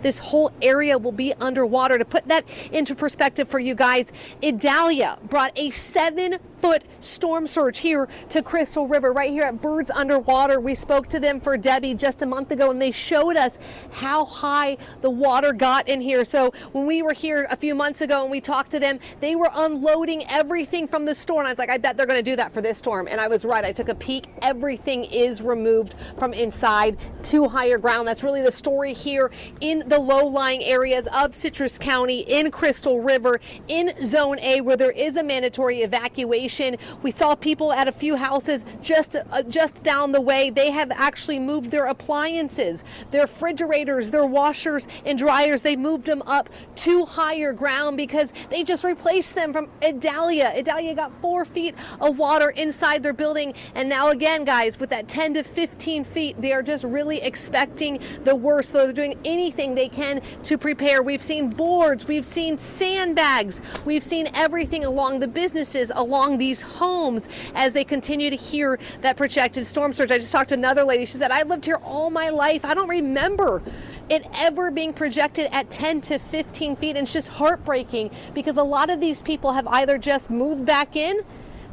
this whole area will be underwater. To put that into perspective for you guys, Idalia brought a 7-foot storm surge here to Crystal River, right here at Birds Underwater. We spoke to them for Debbie just a month ago, and they showed us how high the water got in here. So when we were here a few months ago and we talked to them, they were unloading everything from the store. And I was like, I bet they're going to do that for this storm. And I was right. I took a peek. Everything is removed from inside to higher ground. That's really the story here in the low-lying areas of Citrus County, in Crystal River, in Zone A, where there is a mandatory evacuation. We saw people at a few houses just down the way. They have actually moved their appliances, their refrigerators, their washers and dryers. They moved them up to higher ground because they just replaced them from Idalia. Idalia got 4 feet of water inside their building. And now again, guys, with that 10 to 15 feet, they are just really expecting the worst. So they're doing anything they can to prepare. We've seen boards, we've seen sandbags, we've seen everything along the businesses, along these homes as they continue to hear that projected storm surge. I just talked to another lady. She said, I lived here all my life. I don't remember it ever being projected at 10 to 15 feet. And it's just heartbreaking because a lot of these people have either just moved back in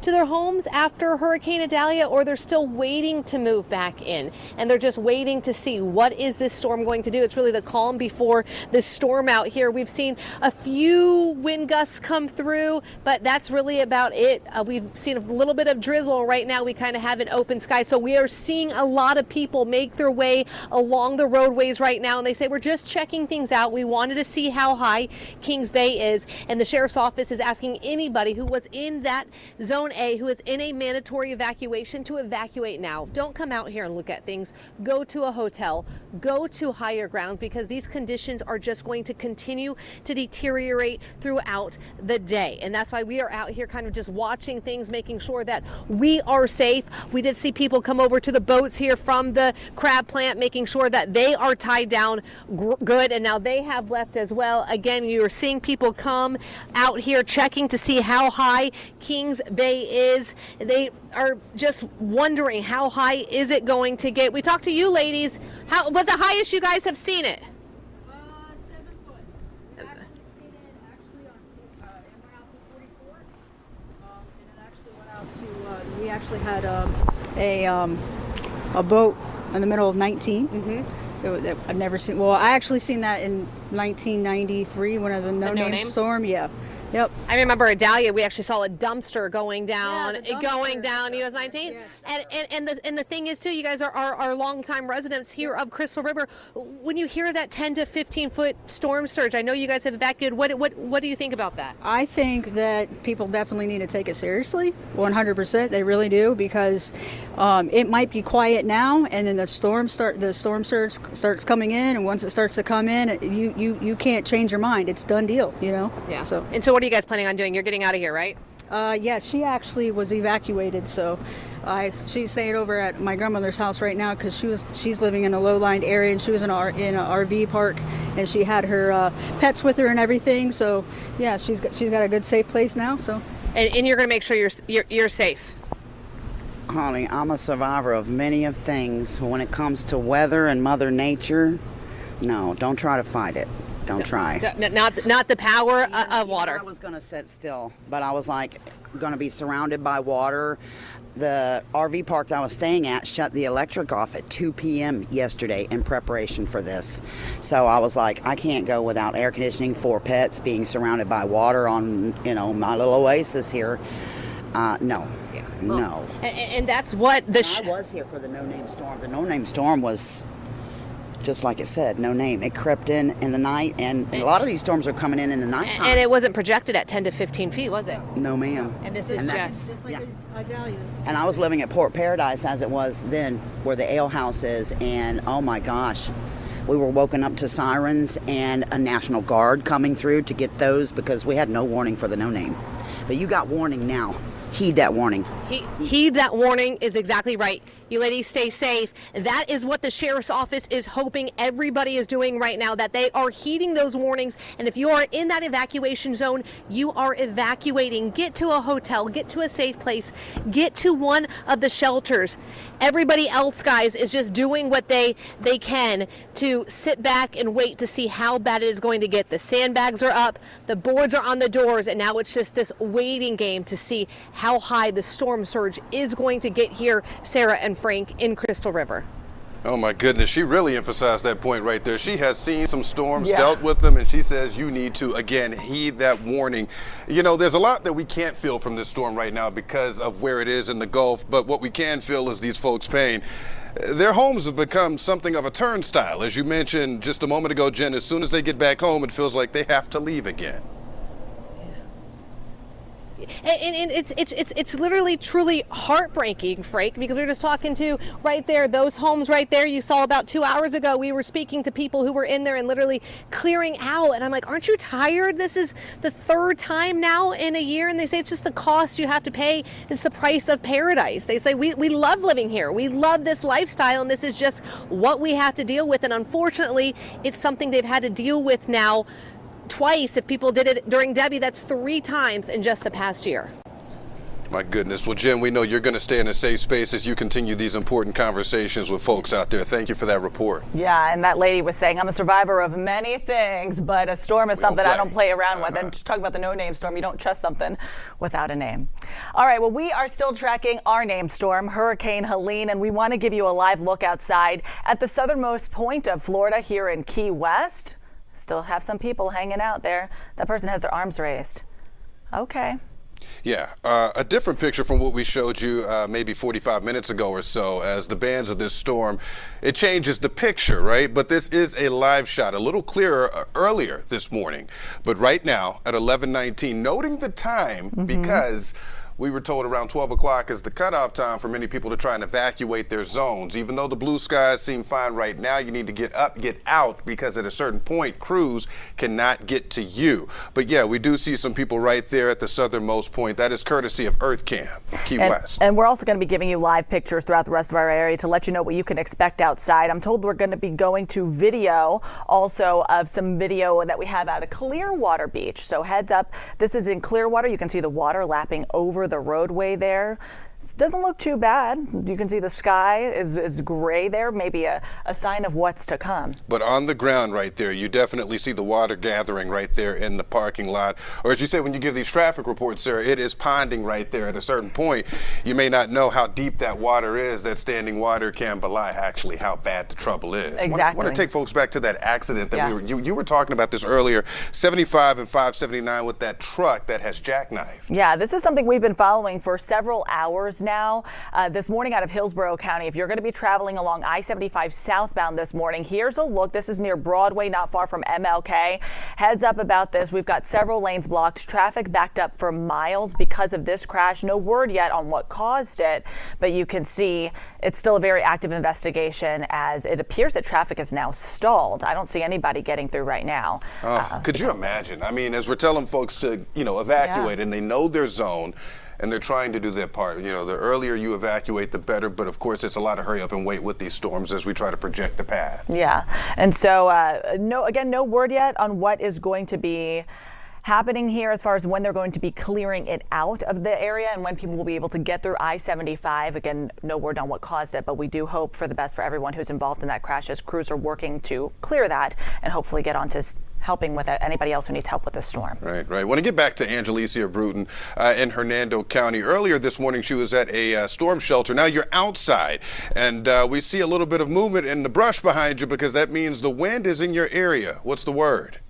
to their homes after Hurricane Idalia, or they're still waiting to move back in, and they're just waiting to see what is this storm going to do. It's really the calm before the storm out here. We've seen a few wind gusts come through, but that's really about it. We've seen a little bit of drizzle. Right now we kind of have an open sky, so we are seeing a lot of people make their way along the roadways right now, and they say, we're just checking things out. We wanted to see how high Kings Bay is, and the sheriff's office is asking anybody who was in that zone A, who is in a mandatory evacuation, to evacuate now. Don't come out here and look at things. Go to a hotel, go to higher grounds, because these conditions are just going to continue to deteriorate throughout the day. And that's why we are out here kind of just watching things, making sure that we are safe. We did see people come over to the boats here from the crab plant, making sure that they are tied down good, and now they have left as well. Again, you are seeing people come out here checking to see how high Kings Bay is. They are just wondering, how high is it going to get? We talked to you ladies. What the highest you guys have seen it? 7 foot. I've actually seen it actually on, it went out to 44. And it actually went out to, we actually had a boat in the middle of 19. Mm-hmm. I've never seen, well, I actually seen that in 1993 when the No Name storm. Yeah. Yep. I remember Idalia, we actually saw a dumpster going down, US 19. Yes. And the thing is too, you guys are longtime residents here of Crystal River. When you hear that 10 to 15 foot storm surge, I know you guys have evacuated. What do you think about that? I think that people definitely need to take it seriously, 100%. They really do, because it might be quiet now, and then the storm surge starts coming in, and once it starts to come in, you can't change your mind. It's done deal, you know. Yeah. So. And so what are you guys planning on doing? You're getting out of here, right? Yeah, she actually was evacuated, so she's staying over at my grandmother's house right now because she's living in a low-lying area, and she was in an RV park, and she had her pets with her and everything. So yeah, she's got a good, safe place now. So. And you're going to make sure you're safe. Honey, I'm a survivor of many of things. When it comes to weather and Mother Nature, no, don't try to fight it. Don't try. Not the power of water. I was going to sit still, but I was like going to be surrounded by water. The RV park that I was staying at shut the electric off at 2 p.m. yesterday in preparation for this. So I was like, I can't go without air conditioning, 4 pets, being surrounded by water on, my little oasis here. No. Yeah. No. And that's what I was here for the No Name storm. The No Name storm was, just like it said, no name. It crept in the night, and a lot of these storms are coming in the night time. And it wasn't projected at 10 to 15 feet, was it? No, ma'am. And this is just like Idalia. And I was living at Port Paradise as it was then, where the ale house is, and oh my gosh, we were woken up to sirens and a National Guard coming through to get those, because we had no warning for the No Name. But you got warning now. Heed that warning. Heed that warning is exactly right. You ladies stay safe. That is what the sheriff's office is hoping everybody is doing right now, that they are heeding those warnings. And if you are in that evacuation zone, you are evacuating. Get to a hotel, get to a safe place, get to one of the shelters. Everybody else, guys, is just doing what they can to sit back and wait to see how bad it is going to get. The sandbags are up, the boards are on the doors, and now it's just this waiting game to see how high the storm surge is going to get here, Sarah and Frank, in Crystal River. Oh my goodness, she really emphasized that point right there. She has seen some storms, dealt with them, and she says you need to, again, heed that warning. You know, there's a lot that we can't feel from this storm right now because of where it is in the Gulf, but what we can feel is these folks' pain. Their homes have become something of a turnstile. As you mentioned just a moment ago, Jen, as soon as they get back home, it feels like they have to leave again. And it's literally truly heartbreaking, Frank, because we're just talking to right there, those homes right there you saw about 2 hours ago. We were speaking to people who were in there and literally clearing out. And I'm like, aren't you tired? This is the third time now in a year. And they say it's just the cost you have to pay. It's the price of paradise. They say we love living here. We love this lifestyle. And this is just what we have to deal with. And unfortunately, it's something they've had to deal with now twice. If people did it during Debbie, that's 3 times in just the past year. My goodness. Well, Jen, we know you're going to stay in a safe space as you continue these important conversations with folks out there. Thank you for that report. Yeah, and that lady was saying, I'm a survivor of many things, but a storm is something I don't play around with. And talking about the no-name storm, you don't trust something without a name. All right, well, we are still tracking our name storm, Hurricane Helene, and we want to give you a live look outside at the southernmost point of Florida here in Key West. Still have some people hanging out there. That person has their arms raised. Okay. Yeah, a different picture from what we showed you maybe 45 minutes ago or so. As the bands of this storm, it changes the picture, right? But this is a live shot, a little clearer earlier this morning. But right now at 11:19, noting the time because we were told around 12 o'clock is the cutoff time for many people to try and evacuate their zones. Even though the blue skies seem fine right now, you need to get up, get out, because at a certain point, crews cannot get to you. But yeah, we do see some people right there at the southernmost point. That is courtesy of EarthCam, Key West. And we're also going to be giving you live pictures throughout the rest of our area to let you know what you can expect outside. I'm told we're going to be going to video also of some video that we have out of Clearwater Beach. So heads up, this is in Clearwater. You can see the water lapping over the roadway there. Doesn't look too bad. You can see the sky is gray there, maybe a sign of what's to come. But on the ground right there, you definitely see the water gathering right there in the parking lot. Or as you say, when you give these traffic reports, Sarah, it is ponding right there. At a certain point, you may not know how deep that water is. That standing water can belie actually how bad the trouble is. Exactly. I want to take folks back to that accident that you were talking about this earlier, 75 and 579 with that truck that has jackknifed. Yeah, this is something we've been following for several hours now. This morning out of Hillsborough County, if you're going to be traveling along I-75 southbound this morning, here's a look. This is near Broadway, not far from MLK. Heads up about this. We've got several lanes blocked, traffic backed up for miles because of this crash. No word yet on what caused it, but you can see it's still a very active investigation as it appears that traffic is now stalled. I don't see anybody getting through right now. Could you imagine? I mean, as we're telling folks to, evacuate and they know their zone, and they're trying to do their part. The earlier you evacuate, the better. But of course, it's a lot of hurry up and wait with these storms as we try to project the path. Yeah. And so, no word yet on what is going to be happening here as far as when they're going to be clearing it out of the area and when people will be able to get through I-75. Again, no word on what caused it, but we do hope for the best for everyone who's involved in that crash as crews are working to clear that and hopefully get on to helping with anybody else who needs help with this storm. Right. I want to get back to Angelicia Bruton in Hernando County. Earlier this morning, she was at a storm shelter. Now you're outside, and we see a little bit of movement in the brush behind you because that means the wind is in your area. What's the word?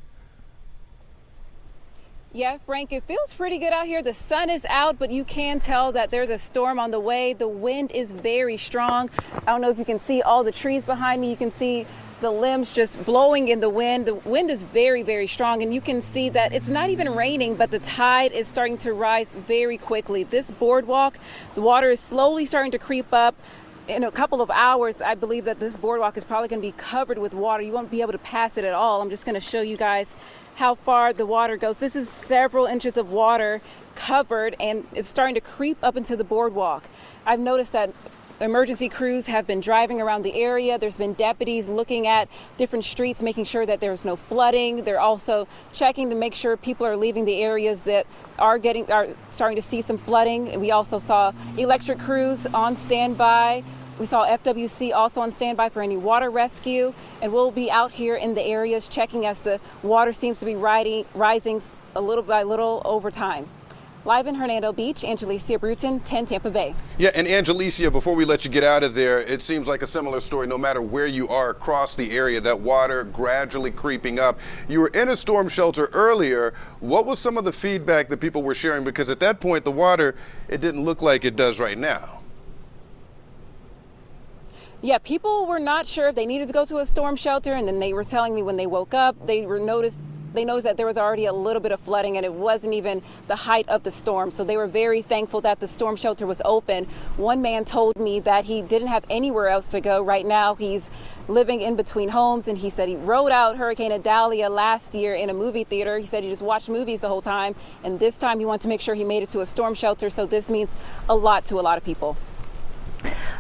Yeah, Frank, it feels pretty good out here. The sun is out, but you can tell that there's a storm on the way. The wind is very strong. I don't know if you can see all the trees behind me. You can see the limbs just blowing in the wind. The wind is very, very strong, and you can see that it's not even raining, but the tide is starting to rise very quickly. This boardwalk, the water is slowly starting to creep up. In a couple of hours, I believe that this boardwalk is probably going to be covered with water. You won't be able to pass it at all. I'm just going to show you guys how far the water goes. This is several inches of water covered, and it's starting to creep up into the boardwalk. I've noticed that emergency crews have been driving around the area. There's been deputies looking at different streets, making sure that there's no flooding. They're also checking to make sure people are leaving the areas that are starting to see some flooding. And we also saw electric crews on standby We saw FWC also on standby for any water rescue, and we'll be out here in the areas checking as the water seems to be rising a little by little over time. Live in Hernando Beach, Angelicia Bruton, 10 Tampa Bay. Yeah, and Angelicia, before we let you get out of there, it seems like a similar story no matter where you are across the area, that water gradually creeping up. You were in a storm shelter earlier. What was some of the feedback that people were sharing? Because at that point, the water, it didn't look like it does right now. Yeah, people were not sure if they needed to go to a storm shelter, and then they were telling me when they woke up, they noticed that there was already a little bit of flooding, and it wasn't even the height of the storm. So they were very thankful that the storm shelter was open. One man told me that he didn't have anywhere else to go. Right now, he's living in between homes, and he said he rode out Hurricane Idalia last year in a movie theater. He said he just watched movies the whole time, and this time he wanted to make sure he made it to a storm shelter. So this means a lot to a lot of people.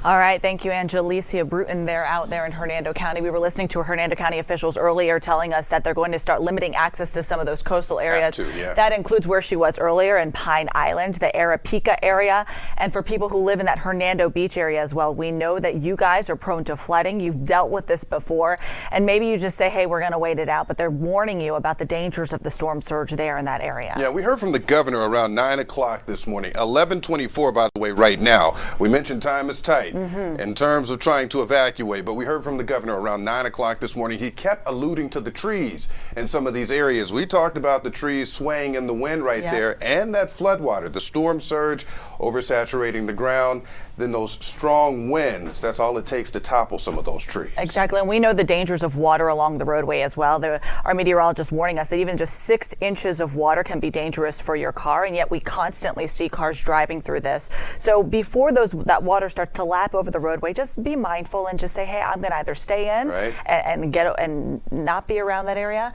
All right. Thank you, Angelicia Bruton. They're out there in Hernando County. We were listening to Hernando County officials earlier telling us that they're going to start limiting access to some of those coastal areas. That includes where she was earlier in Pine Island, the Arapica area. And for people who live in that Hernando Beach area as well, we know that you guys are prone to flooding. You've dealt with this before. And maybe you just say, hey, we're going to wait it out. But they're warning you about the dangers of the storm surge there in that area. Yeah, we heard from the governor around 9 o'clock this morning. 11:24, by the way, right now. We mentioned time is tight in terms of trying to evacuate, but we heard from the governor around 9 o'clock this morning. He kept alluding to the trees in some of these areas. We talked about the trees swaying in the wind right there, and that floodwater, the storm surge oversaturating the ground, then those strong winds. That's all it takes to topple some of those trees. Exactly, and we know the dangers of water along the roadway as well. Our meteorologist warning us that even just 6 inches of water can be dangerous for your car, and yet we constantly see cars driving through this. So before that water starts to lap over the roadway, just be mindful and just say, hey, I'm going to either stay in and not be around that area,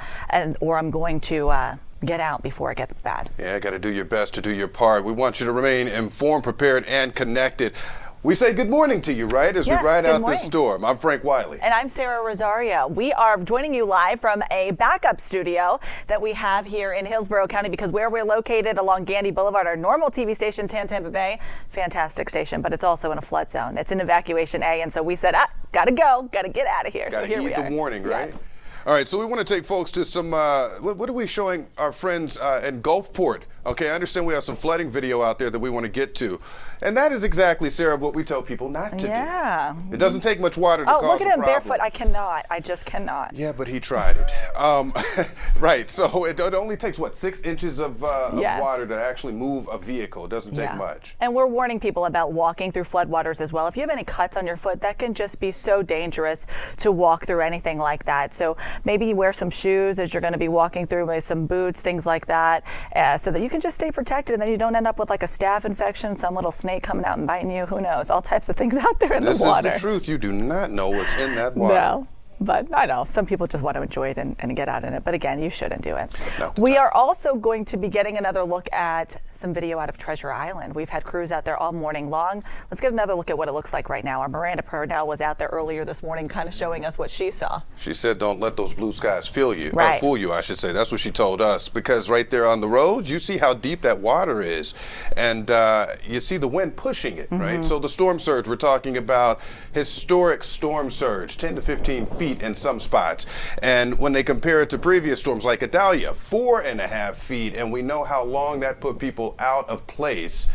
or I'm going to get out before it gets bad. Yeah, got to do your best to do your part. We want you to remain informed, prepared, and connected. We say good morning to you, right, as we ride out this storm. I'm Frank Wiley. And I'm Sarah Rosario. We are joining you live from a backup studio that we have here in Hillsborough County, because where we're located along Gandy Boulevard, our normal TV station, 10 Tampa Bay, fantastic station, but it's also in a flood zone. It's in evacuation A, and so we said, gotta go, gotta get out of here. Gotta so here heed we are. the warning, right? Yes. All right, so we want to take folks to some, what are we showing our friends in Gulfport? Okay, I understand we have some flooding video out there that we want to get to. And that is exactly, Sarah, what we tell people not to do. It doesn't take much water to cause a problem. Oh, look at him barefoot. I cannot. I just cannot. Yeah, but he tried it. Right, so it only takes, 6 inches of water to actually move a vehicle. It doesn't take much. And we're warning people about walking through floodwaters as well. If you have any cuts on your foot, that can just be so dangerous to walk through anything like that. So maybe you wear some shoes as you're going to be walking through, maybe some boots, things like that, so that you can just stay protected, and then you don't end up with like a staph infection, some little snake coming out and biting you. Who knows? All types of things out there in the water. This is the truth. You do not know what's in that water. No. But I know some people just want to enjoy it and get out in it. But again, you shouldn't do it. We are also going to be getting another look at some video out of Treasure Island. We've had crews out there all morning long. Let's get another look at what it looks like right now. Our Miranda Purnell was out there earlier this morning kind of showing us what she saw. She said, don't let those blue skies fool you. Fool you, I should say. That's what she told us. Because right there on the roads, you see how deep that water is. And you see the wind pushing it, right? So the storm surge, we're talking about historic storm surge, 10 to 15 feet in some spots. And when they compare it to previous storms like Idalia, 4.5 feet, and we know how long that put people out of place,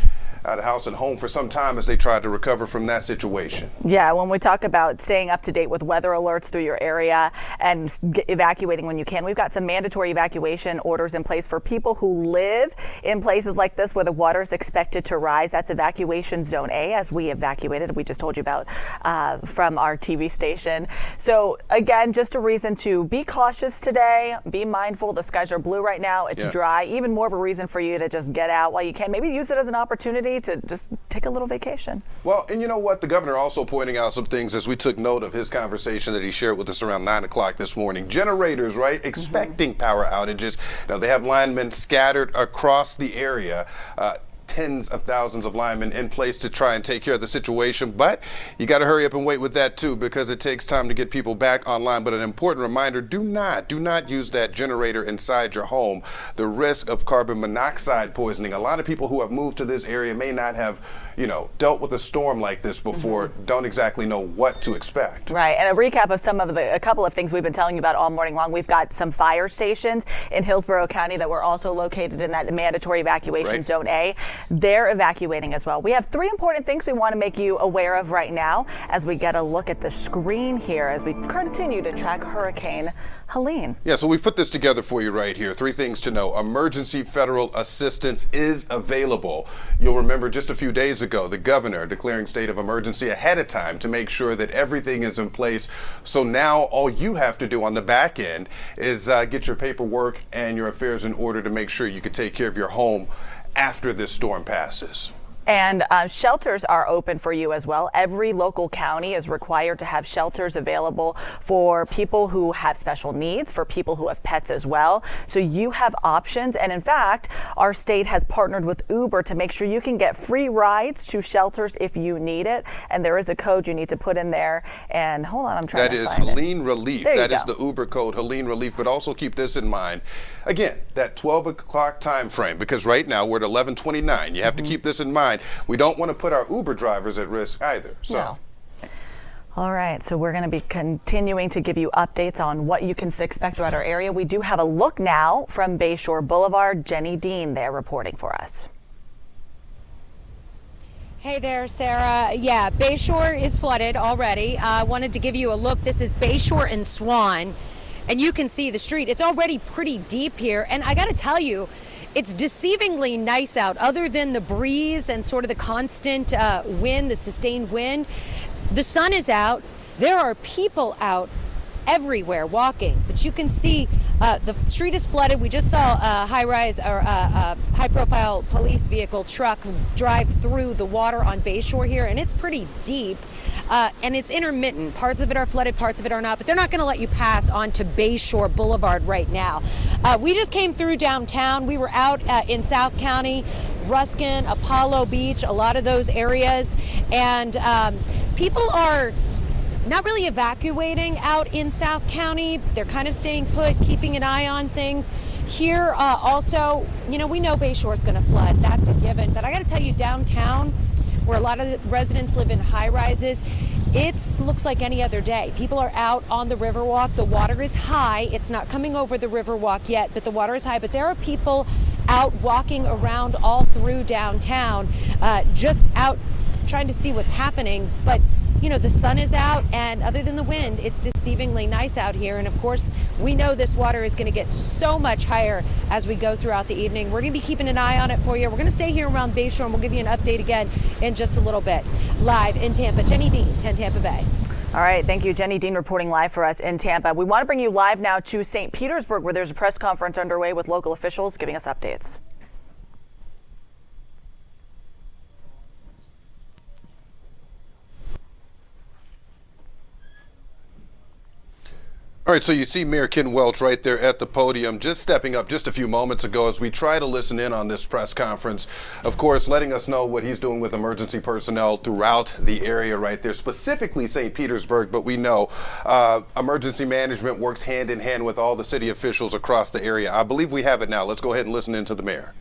out of house and home for some time as they tried to recover from that situation. Yeah, when we talk about staying up to date with weather alerts through your area and evacuating when you can, we've got some mandatory evacuation orders in place for people who live in places like this where the water is expected to rise. That's evacuation zone A, as we evacuated, we just told you about from our TV station. So again, just a reason to be cautious today, be mindful. The skies are blue right now, it's dry. Even more of a reason for you to just get out while you can. Maybe use it as an opportunity to just take a little vacation. Well, and you know what? The governor also pointing out some things as we took note of his conversation that he shared with us around 9 o'clock this morning. Generators, right? Expecting power outages. Now, they have linemen scattered across the area. Tens of thousands of linemen in place to try and take care of the situation, but you got to hurry up and wait with that too, because it takes time to get people back online. But an important reminder, do not use that generator inside your home. The risk of carbon monoxide poisoning. A lot of people who have moved to this area may not have dealt with a storm like this before don't exactly know what to expect. Right, and a recap of a couple of things we've been telling you about all morning long. We've got some fire stations in Hillsborough County that were also located in that mandatory evacuation zone A. They're evacuating as well. We have 3 important things we want to make you aware of right now as we get a look at the screen here as we continue to track Hurricane Helene. Yeah, so we've put this together for you right here. 3 things to know. Emergency federal assistance is available. You'll remember just a few days ago, the governor declaring state of emergency ahead of time to make sure that everything is in place. So now all you have to do on the back end is get your paperwork and your affairs in order to make sure you can take care of your home after this storm passes. And shelters are open for you as well. Every local county is required to have shelters available for people who have special needs, for people who have pets as well. So you have options. And in fact, our state has partnered with Uber to make sure you can get free rides to shelters if you need it. And there is a code you need to put in there. And hold on, I'm trying to find it. That is Helene Relief. That is the Uber code, Helene Relief. But also keep this in mind. Again, that 12 o'clock time frame, because right now we're at 11:29. You have to keep this in mind. We don't want to put our Uber drivers at risk either. So. No. All right, so we're going to be continuing to give you updates on what you can expect throughout our area. We do have a look now from Bayshore Boulevard. Jenny Dean there reporting for us. Hey there, Sarah. Yeah, Bayshore is flooded already. I wanted to give you a look. This is Bayshore and Swan, and you can see the street. It's already pretty deep here, and I got to tell you, it's deceivingly nice out. Other than the breeze and sort of the constant wind, the sustained wind, the sun is out. There are people out everywhere walking, but you can see the street is flooded. We just saw a high-rise or high-profile police vehicle truck drive through the water on Bayshore here, and it's pretty deep, and it's intermittent. Parts of it are flooded, parts of it are not, but they're not going to let you pass onto Bayshore Boulevard right now. We just came through downtown. We were out in South County, Ruskin, Apollo Beach, a lot of those areas, and people are not really evacuating out in South County. They're kind of staying put, keeping an eye on things. Here also, we know Bayshore's going to flood. That's a given. But I got to tell you, downtown, where a lot of the residents live in high rises, it looks like any other day. People are out on the Riverwalk. The water is high. It's not coming over the Riverwalk yet, but the water is high. But there are people out walking around all through downtown, just out trying to see what's happening. But the sun is out, and other than the wind, it's deceivingly nice out here. And of course, we know this water is going to get so much higher as we go throughout the evening. We're going to be keeping an eye on it for you. We're going to stay here around Bayshore, and we'll give you an update again in just a little bit. Live in Tampa, Jenny Dean, 10 Tampa Bay. All right, thank you, Jenny Dean, reporting live for us in Tampa. We want to bring you live now to St. Petersburg, where there's a press conference underway with local officials giving us updates. All right, so you see Mayor Ken Welch right there at the podium, just stepping up just a few moments ago as we try to listen in on this press conference. Of course, letting us know what he's doing with emergency personnel throughout the area right there, specifically St. Petersburg. But we know emergency management works hand in hand with all the city officials across the area. I believe we have it now. Let's go ahead and listen in to the mayor.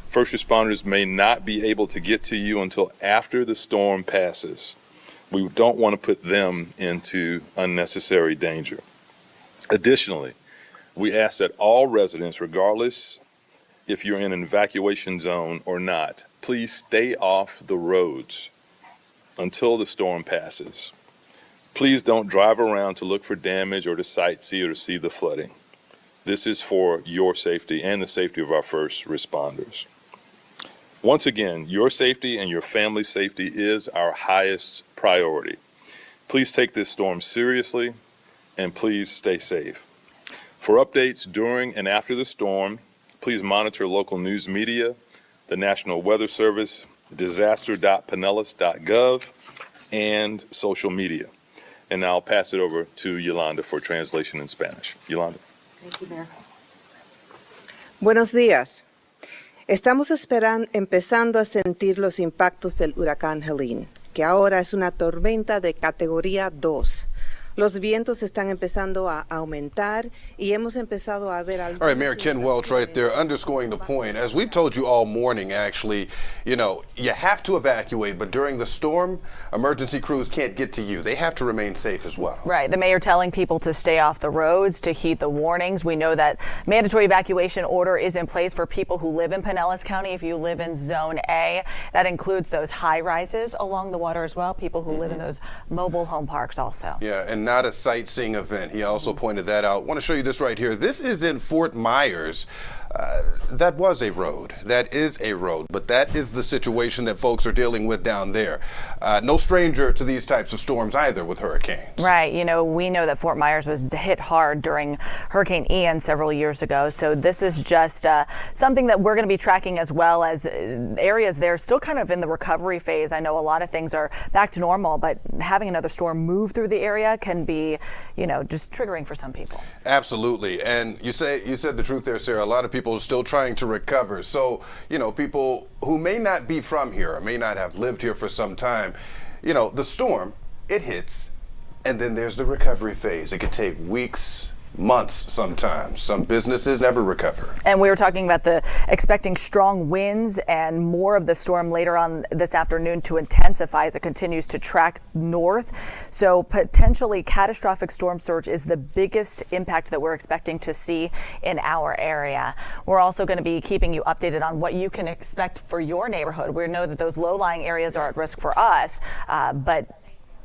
First responders may not be able to get to you until after the storm passes. We don't want to put them into unnecessary danger. Additionally, we ask that all residents, regardless if you're in an evacuation zone or not, please stay off the roads until the storm passes. Please don't drive around to look for damage or to sightsee or to see the flooding. This is for your safety and the safety of our first responders. Once again, your safety and your family's safety is our highest priority. Please take this storm seriously and please stay safe. For updates during and after the storm, please monitor local news media, the National Weather Service, disaster.pinellas.gov, and social media. And now I'll pass it over to Yolanda for translation in Spanish. Yolanda. Thank you, Mayor. Buenos días. Estamos empezando a sentir los impactos del huracán Helene, que ahora es una tormenta de categoría 2. Los vientos están empezando a aumentar y hemos empezado a ver algo. All right, Mayor Ken Welch right there underscoring the point. As we've told you all morning, actually, you have to evacuate, but during the storm, emergency crews can't get to you. They have to remain safe as well. Right. The mayor telling people to stay off the roads, to heed the warnings. We know that mandatory evacuation order is in place for people who live in Pinellas County. If you live in Zone A, that includes those high rises along the water as well, people who live in those mobile home parks also. Yeah, and not a sightseeing event. He also pointed that out. I want to show you this right here. This is in Fort Myers. That was a road. That is a road, but that is the situation that folks are dealing with down there. No stranger to these types of storms either with hurricanes. Right. We know that Fort Myers was hit hard during Hurricane Ian several years ago. So this is just something that we're going to be tracking, as well as areas there still kind of in the recovery phase. I know a lot of things are back to normal, but having another storm move through the area can be, just triggering for some people. Absolutely. And you said the truth there, Sarah. A lot of people are still trying to recover. So, people who may not be from here or may not have lived here for some time, the storm, it hits, and then there's the recovery phase. It could take weeks, months sometimes. Some businesses never recover. And we were talking about expecting strong winds and more of the storm later on this afternoon to intensify as it continues to track north. So potentially catastrophic storm surge is the biggest impact that we're expecting to see in our area. We're also going to be keeping you updated on what you can expect for your neighborhood. We know that those low-lying areas are at risk for us, but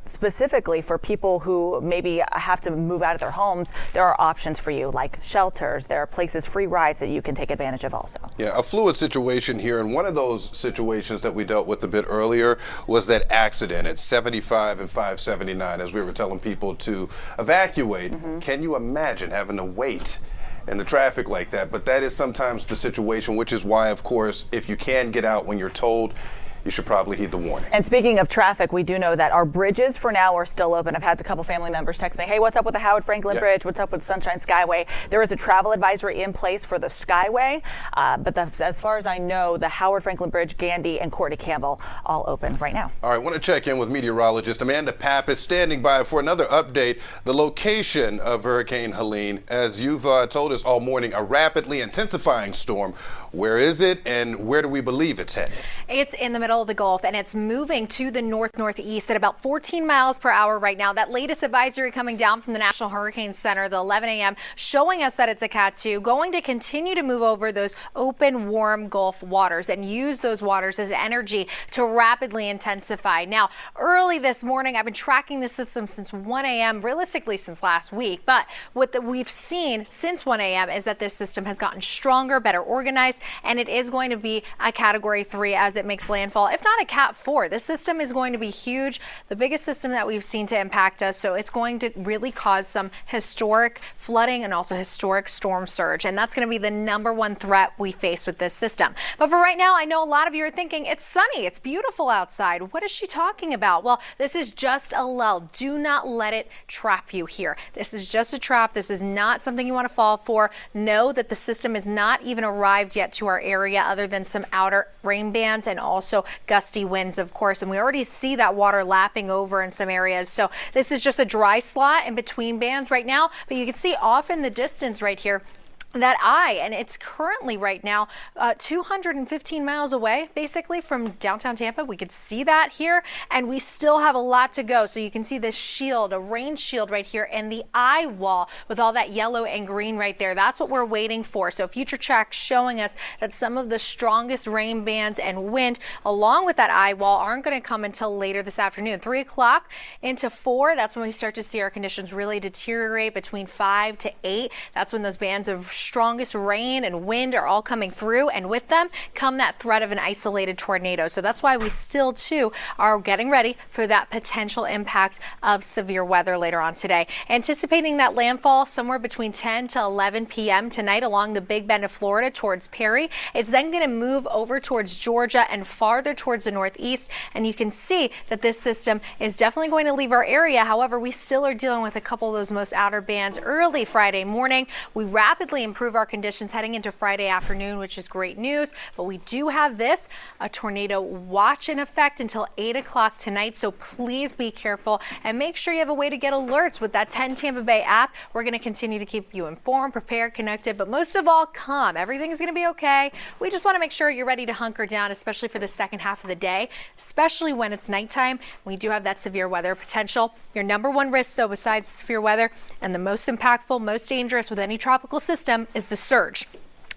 specifically for people who maybe have to move out of their homes, there are options for you, like shelters. There are places, free rides that you can take advantage of also. Yeah, a fluid situation here. And one of those situations that we dealt with a bit earlier was that accident at 75 and 579 as we were telling people to evacuate. Can you imagine having to wait in the traffic like that? But that is sometimes the situation, which is why, of course, if you can get out when you're told, you should probably heed the warning. And speaking of traffic, we do know that our bridges for now are still open. I've had a couple family members text me, hey, what's up with the Howard Franklin Bridge? What's up with Sunshine Skyway? There is a travel advisory in place for the Skyway, but as far as I know, the Howard Franklin Bridge, Gandy, and Courtney Campbell all open right now. All right, I want to check in with meteorologist Amanda Pappas, standing by for another update. The location of Hurricane Helene, as you've told us all morning, a rapidly intensifying storm. Where is it, and where do we believe it's headed? It's in the middle of the Gulf, and it's moving to the northeast at about 14 miles per hour right now. That latest advisory coming down from the National Hurricane Center, the 11 a.m., showing us that it's a Cat 2, going to continue to move over those open, warm Gulf waters and use those waters as energy to rapidly intensify. Now, early this morning, I've been tracking the system since 1 a.m., realistically since last week, but what we've seen since 1 a.m. is that this system has gotten stronger, better organized, and it is going to be a Category 3 as it makes landfall, if not a Cat 4. This system is going to be huge, the biggest system that we've seen to impact us, so it's going to really cause some historic flooding and also historic storm surge, and that's going to be the #1 threat we face with this system. But for right now, I know a lot of you are thinking, it's sunny, it's beautiful outside. What is she talking about? Well, this is just a lull. Do not let it trap you here. This is just a trap. This is not something you want to fall for. Know that the system has not even arrived yet to our area, other than some outer rain bands and also gusty winds, of course. And we already see that water lapping over in some areas. So this is just a dry slot in between bands right now, but you can see off in the distance right here that eye, and it's currently right now 215 miles away basically from downtown Tampa. We could see that here, and we still have a lot to go. So you can see this shield, a rain shield right here, and the eye wall with all that yellow and green right there. That's what we're waiting for. So future tracks showing us that some of the strongest rain bands and wind along with that eye wall aren't going to come until later this afternoon. 3 o'clock into 4, that's when we start to see our conditions really deteriorate. Between 5 to 8, that's when those bands of strongest rain and wind are all coming through, and with them come that threat of an isolated tornado. So that's why we still too are getting ready for that potential impact of severe weather later on today. Anticipating that landfall somewhere between 10 to 11 p.m. tonight along the Big Bend of Florida towards Perry. It's then going to move over towards Georgia and farther towards the northeast, and you can see that this system is definitely going to leave our area. However, we still are dealing with a couple of those most outer bands early Friday morning. We rapidly improve our conditions heading into Friday afternoon, which is great news. But we do have a tornado watch in effect until 8 o'clock tonight. So please be careful and make sure you have a way to get alerts with that 10 Tampa Bay app. We're going to continue to keep you informed, prepared, connected, but most of all, calm. Everything's going to be okay. We just want to make sure you're ready to hunker down, especially for the second half of the day, especially when it's nighttime. We do have that severe weather potential. Your number one risk, though, besides severe weather and the most impactful, most dangerous with any tropical system is the surge.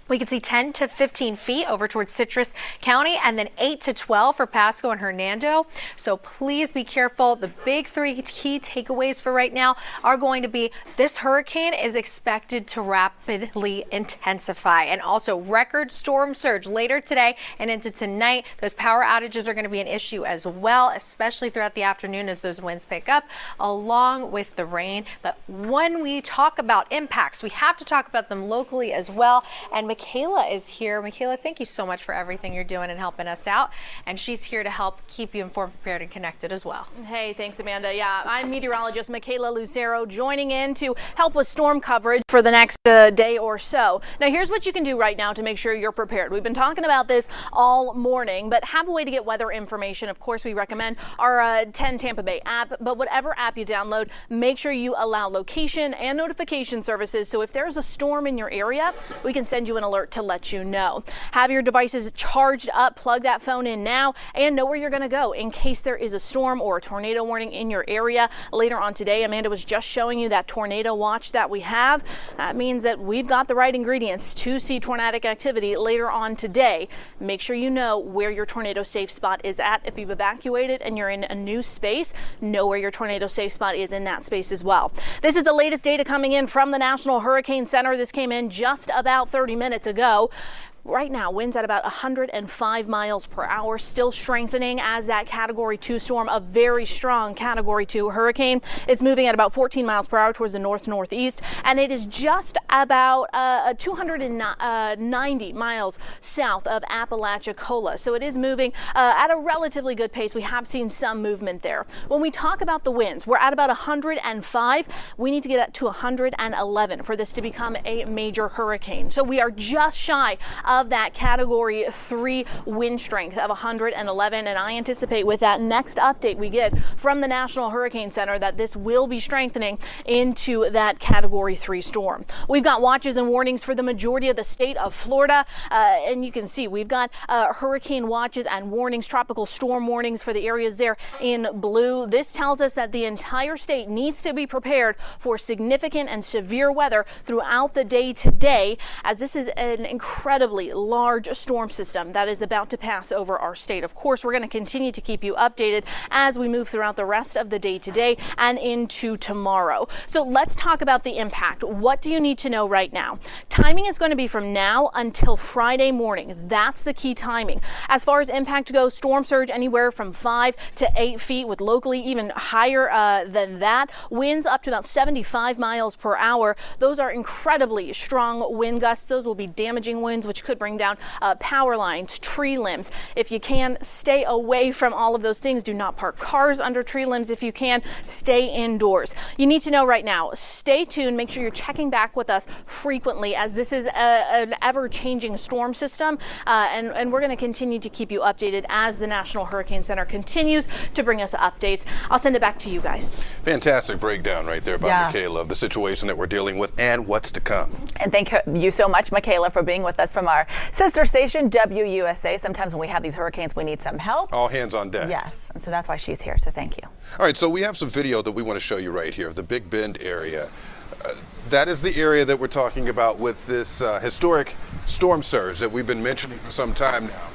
We can see 10 to 15 feet over towards Citrus County and then 8 to 12 for Pasco and Hernando. So please be careful. The big three key takeaways for right now are going to be this hurricane is expected to rapidly intensify, and also record storm surge later today and into tonight. Those power outages are going to be an issue as well, especially throughout the afternoon as those winds pick up along with the rain. But when we talk about impacts, we have to talk about them locally as well. And Michaela is here. Michaela, thank you so much for everything you're doing and helping us out. And she's here to help keep you informed, prepared, and connected as well. Hey, thanks, Amanda. Yeah, I'm meteorologist Michaela Lucero, joining in to help with storm coverage for the next day or so. Now, here's what you can do right now to make sure you're prepared. We've been talking about this all morning, but have a way to get weather information. Of course, we recommend our 10 Tampa Bay app, but whatever app you download, make sure you allow location and notification services. So if there's a storm in your area, we can send you an alert to let you know. Have your devices charged up, plug that phone in now, and know where you're going to go in case there is a storm or a tornado warning in your area. Later on today, Amanda was just showing you that tornado watch that we have. That means that we've got the right ingredients to see tornadic activity later on today. Make sure you know where your tornado safe spot is at. If you've evacuated and you're in a new space, know where your tornado safe spot is in that space as well. This is the latest data coming in from the National Hurricane Center. This came in just about 30 minutes ago. Right now, winds at about 105 miles per hour, still strengthening as that Category 2 storm, a very strong Category 2 hurricane. It's moving at about 14 miles per hour towards the north-northeast, and it is just about 290 miles south of Apalachicola. So it is moving at a relatively good pace. We have seen some movement there. When we talk about the winds, we're at about 105. We need to get to 111 for this to become a major hurricane. So we are just shy of that Category 3 wind strength of 111, and I anticipate with that next update we get from the National Hurricane Center that this will be strengthening into that Category 3 storm. We've got watches and warnings for the majority of the state of Florida, and you can see we've got hurricane watches and warnings, tropical storm warnings for the areas there in blue. This tells us that the entire state needs to be prepared for significant and severe weather throughout the day today, as this is an incredibly large storm system that is about to pass over our state. Of course, we're going to continue to keep you updated as we move throughout the rest of the day today and into tomorrow. So let's talk about the impact. What do you need to know right now? Timing is going to be from now until Friday morning. That's the key timing. As far as impact goes, storm surge anywhere from 5 to 8 feet, with locally even higher than that. Winds up to about 75 miles per hour. Those are incredibly strong wind gusts. Those will be damaging winds, which could bring down power lines, tree limbs. If you can, stay away from all of those things. Do not park cars under tree limbs. If you can, stay indoors. You need to know right now, stay tuned. Make sure you're checking back with us frequently, as this is an ever-changing storm system, and we're going to continue to keep you updated as the National Hurricane Center continues to bring us updates. I'll send it back to you guys. Fantastic breakdown right there by Michaela of the situation that we're dealing with and what's to come. And thank you so much, Michaela, for being with us from our sister station, WUSA. Sometimes when we have these hurricanes, we need some help. All hands on deck. Yes, and so that's why she's here, so thank you. All right, so we have some video that we want to show you right here of the Big Bend area. That is the area that we're talking about with this historic storm surge that we've been mentioning for some time now.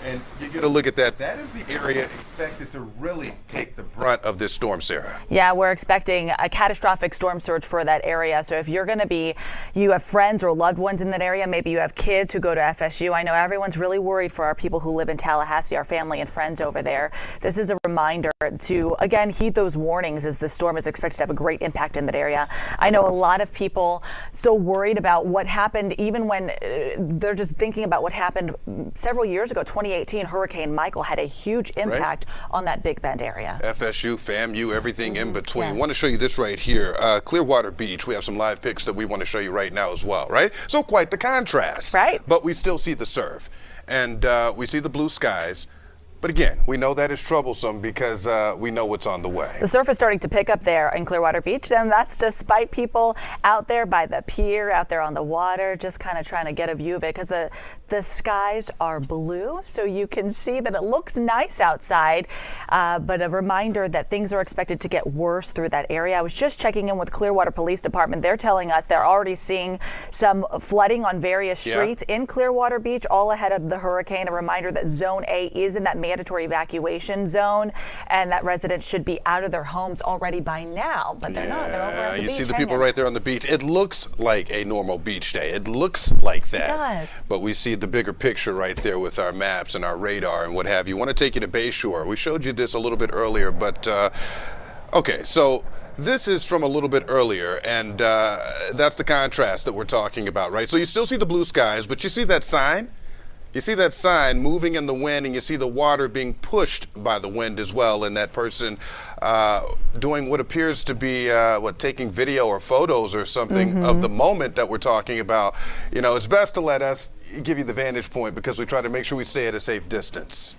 And you get a look at that. That is the area expected to really take the brunt of this storm, Sarah. Yeah, we're expecting a catastrophic storm surge for that area. So if you're going to be, you have friends or loved ones in that area, maybe you have kids who go to FSU. I know everyone's really worried for our people who live in Tallahassee, our family and friends over there. This is a reminder to, again, heed those warnings as the storm is expected to have a great impact in that area. I know a lot of people still worried about what happened, even when they're just thinking about what happened several years ago, 2018. 2018 Hurricane Michael had a huge impact on that Big Bend area. FSU, FAMU, everything in between. I want to show you this right here. Clearwater Beach. We have some live pics that we want to show you right now as well, right? So quite the contrast. Right. But we still see the surf. And we see the blue skies. But again, we know that is troublesome because we know what's on the way. The surf is starting to pick up there in Clearwater Beach, and that's despite people out there by the pier, out there on the water, just kind of trying to get a view of it because the skies are blue, so you can see that it looks nice outside. But a reminder that things are expected to get worse through that area. I was just checking in with Clearwater Police Department. They're telling us they're already seeing some flooding on various streets in Clearwater Beach, all ahead of the hurricane. A reminder that Zone A is in that mandatory evacuation zone, and that residents should be out of their homes already by now, but they're not. They're over at the you beach see the hanging. people right there on the beach. It looks like a normal beach day. It looks like that. It does. But we see the bigger picture right there with our maps and our radar and what have you. I want to take you to Bayshore. We showed you this a little bit earlier, but okay, so this is from a little bit earlier, and that's the contrast that we're talking about, right? So you still see the blue skies, but you see that sign? You see that sign moving in the wind, and you see the water being pushed by the wind as well, and that person doing what appears to be taking video or photos or something of the moment that we're talking about. You know, it's best to let us give you the vantage point because we try to make sure we stay at a safe distance.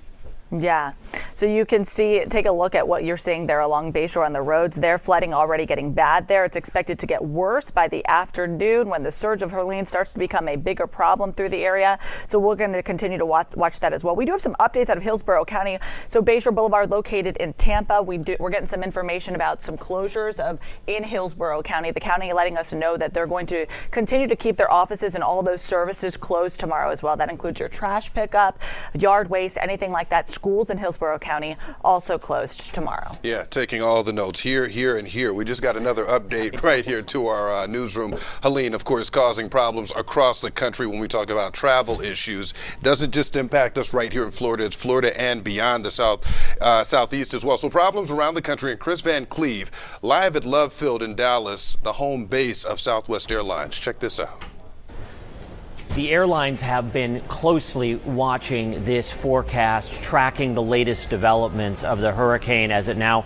Yeah, so you can take a look at what you're seeing there along Bayshore on the roads. There, flooding already getting bad there. It's expected to get worse by the afternoon when the surge of Helene starts to become a bigger problem through the area. So we're going to continue to watch that as well. We do have some updates out of Hillsborough County. So Bayshore Boulevard located in Tampa. We're getting some information about some closures in Hillsborough County. The county letting us know that they're going to continue to keep their offices and all those services closed tomorrow as well. That includes your trash pickup, yard waste, anything like that. Schools in Hillsborough County also closed tomorrow. Yeah, taking all the notes here, and here. We just got another update right here to our newsroom. Helene, of course, causing problems across the country when we talk about travel issues. Doesn't just impact us right here in Florida. It's Florida and beyond the southeast as well. So problems around the country. And Chris Van Cleve, live at Love Field in Dallas, the home base of Southwest Airlines. Check this out. The airlines have been closely watching this forecast, tracking the latest developments of the hurricane as it now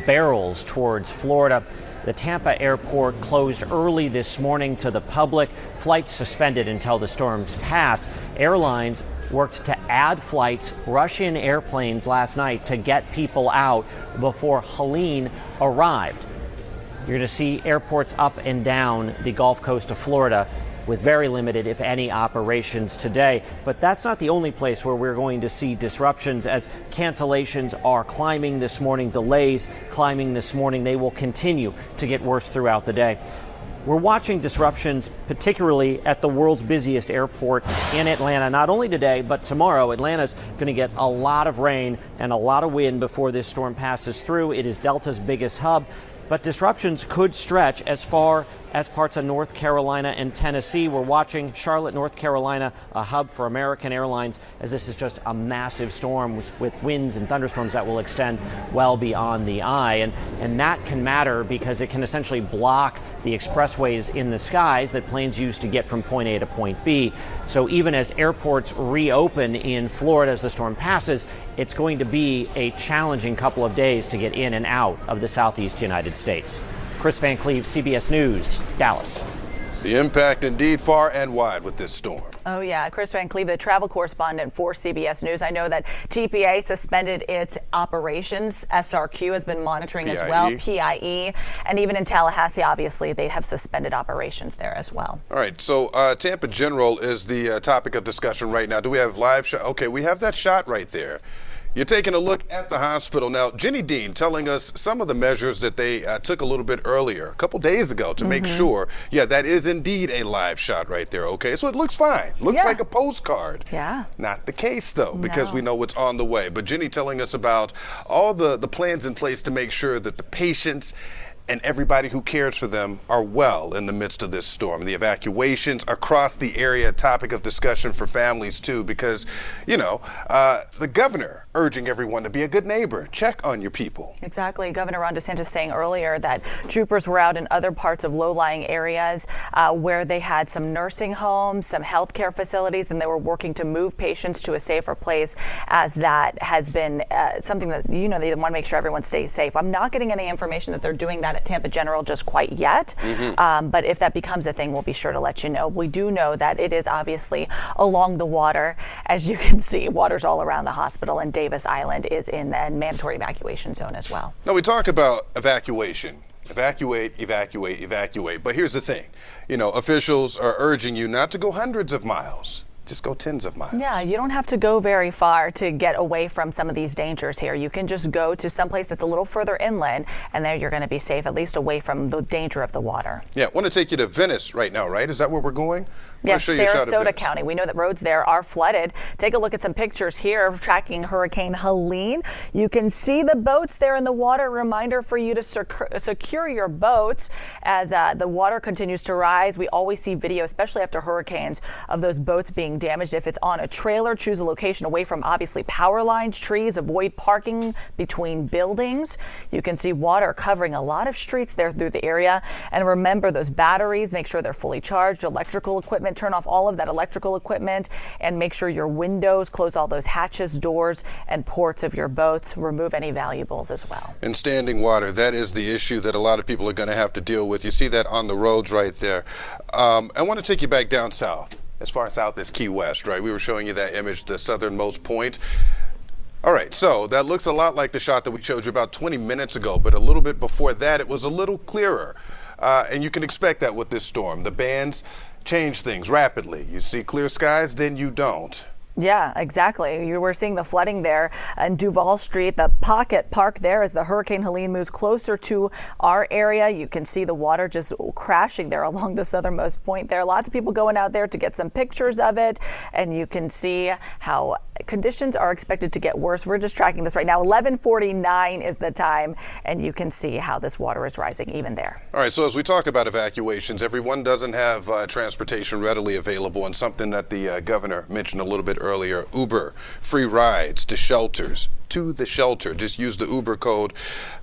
barrels towards Florida. The Tampa airport closed early this morning to the public. Flights suspended until the storms pass. Airlines worked to add flights, rush in airplanes last night to get people out before Helene arrived. You're going to see airports up and down the Gulf Coast of Florida with very limited, if any, operations today. But that's not the only place where we're going to see disruptions as cancellations are climbing this morning, delays climbing this morning. They will continue to get worse throughout the day. We're watching disruptions, particularly at the world's busiest airport in Atlanta, not only today, but tomorrow. Atlanta's going to get a lot of rain and a lot of wind before this storm passes through. It is Delta's biggest hub, but disruptions could stretch as far as parts of North Carolina and Tennessee. We're watching Charlotte, North Carolina, a hub for American Airlines, as this is just a massive storm with winds and thunderstorms that will extend well beyond the eye. And that can matter because it can essentially block the expressways in the skies that planes use to get from point A to point B. So even as airports reopen in Florida as the storm passes, it's going to be a challenging couple of days to get in and out of the southeast United States. Chris Van Cleve, CBS News, Dallas. The impact indeed far and wide with this storm. Oh, yeah. Chris Van Cleve, the travel correspondent for CBS News. I know that TPA suspended its operations. SRQ has been monitoring as well, PIE. And even in Tallahassee, obviously, they have suspended operations there as well. All right. So Tampa General is the topic of discussion right now. Do we have live shot? Okay, we have that shot right there. You're taking a look at the hospital. Now, Jenny Dean telling us some of the measures that they took a little bit earlier, a couple days ago, to make sure, that is indeed a live shot right there, okay? So it looks fine. Looks like a postcard. Yeah. Not the case, though, because we know what's on the way. But Jenny telling us about all the plans in place to make sure that the patients and everybody who cares for them are well in the midst of this storm. The evacuations across the area, a topic of discussion for families too, because, the governor urging everyone to be a good neighbor, check on your people. Exactly. Governor Ron DeSantis saying earlier that troopers were out in other parts of low-lying areas where they had some nursing homes, some healthcare facilities, and they were working to move patients to a safer place, as that has been something that, they want to make sure everyone stays safe. I'm not getting any information that they're doing that at Tampa General just quite yet, but if that becomes a thing, we'll be sure to let you know. We do know that it is obviously along the water. As you can see, water's all around the hospital, and Davis Island is in the mandatory evacuation zone as well. Now, we talk about evacuation. Evacuate, evacuate, evacuate. But here's the thing. Officials are urging you not to go hundreds of miles. Just go tens of miles. Yeah, you don't have to go very far to get away from some of these dangers here. You can just go to some place that's a little further inland, and there you're going to be safe, at least away from the danger of the water. Yeah, I want to take you to Venice right now, right? Is that where we're going? Yes, Sarasota County. We know that roads there are flooded. Take a look at some pictures here tracking Hurricane Helene. You can see the boats there in the water. Reminder for you to secure your boats as the water continues to rise. We always see video, especially after hurricanes, of those boats being damaged. If it's on a trailer, choose a location away from obviously power lines, trees, avoid parking between buildings. You can see water covering a lot of streets there through the area. And remember those batteries, make sure they're fully charged, electrical equipment, turn off all of that electrical equipment, and make sure your windows, close all those hatches, doors, and ports of your boats. Remove any valuables as well. And standing water, that is the issue that a lot of people are going to have to deal with. You see that on the roads right there. I want to take you back down south, as far south as Key West, right? We were showing you that image, the southernmost point. All right, so that looks a lot like the shot that we showed you about 20 minutes ago, but a little bit before that, it was a little clearer. And you can expect that with this storm. The bands change things rapidly. You see clear skies, then you don't. Yeah, exactly. You were seeing the flooding there in Duval Street, the pocket park there as the Hurricane Helene moves closer to our area. You can see the water just crashing there along the southernmost point there. Lots of people going out there to get some pictures of it, and you can see how conditions are expected to get worse. We're just tracking this right now. 11:49 is the time, and you can see how this water is rising even there. All right, so as we talk about evacuations, everyone doesn't have transportation readily available, and something that the governor mentioned a little bit earlier, Uber, free rides to shelters, to the shelter. Just use the Uber code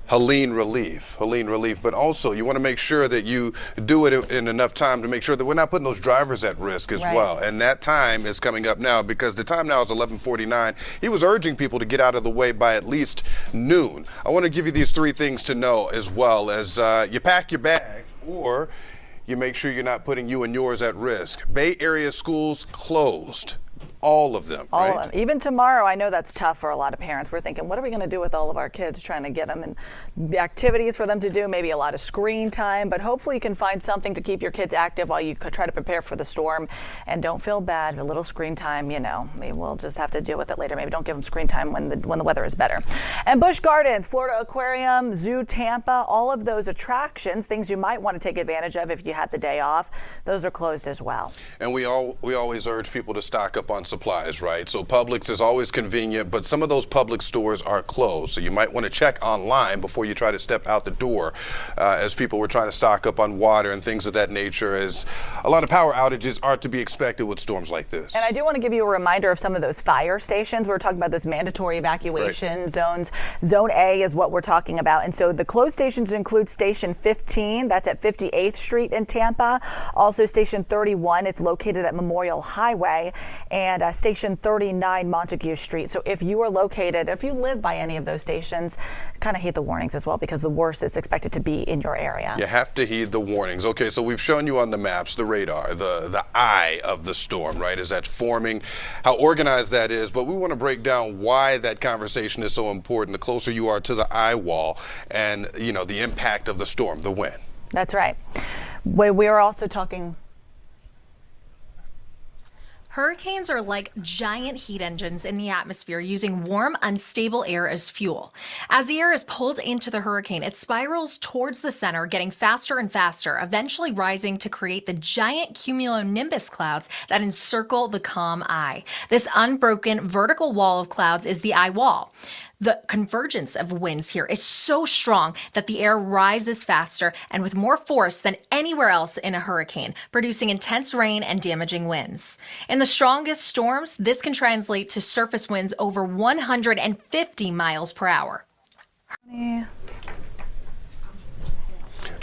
Helene Relief. But also you want to make sure that you do it in enough time to make sure that we're not putting those drivers at risk as well. And that time is coming up now, because the time now is 11:49. He was urging people to get out of the way by at least noon. I want to give you these three things to know, as well as you pack your bags, or you make sure you're not putting you and yours at risk. Bay Area schools closed. All of them, all of them. Even tomorrow, I know that's tough for a lot of parents. We're thinking, what are we going to do with all of our kids, trying to get them and activities for them to do, maybe a lot of screen time, but hopefully you can find something to keep your kids active while you try to prepare for the storm. And don't feel bad, a little screen time, maybe we'll just have to deal with it later. Maybe don't give them screen time when the weather is better. And Busch Gardens, Florida Aquarium, Zoo Tampa, all of those attractions, things you might want to take advantage of if you had the day off, those are closed as well. And we always urge people to stock up on supplies, right? So Publix is always convenient, but some of those Publix stores are closed. So you might want to check online before you try to step out the door, as people were trying to stock up on water and things of that nature, as a lot of power outages are to be expected with storms like this. And I do want to give you a reminder of some of those fire stations. We were talking about those mandatory evacuation zones. Zone A is what we're talking about. And so the closed stations include Station 15, that's at 58th Street in Tampa. Also Station 31, it's located at Memorial Highway, and Station 39 Montague Street. So if you are located, if you live by any of those stations, kind of heed the warnings as well, because the worst is expected to be in your area. You have to heed the warnings. Okay, so we've shown you on the maps, the radar, the eye of the storm, right? Is that forming, how organized that is, but we want to break down why that conversation is so important. The closer you are to the eye wall and, the impact of the storm, the wind. That's right. We are also talking. Hurricanes are like giant heat engines in the atmosphere, using warm, unstable air as fuel. As the air is pulled into the hurricane, it spirals towards the center, getting faster and faster, eventually rising to create the giant cumulonimbus clouds that encircle the calm eye. This unbroken vertical wall of clouds is the eye wall. The convergence of winds here is so strong that the air rises faster and with more force than anywhere else in a hurricane, producing intense rain and damaging winds. In the strongest storms, this can translate to surface winds over 150 miles per hour.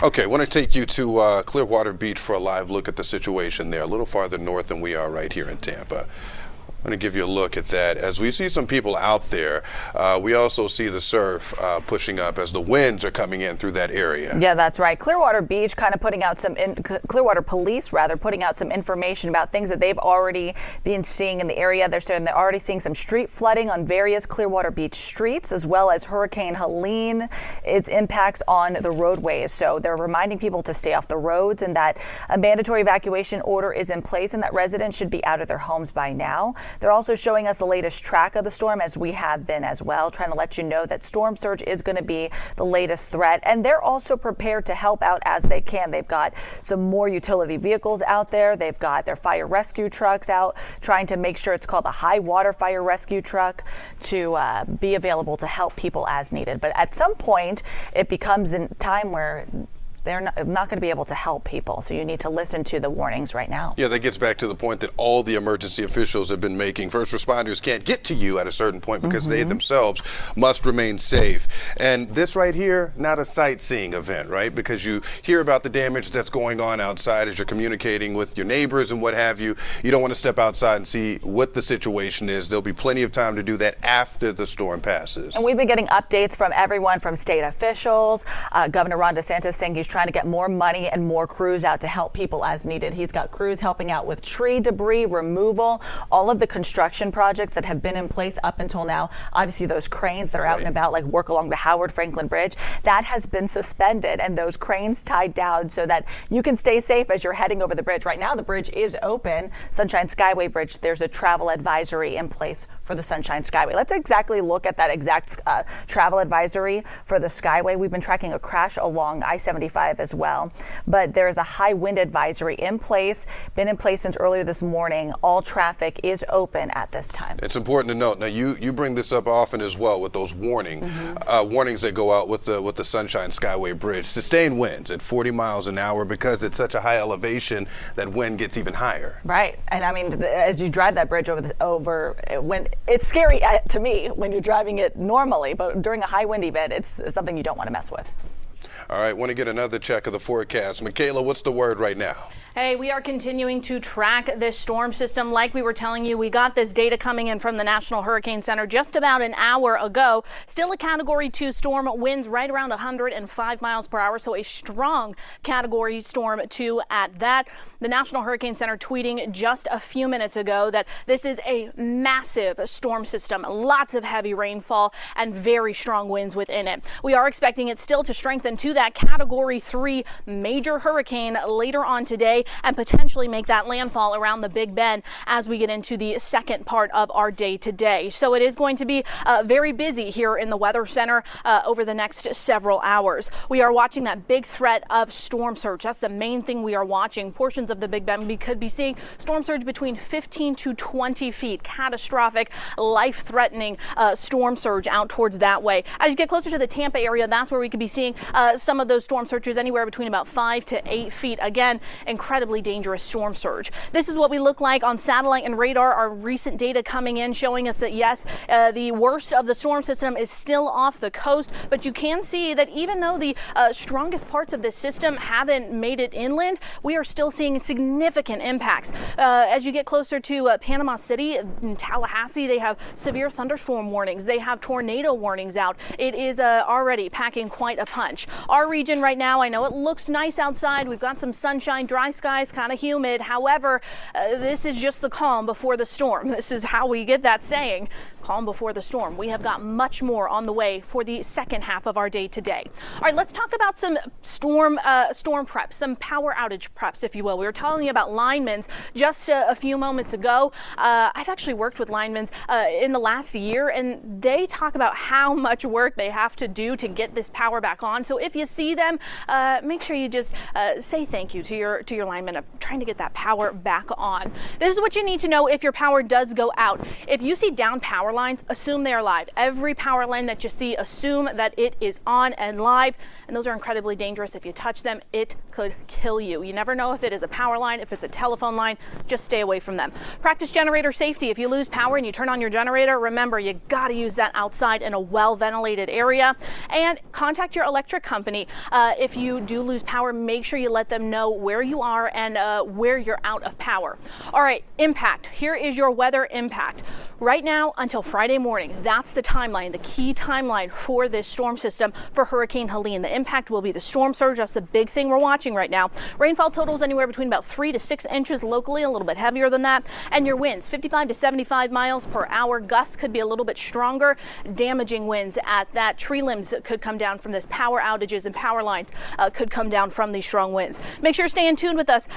Okay, I want to take you to Clearwater Beach for a live look at the situation there, a little farther north than we are right here in Tampa. I'm going to give you a look at that. As we see some people out there, we also see the surf pushing up as the winds are coming in through that area. Yeah, that's right. Clearwater Beach kind of putting out Clearwater Police rather putting out some information about things that they've already been seeing in the area. They're saying they're already seeing some street flooding on various Clearwater Beach streets, as well as Hurricane Helene, its impacts on the roadways. So they're reminding people to stay off the roads and that a mandatory evacuation order is in place and that residents should be out of their homes by now. They're also showing us the latest track of the storm, as we have been as well, trying to let you know that storm surge is going to be the latest threat. And they're also prepared to help out as they can. They've got some more utility vehicles out there. They've got their fire rescue trucks out, trying to make sure it's called the high water fire rescue truck to be available to help people as needed. But at some point, it becomes a time where they're not going to be able to help people. So you need to listen to the warnings right now. Yeah, that gets back to the point that all the emergency officials have been making. First responders can't get to you at a certain point because they themselves must remain safe. And this right here, not a sightseeing event, right? Because you hear about the damage that's going on outside as you're communicating with your neighbors and what have you. You don't want to step outside and see what the situation is. There'll be plenty of time to do that after the storm passes. And we've been getting updates from everyone from state officials. Governor Ron DeSantis saying he's trying to get more money and more crews out to help people as needed. He's got crews helping out with tree debris removal, all of the construction projects that have been in place up until now. Obviously, those cranes that are out and about, like work along the Howard Franklin Bridge, that has been suspended and those cranes tied down so that you can stay safe as you're heading over the bridge. Right now, the bridge is open. Sunshine Skyway Bridge, there's a travel advisory in place for the Sunshine Skyway. Let's exactly look at that exact travel advisory for the Skyway. We've been tracking a crash along I-75 as well, but there's a high wind advisory in place, been in place since earlier this morning. All traffic is open at this time. It's important to note, now you bring this up often as well with those warnings that go out with the Sunshine Skyway Bridge. Sustained winds at 40 miles an hour because it's such a high elevation that wind gets even higher. Right, and I mean, as you drive that bridge when it's scary to me when you're driving it normally, but during a high wind event, it's something you don't want to mess with. All right, want to get another check of the forecast. Michaela, what's the word right now? Hey, we are continuing to track this storm system. Like we were telling you, we got this data coming in from the National Hurricane Center just about an hour ago. Still a Category 2 storm, winds right around 105 miles per hour, so a strong Category Storm 2 at that. The National Hurricane Center tweeting just a few minutes ago that this is a massive storm system, lots of heavy rainfall and very strong winds within it. We are expecting it still to strengthen to that Category 3 major hurricane later on today and potentially make that landfall around the Big Bend as we get into the second part of our day today. So it is going to be very busy here in the Weather Center over the next several hours. We are watching that big threat of storm surge. That's the main thing we are watching. Portions of the Big Bend, we could be seeing storm surge between 15 to 20 feet. Catastrophic, life-threatening storm surge out towards that way. As you get closer to the Tampa area, that's where we could be seeing some of those storm surges anywhere between about 5 to 8 feet. Again, incredibly dangerous storm surge. This is what we look like on satellite and radar. Our recent data coming in showing us that yes, the worst of the storm system is still off the coast, but you can see that even though the strongest parts of this system haven't made it inland, we are still seeing significant impacts. As you get closer to Panama City and Tallahassee, they have severe thunderstorm warnings. They have tornado warnings out. It is already packing quite a punch. Our region right now, I know it looks nice outside. We've got some sunshine, dry skies, kind of humid. However, this is just the calm before the storm. This is how we get that saying, calm before the storm. We have got much more on the way for the second half of our day today. All right, let's talk about some storm preps, some power outage preps, if you will. We were telling you about linemen just a few moments ago. I've actually worked with linemen in the last year, and they talk about how much work they have to do to get this power back on. So if if you see them, make sure you just say thank you to your linemen of trying to get that power back on. This is what you need to know if your power does go out. If you see down power lines, assume they are live. Every power line that you see, assume that it is on and live, and those are incredibly dangerous. If you touch them, it could kill you. You never know if it is a power line, if it's a telephone line. Just stay away from them. Practice generator safety. If you lose power and you turn on your generator, remember you got to use that outside in a well-ventilated area, and contact your electric company. If you do lose power, make sure you let them know where you are and where you're out of power. All right, impact. Here is your weather impact. Right now until Friday morning, that's the timeline, the key timeline for this storm system for Hurricane Helene. The impact will be the storm surge. That's the big thing we're watching right now. Rainfall totals anywhere between about 3 to 6 inches locally, a little bit heavier than that. And your winds, 55 to 75 miles per hour. Gusts could be a little bit stronger, damaging winds at that. Tree limbs could come down from this. Power outages and power lines could come down from these strong winds. Make sure to stay in tune with us,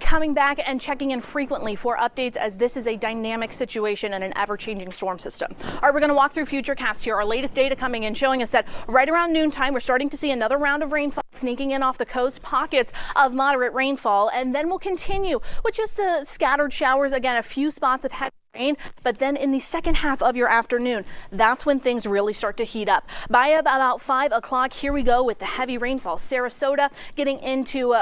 coming back and checking in frequently for updates, as this is a dynamic situation and an ever-changing storm system. All right, we're going to walk through Futurecast here. Our latest data coming in showing us that right around noontime, we're starting to see another round of rainfall sneaking in off the coast, pockets of moderate rainfall, and then we'll continue with just the scattered showers. Again, a few spots of heavy rain, but then in the second half of your afternoon, that's when things really start to heat up. By about 5 o'clock, here we go with the heavy rainfall. Sarasota getting into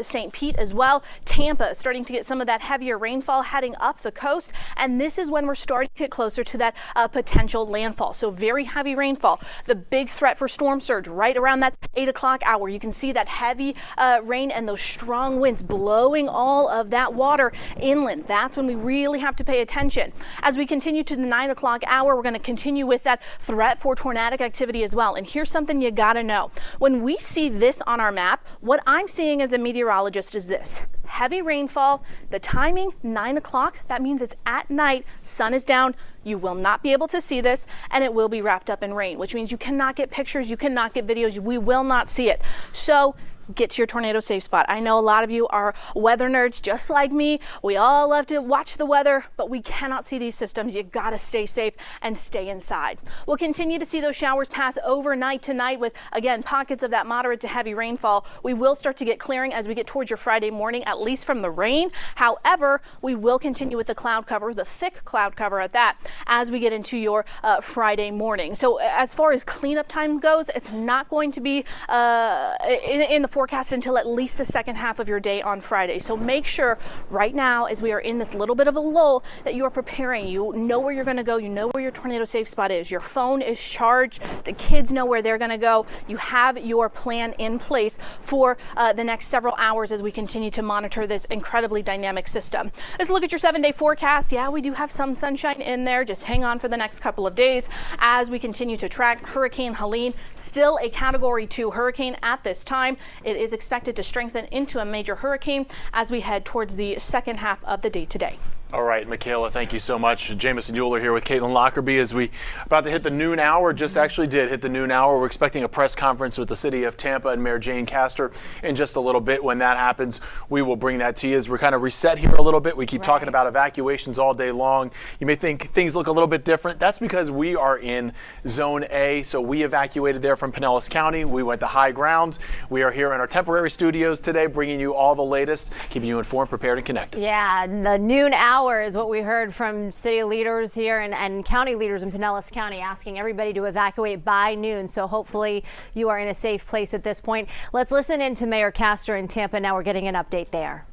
St. Pete as well. Tampa starting to get some of that heavier rainfall heading up the coast, and this is when we're starting to get closer to that potential landfall. So very heavy rainfall. The big threat for storm surge right around that 8 o'clock hour. You can see that heavy rain and those strong winds blowing all of that water inland. That's when we really have to pay attention. As we continue to the 9 o'clock hour, we're going to continue with that threat for tornadic activity as well. And here's something you got to know. When we see this on our map, what I'm seeing as a meteorologist is this. Heavy rainfall, the timing, 9 o'clock, that means it's at night, sun is down, you will not be able to see this, and it will be wrapped up in rain, which means you cannot get pictures, you cannot get videos, we will not see it. So get to your tornado safe spot. I know a lot of you are weather nerds just like me. We all love to watch the weather, but we cannot see these systems. You gotta stay safe and stay inside. We'll continue to see those showers pass overnight tonight with, again, pockets of that moderate to heavy rainfall. We will start to get clearing as we get towards your Friday morning, at least from the rain. However, we will continue with the cloud cover, the thick cloud cover at that, as we get into your Friday morning. So as far as cleanup time goes, it's not going to be in the forecast until at least the second half of your day on Friday. So make sure right now, as we are in this little bit of a lull, that you are preparing. You know where you're going to go. You know where your tornado safe spot is. Your phone is charged. The kids know where they're going to go. You have your plan in place for the next several hours as we continue to monitor this incredibly dynamic system. Let's look at your 7-day forecast. Yeah, we do have some sunshine in there. Just hang on for the next couple of days as we continue to track Hurricane Helene, still a Category 2 hurricane at this time. It is expected to strengthen into a major hurricane as we head towards the second half of the day today. All right, Michaela, thank you so much. Jamison Euler here with Caitlin Lockerbie as we about to hit the noon hour, just actually did hit the noon hour. We're expecting a press conference with the city of Tampa and Mayor Jane Castor in just a little bit. When that happens, we will bring that to you as we're kind of reset here a little bit. We keep talking about evacuations all day long. You may think things look a little bit different. That's because we are in Zone A, so we evacuated there from Pinellas County. We went to high ground. We are here in our temporary studios today, bringing you all the latest, keeping you informed, prepared, and connected. Yeah, the noon hour is what we heard from city leaders here and county leaders in Pinellas County, asking everybody to evacuate by noon. So hopefully you are in a safe place at this point. Let's listen in to Mayor Castor in Tampa. Now we're getting an update there.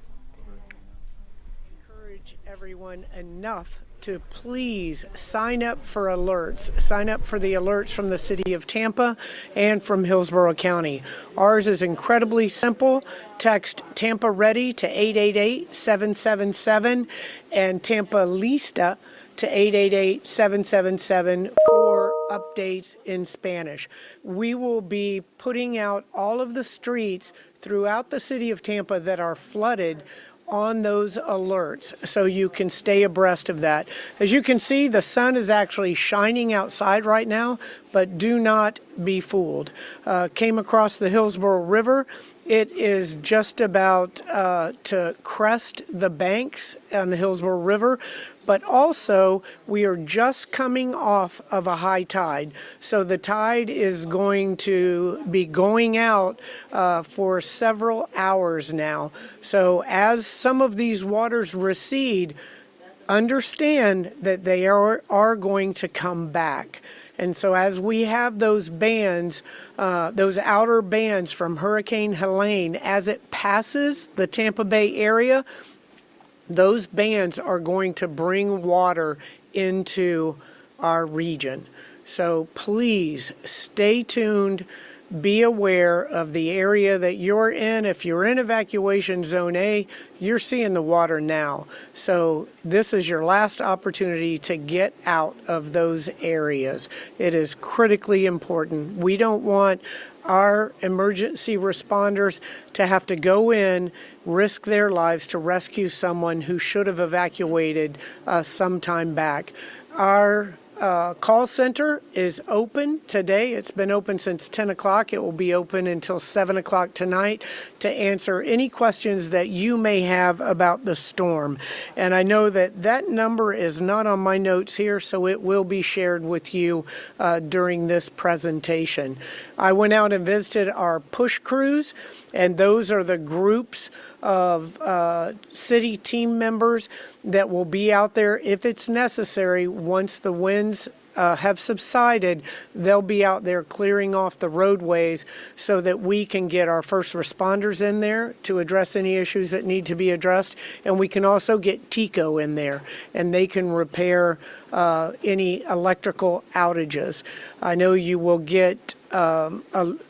Encourage everyone enough to please sign up for alerts. Sign up for the alerts from the city of Tampa and from Hillsborough County. Ours is incredibly simple. Text Tampa Ready to 888-777 and Tampa Lista to 888-777 for updates in Spanish. We will be putting out all of the streets throughout the city of Tampa that are flooded on those alerts, so you can stay abreast of that. As you can see, the sun is actually shining outside right now, but do not be fooled. Came across the Hillsborough River It is just about to crest the banks on the Hillsborough River, but also we are just coming off of a high tide. So the tide is going to be going out for several hours now. So as some of these waters recede, understand that they are going to come back. And so as we have those bands, those outer bands from Hurricane Helene, as it passes the Tampa Bay area, those bands are going to bring water into our region. So please stay tuned. Be aware of the area that you're in. If you're in evacuation zone A, you're seeing the water now. So this is your last opportunity to get out of those areas. It is critically important. We don't want our emergency responders to have to go in, risk their lives to rescue someone who should have evacuated some time back. Our call center is open today. It's been open since 10 o'clock. It will be open until 7 o'clock tonight to answer any questions that you may have about the storm. And I know that that number is not on my notes here, so it will be shared with you during this presentation. I went out and visited our push crews, and those are the groups of city team members that will be out there if it's necessary. Once the winds have subsided, they'll be out there clearing off the roadways so that we can get our first responders in there to address any issues that need to be addressed. And we can also get TECO in there, and they can repair any electrical outages. I know you will get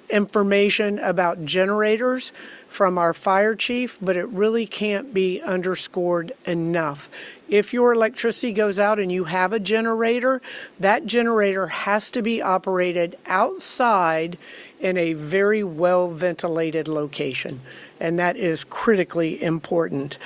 information about generators from our fire chief, but it really can't be underscored enough. If your electricity goes out and you have a generator, that generator has to be operated outside in a very well ventilated location, and that is critically important.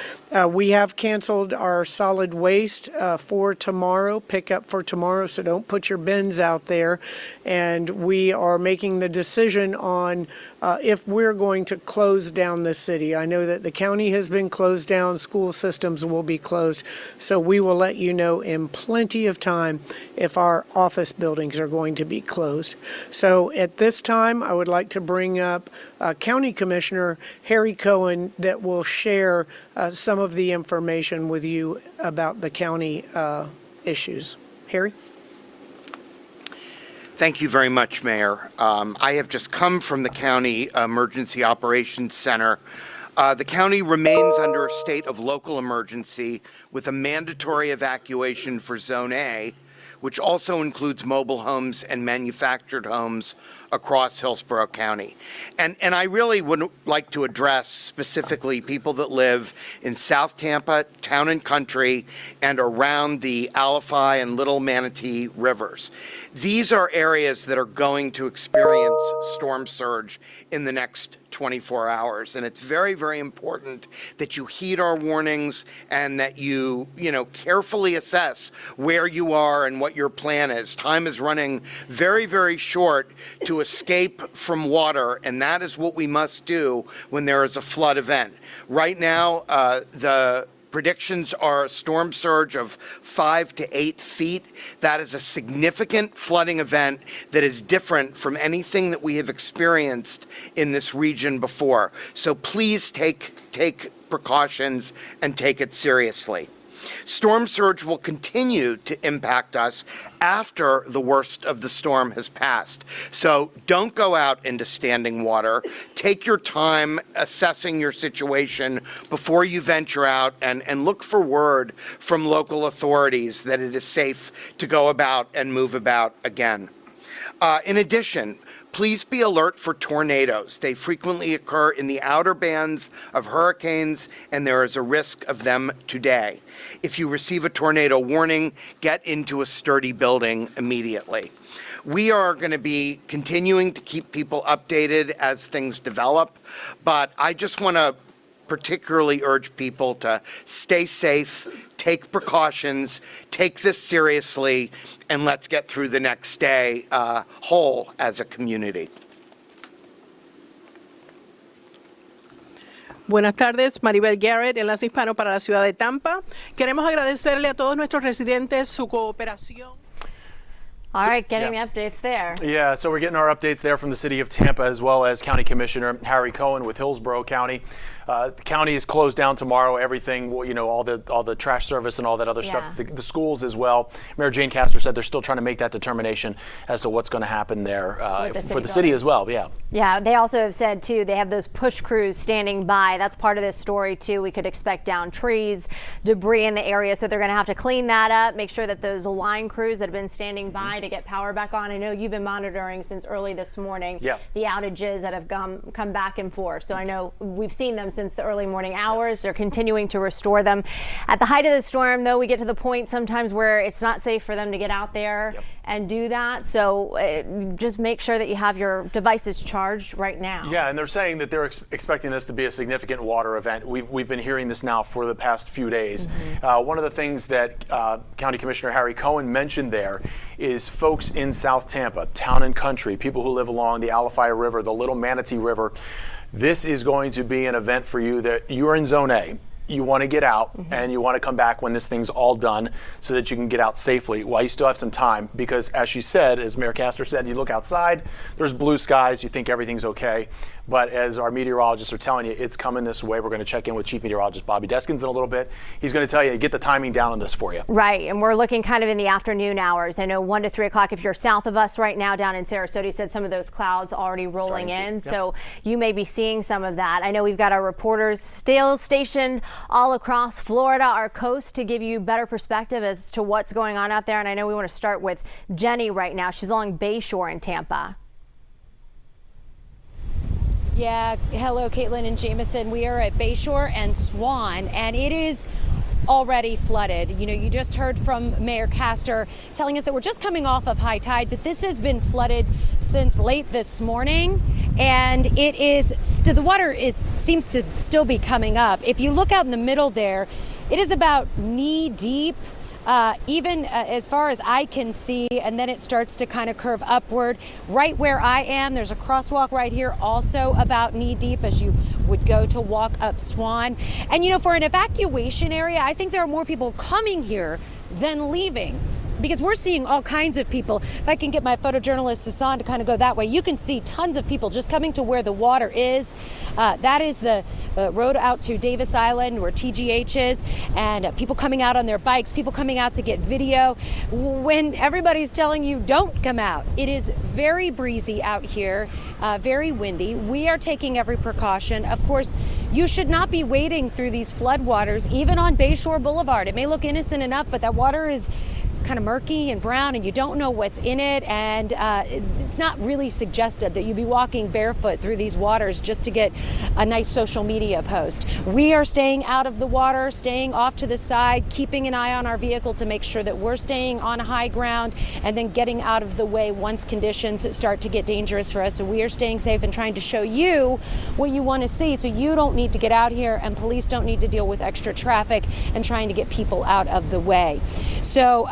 We have canceled our solid waste for tomorrow, pickup for tomorrow, so don't put your bins out there. And we are making the decision on if we're going to close down the city. I know that the county has been closed down, school systems will be closed, so we will let you know in plenty of time if our office buildings are going to be closed. So at this time, I would like to bring up County Commissioner Harry Cohen that will share some of the information with you about the county issues. Harry? Thank you very much, Mayor. I have just come from the County Emergency Operations Center. The county remains under a state of local emergency with a mandatory evacuation for Zone A, which also includes mobile homes and manufactured homes across Hillsborough County. And I really would like to address specifically people that live in South Tampa, Town and Country, and around the Alafai and Little Manatee rivers. These are areas that are going to experience storm surge in the next 24 hours. And it's very, very important that you heed our warnings and that you carefully assess where you are and what your plan is. Time is running very, very short to escape from water, and that is what we must do when there is a flood event. Right now, the predictions are a storm surge of 5 to 8 feet. That is a significant flooding event that is different from anything that we have experienced in this region before. So please take precautions and take it seriously. Storm surge will continue to impact us after the worst of the storm has passed. So don't go out into standing water. Take your time assessing your situation before you venture out, and look for word from local authorities that it is safe to go about and move about again. In addition, please be alert for tornadoes. They frequently occur in the outer bands of hurricanes, and there is a risk of them today. If you receive a tornado warning, get into a sturdy building immediately. We are going to be continuing to keep people updated as things develop, but I just want to particularly urge people to stay safe, take precautions, take this seriously, and let's get through the next day whole as a community. Buenas tardes, Maribel Garrett, Enlace Hispano para la ciudad de Tampa. Queremos agradecerle a todos nuestros residentes su cooperación. All right, getting the updates there. Yeah, so we're getting our updates there from the city of Tampa, as well as County Commissioner Harry Cohen with Hillsborough County. The county is closed down tomorrow. Everything, you know, all the trash service and all that other stuff. The schools as well. Mayor Jane Castor said they're still trying to make that determination as to what's going to happen there for the city as well. Yeah. Yeah, they also have said too they have those push crews standing by. That's part of this story too. We could expect down trees, debris in the area, so they're going to have to clean that up. Make sure that those line crews that have been standing by to get power back on. I know you've been monitoring since early this morning. Yeah. The outages that have come back and forth. So I know we've seen them since the early morning hours. Yes. They're continuing to restore them. At the height of the storm, though, we get to the point sometimes where it's not safe for them to get out there and do that. So just make sure that you have your devices charged right now. Yeah, and they're saying that they're expecting this to be a significant water event. We've been hearing this now for the past few days. One of the things that County Commissioner Harry Cohen mentioned there is folks in South Tampa, town and country, people who live along the Alafaya River, the Little Manatee River. This is going to be an event for you that you're in Zone A. You want to get out and you want to come back when this thing's all done so that you can get out safely while you still have some time, because as she said, as Mayor Castor said, you look outside, there's blue skies, you think everything's okay. But as our meteorologists are telling you, it's coming this way. We're going to check in with Chief Meteorologist Bobby Deskins in a little bit. He's going to tell you, get the timing down on this for you. Right, and we're looking kind of in the afternoon hours. I know 1 to 3 o'clock if you're south of us right now down in Sarasota. He said some of those clouds already rolling in, so you may be seeing some of that. I know we've got our reporters still stationed all across Florida, our coast, to give you better perspective as to what's going on out there. And I know we want to start with Jenny right now. She's along Bayshore in Tampa. Yeah, hello, Caitlin and Jameson. We are at Bayshore and Swan, and it is already flooded. You know, you just heard from Mayor Castor telling us that we're just coming off of high tide, but this has been flooded since late this morning, and it is the water seems to still be coming up. If you look out in the middle there, it is about knee deep. Even as far as I can see, and then it starts to kind of curve upward. Right where I am, there's a crosswalk right here, also about knee deep as you would go to walk up Swan. And you know, for an evacuation area, I think there are more people coming here than leaving, because we're seeing all kinds of people. If I can get my photojournalist Hassan to kind of go that way, you can see tons of people just coming to where the water is. That is the road out to Davis Island where TGH is, and people coming out on their bikes, people coming out to get video when everybody's telling you don't come out. It is very breezy out here, very windy. We are taking every precaution. Of course, you should not be wading through these floodwaters, even on Bayshore Boulevard. It may look innocent enough, but that water is kind of murky and brown, and you don't know what's in it, and it's not really suggested that you be walking barefoot through these waters just to get a nice social media post. We are staying out of the water, staying off to the side, keeping an eye on our vehicle to make sure that we're staying on high ground, and then getting out of the way once conditions start to get dangerous for us. So we are staying safe and trying to show you what you want to see, so you don't need to get out here and police don't need to deal with extra traffic and trying to get people out of the way. So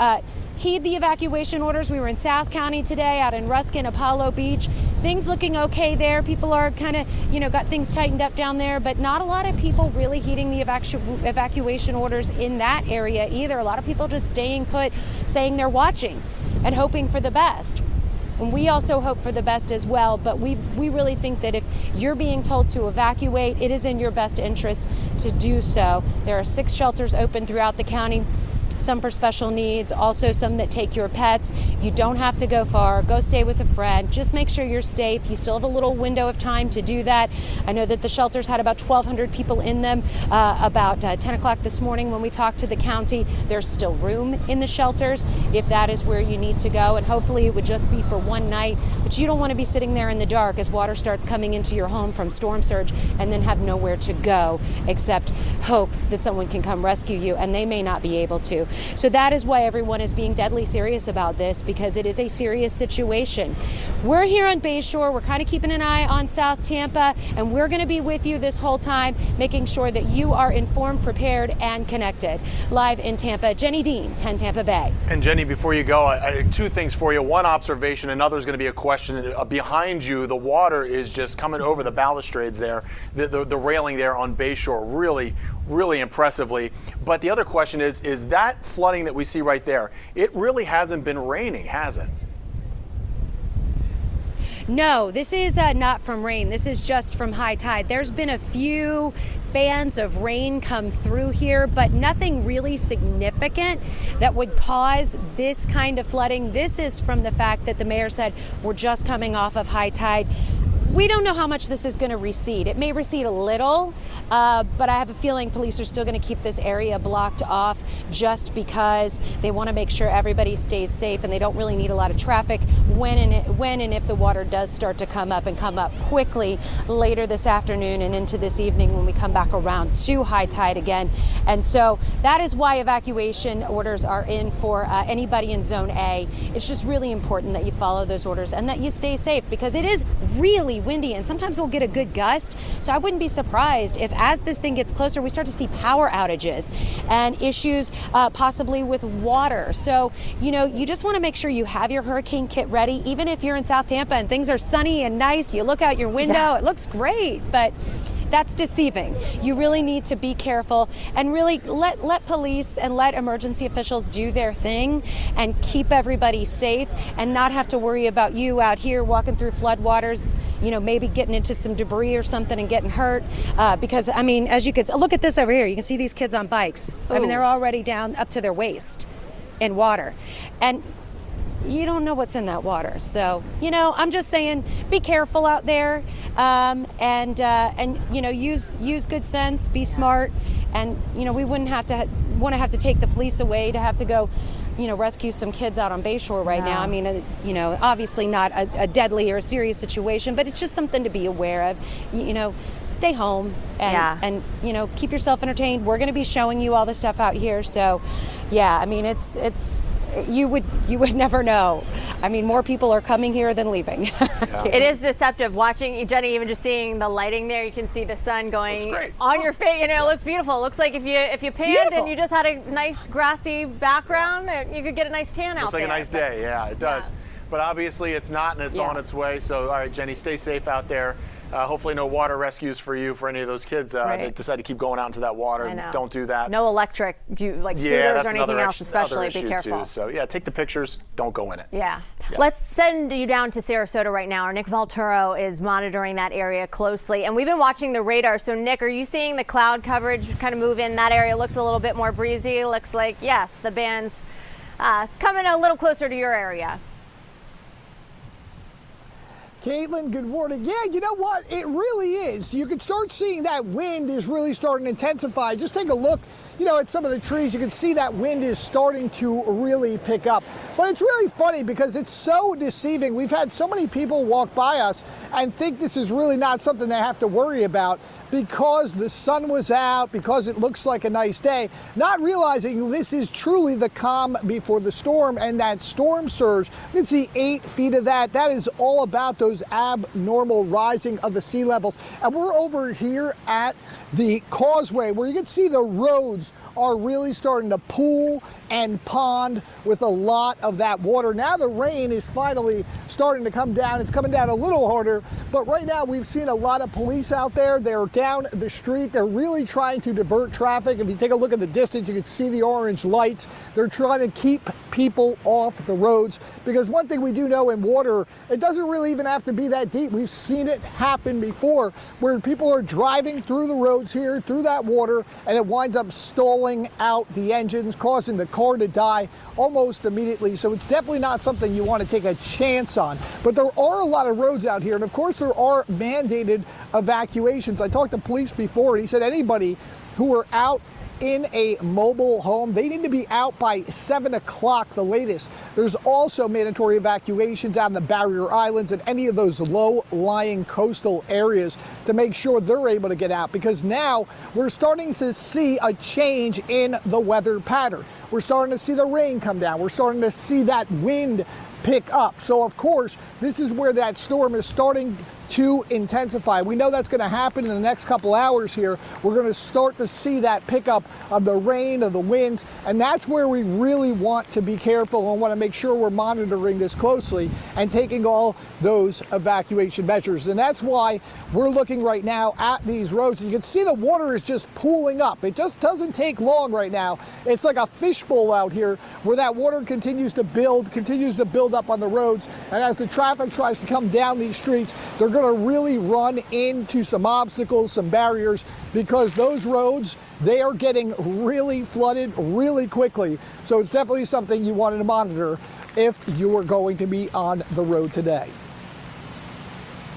heed the evacuation orders. We were in South County today, out in Ruskin, Apollo Beach. Things looking okay there. People are kind of, you know, got things tightened up down there, but not a lot of people really heeding the evacuation orders in that area either. A lot of people just staying put, saying they're watching and hoping for the best. And we also hope for the best as well, but we really think that if you're being told to evacuate, it is in your best interest to do so. There are 6 shelters open throughout the county. Some for special needs, also some that take your pets. You don't have to go far. Go stay with a friend. Just make sure you're safe. You still have a little window of time to do that. I know that the shelters had about 1,200 people in them about 10 o'clock this morning when we talked to the county. There's still room in the shelters if that is where you need to go, and hopefully it would just be for one night. But you don't want to be sitting there in the dark as water starts coming into your home from storm surge and then have nowhere to go except hope that someone can come rescue you, and they may not be able to. to. So that is why everyone is being deadly serious about this, because it is a serious situation. We're here on Bayshore. We're kind of keeping an eye on South Tampa, and we're going to be with you this whole time, making sure that you are informed, prepared, and connected. Live in Tampa, Jenny Dean, 10 Tampa Bay. And Jenny, before you go, two things for you. One observation, another is going to be a question. Behind you, the water is just coming over the balustrades there, the railing there on Bayshore, really impressively. But the other question is that flooding that we see right there, it really hasn't been raining, has it? No, this is not from rain. This is just from high tide. There's been a few bands of rain come through here, but nothing really significant that would cause this kind of flooding. This is from the fact that the mayor said we're just coming off of high tide. We don't know how much this is going to recede. It may recede a little, but I have a feeling police are still going to keep this area blocked off just because they want to make sure everybody stays safe, and they don't really need a lot of traffic when and if the water does start to come up, and come up quickly later this afternoon and into this evening when we come back around to high tide again. And so that is why evacuation orders are in for anybody in Zone A. It's just really important that you follow those orders and that you stay safe, because it is really windy, and sometimes we'll get a good gust. So I wouldn't be surprised if, as this thing gets closer, we start to see power outages and issues possibly with water. So, you just want to make sure you have your hurricane kit ready. Even if you're in South Tampa and things are sunny and nice, you look out your window, it looks great, but that's deceiving. You really need to be careful and really let police and let emergency officials do their thing and keep everybody safe, and not have to worry about you out here walking through floodwaters, maybe getting into some debris or something and getting hurt. Because, as you could look at this over here, you can see these kids on bikes. They're already down up to their waist in water. And you don't know what's in that water. So, I'm just saying, be careful out there, and use good sense, be smart, and, we wouldn't have to take the police away to have to go, rescue some kids out on Bayshore right now. Obviously not a deadly or a serious situation, but it's just something to be aware of. Stay home and keep yourself entertained. We're going to be showing you all the stuff out here. So, it's you would never know. More people are coming here than leaving. It is deceptive watching, Jenny, even just seeing the lighting there. You can see the sun going on your face. It looks beautiful. It looks like if you panned and you just had a nice grassy background, you could get a nice tan out there. Looks like a nice day. Yeah, it does. But obviously it's not, and it's on its way. So, all right, Jenny, stay safe out there. Hopefully no water rescues for you, for any of those kids that decide to keep going out into that water. Don't do that. No electric, scooters or anything else, especially. Be careful. Too. So, take the pictures. Don't go in it. Yeah. Let's send you down to Sarasota right now. Our Nick Valturo is monitoring that area closely. And we've been watching the radar. So, Nick, are you seeing the cloud coverage kind of move in? That area looks a little bit more breezy. Looks like, yes, the band's coming a little closer to your area. Caitlin, good morning. Yeah, you know what? It really is. You can start seeing that wind is really starting to intensify. Just take a look, at some of the trees. You can see that wind is starting to really pick up. But it's really funny because it's so deceiving. We've had so many people walk by us and think this is really not something they have to worry about because the sun was out, because it looks like a nice day, not realizing this is truly the calm before the storm, and that storm surge, you can see 8 feet of that. That is all about those abnormal rising of the sea levels. And we're over here at the causeway where you can see the roads are really starting to pool and pond with a lot of that water. Now the rain is finally starting to come down. It's coming down a little harder, but right now we've seen a lot of police out there. They're down the street. They're really trying to divert traffic. If you take a look at the distance, you can see the orange lights. They're trying to keep people off the roads, because one thing we do know in water, it doesn't really even have to be that deep. We've seen it happen before where people are driving through the roads here, through that water, and it winds up stalling out the engines, causing the car to die almost immediately. So it's definitely not something you want to take a chance on. But there are a lot of roads out here, and of course there are mandated evacuations. I talked to police before, and he said anybody who are out in a mobile home, they need to be out by 7 o'clock, the latest. There's also mandatory evacuations out in the barrier islands and any of those low-lying coastal areas to make sure they're able to get out, because now we're starting to see a change in the weather pattern. We're starting to see the rain come down. We're starting to see that wind pick up. So, of course, this is where that storm is starting to intensify. We know that's going to happen in the next couple hours here. We're going to start to see that pickup of the rain, of the winds, and that's where we really want to be careful and want to make sure we're monitoring this closely and taking all those evacuation measures. And that's why we're looking right now at these roads. You can see the water is just pooling up. It just doesn't take long right now. It's like a fishbowl out here where that water continues to build up on the roads. And as the traffic tries to come down these streets, they're going to really run into some obstacles, some barriers, because those roads, they are getting really flooded really quickly. So it's definitely something you wanted to monitor if you are going to be on the road today.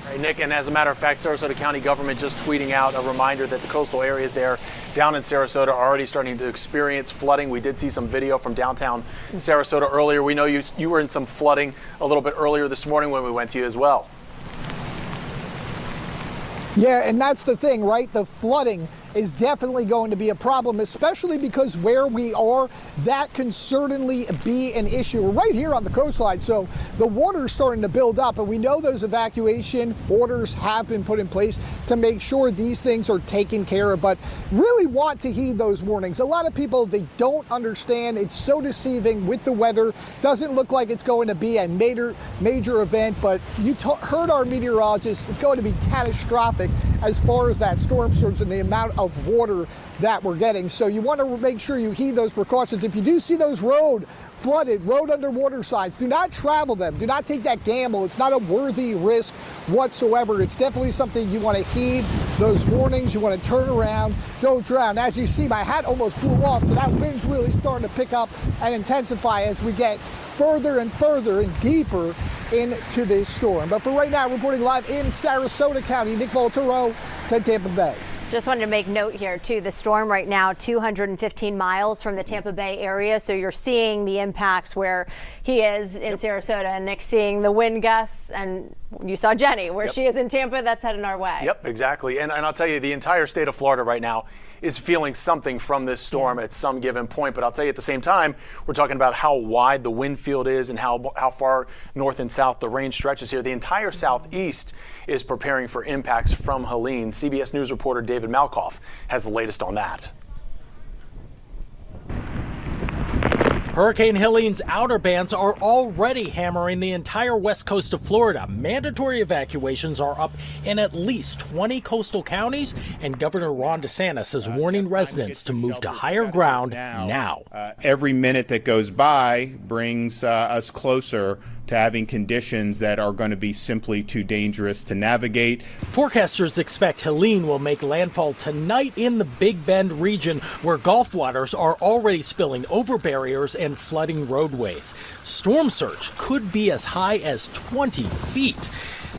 All right, Nick, and as a matter of fact, Sarasota County government just tweeting out a reminder that the coastal areas there down in Sarasota are already starting to experience flooding. We did see some video from downtown Sarasota earlier. We know you were in some flooding a little bit earlier this morning when we went to you as well. Yeah, and that's the thing, right? The flooding is definitely going to be a problem, especially because where we are, that can certainly be an issue. We're right here on the coastline, so the water is starting to build up, and we know those evacuation orders have been put in place to make sure these things are taken care of, but really want to heed those warnings. A lot of people, they don't understand. It's so deceiving with the weather. Doesn't look like it's going to be a major event, but you heard our meteorologist, it's going to be catastrophic as far as that storm surge and the amount of water that we're getting. So you want to make sure you heed those precautions. If you do see those road underwater signs, do not travel them. Do not take that gamble. It's not a worthy risk whatsoever. It's definitely something you want to heed those warnings. You want to turn around, don't drown. As you see, my hat almost blew off, so that wind's really starting to pick up and intensify as we get further and further and deeper into this storm. But for right now, reporting live in Sarasota County, Nick Voltero, 10 Tampa Bay. Just wanted to make note here too, the storm right now 215 miles from the Tampa Bay area, so you're seeing the impacts where he is in Sarasota, and Nick's seeing the wind gusts, and you saw Jenny where she is in Tampa. That's heading our way. Yep, exactly. And I'll tell you, the entire state of Florida right now is feeling something from this storm at some given point. But I'll tell you, at the same time, we're talking about how wide the wind field is and how far north and south the range stretches here. The entire southeast is preparing for impacts from Helene. CBS News reporter David Malkoff has the latest on that. Hurricane Helene's outer bands are already hammering the entire west coast of Florida. Mandatory evacuations are up in at least 20 coastal counties, and Governor Ron DeSantis is warning residents to move to higher ground now. Every minute that goes by brings us closer to having conditions that are going to be simply too dangerous to navigate. Forecasters expect Helene will make landfall tonight in the Big Bend region, where Gulf waters are already spilling over barriers and flooding roadways. Storm surge could be as high as 20 feet.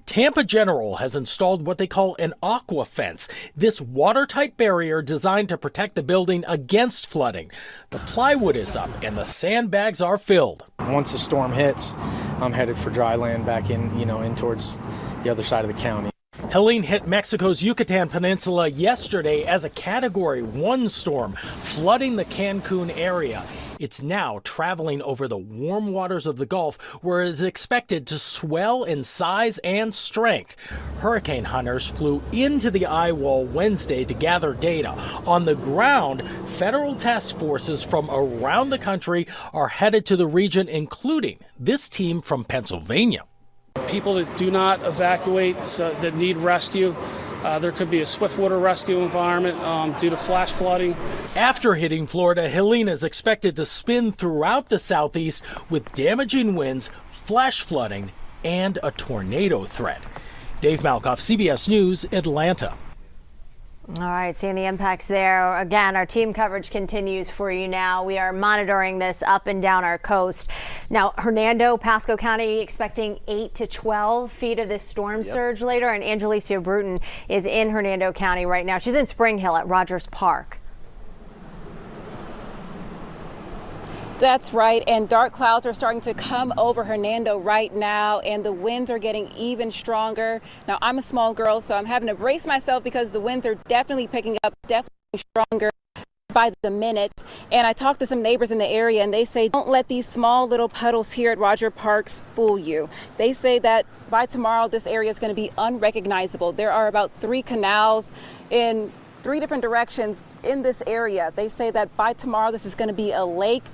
Tampa General has installed what they call an aqua fence, this watertight barrier designed to protect the building against flooding. The plywood is up and the sandbags are filled. Once the storm hits, I'm headed for dry land back in towards the other side of the county. Helene hit Mexico's Yucatan Peninsula yesterday as a Category 1 storm, flooding the Cancun area. It's now traveling over the warm waters of the Gulf, where it is expected to swell in size and strength. Hurricane hunters flew into the eye wall Wednesday to gather data. On the ground, federal task forces from around the country are headed to the region, including this team from Pennsylvania. People that do not evacuate, that need rescue, there could be a swiftwater rescue environment due to flash flooding. After hitting Florida, Helene is expected to spin throughout the southeast with damaging winds, flash flooding, and a tornado threat. Dave Malkoff, CBS News, Atlanta. All right, seeing the impacts there. Again, our team coverage continues for you now. We are monitoring this up and down our coast. Now, Hernando, Pasco County, expecting 8 to 12 feet of this storm surge later. And Angelicia Bruton is in Hernando County right now. She's in Spring Hill at Rogers Park. That's right, and dark clouds are starting to come over Hernando right now, and the winds are getting even stronger. Now, I'm a small girl, so I'm having to brace myself because the winds are definitely picking up, definitely stronger by the minute. And I talked to some neighbors in the area, and they say don't let these small little puddles here at Roger Parks fool you. They say that by tomorrow this area is going to be unrecognizable. There are about 3 canals in 3 different directions in this area. They say that by tomorrow this is going to be a lake.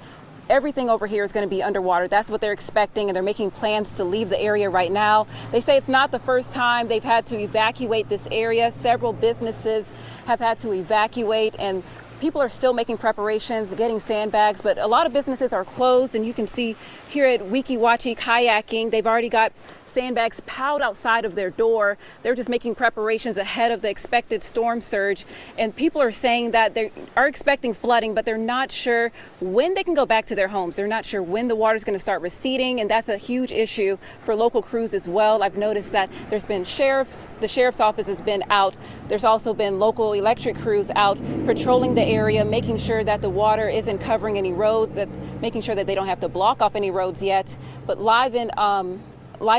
Everything over here is going to be underwater. That's what they're expecting, and they're making plans to leave the area right now. They say it's not the first time they've had to evacuate this area. Several businesses have had to evacuate, and people are still making preparations, getting sandbags, but a lot of businesses are closed. And you can see here at Weeki Wachee Kayaking, they've already got sandbags piled outside of their door. They're just making preparations ahead of the expected storm surge. And people are saying that they are expecting flooding, but they're not sure when they can go back to their homes. They're not sure when the water is going to start receding, and that's a huge issue for local crews as well. I've noticed that there's been the sheriff's office has been out. There's also been local electric crews out patrolling the area, making sure that the water isn't covering any roads, making sure that they don't have to block off any roads yet. But live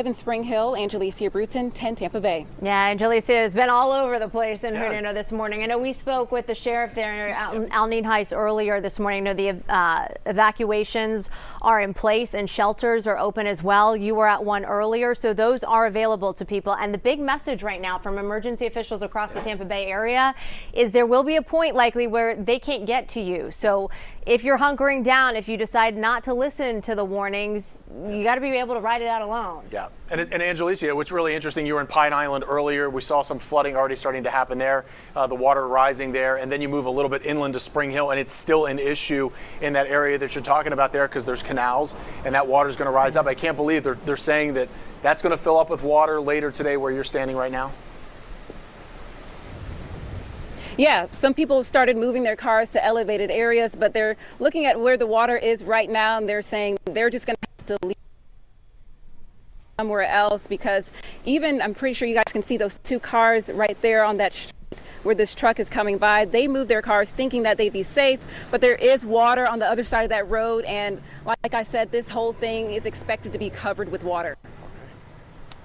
in Spring Hill, Angelicia Bruton, 10 Tampa Bay. Yeah, Angelicia has been all over the place in Hernando this morning. I know we spoke with the sheriff there, Al Neenhuis, earlier this morning. I know the evacuations are in place and shelters are open as well. You were at one earlier, so those are available to people. And the big message right now from emergency officials across the Tampa Bay area is there will be a point likely where they can't get to you. So if you're hunkering down, if you decide not to listen to the warnings, you got to be able to ride it out alone. Yeah. And Angelicia, what's really interesting, you were in Pine Island earlier. We saw some flooding already starting to happen there, the water rising there. And then you move a little bit inland to Spring Hill, and it's still an issue in that area that you're talking about there because there's canals and that water is going to rise up. I can't believe they're saying that that's going to fill up with water later today where you're standing right now. Yeah, some people have started moving their cars to elevated areas, but they're looking at where the water is right now, and they're saying they're just going to have to leave somewhere else because even, I'm pretty sure you guys can see those 2 cars right there on that street where this truck is coming by. They moved their cars thinking that they'd be safe, but there is water on the other side of that road, and like I said, this whole thing is expected to be covered with water.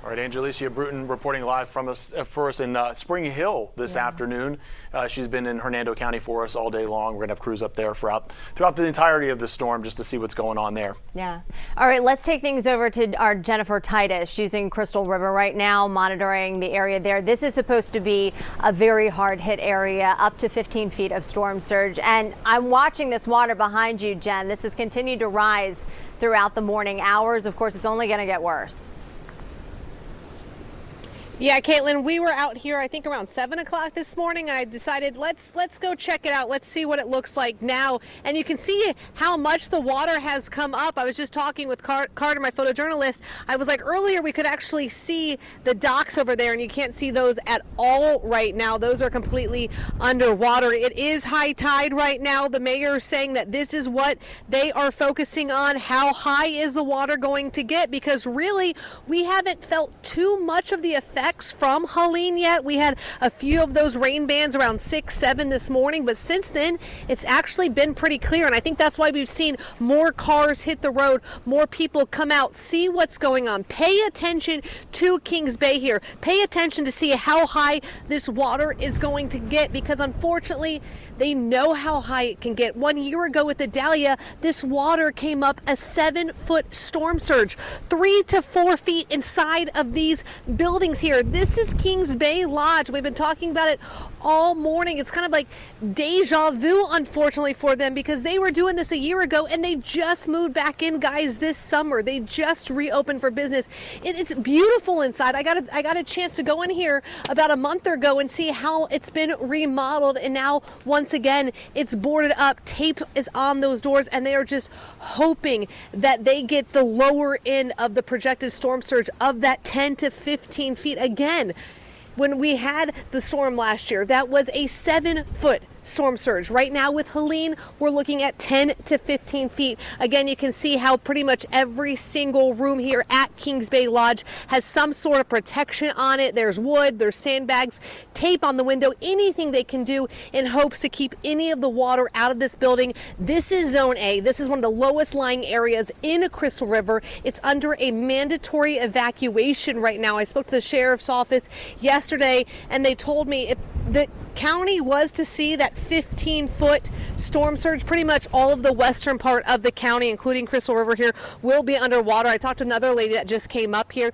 All right, Angelicia Bruton reporting live for us in Spring Hill this afternoon. She's been in Hernando County for us all day long. We're going to have crews up there throughout the entirety of the storm just to see what's going on there. Yeah. All right, let's take things over to our Jennifer Titus. She's in Crystal River right now, monitoring the area there. This is supposed to be a very hard hit area, up to 15 feet of storm surge. And I'm watching this water behind you, Jen. This has continued to rise throughout the morning hours. Of course, it's only going to get worse. Yeah, Caitlin, we were out here, I think around 7 o'clock this morning, and I decided let's go check it out. Let's see what it looks like now. And you can see how much the water has come up. I was just talking with Carter, my photojournalist. I was like, earlier we could actually see the docks over there, and you can't see those at all right now. Those are completely underwater. It is high tide right now. The mayor is saying that this is what they are focusing on. How high is the water going to get? Because really, we haven't felt too much of the effect from Helene yet. We had a few of those rain bands around 6, 7 this morning, but since then it's actually been pretty clear, and I think that's why we've seen more cars hit the road, more people come out, see what's going on, pay attention to Kings Bay here, pay attention to see how high this water is going to get, because unfortunately they know how high it can get. 1 year ago with the Dahlia, this water came up a 7-foot storm surge, 3 to 4 feet inside of these buildings here. This is Kings Bay Lodge. We've been talking about it all morning. It's kind of like deja vu, unfortunately, for them, because they were doing this a year ago and they just moved back in, guys, this summer. They just reopened for business. It's beautiful inside. I got a chance to go in here about a month ago and see how it's been remodeled, and now once again it's boarded up. Tape is on those doors, and they are just hoping that they get the lower end of the projected storm surge of that 10 to 15 feet. Again, when we had the storm last year, that was a 7-foot storm surge. Right now with Helene, we're looking at 10 to 15 feet. Again, you can see how pretty much every single room here at Kings Bay Lodge has some sort of protection on it. There's wood, there's sandbags, tape on the window, anything they can do in hopes to keep any of the water out of this building. This is Zone A. This is one of the lowest lying areas in Crystal River. It's under a mandatory evacuation right now. I spoke to the sheriff's office yesterday, and they told me if the county was to see that 15-foot storm surge, pretty much all of the western part of the county, including Crystal River here, will be underwater. I talked to another lady that just came up here,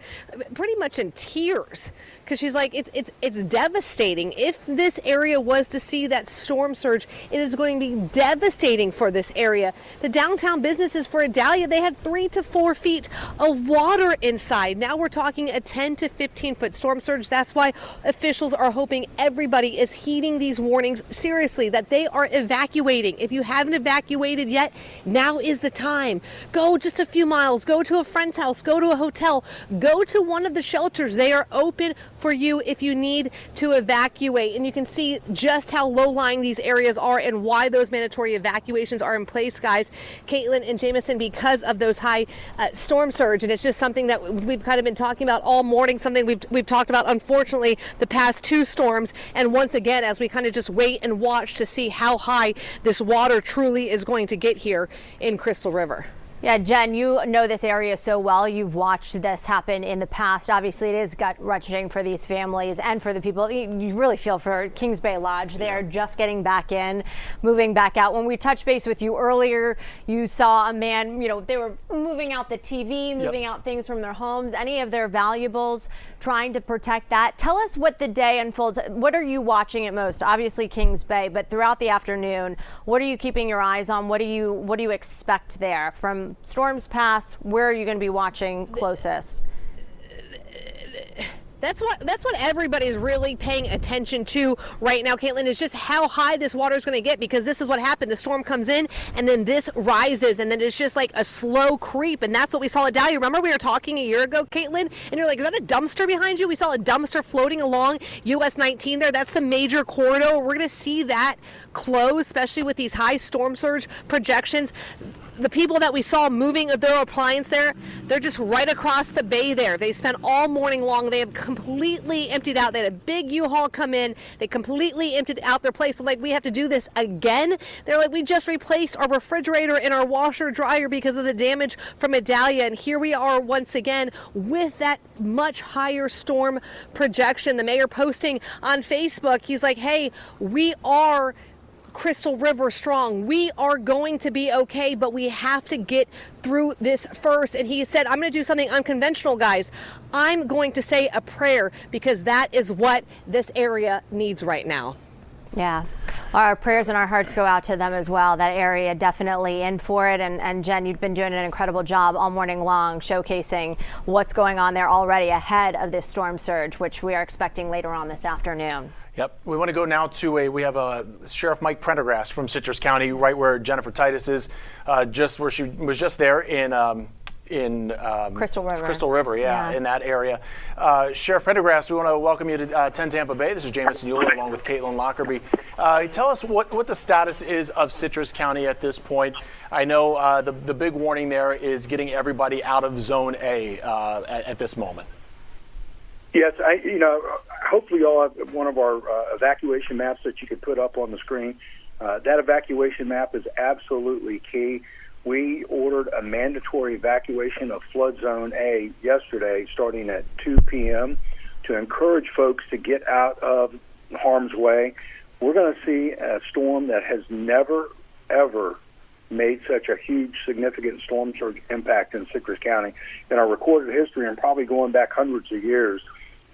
pretty much in tears, because she's like, it's devastating. If this area was to see that storm surge, it is going to be devastating for this area. The downtown businesses for Idalia, they had 3 to 4 feet of water inside. Now we're talking a 10 to 15-foot storm surge. That's why officials are hoping everybody is heeding these warnings seriously, that they are evacuating. If you haven't evacuated yet, now is the time. Go just a few miles, go to a friend's house, go to a hotel, go to one of the shelters. They are open for you if you need to evacuate. And you can see just how low-lying these areas are and why those mandatory evacuations are in place, guys. Caitlin and Jameson, because of those high storm surge. And it's just something that we've kind of been talking about all morning, something we've talked about, unfortunately, the past 2 storms. And once again, as we kind of just wait and watch to see how high this water truly is going to get here in Crystal River. Yeah, Jen, you know this area so well. You've watched this happen in the past. Obviously, it is gut-wrenching for these families and for the people. You really feel for Kings Bay Lodge. They are just getting back in, moving back out. When we touched base with you earlier, you saw a man, they were moving out the TV, moving out things from their homes, any of their valuables, trying to protect that. Tell us what the day unfolds. What are you watching at most? Obviously, Kings Bay, but throughout the afternoon, what are you keeping your eyes on? What do you expect there from storms pass? Where are you going to be watching closest? That's what everybody's really paying attention to right now, Caitlin, is just how high this water is going to get, because this is what happened. The storm comes in and then this rises, and then it's just like a slow creep. And that's what we saw at Dahlia. Remember we were talking a year ago, Caitlin, and you're like, is that a dumpster behind you? We saw a dumpster floating along US 19 there. That's the major corridor. We're going to see that close, especially with these high storm surge projections. The people that we saw moving their appliance there, they're just right across the bay there. They spent all morning long. They have completely emptied out. They had a big U-Haul come in. They completely emptied out their place. So like, we have to do this again. They're like, we just replaced our refrigerator and our washer dryer because of the damage from Idalia. And here we are once again with that much higher storm projection. The mayor posting on Facebook, he's like, hey, we are Crystal River strong. We are going to be okay, but we have to get through this first. And he said, I'm going to do something unconventional, guys. I'm going to say a prayer, because that is what this area needs right now. Yeah. Our prayers and our hearts go out to them as well. That area definitely in for it. And Jen, you've been doing an incredible job all morning long showcasing what's going on there already ahead of this storm surge, which we are expecting later on this afternoon. Yep. We want to go now to we have Sheriff Mike Prendergast from Citrus County, right where Jennifer Titus is, just where she was just there in Crystal River. Crystal River, yeah, in that area. Sheriff Prendergast, we want to welcome you to 10 Tampa Bay. This is Jameson Euler along with Caitlin Lockerbie. Tell us what the status is of Citrus County at this point. I know the big warning there is getting everybody out of Zone A at this moment. Yes, hopefully y'all have one of our evacuation maps that you could put up on the screen. That evacuation map is absolutely key. We ordered a mandatory evacuation of flood zone A yesterday, starting at 2 p.m. to encourage folks to get out of harm's way. We're going to see a storm that has never, ever made such a huge, significant storm surge impact in Citrus County in our recorded history, and probably going back hundreds of years.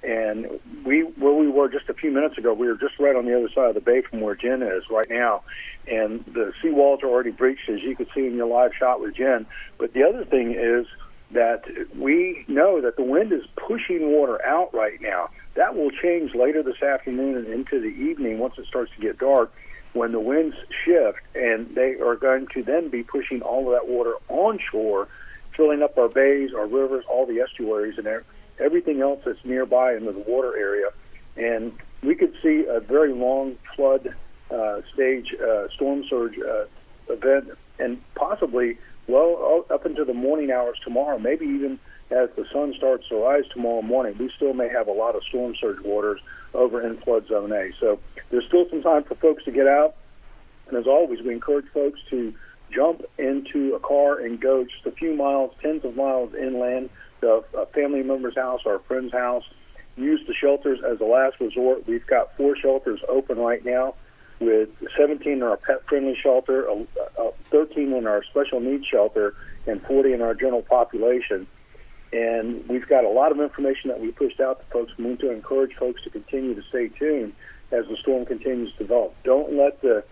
And where we were just a few minutes ago, we were just right on the other side of the bay from where Jen is right now. And the seawalls are already breached, as you could see in your live shot with Jen. But the other thing is that we know that the wind is pushing water out right now. That will change later this afternoon and into the evening once it starts to get dark, when the winds shift, and they are going to then be pushing all of that water onshore, filling up our bays, our rivers, all the estuaries, and everything else that's nearby in the water area. And we could see a very long flood stage storm surge event, and possibly up into the morning hours tomorrow, maybe even as the sun starts to rise tomorrow morning. We still may have a lot of storm surge waters over in flood zone A. So there's still some time for folks to get out. And as always, we encourage folks to jump into a car and go just a few miles, tens of miles inland to a family member's house or a friend's house. Use the shelters as a last resort. We've got 4 shelters open right now, with 17 in our pet-friendly shelter, 13 in our special needs shelter, and 40 in our general population. And we've got a lot of information that we pushed out to folks. We need to encourage folks to continue to stay tuned as the storm continues to develop. Don't let the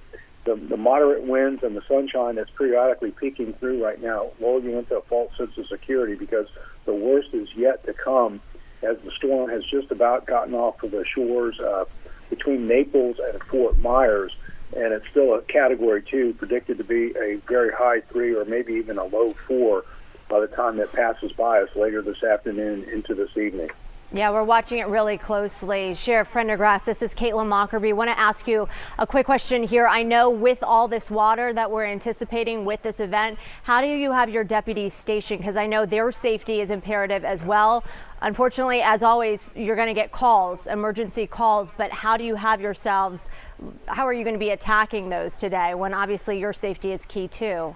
moderate winds and the sunshine that's periodically peeking through right now lull you into a false sense of security, because the worst is yet to come, as the storm has just about gotten off of the shores between Naples and Fort Myers, and it's still a Category 2, predicted to be a very high 3 or maybe even a low 4 by the time that passes by us later this afternoon into this evening. Yeah, we're watching it really closely. Sheriff Prendergrass, this is Caitlin Lockerbie. I want to ask you a quick question here. I know with all this water that we're anticipating with this event, how do you have your deputies stationed? Because I know their safety is imperative as well. Unfortunately, as always, you're going to get calls, emergency calls, but how do you have yourselves, how are you going to be attacking those today when obviously your safety is key too?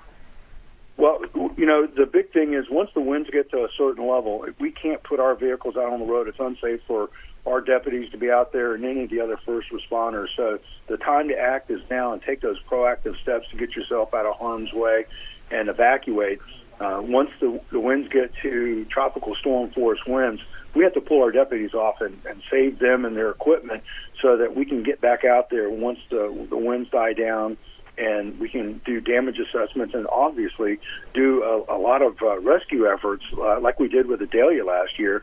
Well, you know, the big thing is once the winds get to a certain level, we can't put our vehicles out on the road. It's unsafe for our deputies to be out there and any of the other first responders. So the time to act is now, and take those proactive steps to get yourself out of harm's way and evacuate. Once the winds get to tropical storm force winds, we have to pull our deputies off and save them and their equipment so that we can get back out there once the winds die down, and we can do damage assessments and obviously do a lot of rescue efforts like we did with Idalia last year.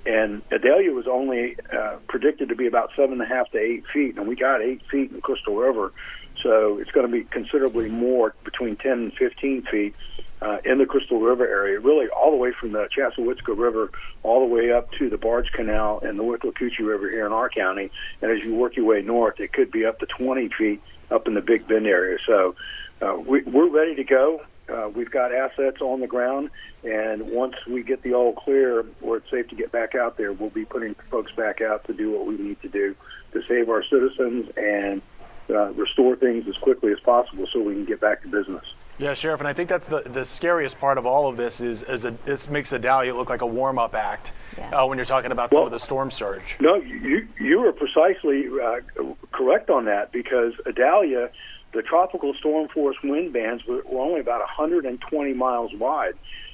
And Idalia was only predicted to be about 7.5 to 8 feet, and we got 8 feet in the Crystal River. So it's going to be considerably more, between 10 and 15 feet in the Crystal River area, really all the way from the Chassahowitzka River all the way up to the Barge Canal and the Withlacoochee River here in our county. And as you work your way north, it could be up to 20 feet up in the Big Bend area. So we're ready to go. We've got assets on the ground, and once we get the all clear where it's safe to get back out there, we'll be putting folks back out to do what we need to do to save our citizens and restore things as quickly as possible so we can get back to business. Yeah, Sheriff, and I think that's the scariest part of all of this is this makes Idalia look like a warm-up act when you're talking about some of the storm surge. No, you were precisely correct on that, because Idalia, the tropical storm force wind bands were only about 120 miles wide.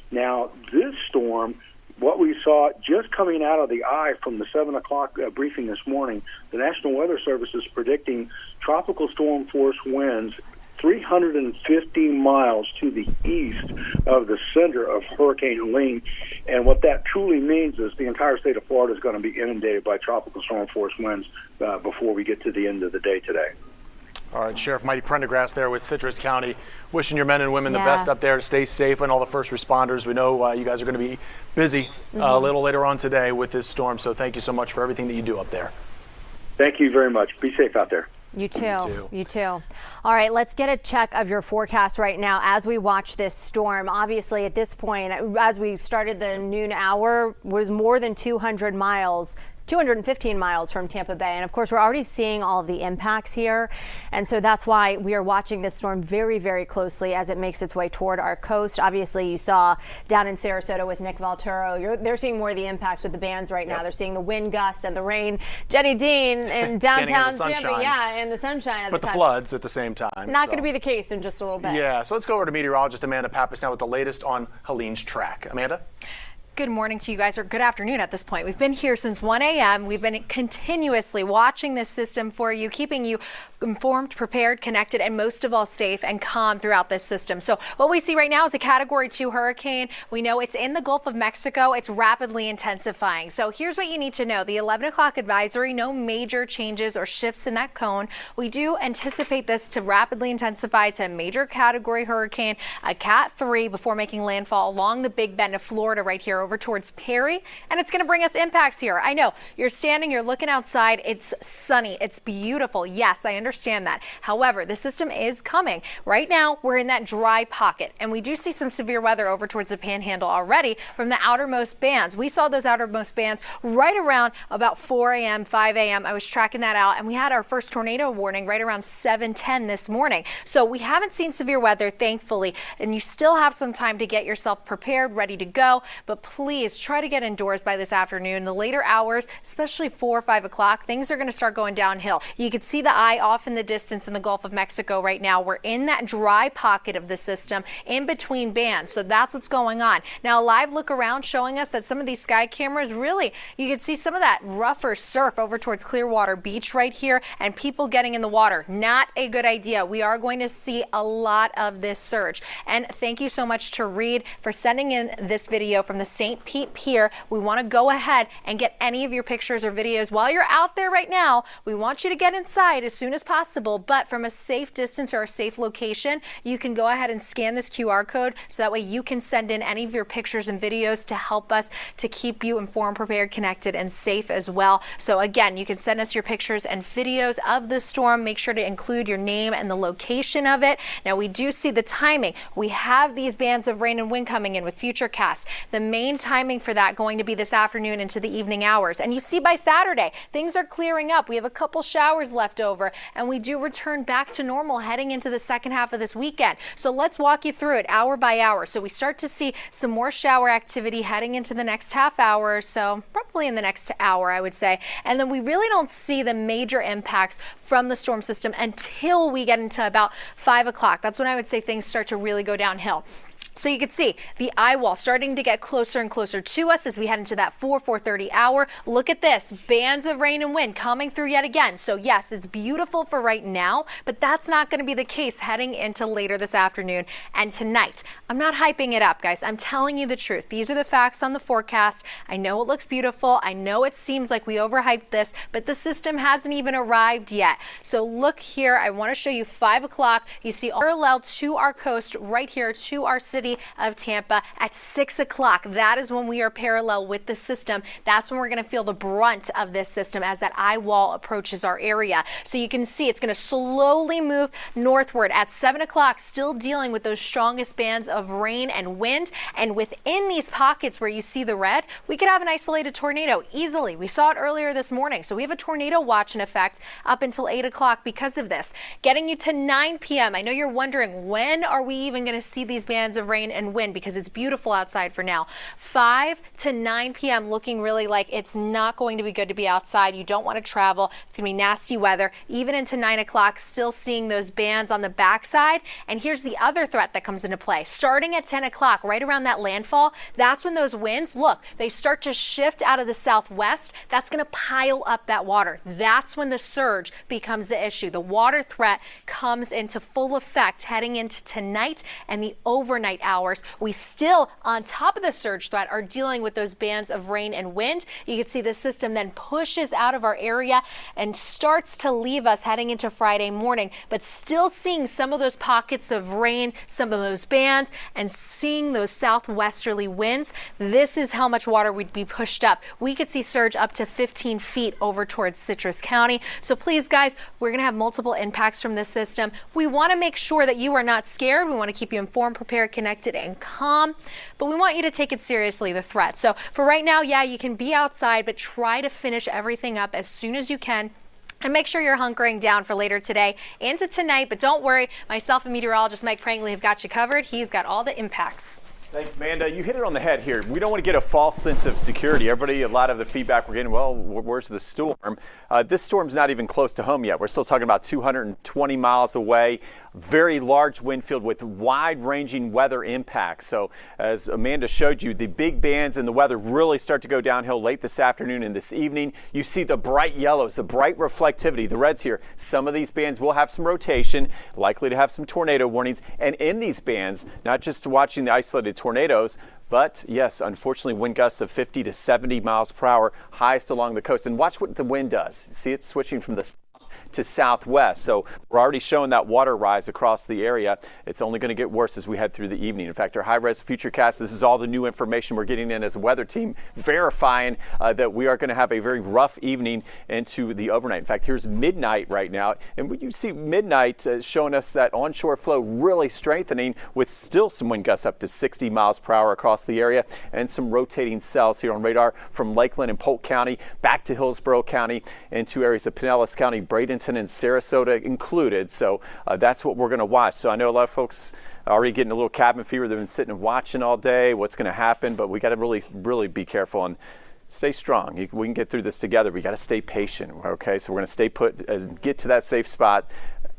Now, this storm, what we saw just coming out of the eye from the 7 o'clock briefing this morning, the National Weather Service is predicting tropical storm force winds 350 miles to the east of the center of Hurricane Helene. And what that truly means is the entire state of Florida is going to be inundated by tropical storm force winds before we get to the end of the day today. All right, Sheriff Mighty Prendergrass there with Citrus County, wishing your men and women the best up there to stay safe, and all the first responders. We know you guys are going to be busy a little later on today with this storm, so thank you so much for everything that you do up there. Thank you very much. Be safe out there. You too. You too. All right, let's get a check of your forecast right now as we watch this storm. Obviously, at this point, as we started the noon hour, was more than 215 miles from Tampa Bay. And of course, we're already seeing all of the impacts here. And so that's why we are watching this storm very, very closely as it makes its way toward our coast. Obviously, you saw down in Sarasota with Nick Valturo, they're seeing more of the impacts with the bands right now. They're seeing the wind gusts and the rain. Jenny Dean in downtown Tampa, in the sunshine at but the time. But the floods at the same time. Not going to be the case in just a little bit. Yeah, so let's go over to meteorologist Amanda Pappas now with the latest on Helene's track. Amanda? Good morning to you guys, or good afternoon at this point. We've been here since 1 a.m. We've been continuously watching this system for you, keeping you informed, prepared, connected, and most of all safe and calm throughout this system. So what we see right now is a Category 2 hurricane. We know it's in the Gulf of Mexico. It's rapidly intensifying. So here's what you need to know. The 11 o'clock advisory, no major changes or shifts in that cone. We do anticipate this to rapidly intensify to a major Category hurricane, a Cat 3, before making landfall along the Big Bend of Florida right here over towards Perry, and it's going to bring us impacts here. I know you're standing, you're looking outside. It's sunny. It's beautiful. Yes, I understand that. However, the system is coming. Right now, we're in that dry pocket, and we do see some severe weather over towards the Panhandle already from the outermost bands. We saw those outermost bands right around about 4 a.m., 5 a.m. I was tracking that out, and we had our first tornado warning right around 7:10 this morning. So we haven't seen severe weather, thankfully, and you still have some time to get yourself prepared, ready to go. But please try to get indoors by this afternoon. The later hours, especially 4 or 5 o'clock, things are going to start going downhill. You can see the eye off in the distance in the Gulf of Mexico right now. We're in that dry pocket of the system in between bands. So that's what's going on. Now, a live look around showing us that some of these sky cameras really, you can see some of that rougher surf over towards Clearwater Beach right here and people getting in the water. Not a good idea. We are going to see a lot of this surge. And thank you so much to Reed for sending in this video from the St. Pete Pier. We want to go ahead and get any of your pictures or videos while you're out there right now. We want you to get inside as soon as possible, but from a safe distance or a safe location, you can go ahead and scan this QR code so that way you can send in any of your pictures and videos to help us to keep you informed, prepared, connected, and safe as well. So again, you can send us your pictures and videos of the storm. Make sure to include your name and the location of it. Now, we do see the timing. We have these bands of rain and wind coming in with Futurecast. The main timing for that going to be this afternoon into the evening hours. And you see by Saturday, things are clearing up. We have a couple showers left over, and we do return back to normal heading into the second half of this weekend. So let's walk you through it hour by hour. So we start to see some more shower activity heading into the next half hour or so, probably in the next hour, I would say. And then we really don't see the major impacts from the storm system until we get into about 5 o'clock. That's when I would say things start to really go downhill. So you can see the eye wall starting to get closer and closer to us as we head into that 4:30 hour. Look at this, bands of rain and wind coming through yet again. So yes, it's beautiful for right now, but that's not going to be the case heading into later this afternoon and tonight. I'm not hyping it up, guys. I'm telling you the truth. These are the facts on the forecast. I know it looks beautiful. I know it seems like we overhyped this, but the system hasn't even arrived yet. So look here. I want to show you 5 o'clock. You see parallel to our coast right here to our city of Tampa at 6 o'clock. That is when we are parallel with the system. That's when we're going to feel the brunt of this system as that eye wall approaches our area. So you can see it's going to slowly move northward at 7 o'clock, still dealing with those strongest bands of rain and wind. And within these pockets where you see the red, we could have an isolated tornado easily. We saw it earlier this morning. So we have a tornado watch in effect up until 8 o'clock because of this. Getting you to 9 p.m. I know you're wondering, when are we even going to see these bands of rain and wind, because it's beautiful outside for now. 5 to 9 p.m. looking really like it's not going to be good to be outside. You don't want to travel. It's going to be nasty weather. Even into 9 o'clock, still seeing those bands on the backside. And here's the other threat that comes into play. Starting at 10 o'clock, right around that landfall, that's when those winds, look, they start to shift out of the southwest. That's going to pile up that water. That's when the surge becomes the issue. The water threat comes into full effect heading into tonight and the overnight hours. We still, on top of the surge threat, are dealing with those bands of rain and wind. You can see the system then pushes out of our area and starts to leave us heading into Friday morning, but still seeing some of those pockets of rain, some of those bands, and seeing those southwesterly winds. This is how much water would be pushed up. We could see surge up to 15 feet over towards Citrus County. So please, guys, we're going to have multiple impacts from this system. We want to make sure that you are not scared. We want to keep you informed, prepared, connected, and calm, but we want you to take it seriously, the threat. So for right now, yeah, you can be outside, but try to finish everything up as soon as you can. And make sure you're hunkering down for later today into tonight. But don't worry, myself and meteorologist Mike Prangley have got you covered. He's got all the impacts. Thanks, Amanda. You hit it on the head here. We don't want to get a false sense of security. Everybody, a lot of the feedback we're getting, well, where's the storm? This storm's not even close to home yet. We're still talking about 220 miles away. Very large wind field with wide-ranging weather impacts. So as Amanda showed you, the big bands and the weather really start to go downhill late this afternoon and this evening. You see the bright yellows, the bright reflectivity, the reds here. Some of these bands will have some rotation, likely to have some tornado warnings. And in these bands, not just watching the isolated tornadoes, but yes, unfortunately, wind gusts of 50 to 70 miles per hour, highest along the coast. And watch what the wind does. See, it's switching from the south to southwest. So we're already showing that water rise across the area. It's only going to get worse as we head through the evening. In fact, our high-res futurecast, this is all the new information we're getting in as a weather team, verifying that we are going to have a very rough evening into the overnight. In fact, here's midnight right now, and when you see midnight showing us that onshore flow really strengthening with still some wind gusts up to 60 miles per hour across the area and some rotating cells here on radar from Lakeland and Polk County back to Hillsborough County into areas of Pinellas County, Bradenton and Sarasota included. So that's what we're going to watch. So I know a lot of folks already getting a little cabin fever. They've been sitting and watching all day. What's going to happen? But we got to really be careful and stay strong. We can get through this together. We got to stay patient. Okay, so we're going to stay put and get to that safe spot.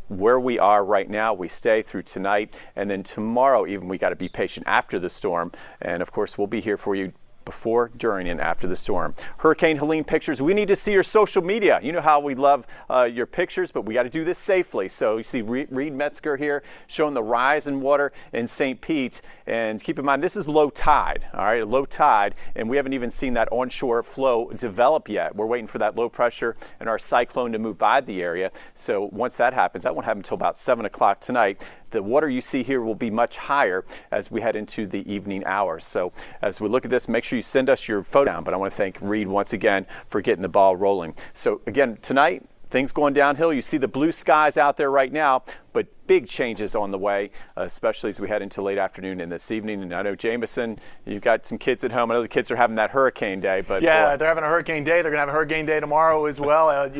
Where we are right now, we stay through tonight, and then tomorrow even we got to be patient after the storm. And of course, we'll be here for you before, during, and after the storm. Hurricane Helene pictures. We need to see your social media. You know how we love your pictures, but we got to do this safely. So you see Reed Metzger here showing the rise in water in St. Pete. And keep in mind, this is low tide, all right, low tide, and we haven't even seen that onshore flow develop yet. We're waiting for that low pressure and our cyclone to move by the area. So once that happens, that won't happen until about 7 o'clock tonight. The water you see here will be much higher as we head into the evening hours. So as we look at this, make sure you send us your photo down. But I want to thank Reed once again for getting the ball rolling. So again, tonight, things going downhill. You see the blue skies out there right now, but big changes on the way, especially as we head into late afternoon and this evening. And I know, Jameson, you've got some kids at home. I know the kids are having that hurricane day. But yeah, they're having a hurricane day. They're going to have a hurricane day tomorrow as well.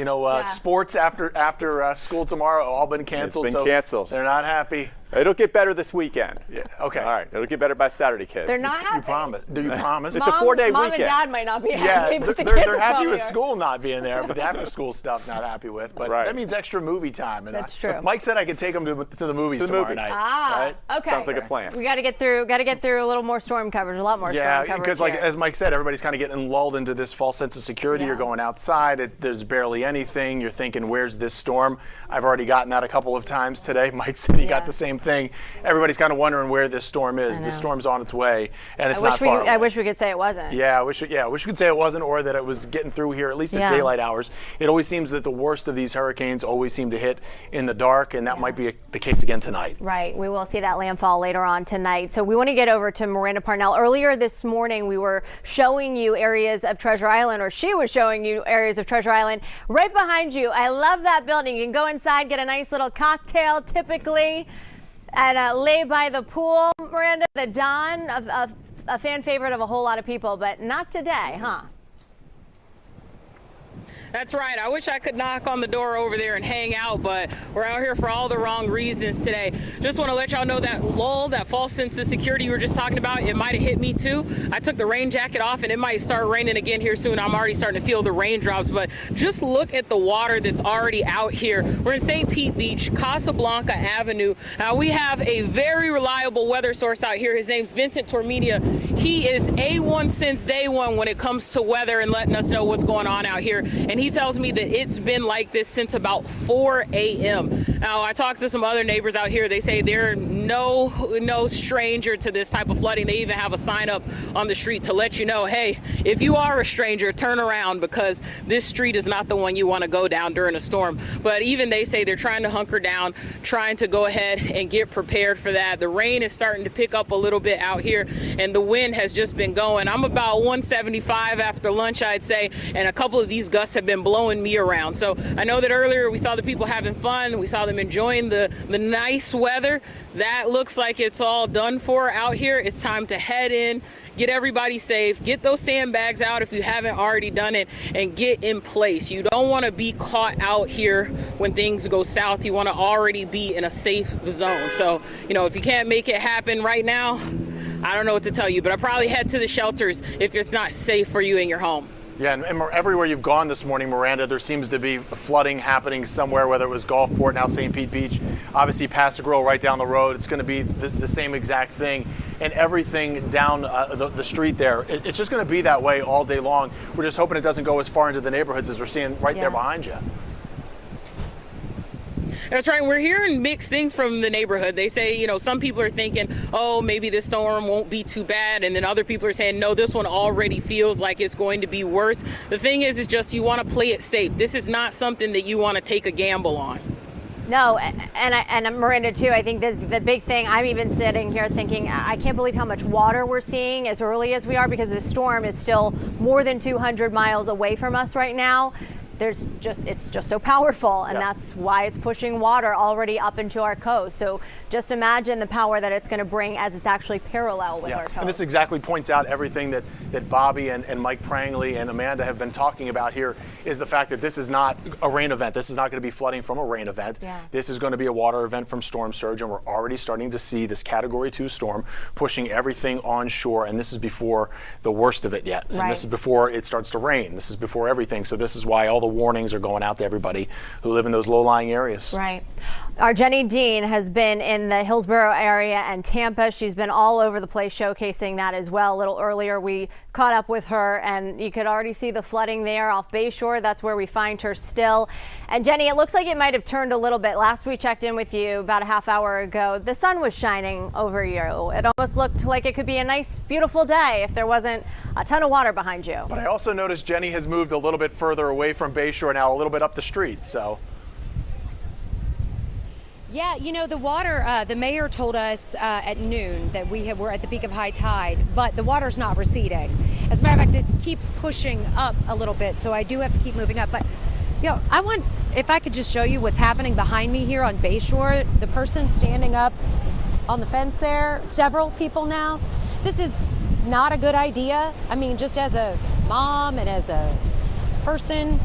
Sports after school tomorrow all been canceled. It's been canceled. They're not happy. It'll get better this weekend. Yeah. Okay. All right. It'll get better by Saturday, kids. They're not happy. You promise? Do you promise? It's a 4-day weekend. Mom and Dad might not be happy. Yeah, but the they're kids are happy probably with are. school not being there, but the after-school stuff not happy with. But that means extra movie time. And That's true. Mike said I could take them to the movies tomorrow night. Ah, right? okay. Sounds like a plan. We got to get through a little more storm coverage, a lot more storm coverage. Yeah, because as Mike said, everybody's kind of getting lulled into this false sense of security. You're going outside, there's barely anything. You're thinking, where's this storm? I've already gotten that a couple of times today. Mike said he got the same thing. Everybody's kind of wondering where this storm is. The storm's on its way, and it's not far away. I wish we could say it wasn't. Yeah, I wish we could say it wasn't, or that it was getting through here, at least at daylight hours. It always seems that the worst of these hurricanes always seem to hit in the dark, and that might be the case again tonight. Right. We will see that landfall later on tonight. So we want to get over to Miranda Parnell. Earlier this morning, we were showing you areas of Treasure Island, or she was showing you areas of Treasure Island right behind you. I love that building. You can go inside, get a nice little cocktail typically, and lay by the pool. Miranda, the Don, a fan favorite of a whole lot of people, but not today, huh? That's right. I wish I could knock on the door over there and hang out, but we're out here for all the wrong reasons today. Just want to let y'all know that lull, that false sense of security you were just talking about, it might have hit me too. I took the rain jacket off and it might start raining again here soon. I'm already starting to feel the raindrops, but just look at the water that's already out here. We're in St. Pete Beach, Casablanca Avenue. Now we have a very reliable weather source out here. His name's Vincent Tormedia. He is A1 since day one when it comes to weather and letting us know what's going on out here. And he tells me that it's been like this since about 4 a.m. Now, I talked to some other neighbors out here. They say they're no stranger to this type of flooding. They even have a sign up on the street to let you know, hey, if you are a stranger, turn around because this street is not the one you want to go down during a storm. But even they say they're trying to hunker down, trying to go ahead and get prepared for that. The rain is starting to pick up a little bit out here, and the wind has just been going. I'm about 175 after lunch, I'd say, and a couple of these gusts have been blowing me around. So I know that earlier we saw the people having fun. We saw them enjoying the nice weather. That looks like it's all done for out here. It's time to head in, get everybody safe, get those sandbags out if you haven't already done it, and get in place. You don't want to be caught out here when things go south. You want to already be in a safe zone. So, if you can't make it happen right now, I don't know what to tell you, but I'll probably head to the shelters if it's not safe for you in your home. Yeah, and everywhere you've gone this morning, Miranda, there seems to be flooding happening somewhere, whether it was Gulfport, now St. Pete Beach, obviously Pastagrille right down the road. It's going to be the same exact thing, and everything down the street there. It's just going to be that way all day long. We're just hoping it doesn't go as far into the neighborhoods as we're seeing right there behind you. That's right. We're hearing mixed things from the neighborhood. They say, you know, some people are thinking, oh, maybe this storm won't be too bad. And then other people are saying, no, this one already feels like it's going to be worse. The thing is just you want to play it safe. This is not something that you want to take a gamble on. No, and Miranda too, I think the big thing, I'm even sitting here thinking, I can't believe how much water we're seeing as early as we are, because the storm is still more than 200 miles away from us right now. It's just so powerful, and that's why it's pushing water already up into our coast. So just imagine the power that it's going to bring as it's actually parallel with our coast. And this exactly points out everything that Bobby and Mike Prangley and Amanda have been talking about here, is the fact that this is not a rain event. This is not going to be flooding from a rain event. This is going to be a water event from storm surge, and we're already starting to see this Category 2 storm pushing everything on shore, and this is before the worst of it yet. And this is before it starts to rain. This is before everything. So this is why all the warnings are going out to everybody who live in those low-lying areas. Right. Our Jenny Dean has been in the Hillsborough area and Tampa. She's been all over the place showcasing that as well. A little earlier we caught up with her, and you could already see the flooding there off Bayshore. That's where we find her still. And Jenny, it looks like it might have turned a little bit. Last we checked in with you about a half hour ago, the sun was shining over you. It almost looked like it could be a nice, beautiful day if there wasn't a ton of water behind you. But I also noticed Jenny has moved a little bit further away from Bayshore now, a little bit up the street, so. Yeah, you know, the water, the mayor told us at noon that we're at the peak of high tide, but the water's not receding. As a matter of fact, it keeps pushing up a little bit, so I do have to keep moving up. But, you know, if I could just show you what's happening behind me here on Bayshore, the person standing up on the fence there, several people now, this is not a good idea. I mean, just as a mom and as a person,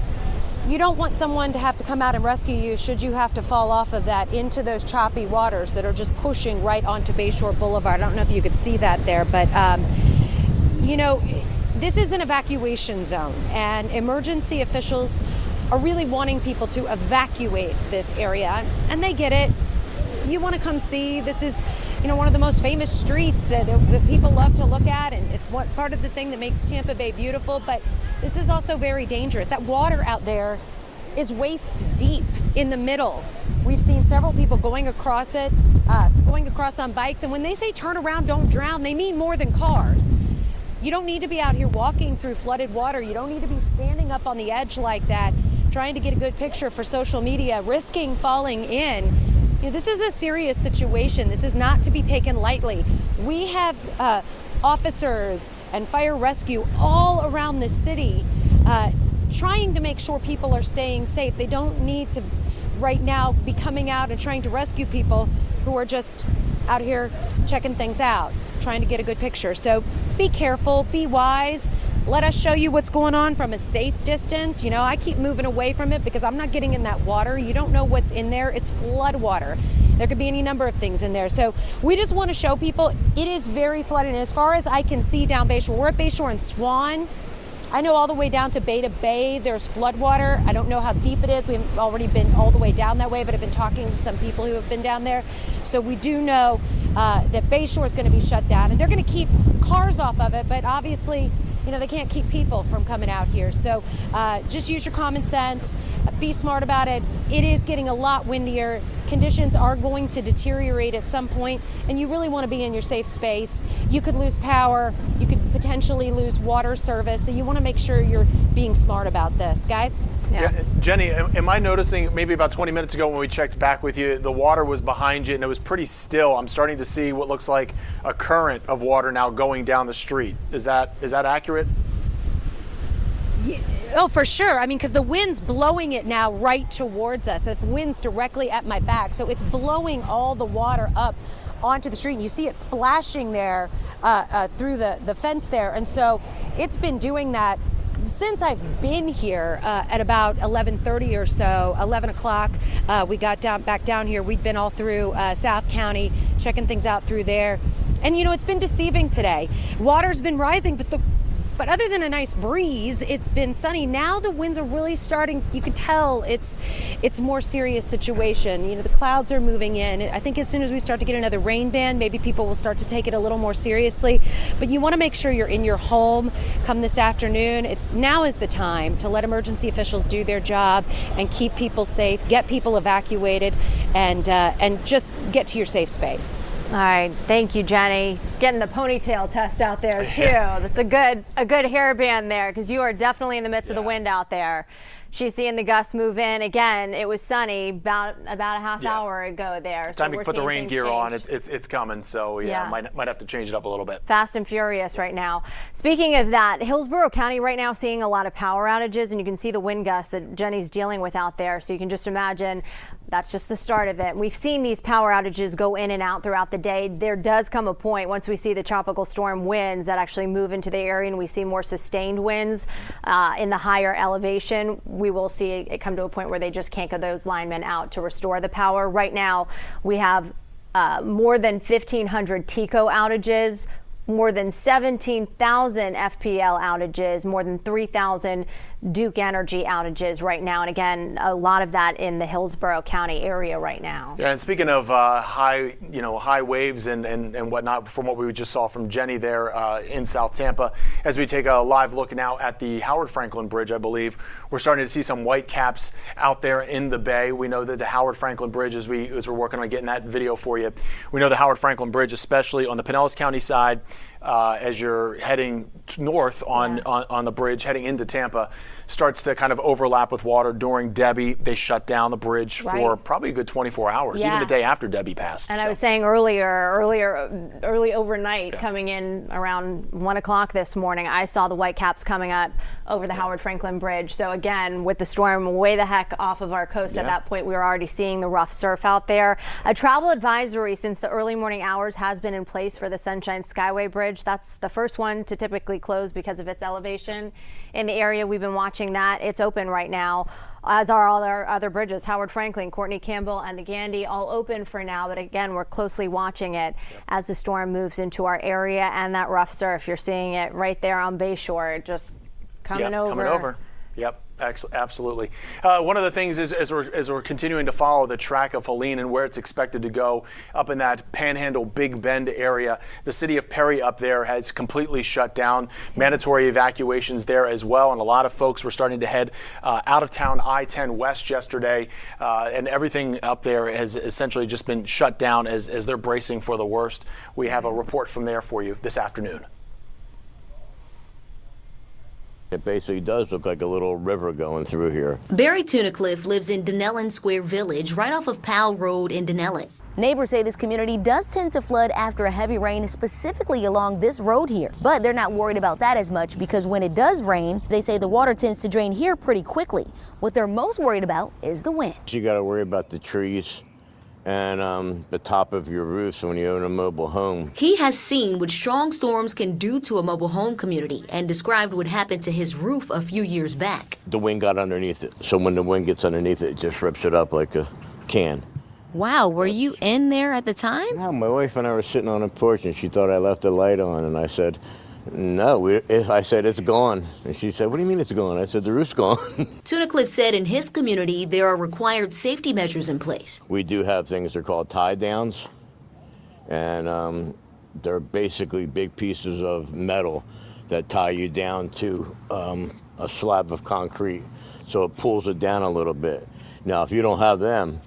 you don't want someone to have to come out and rescue you should you have to fall off of that into those choppy waters that are just pushing right onto Bayshore Boulevard. I don't know if you could see that there, but you know, this is an evacuation zone, and emergency officials are really wanting people to evacuate this area, and they get it. You want to come see. This is, you know, one of the most famous streets that people love to look at, and it's part of the thing that makes Tampa Bay beautiful, but this is also very dangerous. That water out there is waist deep in the middle. We've seen several people going across it, going across on bikes, and when they say turn around, don't drown, they mean more than cars. You don't need to be out here walking through flooded water. You don't need to be standing up on the edge like that, trying to get a good picture for social media, risking falling in. You know, this is a serious situation. This is not to be taken lightly. We have officers and fire rescue all around the city trying to make sure people are staying safe. They don't need to right now be coming out and trying to rescue people who are just out here checking things out, trying to get a good picture. So be careful, be wise. Let us show you what's going on from a safe distance. You know, I keep moving away from it because I'm not getting in that water. You don't know what's in there. It's flood water. There could be any number of things in there. So we just want to show people it is very flooded. And as far as I can see down Bayshore, we're at Bayshore and Swan. I know all the way down to Beta Bay, there's flood water. I don't know how deep it is. We've already been all the way down that way, but I've been talking to some people who have been down there. So we do know that Bayshore is going to be shut down, and they're going to keep cars off of it, but obviously, you know, they can't keep people from coming out here. So just use your common sense, be smart about it. It is getting a lot windier. Conditions are going to deteriorate at some point, and you really want to be in your safe space. You could lose power. You could potentially lose water service. So you want to make sure you're being smart about this, guys. Yeah. Jenny, am I noticing maybe about 20 minutes ago when we checked back with you, the water was behind you and it was pretty still. I'm starting to see what looks like a current of water now going down the street. Is that accurate? Yeah, oh, for sure. I mean, because the wind's blowing it now right towards us. The wind's directly at my back. So it's blowing all the water up onto the street. You see it splashing there through the fence there. And so it's been doing that since I've been here at about 11:30 or so, 11 o'clock. We got back down here. We'd been all through South County, checking things out through there. And, you know, it's been deceiving today. Water's been rising, but But other than a nice breeze, it's been sunny. Now the winds are really starting. You can tell it's more serious situation. You know, the clouds are moving in. I think as soon as we start to get another rain band, maybe people will start to take it a little more seriously. But you want to make sure you're in your home come this afternoon. Now is the time to let emergency officials do their job and keep people safe, get people evacuated, and just get to your safe space. All right, thank you, Jenny. Getting the ponytail test out there too. That's a good hairband there, because you are definitely in the midst of the wind out there. She's seeing the gusts move in. Again, it was sunny about a half hour ago there. Time to put the rain gear on. It's coming. So might have to change it up a little bit. Fast and furious right now. Speaking of that, Hillsborough County right now seeing a lot of power outages, and you can see the wind gusts that Jenny's dealing with out there. So you can just imagine that's just the start of it. We've seen these power outages go in and out throughout the day. There does come a point once we see the tropical storm winds that actually move into the area and we see more sustained winds in the higher elevation. We will see it come to a point where they just can't get those linemen out to restore the power. Right now, we have more than 1,500 TECO outages, more than 17,000 FPL outages, more than 3,000 Duke Energy outages right now. And again, a lot of that in the Hillsborough County area right now. Yeah, and speaking of high waves and whatnot, from what we just saw from Jenny there in South Tampa, as we take a live look now at the Howard Franklin Bridge, I believe we're starting to see some white caps out there in the bay. We know that the Howard Franklin Bridge, as we're working on getting that video for you, we know the Howard Franklin Bridge, especially on the Pinellas County side, as you're heading north on the bridge, heading into Tampa, starts to kind of overlap with water. During Debbie, they shut down the bridge for probably a good 24 hours, even the day after Debbie passed. And I was saying early overnight, coming in around 1 o'clock this morning, I saw the white caps coming up over the Howard Franklin Bridge. So again, with the storm way the heck off of our coast at that point, we were already seeing the rough surf out there. A travel advisory since the early morning hours has been in place for the Sunshine Skyway Bridge. That's the first one to typically close because of its elevation in the area. We've been watching that. It's open right now, as are all our other bridges. Howard Franklin, Courtney Campbell, and the Gandy all open for now. But again, we're closely watching it as the storm moves into our area, and that rough surf, you're seeing it right there on Bayshore, just coming over. Yep. Absolutely. One of the things is as we're continuing to follow the track of Helene and where it's expected to go up in that Panhandle Big Bend area, the city of Perry up there has completely shut down. Mandatory evacuations there as well, and a lot of folks were starting to head out of town I-10 west yesterday, and everything up there has essentially just been shut down as they're bracing for the worst. We have a report from there for you this afternoon. It basically does look like a little river going through here. Barry Tunnicliffe lives in Dunellen Square Village, right off of Powell Road in Dunellen. Neighbors say this community does tend to flood after a heavy rain, specifically along this road here. But they're not worried about that as much because when it does rain, they say the water tends to drain here pretty quickly. What they're most worried about is the wind. You got to worry about the trees and the top of your roofs when you own a mobile home. He has seen what strong storms can do to a mobile home community and described what happened to his roof a few years back. The wind got underneath it, so when the wind gets underneath it, it just rips it up like a can. Wow, were you in there at the time? No, my wife and I were sitting on the porch and she thought I left the light on, and I said, no, I said, it's gone. And she said, what do you mean it's gone? I said, the roof's gone. Tunnicliffe said in his community there are required safety measures in place. We do have things they're called tie downs, and they're basically big pieces of metal that tie you down to a slab of concrete, so it pulls it down a little bit. Now, if you don't have them,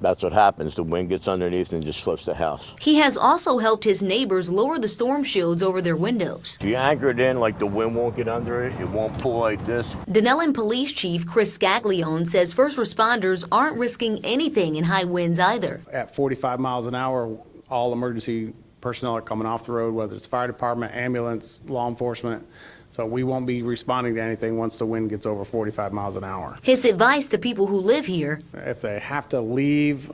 that's what happens. The wind gets underneath and just flips the house. He has also helped his neighbors lower the storm shields over their windows. If you anchor it in, like the wind won't get under it, it won't pull like this. Dunellen Police Chief Chris Scaglione says first responders aren't risking anything in high winds either. At 45 miles an hour, all emergency personnel are coming off the road, whether it's fire department, ambulance, law enforcement. So we won't be responding to anything once the wind gets over 45 miles an hour. His advice to people who live here: if they have to leave,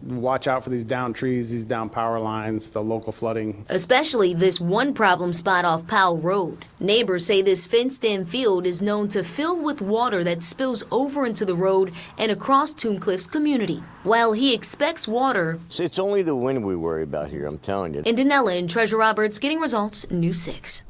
watch out for these downed trees, these down power lines, the local flooding. Especially this one problem spot off Powell Road. Neighbors say this fenced-in field is known to fill with water that spills over into the road and across Tunnicliffe's community. While he expects water, it's only the wind we worry about here, I'm telling you. In Dunellen, Treasure Roberts, getting results, News 6.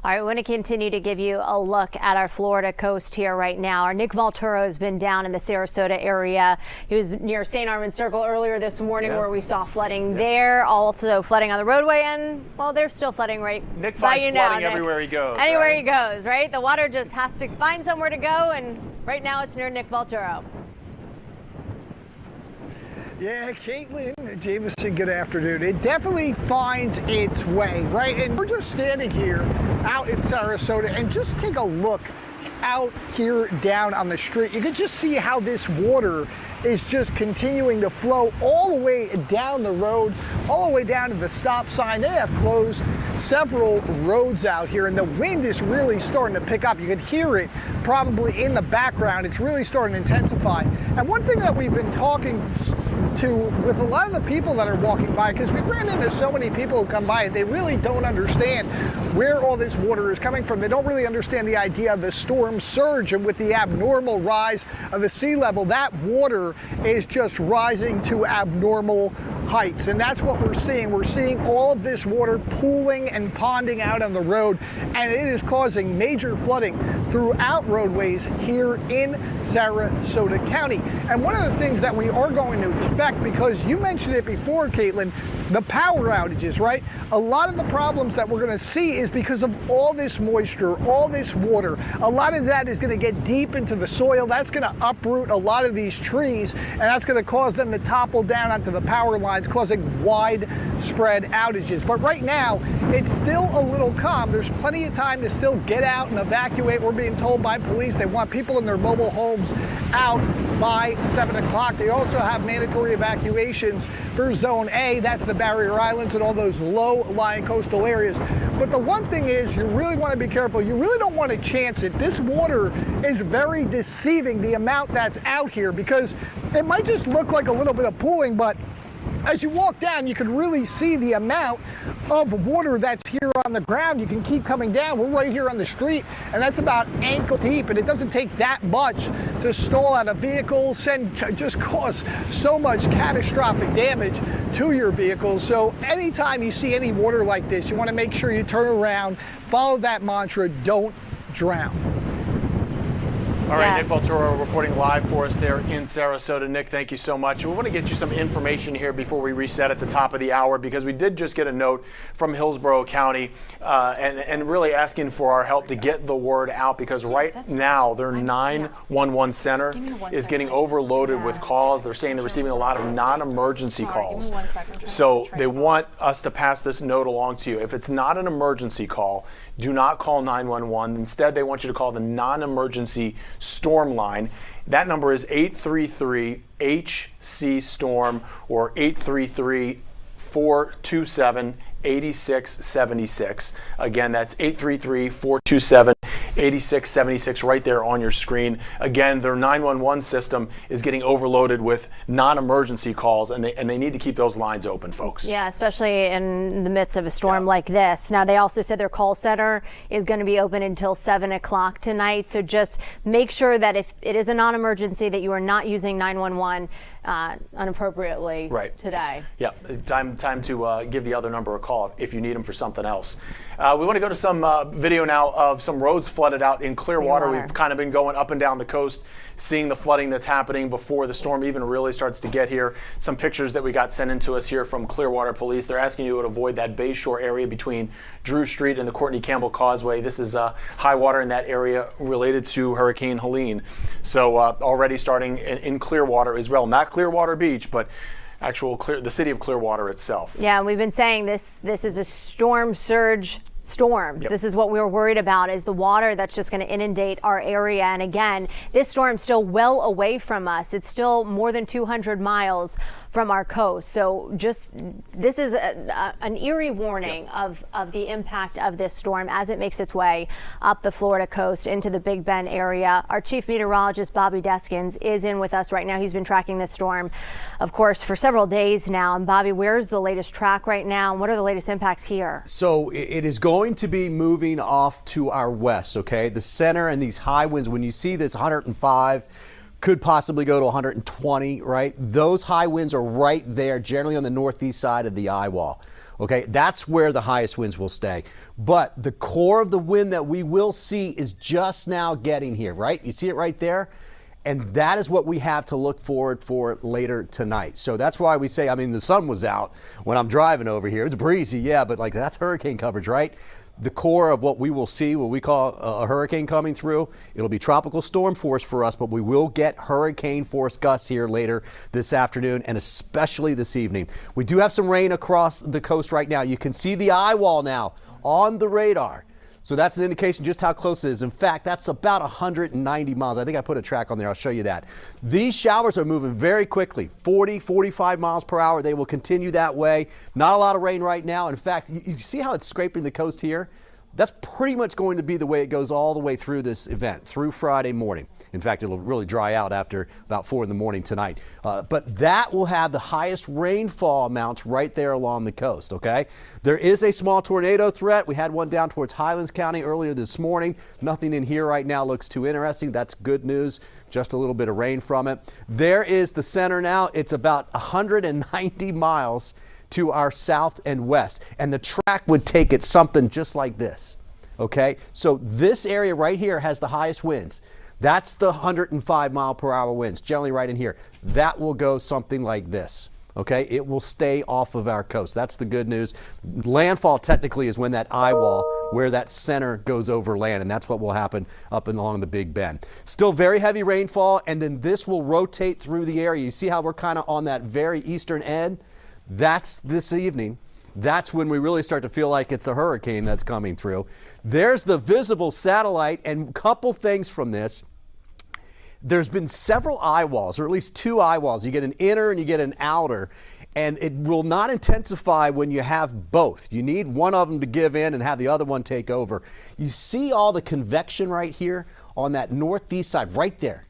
All right, we want to continue to give you a look at our Florida coast here right now. Our Nick Valturo has been down in the Sarasota area. He was near St. Armand Circle earlier this morning where we saw flooding there, also flooding on the roadway, and, well, they're still flooding right Nick by finds you flooding now, everywhere he goes. Anywhere right? he goes, right? The water just has to find somewhere to go, and right now it's near Nick Valturo. Yeah, Caitlin, Jameson, good afternoon. It definitely finds its way, right? And we're just standing here out in Sarasota, and just take a look out here down on the street. You can just see how this water is just continuing to flow all the way down the road, all the way down to the stop sign. They have closed several roads out here, and the wind is really starting to pick up. You can hear it probably in the background. It's really starting to intensify. And one thing that we've been talking to with a lot of the people that are walking by, because we ran into so many people who come by, they really don't understand where all this water is coming from. They don't really understand the idea of the storm surge, and with the abnormal rise of the sea level, that water is just rising to abnormal heights, and that's what we're seeing. We're seeing all of this water pooling and ponding out on the road, and it is causing major flooding throughout roadways here in Sarasota County. And one of the things that we are going to expect, because you mentioned it before, Caitlin, the power outages, right? A lot of the problems that we're going to see is because of all this moisture, all this water. A lot of that is going to get deep into the soil. That's going to uproot a lot of these trees, and that's going to cause them to topple down onto the power lines, causing widespread outages. But right now, it's still a little calm. There's plenty of time to still get out and evacuate. We're being told by police they want people in their mobile homes out by 7 o'clock. They also have mandatory evacuations for Zone A. That's the barrier islands and all those low-lying coastal areas. But the one thing is, you really want to be careful. You really don't want to chance it. This water is very deceiving, the amount that's out here, because it might just look like a little bit of pooling, but as you walk down, you can really see the amount of water that's here on the ground. You can keep coming down. We're right here on the street, and that's about ankle deep, and it doesn't take that much to stall out a vehicle and just cause so much catastrophic damage to your vehicle. So anytime you see any water like this, you want to make sure you turn around, follow that mantra, don't drown. All right, Nick Valturo reporting live for us there in Sarasota. Nick, thank you so much. We want to get you some information here before we reset at the top of the hour, because we did just get a note from Hillsborough County and really asking for our help to get the word out, because right now their 911 center is getting overloaded with calls. They're saying they're receiving a lot of non-emergency calls. So they want us to pass this note along to you. If it's not an emergency call, do not call 911. Instead, they want you to call the non-emergency storm line. That number is 833-HC-STORM or 833-427-8676. Again, that's 833-427-8676 right there on your screen. Again, their 911 system is getting overloaded with non-emergency calls, and they need to keep those lines open, folks. Yeah, especially in the midst of a storm like this. Now, they also said their call center is going to be open until 7 o'clock tonight, so just make sure that if it is a non-emergency, that you are not using 911 inappropriately today. Yeah, time to give the other number a call if you need them for something else. We want to go to some video now of some roads flooded out in Clearwater. We've kind of been going up and down the coast, seeing the flooding that's happening before the storm even really starts to get here. Some pictures that we got sent in to us here from Clearwater Police. They're asking you to avoid that Bayshore area between Drew Street and the Courtney Campbell Causeway. This is high water in that area related to Hurricane Helene. So already starting in Clearwater as well. Not Clearwater Beach, but the city of Clearwater itself. Yeah, we've been saying this is a storm surge storm. This is what we were worried about, is the water that's just going to inundate our area. And again, this storm's still well away from us. It's still more than 200 miles from our coast. So this is an eerie warning of the impact of this storm as it makes its way up the Florida coast into the Big Bend area. Our chief meteorologist, Bobby Deskins, is in with us right now. He's been tracking this storm, of course, for several days now. And Bobby, where's the latest track right now, and what are the latest impacts here? So it is going to be moving off to our west, okay? The center and these high winds, when you see this 105, could possibly go to 120, right? Those high winds are right there, generally on the northeast side of the eye wall. Okay, that's where the highest winds will stay. But the core of the wind that we will see is just now getting here, right? You see it right there? And that is what we have to look forward for later tonight. So that's why we say, I mean, the sun was out when I'm driving over here. It's breezy, yeah, but like that's hurricane coverage, right? The core of what we will see, what we call a hurricane coming through, it'll be tropical storm force for us, but we will get hurricane force gusts here later this afternoon and especially this evening. We do have some rain across the coast right now. You can see the eye wall now on the radar. So that's an indication just how close it is. In fact, that's about 190 miles. I think I put a track on there. I'll show you that. These showers are moving very quickly, 40, 45 miles per hour. They will continue that way. Not a lot of rain right now. In fact, you see how it's scraping the coast here? That's pretty much going to be the way it goes all the way through this event, through Friday morning. In fact, it'll really dry out after about 4 in the morning tonight. But that will have the highest rainfall amounts right there along the coast, okay? There is a small tornado threat. We had one down towards Highlands County earlier this morning. Nothing in here right now looks too interesting. That's good news. Just a little bit of rain from it. There is the center now. It's about 190 miles to our south and west. And the track would take it something just like this, okay? So this area right here has the highest winds. That's the 105 mile per hour winds, generally right in here. That will go something like this, okay? It will stay off of our coast. That's the good news. Landfall technically is when that eye wall, where that center goes over land, and that's what will happen up and along the Big Bend. Still very heavy rainfall, and then this will rotate through the area. You see how we're kind of on that very eastern end? That's this evening. That's when we really start to feel like it's a hurricane that's coming through. There's the visible satellite, and a couple things from this. There's been several eye walls, or at least 2 eye walls. You get an inner and you get an outer, and it will not intensify when you have both. You need one of them to give in and have the other one take over. You see all the convection right here on that northeast side, right there.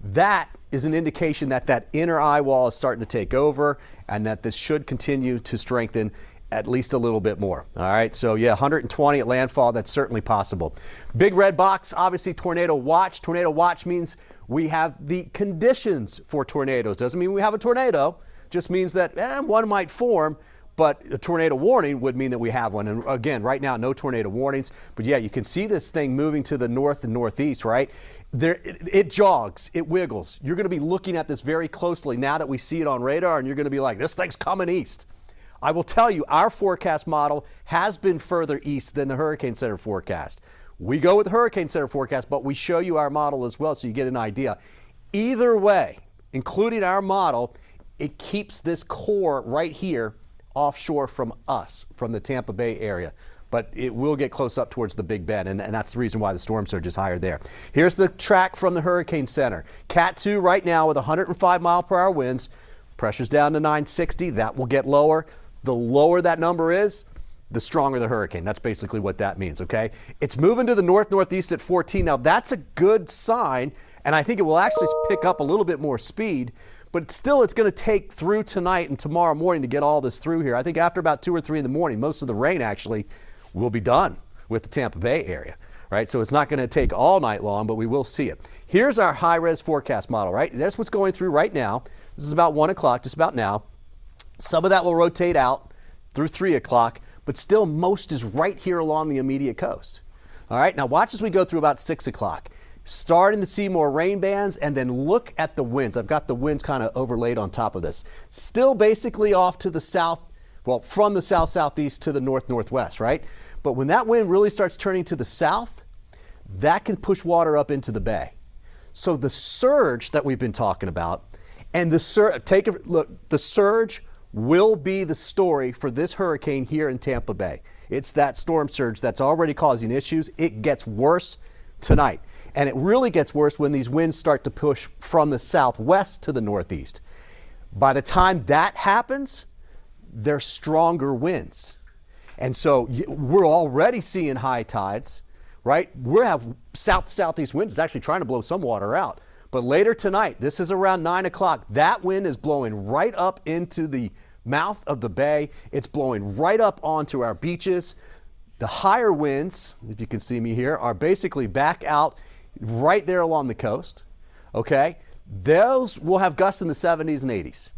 That is an indication that that inner eye wall is starting to take over and that this should continue to strengthen at least a little bit more. All right, so yeah, 120 at landfall, that's certainly possible. Big red box, obviously tornado watch. Tornado watch means we have the conditions for tornadoes. Doesn't mean we have a tornado, just means that one might form, but a tornado warning would mean that we have one. And again, right now, no tornado warnings. But yeah, you can see this thing moving to the north and northeast, right? It jogs, it wiggles. You're going to be looking at this very closely now that we see it on radar, and you're going to be like, this thing's coming east. I will tell you, our forecast model has been further east than the Hurricane Center forecast. We go with the Hurricane Center forecast, but we show you our model as well so you get an idea. Either way, including our model, it keeps this core right here offshore from us, from the Tampa Bay area. But it will get close up towards the Big Bend, and that's the reason why the storm surge is higher there. Here's the track from the Hurricane Center. Cat 2 right now with 105 mile per hour winds. Pressure's down to 960. That will get lower. The lower that number is, the stronger the hurricane. That's basically what that means, okay? It's moving to the north-northeast at 14. Now, that's a good sign, and I think it will actually pick up a little bit more speed, but still it's going to take through tonight and tomorrow morning to get all this through here. I think after about 2 or 3 in the morning, most of the rain actually will be done with the Tampa Bay area, right? So it's not going to take all night long, but we will see it. Here's our high-res forecast model, right? That's what's going through right now. This is about 1 o'clock, just about now. Some of that will rotate out through 3 o'clock, but still most is right here along the immediate coast. All right, now watch as we go through about 6 o'clock. Starting to see more rain bands, and then look at the winds. I've got the winds kind of overlaid on top of this. Still basically off to the south, well, from the south-southeast to the north-northwest, right? But when that wind really starts turning to the south, that can push water up into the bay. So the surge that we've been talking about, and the surge, take a look, the surge will be the story for this hurricane here in Tampa Bay. It's that storm surge that's already causing issues. It gets worse tonight. And it really gets worse when these winds start to push from the southwest to the northeast. By the time that happens, they're stronger winds. And so we're already seeing high tides, right? We have southeast winds. It's actually trying to blow some water out. But later tonight, this is around 9 o'clock, that wind is blowing right up into the mouth of the bay. It's blowing right up onto our beaches. The higher winds, if you can see me here, are basically back out right there along the coast, okay? Those will have gusts in the 70s and 80s.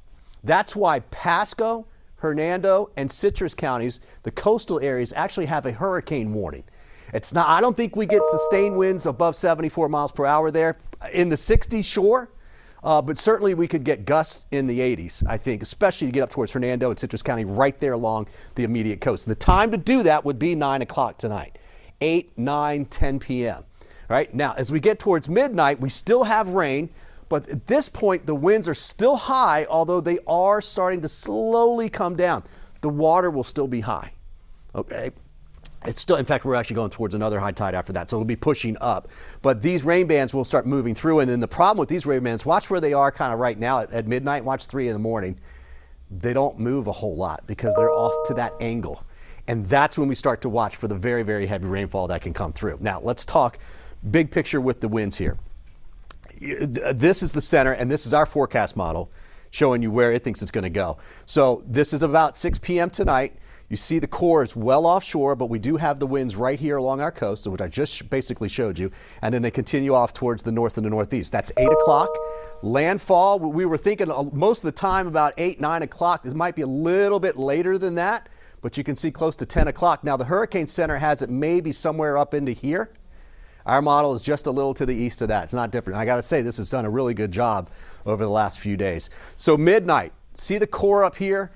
That's why Pasco, Hernando, and Citrus counties, the coastal areas, actually have a hurricane warning. It's not, I don't think we get sustained winds above 74 miles per hour there. In the 60s, sure, but certainly we could get gusts in the 80s, I think, especially to get up towards Hernando and Citrus County right there along the immediate coast. And the time to do that would be 9 o'clock tonight, 8, 9, 10 p.m. All right, now as we get towards midnight, we still have rain, but at this point the winds are still high, although they are starting to slowly come down. The water will still be high, okay? It's still, in fact, we're actually going towards another high tide after that, so it'll be pushing up. But these rain bands will start moving through, and then the problem with these rain bands, watch where they are kind of right now at midnight, watch 3 in the morning. They don't move a whole lot because they're off to that angle. And that's when we start to watch for the very, very heavy rainfall that can come through. Now, let's talk big picture with the winds here. This is the center, and this is our forecast model showing you where it thinks it's going to go. So this is about 6 p.m. tonight. You see the core is well offshore, but we do have the winds right here along our coast, which I just basically showed you, and then they continue off towards the north and the northeast. That's 8 o'clock. Landfall, we were thinking most of the time about 8, 9 o'clock. This might be a little bit later than that, but you can see close to 10 o'clock. Now, the Hurricane Center has it maybe somewhere up into here. Our model is just a little to the east of that. It's not different. I got to say, this has done a really good job over the last few days. So midnight, see the core up here?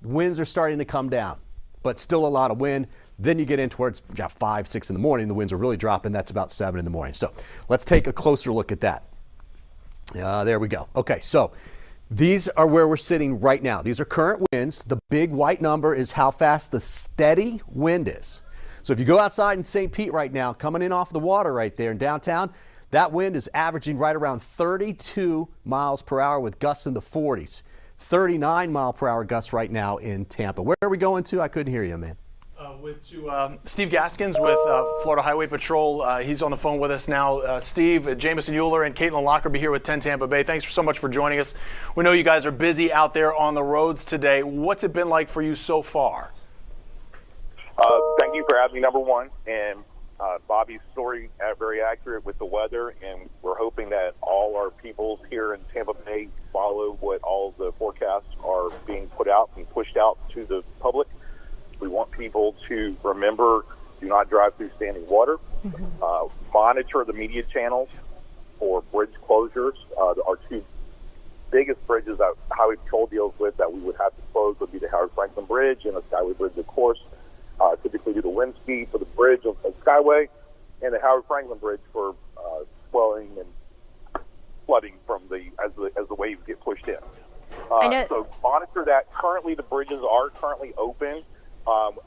Winds are starting to come down, but still a lot of wind. Then you get in towards 5, 6 in the morning. The winds are really dropping. That's about 7 in the morning. So let's take a closer look at that. There we go. Okay, so these are where we're sitting right now. These are current winds. The big white number is how fast the steady wind is. So if you go outside in St. Pete right now, coming in off the water right there in downtown, that wind is averaging right around 32 miles per hour with gusts in the 40s. 39 mile per hour gusts right now in Tampa. Where are we going to? I couldn't hear you, man. To Steve Gaskins with Florida Highway Patrol. He's on the phone with us now. Steve, Jamison Euler, and Caitlin Lockerby here with 10 Tampa Bay. Thanks so much for joining us. We know you guys are busy out there on the roads today. What's it been like for you so far? Thank you for having me, number one. And Bobby's story very accurate with the weather, and we're hoping that all our people here in Tampa Bay follow what all the forecasts are being put out and pushed out to the public. We want people to remember, do not drive through standing water. Monitor the media channels for bridge closures. Our two biggest bridges that Highway Patrol deals with that we would have to close would be the Howard Franklin Bridge and the Skyway Bridge, of course. Typically due to wind speed for the bridge of Skyway, and the Howard Franklin Bridge for swelling and flooding from as the waves get pushed in. So monitor that. Currently, the bridges are currently open.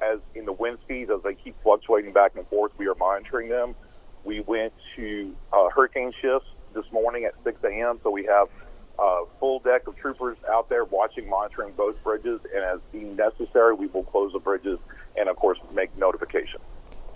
As in the wind speeds, as they keep fluctuating back and forth, we are monitoring them. We went to hurricane shifts this morning at 6 a.m., so we have a full deck of troopers out there watching, monitoring both bridges, and as deemed necessary, we will close the bridges and, of course, make notification.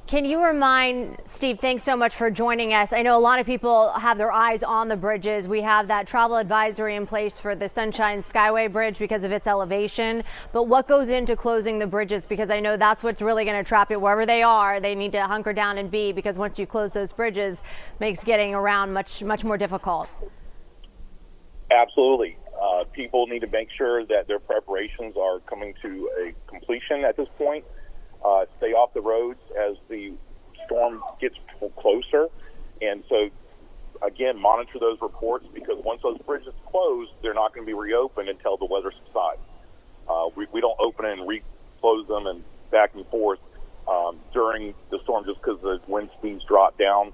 Can you remind, Steve, thanks so much for joining us. I know a lot of people have their eyes on the bridges. We have that travel advisory in place for the Sunshine Skyway Bridge because of its elevation. But what goes into closing the bridges? Because I know that's what's really going to trap it. Wherever they are, they need to hunker down and be, because once you close those bridges, it makes getting around much more difficult. Absolutely. People need to make sure that their preparations are coming to a completion at this point. Stay off the roads as the storm gets closer. And so, again, monitor those reports, because once those bridges close, they're not going to be reopened until the weather subsides. We don't open and re-close them and back and forth during the storm just because the wind speeds drop down.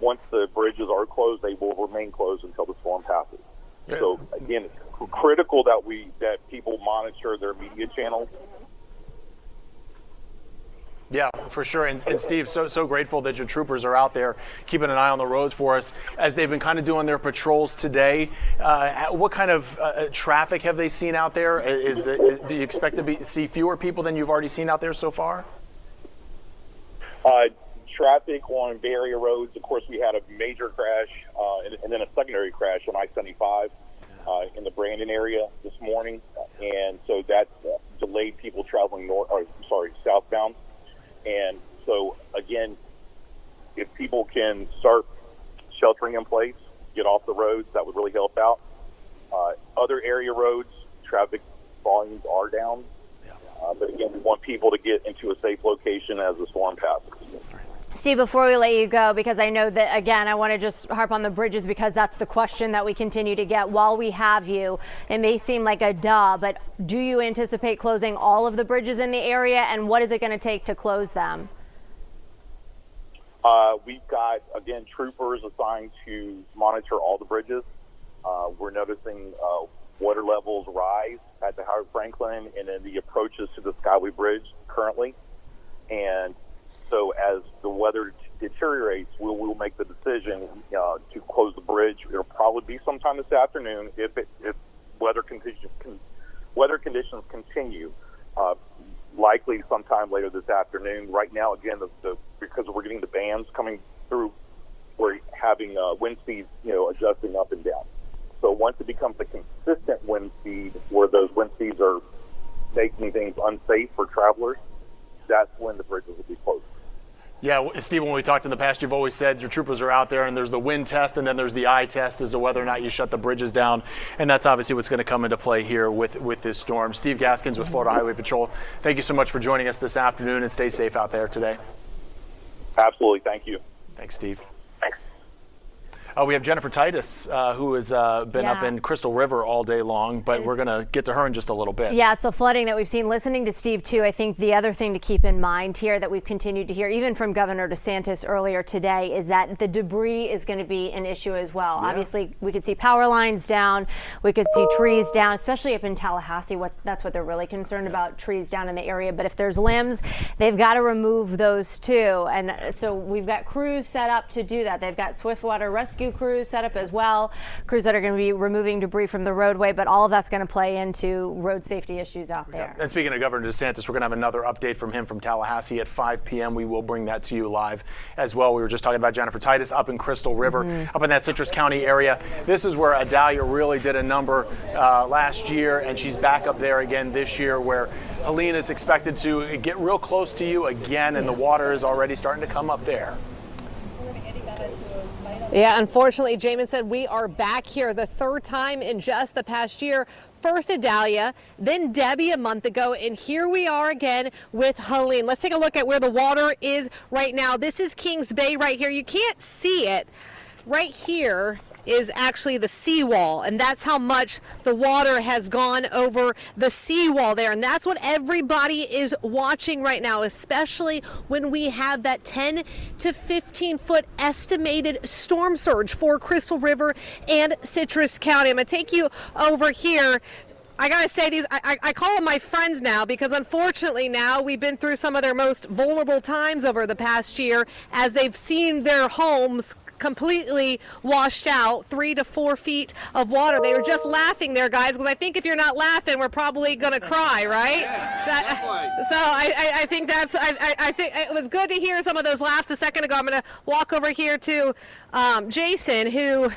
Once the bridges are closed, they will remain closed until the storm passes. So, again, it's critical that people monitor their media channels. Yeah, for sure. And Steve, so grateful that your troopers are out there keeping an eye on the roads for us as they've been kind of doing their patrols today. What kind of traffic have they seen out there? Do you expect to see fewer people than you've already seen out there so far? Traffic on Bay Area roads, of course, we had a major crash and then a secondary crash on I-75 in the Brandon area this morning. And so that delayed people traveling southbound. And so, again, if people can start sheltering in place, get off the roads, that would really help out. Other area roads, traffic volumes are down But again, we want people to get into a safe location as the storm passes. Steve, before we let you go, because I know that, again, I want to just harp on the bridges because that's the question that we continue to get while we have you. It may seem like a duh, but do you anticipate closing all of the bridges in the area, and what is it going to take to close them? We've got, again, troopers assigned to monitor all the bridges. We're noticing water levels rise at the Howard Franklin and then the approaches to the Skyway Bridge currently. And so as the weather deteriorates, we'll make the decision to close the bridge. It'll probably be sometime this afternoon if weather conditions continue. Likely sometime later this afternoon. Right now, again, because we're getting the bands coming through, we're having wind speeds, adjusting up and down. So once it becomes a consistent wind speed, where those wind speeds are making things unsafe for travelers, that's when the bridges will be closed. Yeah, Steve, when we talked in the past, you've always said your troopers are out there and there's the wind test and then there's the eye test as to whether or not you shut the bridges down. And that's obviously what's going to come into play here with this storm. Steve Gaskins with Florida Highway Patrol, thank you so much for joining us this afternoon, and stay safe out there today. Absolutely. Thank you. Thanks, Steve. We have Jennifer Titus, who has been up in Crystal River all day long, but we're going to get to her in just a little bit. Yeah, it's the flooding that we've seen. Listening to Steve, too, I think the other thing to keep in mind here that we've continued to hear, even from Governor DeSantis earlier today, is that the debris is going to be an issue as well. Yeah. Obviously, we could see power lines down. We could see trees down, especially up in Tallahassee. That's what they're really concerned about, trees down in the area. But if there's limbs, they've got to remove those, too. And so we've got crews set up to do that. They've got swiftwater rescue crews set up as well, crews that are going to be removing debris from the roadway, but all of that's going to play into road safety issues out there. And speaking of Governor DeSantis, we're going to have another update from him from Tallahassee at 5 p.m. We will bring that to you live as well. We were just talking about Jennifer Titus up in Crystal River, up in that Citrus County area. This is where Adalia really did a number last year, and she's back up there again this year, where Helene is expected to get real close to you again, and the water is already starting to come up there. Yeah, unfortunately, Jamin said we are back here the third time in just the past year. First Adalia, then Debbie a month ago, and here we are again with Helene. Let's take a look at where the water is right now. This is Kings Bay right here. You can't see it. Right here is actually the seawall, and that's how much the water has gone over the seawall there. And that's what everybody is watching right now, especially when we have that 10 to 15 foot estimated storm surge for Crystal River and Citrus County. I'm going to take you over here. I gotta say, these I call them my friends now, because unfortunately now we've been through some of their most vulnerable times over the past year, as they've seen their homes completely washed out, 3 to 4 feet of water. They were just laughing there, guys, because I think if you're not laughing, we're probably gonna cry, right? So I think that's I think it was good to hear some of those laughs a second ago. I'm gonna walk over here to Jason, who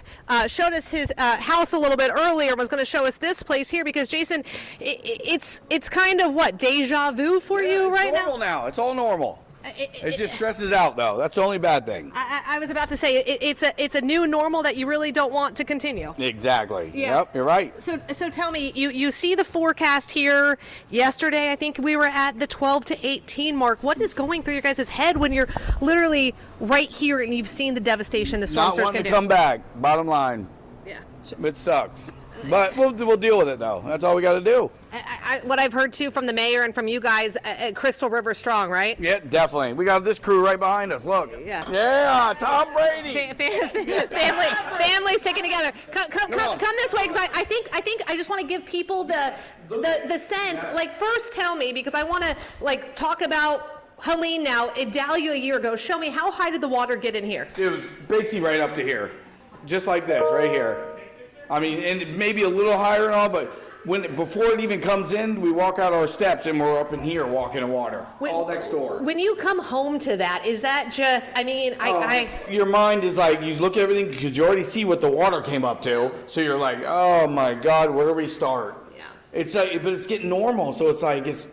showed us his house a little bit earlier, was going to show us this place here, because Jason, it's kind of what, deja vu for you right now? It's normal now. It's all normal. It just stresses out, though. That's the only bad thing. I was about to say it's a new normal that you really don't want to continue. Exactly. Yes. Yep, you're right. So tell me, you see the forecast here. Yesterday, I think we were at the 12 to 18 mark. What is going through your guys' head when you're literally right here and you've seen the devastation the storm surge can do? Not wanting to come back. Bottom line. Yeah. It sucks. But we'll deal with it, though. That's all we got to do. What I've heard, too, from the mayor and from you guys, Crystal River strong, right? Yeah, definitely. We got this crew right behind us. Look. Yeah, Tom Brady. Family sticking together. Come this way, because I think I just want to give people the sense. Like, first tell me, because I want to talk about Helene now. Adalia a year ago. Show me, how high did the water get in here? It was basically right up to here, just like this, right here. I mean, and maybe a little higher and all, but before it even comes in, we walk out our steps and we're up in here walking in water, all next door. When you come home to that, is that just, I mean, your mind is like, you look at everything because you already see what the water came up to, so you're like, oh my God, where do we start? Yeah. It's like, but it's getting normal, so it's like, it's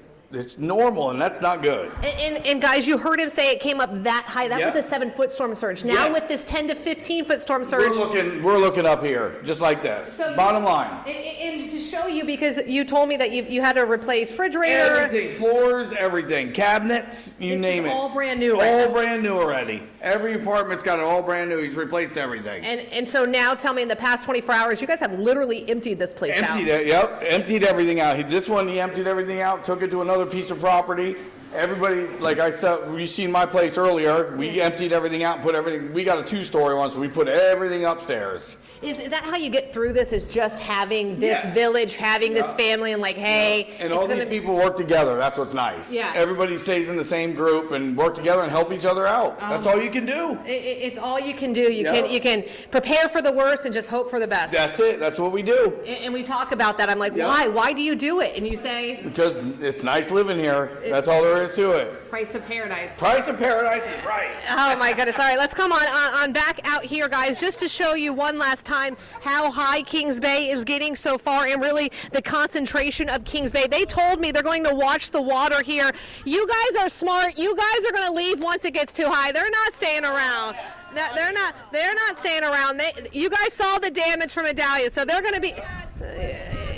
normal, and that's not good. And guys, you heard him say it came up that high. That was a 7-foot storm surge. Now with this 10 to 15 foot storm surge, we're looking up here, just like this. So bottom line. And to show show you because you told me that you had to replace refrigerator. Everything, floors, everything, cabinets, you name it. All brand new. All brand new already. Every apartment's got it all brand new. He's replaced everything. And so now tell me, in the past 24 hours, you guys have literally emptied this place out. Emptied it, yep. Emptied everything out. This one, he emptied everything out, took it to another piece of property. Everybody, like I said, you seen my place earlier. We emptied everything out and put everything. We got a 2-story one, so we put everything upstairs. Is that how you get through this? Is just having this village, having this family, and like, hey, and all these people work together. That's what's nice. Yeah. Everybody stays in the same group and work together and help each other out. That's all you can do. It's all you can do. You can prepare for the worst and just hope for the best. That's it. That's what we do. And we talk about that. I'm like, why? Why do you do it? And you say, because it's nice living here. That's all there is to it. Price of paradise. Price of paradise is right. Oh my goodness. All right, let's come on back out here, guys, just to show you one last time how high Kings Bay is getting so far and really the concentration of Kings Bay. They told me they're going to watch the water here. You guys are smart. You guys are going to leave once it gets too high. They're not staying around. They're not staying around. You guys saw the damage from Idalia, so they're going to be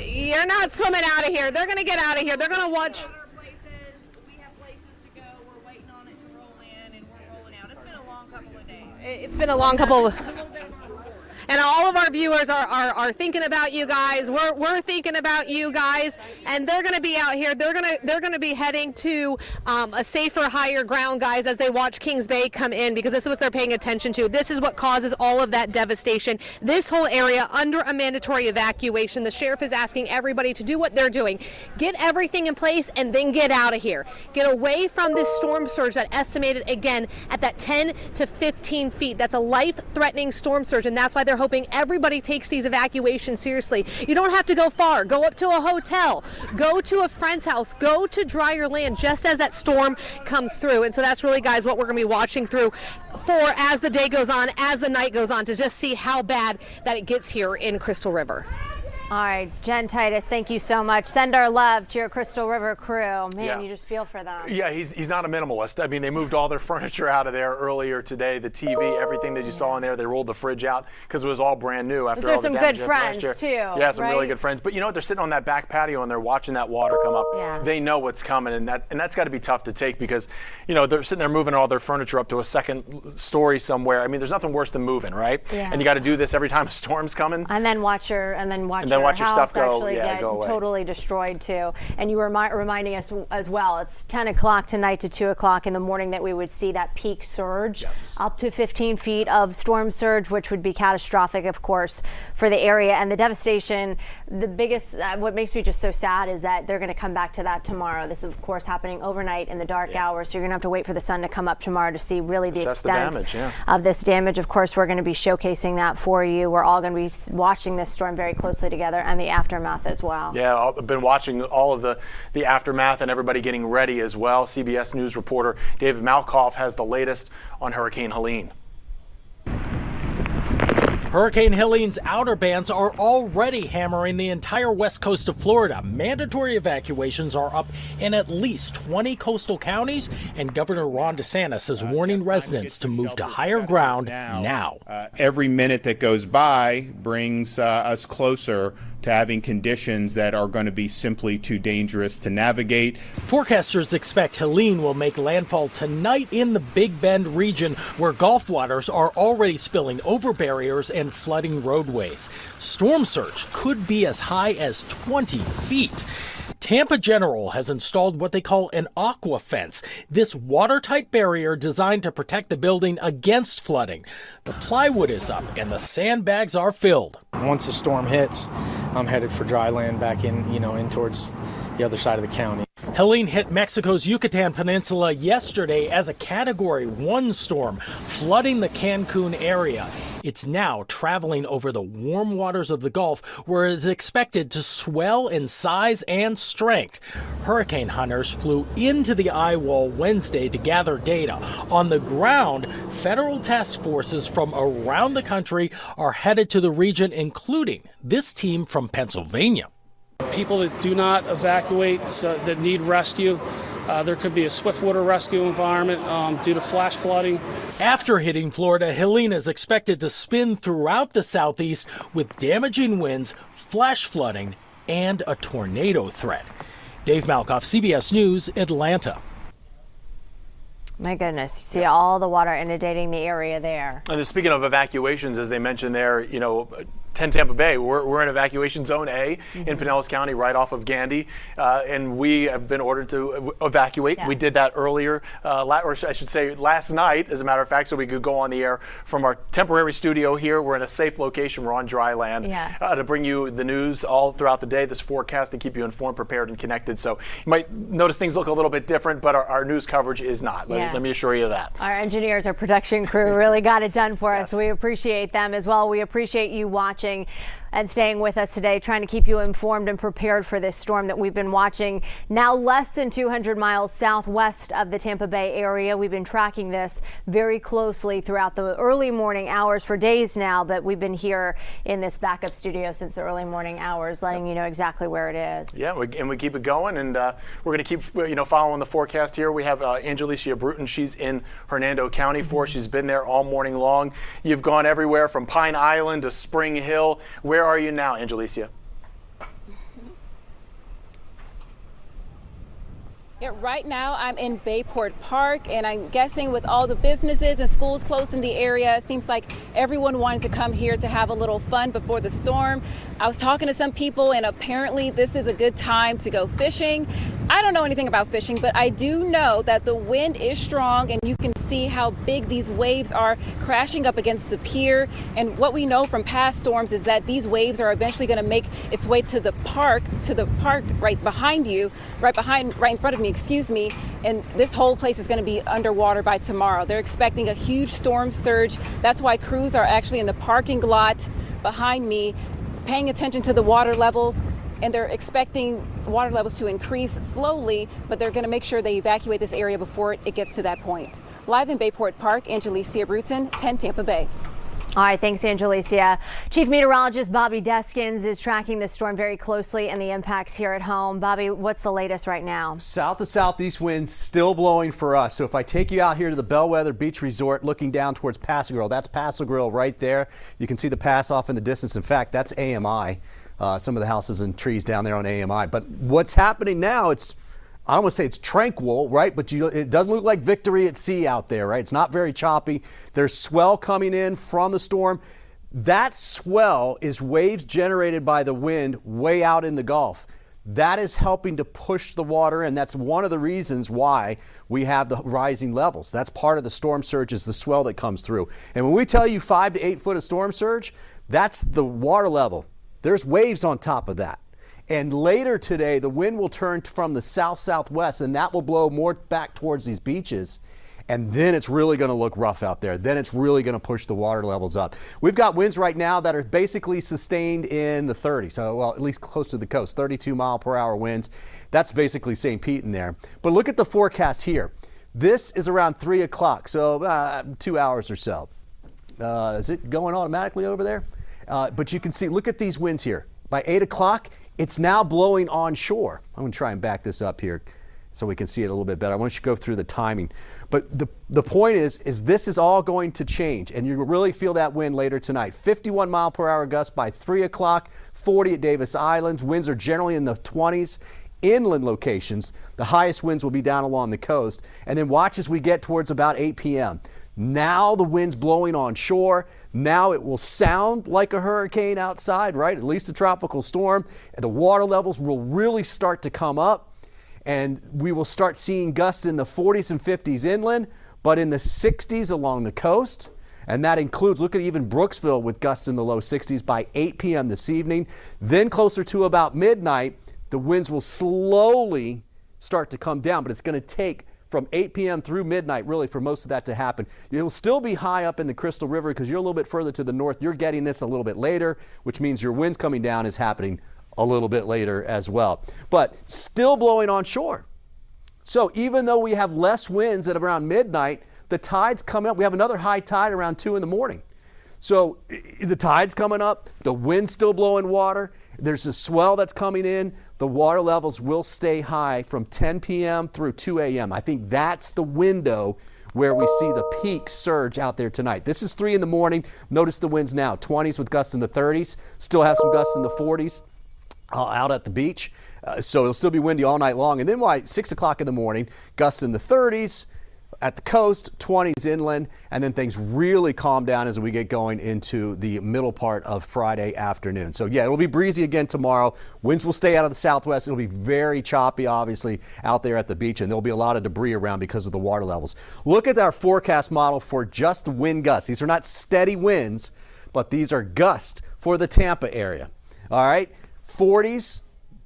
you're not swimming out of here. They're going to get out of here. They're going to watch. It's been a long couple and all of our viewers are thinking about you guys. We're thinking about you guys, and they're going to be out here. They're going to be heading to a safer, higher ground, guys, as they watch Kings Bay come in, because this is what they're paying attention to. This is what causes all of that devastation. This whole area under a mandatory evacuation. The sheriff is asking everybody to do what they're doing. Get everything in place and then get out of here. Get away from this storm surge that estimated, again, at that 10 to 15 feet. That's a life-threatening storm surge, and that's why they're hoping everybody takes these evacuations seriously. You don't have to go far. Go up to a hotel. Go to a friend's house. Go to drier land just as that storm comes through. And so that's really, guys, what we're going to be watching through for as the day goes on, as the night goes on, to just see how bad that it gets here in Crystal River. All right, Jen Titus, thank you so much. Send our love to your Crystal River crew. Man, you just feel for them. Yeah, he's not a minimalist. I mean, they moved all their furniture out of there earlier today. The TV, everything that you saw in there, they rolled the fridge out because it was all brand new after all the damage last year. There's some good friends, too. Yeah, some really good friends. But you know what? They're sitting on that back patio and they're watching that water come up. Yeah. They know what's coming, and that's got to be tough to take because, you know, they're sitting there moving all their furniture up to a second story somewhere. I mean, there's nothing worse than moving, right? Yeah. And you got to do this every time a storm's coming. And then watch your house stuff go. Get go away. Totally destroyed too. And you were reminding us as well, it's 10 o'clock tonight to 2 o'clock in the morning that we would see that peak surge, up to 15 feet of storm surge, which would be catastrophic, of course, for the area. And the devastation, the biggest, what makes me just so sad is that they're going to come back to that tomorrow. This is, of course, happening overnight in the dark hours, so you're going to have to wait for the sun to come up tomorrow to see really the extent of this damage. Of course, we're going to be showcasing that for you. We're all going to be watching this storm very closely together and the aftermath as well. Yeah, I've been watching all of the aftermath and everybody getting ready as well. CBS News reporter David Malkoff has the latest on Hurricane Helene. Hurricane Helene's outer bands are already hammering the entire west coast of Florida. Mandatory evacuations are up in at least 20 coastal counties, and Governor Ron DeSantis is warning residents to move to higher ground now. Every minute that goes by brings us closer to having conditions that are going to be simply too dangerous to navigate. Forecasters expect Helene will make landfall tonight in the Big Bend region, where Gulf waters are already spilling over barriers and flooding roadways. Storm surge could be as high as 20 feet. Tampa General has installed what they call an aqua fence, this watertight barrier designed to protect the building against flooding. The plywood is up and the sandbags are filled. Once the storm hits, I'm headed for dry land back in towards the other side of the county. Helene hit Mexico's Yucatan Peninsula yesterday as a Category 1 storm, flooding the Cancun area. It's now traveling over the warm waters of the Gulf, where it is expected to swell in size and strength. Hurricane hunters flew into the eye wall Wednesday to gather data. On the ground, federal task forces from around the country are headed to the region, including this team from Pennsylvania. People that do not evacuate, that need rescue, there could be a swiftwater rescue environment due to flash flooding. After hitting Florida, Helene is expected to spin throughout the southeast with damaging winds, flash flooding, and a tornado threat. Dave Malkoff, CBS News, Atlanta. My goodness, you see all the water inundating the area there. And speaking of evacuations, as they mentioned there, 10 Tampa Bay, we're in evacuation zone A in Pinellas County, right off of Gandy, and we have been ordered to evacuate. Yeah. We did that earlier, or I should say last night, as a matter of fact, so we could go on the air from our temporary studio here. We're in a safe location. We're on dry land to bring you the news all throughout the day, this forecast, and keep you informed, prepared, and connected. So you might notice things look a little bit different, but our news coverage is not. Let me assure you of that. Our engineers, our production crew really got it done for us. We appreciate them as well. We appreciate you watching and staying with us today, trying to keep you informed and prepared for this storm that we've been watching now less than 200 miles southwest of the Tampa Bay area. We've been tracking this very closely throughout the early morning hours for days now, but we've been here in this backup studio since the early morning hours, letting you know exactly where it is. Yeah, and we keep it going, and we're going to keep following the forecast here. We have Angelicia Bruton. She's in Hernando County for us. She's been there all morning long. You've gone everywhere from Pine Island to Spring Hill. Where are you now, Angelicia? Yeah, right now I'm in Bayport Park, and I'm guessing with all the businesses and schools closed in the area, it seems like everyone wanted to come here to have a little fun before the storm. I was talking to some people, and apparently this is a good time to go fishing. I don't know anything about fishing, but I do know that the wind is strong, and you can see how big these waves are crashing up against the pier. And what we know from past storms is that these waves are eventually going to make its way to the park right behind you, right in front of me, and this whole place is going to be underwater by tomorrow. They're expecting a huge storm surge. That's why crews are actually in the parking lot behind me, paying attention to the water levels, and they're expecting water levels to increase slowly, but they're going to make sure they evacuate this area before it gets to that point. Live in Bayport Park, Angelicia Bruton, 10 Tampa Bay. All right, thanks, Angelicia. Chief Meteorologist Bobby Deskins is tracking this storm very closely and the impacts here at home. Bobby, what's the latest right now? South to southeast winds still blowing for us. So if I take you out here to the Bellwether Beach Resort, looking down towards Paso Grill, that's Paso Grill right there. You can see the pass off in the distance. In fact, that's AMI. Some of the houses and trees down there on AMI. But what's happening now, I don't want to say it's tranquil, right? But it doesn't look like victory at sea out there, right? It's not very choppy. There's swell coming in from the storm. That swell is waves generated by the wind way out in the Gulf. That is helping to push the water, and that's one of the reasons why we have the rising levels. That's part of the storm surge, is the swell that comes through. And when we tell you 5 to 8 foot of storm surge, that's the water level. There's waves on top of that. And later today, the wind will turn from the south-southwest, and that will blow more back towards these beaches. And then it's really going to look rough out there. Then it's really going to push the water levels up. We've got winds right now that are basically sustained in the 30s, so, well, at least close to the coast, 32 mile per hour winds. That's basically St. Pete in there. But look at the forecast here. This is around 3 o'clock, so 2 hours or so. Is it going automatically over there? But you can see, look at these winds here. By 8 o'clock, it's now blowing onshore. I'm going to try and back this up here so we can see it a little bit better. I want you to go through the timing. But the point is this is all going to change, and you really feel that wind later tonight. 51 mile per hour gusts by 3 o'clock, 40 at Davis Islands. Winds are generally in the 20s. Inland locations, the highest winds will be down along the coast. And then watch as we get towards about 8 p.m. Now the wind's blowing onshore. Now it will sound like a hurricane outside, right? At least a tropical storm. And the water levels will really start to come up. And we will start seeing gusts in the 40s and 50s inland, but in the 60s along the coast. And that includes, look at even Brooksville with gusts in the low 60s by 8 p.m. this evening. Then closer to about midnight, the winds will slowly start to come down, but it's going to take from 8 p.m. through midnight, really, for most of that to happen. You'll still be high up in the Crystal River because you're a little bit further to the north. You're getting this a little bit later, which means your winds coming down is happening a little bit later as well. But still blowing onshore. So even though we have less winds at around midnight, the tide's coming up. We have another high tide around 2 in the morning. So the tide's coming up, the wind's still blowing water. There's a swell that's coming in. The water levels will stay high from 10 p.m. through 2 a.m. I think that's the window where we see the peak surge out there tonight. This is 3 in the morning. Notice the winds now, 20s with gusts in the 30s. Still have some gusts in the 40s. out at the beach. So it'll still be windy all night long. And then by 6 o'clock in the morning, gusts in the 30s at the coast, 20s inland, and then things really calm down as we get going into the middle part of Friday afternoon. So yeah, it'll be breezy again tomorrow. Winds will stay out of the southwest. It'll be very choppy, obviously, out there at the beach, and there'll be a lot of debris around because of the water levels. Look at our forecast model for just the wind gusts. These are not steady winds, but these are gusts for the Tampa area. All right, 40s,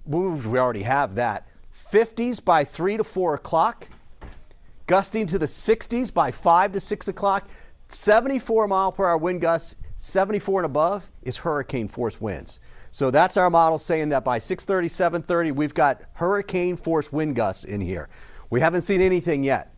we already have that. 50s by 3 to 4 o'clock. Gusting to the 60s by 5 to 6 o'clock. 74 mile per hour wind gusts, 74 and above is hurricane force winds. So that's our model saying that by 6:30, 7:30, we've got hurricane force wind gusts in here. We haven't seen anything yet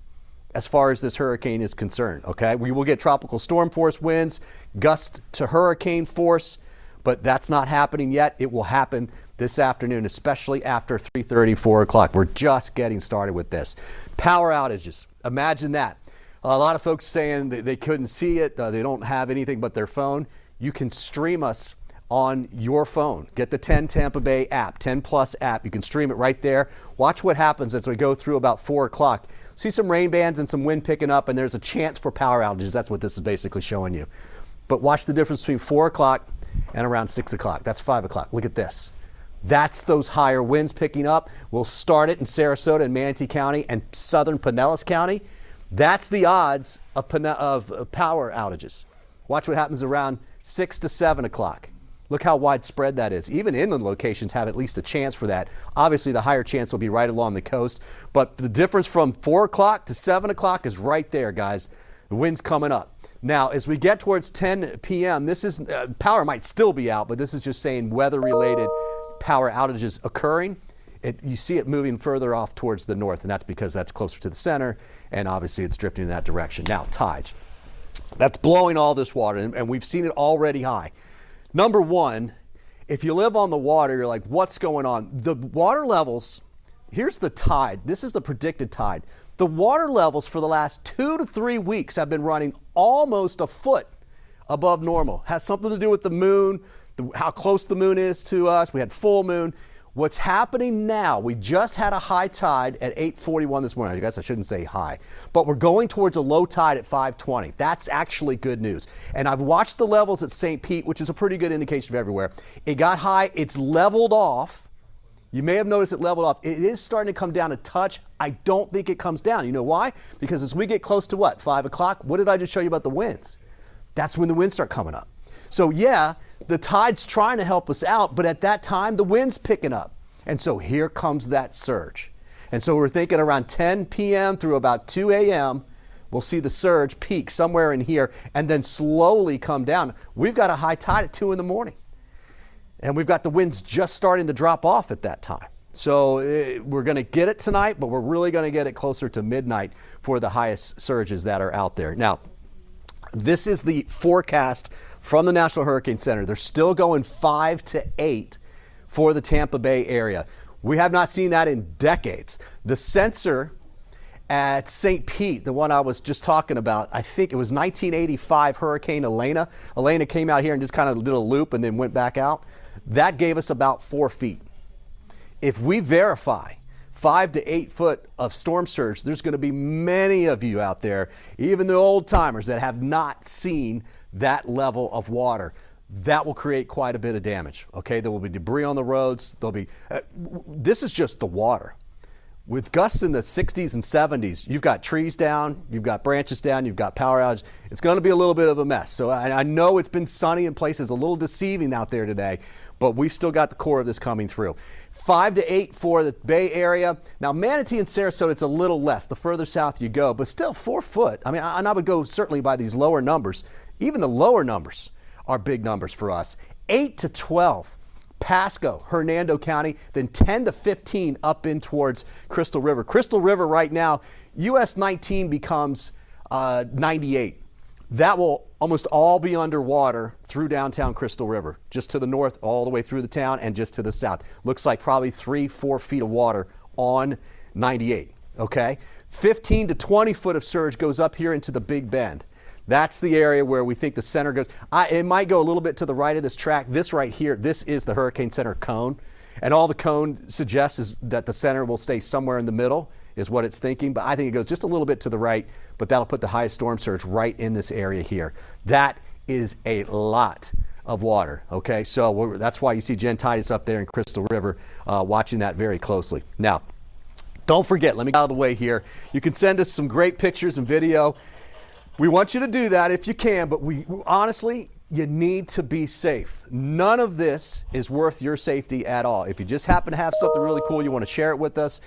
as far as this hurricane is concerned, okay? We will get tropical storm force winds, gust to hurricane force, but that's not happening yet. It will happen this afternoon, especially after 3:30, 4 o'clock. We're just getting started with this. Power outages, imagine that. A lot of folks saying that they couldn't see it, they don't have anything but their phone. You can stream us on your phone. Get the 10 Tampa Bay app, 10 Plus app. You can stream it right there. Watch what happens as we go through about 4 o'clock. See some rain bands and some wind picking up, and there's a chance for power outages. That's what this is basically showing you. But watch the difference between 4 o'clock and around 6 o'clock. That's 5 o'clock. Look at this. That's those higher winds picking up. We'll start it in Sarasota and Manatee County and southern Pinellas County. That's the odds of power outages. Watch what happens around 6 to 7 o'clock. Look how widespread that is. Even inland locations have at least a chance for that. Obviously, the higher chance will be right along the coast. But the difference from 4 o'clock to 7 o'clock is right there, guys. The wind's coming up. Now, as we get towards 10 p.m., this is power might still be out, but this is just saying weather-related power outages occurring. You see it moving further off towards the north, and that's because that's closer to the center, and obviously it's drifting in that direction. Now, tides. That's blowing all this water, and we've seen it already high. Number one, if you live on the water, you're like, what's going on? The water levels, here's the tide. This is the predicted tide. The water levels for the last 2 to 3 weeks have been running almost a foot above normal. Has something to do with the moon, how close the moon is to us. We had full moon. What's happening now, we just had a high tide at 8:41 this morning. I guess I shouldn't say high, but we're going towards a low tide at 5:20. That's actually good news. And I've watched the levels at St. Pete, which is a pretty good indication of everywhere. It got high. It's leveled off. You may have noticed it leveled off. It is starting to come down a touch. I don't think it comes down. You know why? Because as we get close to what, 5 o'clock, what did I just show you about the winds? That's when the winds start coming up. So yeah, the tide's trying to help us out, but at that time, the wind's picking up. And so here comes that surge. And so we're thinking around 10 p.m. through about 2 a.m., we'll see the surge peak somewhere in here and then slowly come down. We've got a high tide at 2 in the morning. And we've got the winds just starting to drop off at that time. So we're going to get it tonight, but we're really going to get it closer to midnight for the highest surges that are out there. Now, this is the forecast from the National Hurricane Center. They're still going 5 to 8 for the Tampa Bay area. We have not seen that in decades. The sensor at St. Pete, the one I was just talking about, I think it was 1985 Hurricane Helene. Helene came out here and just kind of did a loop and then went back out. That gave us about 4 feet. If we verify 5 to 8 foot of storm surge, there's going to be many of you out there, even the old timers, that have not seen that level of water. That will create quite a bit of damage. Okay, there will be debris on the roads. There'll be. This is just the water. With gusts in the 60s and 70s, you've got trees down, you've got branches down, you've got power outage. It's going to be a little bit of a mess. So I know it's been sunny in places, a little deceiving out there today, but we've still got the core of this coming through. 5 to 8 for the Bay Area. Now, Manatee and Sarasota, it's a little less the further south you go, but still 4 foot. I mean, and I would go certainly by these lower numbers. Even the lower numbers are big numbers for us. 8 to 12. Pasco, Hernando County, then 10 to 15 up in towards Crystal River. Crystal River right now, US 19 becomes 98. That will almost all be underwater through downtown Crystal River, just to the north, all the way through the town, and just to the south. Looks like probably 3-4 feet of water on 98, okay? 15 to 20 foot of surge goes up here into the Big Bend. That's the area where we think the center goes. It might go a little bit to the right of this track. This right here, this is the Hurricane Center cone. And all the cone suggests is that the center will stay somewhere in the middle is what it's thinking. But I think it goes just a little bit to the right, but that'll put the highest storm surge right in this area here. That is a lot of water, okay? So that's why you see Jen Titus up there in Crystal River watching that very closely. Now, don't forget, let me get out of the way here. You can send us some great pictures and video. We want you to do that if you can, but we honestly, you need to be safe. None of this is worth your safety at all. If you just happen to have something really cool, you want to share it with us,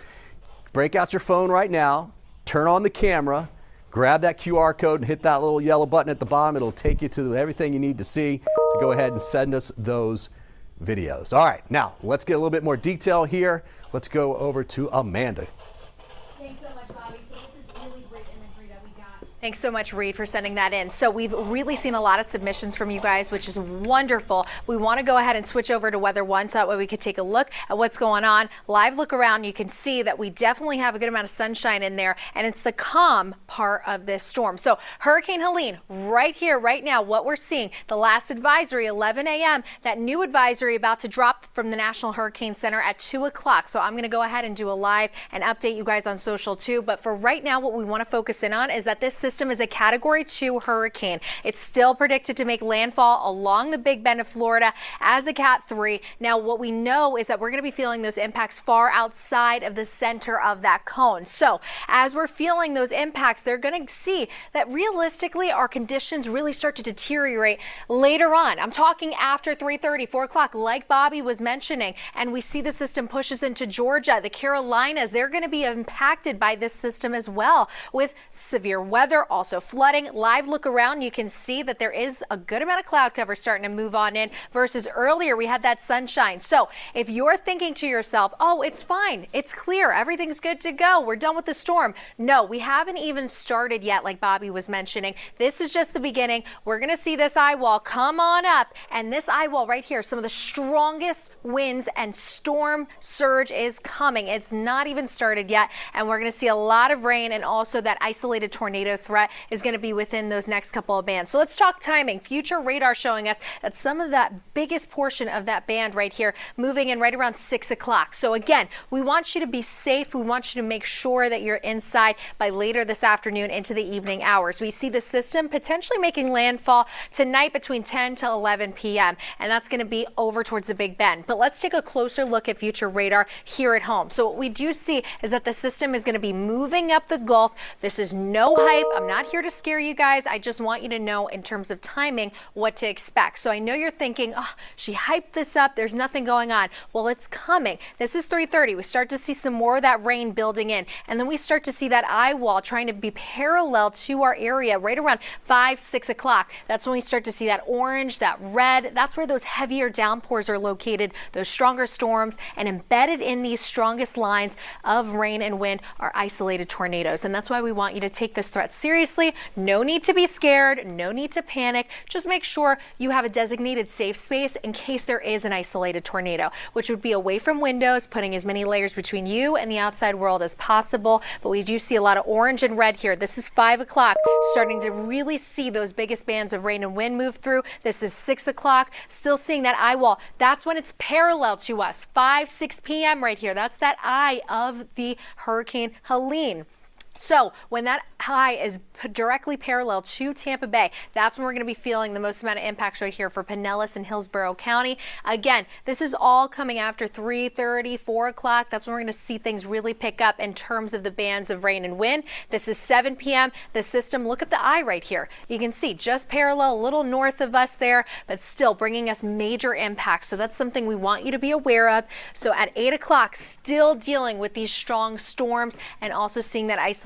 break out your phone right now, turn on the camera, grab that QR code and hit that little yellow button at the bottom. It'll take you to everything you need to see to go ahead and send us those videos. All right, now let's get a little bit more detail here. Let's go over to Amanda. Thanks so much, Bobby. So this is really great imagery that we got. Thanks so much, Reed, for sending that in. So we've really seen a lot of submissions from you guys, which is wonderful. We want to go ahead and switch over to Weather One so that way we could take a look at what's going on. Live look around, you can see that we definitely have a good amount of sunshine in there, and it's the calm part of this storm. So Hurricane Helene, right here, right now, what we're seeing, the last advisory, 11 a.m., that new advisory about to drop from the National Hurricane Center at 2 o'clock. So I'm going to go ahead and do a live and update you guys on social too. But for right now, what we want to focus in on is that this system is a Category 2 hurricane. It's still predicted to make landfall along the Big Bend of Florida as a Cat 3. Now, what we know is that we're going to be feeling those impacts far outside of the center of that cone. So as we're feeling those impacts, they're going to see that realistically our conditions really start to deteriorate later on. I'm talking after 3:30, 4 o'clock, like Bobby was mentioning, and we see the system pushes into Georgia, the Carolinas. They're going to be impacted by this system as well with severe weather, also flooding. Live look around, you can see that there is a good amount of cloud cover starting to move on in versus earlier we had that sunshine. So if you're thinking to yourself, oh, it's fine, it's clear, everything's good to go, we're done with the storm. No, we haven't even started yet, like Bobby was mentioning. This is just the beginning. We're going to see this eye wall come on up, and this eye wall right here, some of the strongest winds and storm surge is coming. It's not even started yet, and we're going to see a lot of rain, and also that isolated tornado threat is going to be within those next couple of bands. So let's talk timing. Future radar showing us that some of that biggest portion of that band right here moving in right around 6 o'clock. So again, we want you to be safe. We want you to make sure that you're inside by later this afternoon into the evening hours. We see the system potentially making landfall tonight between 10 to 11 p.m. and that's going to be over towards the Big Bend. But let's take a closer look at future radar here at home. So what we do see is that the system is going to be moving up the Gulf. This is no hype. I'm not here to scare you guys. I just want you to know in terms of timing what to expect. So I know you're thinking, oh, she hyped this up. There's nothing going on. Well, it's coming. This is 3:30. We start to see some more of that rain building in, and then we start to see that eye wall trying to be parallel to our area right around 5, 6 o'clock. That's when we start to see that orange, that red. That's where those heavier downpours are located, those stronger storms, and embedded in these strongest lines of rain and wind are isolated tornadoes. And that's why we want you to take this threat seriously. No need to be scared, no need to panic. Just make sure you have a designated safe space in case there is an isolated tornado, which would be away from windows, putting as many layers between you and the outside world as possible. But we do see a lot of orange and red here. This is 5 o'clock, starting to really see those biggest bands of rain and wind move through. This is 6 o'clock, still seeing that eye wall. That's when it's parallel to us, 5, 6 p.m. right here. That's that eye of the Hurricane Helene. So when that high is directly parallel to Tampa Bay, that's when we're going to be feeling the most amount of impacts right here for Pinellas and Hillsborough County. Again, this is all coming after 3:30, 4 o'clock. That's when we're going to see things really pick up in terms of the bands of rain and wind. This is 7 p.m. The system, look at the eye right here. You can see just parallel, a little north of us there, but still bringing us major impacts. So that's something we want you to be aware of. So at 8 o'clock, still dealing with these strong storms and also seeing that isolated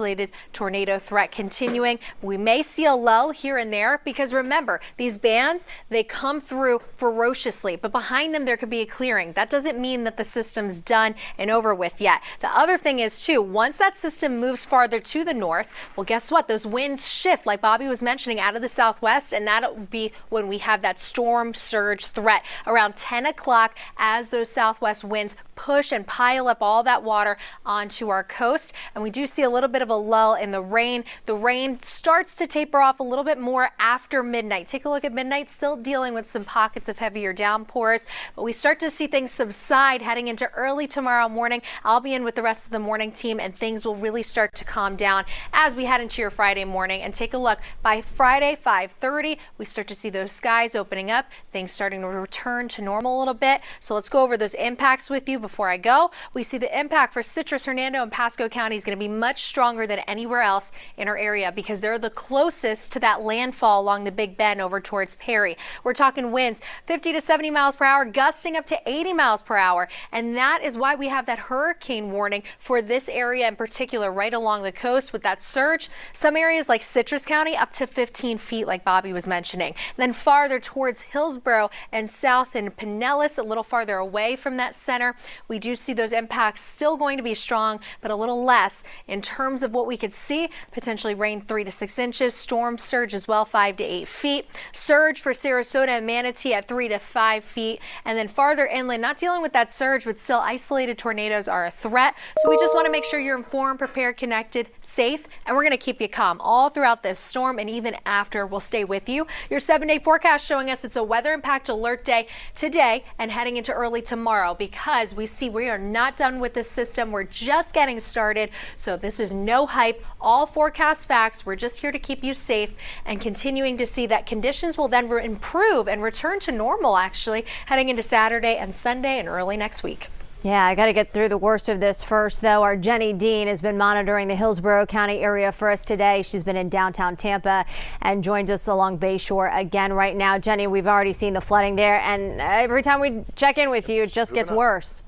tornado threat continuing. We may see a lull here and there because remember, these bands, they come through ferociously, but behind them there could be a clearing. That doesn't mean that the system's done and over with yet. The other thing is too, once that system moves farther to the north, well, guess what? Those winds shift, like Bobby was mentioning, out of the southwest, and that'll be when we have that storm surge threat around 10 o'clock as those southwest winds push and pile up all that water onto our coast. And we do see a little bit of a lull in the rain. The rain starts to taper off a little bit more after midnight. Take a look at midnight, still dealing with some pockets of heavier downpours, but we start to see things subside heading into early tomorrow morning. I'll be in with the rest of the morning team, and things will really start to calm down as we head into your Friday morning. And take a look, by Friday 5:30, we start to see those skies opening up, things starting to return to normal a little bit. So let's go over those impacts with you before I go. We see the impact for Citrus, Hernando, and Pasco County is going to be much stronger than anywhere else in our area because they're the closest to that landfall along the Big Bend over towards Perry. We're talking winds 50 to 70 miles per hour, gusting up to 80 miles per hour. And that is why we have that hurricane warning for this area in particular, right along the coast with that surge. Some areas like Citrus County up to 15 feet, like Bobby was mentioning. And then farther towards Hillsborough and south in Pinellas, a little farther away from that center, we do see those impacts still going to be strong, but a little less in terms of what we could see. Potentially rain 3 to 6 inches, storm surge as well, 5 to 8 feet. Surge for Sarasota and Manatee at 3 to 5 feet. And then farther inland, not dealing with that surge, but still isolated tornadoes are a threat. So we just want to make sure you're informed, prepared, connected, safe, and we're going to keep you calm all throughout this storm and even after. We'll stay with you. Your 7-day forecast showing us it's a weather impact alert day today and heading into early tomorrow because we see we are not done with this system. We're just getting started. So this is no hype, all forecast facts. We're just here to keep you safe and continuing to see that conditions will then improve and return to normal actually heading into Saturday and Sunday and early next week. Yeah, I got to get through the worst of this first, though. Our Jenny Dean has been monitoring the Hillsborough County area for us today. She's been in downtown Tampa and joined us along Bayshore again right now. Jenny, we've already seen the flooding there, and every time we check in with you, it just gets worse.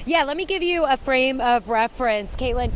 Yeah, let me give you a frame of reference, Caitlin.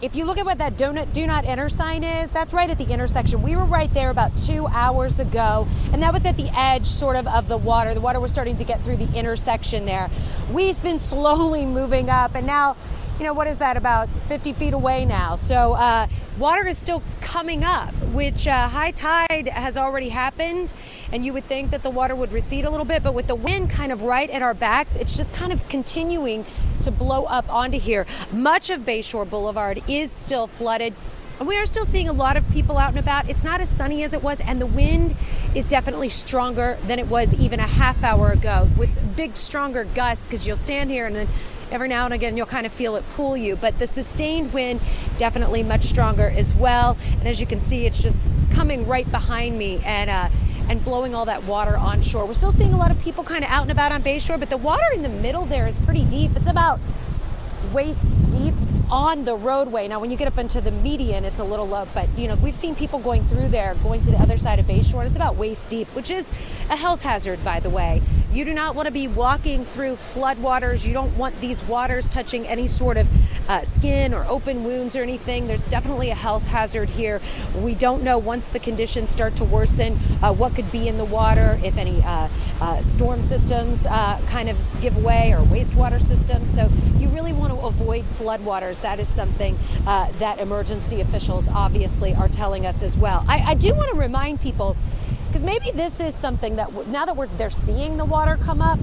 If you look at what that do not enter sign is, that's right at the intersection. We were right there about 2 hours ago, and that was at the edge sort of the water. The water was starting to get through the intersection there. We've been slowly moving up, and now, you know, what is that, about 50 feet away now? So water is still coming up, which high tide has already happened, and you would think that the water would recede a little bit, but with the wind kind of right at our backs, it's just kind of continuing to blow up onto here. Much of Bayshore Boulevard is still flooded. And we are still seeing a lot of people out and about. It's not as sunny as it was, and the wind is definitely stronger than it was even a half hour ago with big, stronger gusts, because you'll stand here and then every now and again you'll kind of feel it pull you. But the sustained wind definitely much stronger as well. And as you can see, it's just coming right behind me and blowing all that water onshore. We're still seeing a lot of people kind of out and about on Bayshore, but the water in the middle there is pretty deep. It's about waist deep on the roadway. Now, when you get up into the median, it's a little low, but you know, we've seen people going through there, going to the other side of Bayshore, and it's about waist deep, which is a health hazard, by the way. You do not want to be walking through floodwaters. You don't want these waters touching any sort of skin or open wounds or anything. There's definitely a health hazard here. We don't know, once the conditions start to worsen, what could be in the water, if any storm systems kind of give way, or wastewater systems. So you really want to avoid floodwaters. That is something that emergency officials obviously are telling us as well. I do want to remind people, because maybe this is something that now that they're seeing the water come up,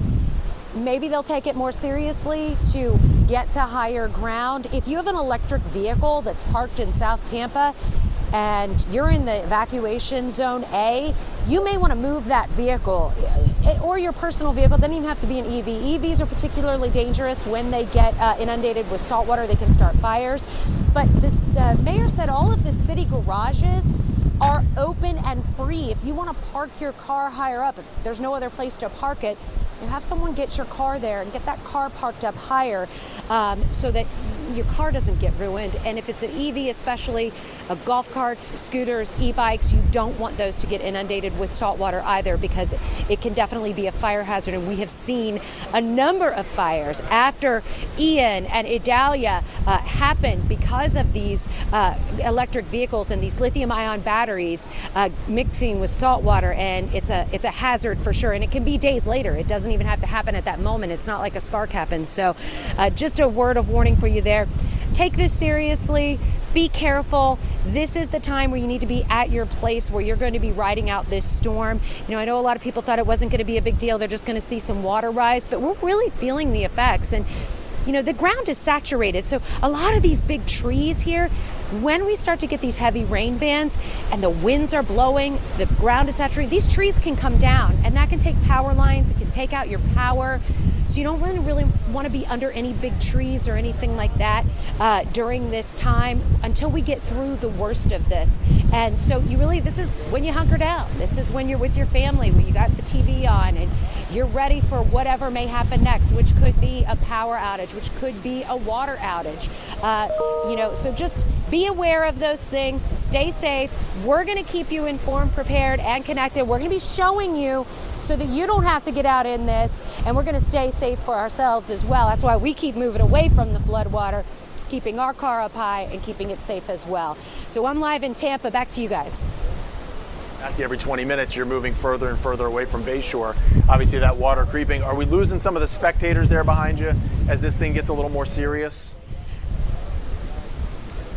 maybe they'll take it more seriously to get to higher ground. If you have an electric vehicle that's parked in South Tampa and you're in the evacuation zone A, you may want to move that vehicle, or your personal vehicle. It doesn't even have to be an EV. EVs are particularly dangerous when they get inundated with salt water. They can start fires. But the mayor said all of the city garages are open and free. If you want to park your car higher up, if there's no other place to park it, you have someone get your car there and get that car parked up higher so that your car doesn't get ruined. And if it's an EV, especially golf carts, scooters, e-bikes, you don't want those to get inundated with salt water either, because it can definitely be a fire hazard. And we have seen a number of fires after Ian and Idalia happened because of these electric vehicles and these lithium-ion batteries mixing with salt water. And it's a hazard for sure. And it can be days later. It doesn't even have to happen at that moment. It's not like a spark happens. So just a word of warning for you there. Take this seriously. be careful. This is the time where you need to be at your place where you're going to be riding out this storm. You know, I know a lot of people thought it wasn't going to be a big deal. They're just going to see some water rise, but we're really feeling the effects. And you know, the ground is saturated. So a lot of these big trees here, when we start to get these heavy rain bands and the winds are blowing, the ground is saturated, these trees can come down and that can take power lines, it can take out your power. So you don't really want to be under any big trees or anything like that during this time until we get through the worst of this. And so this is when you hunker down. This is when you're with your family, when you got the TV on and you're ready for whatever may happen next, which could be a power outage, which could be a water outage. So just be aware of those things, stay safe. We're going to keep you informed, prepared, and connected. We're going to be showing you so that you don't have to get out in this, and we're going to stay safe for ourselves as well. That's why we keep moving away from the floodwater, keeping our car up high and keeping it safe as well. So I'm live in Tampa. Back to you guys. After every 20 minutes, you're moving further and further away from Bayshore. Obviously, that water creeping. Are we losing some of the spectators there behind you as this thing gets a little more serious?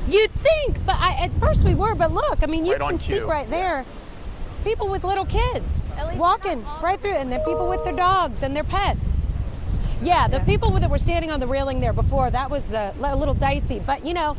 You'd think, but at first we were. But look, I mean, you Right on can see cue. right there. People with little kids walking right through, and then people with their dogs and their pets. Yeah, the people that were standing on the railing there before, that was a little dicey. But, you know,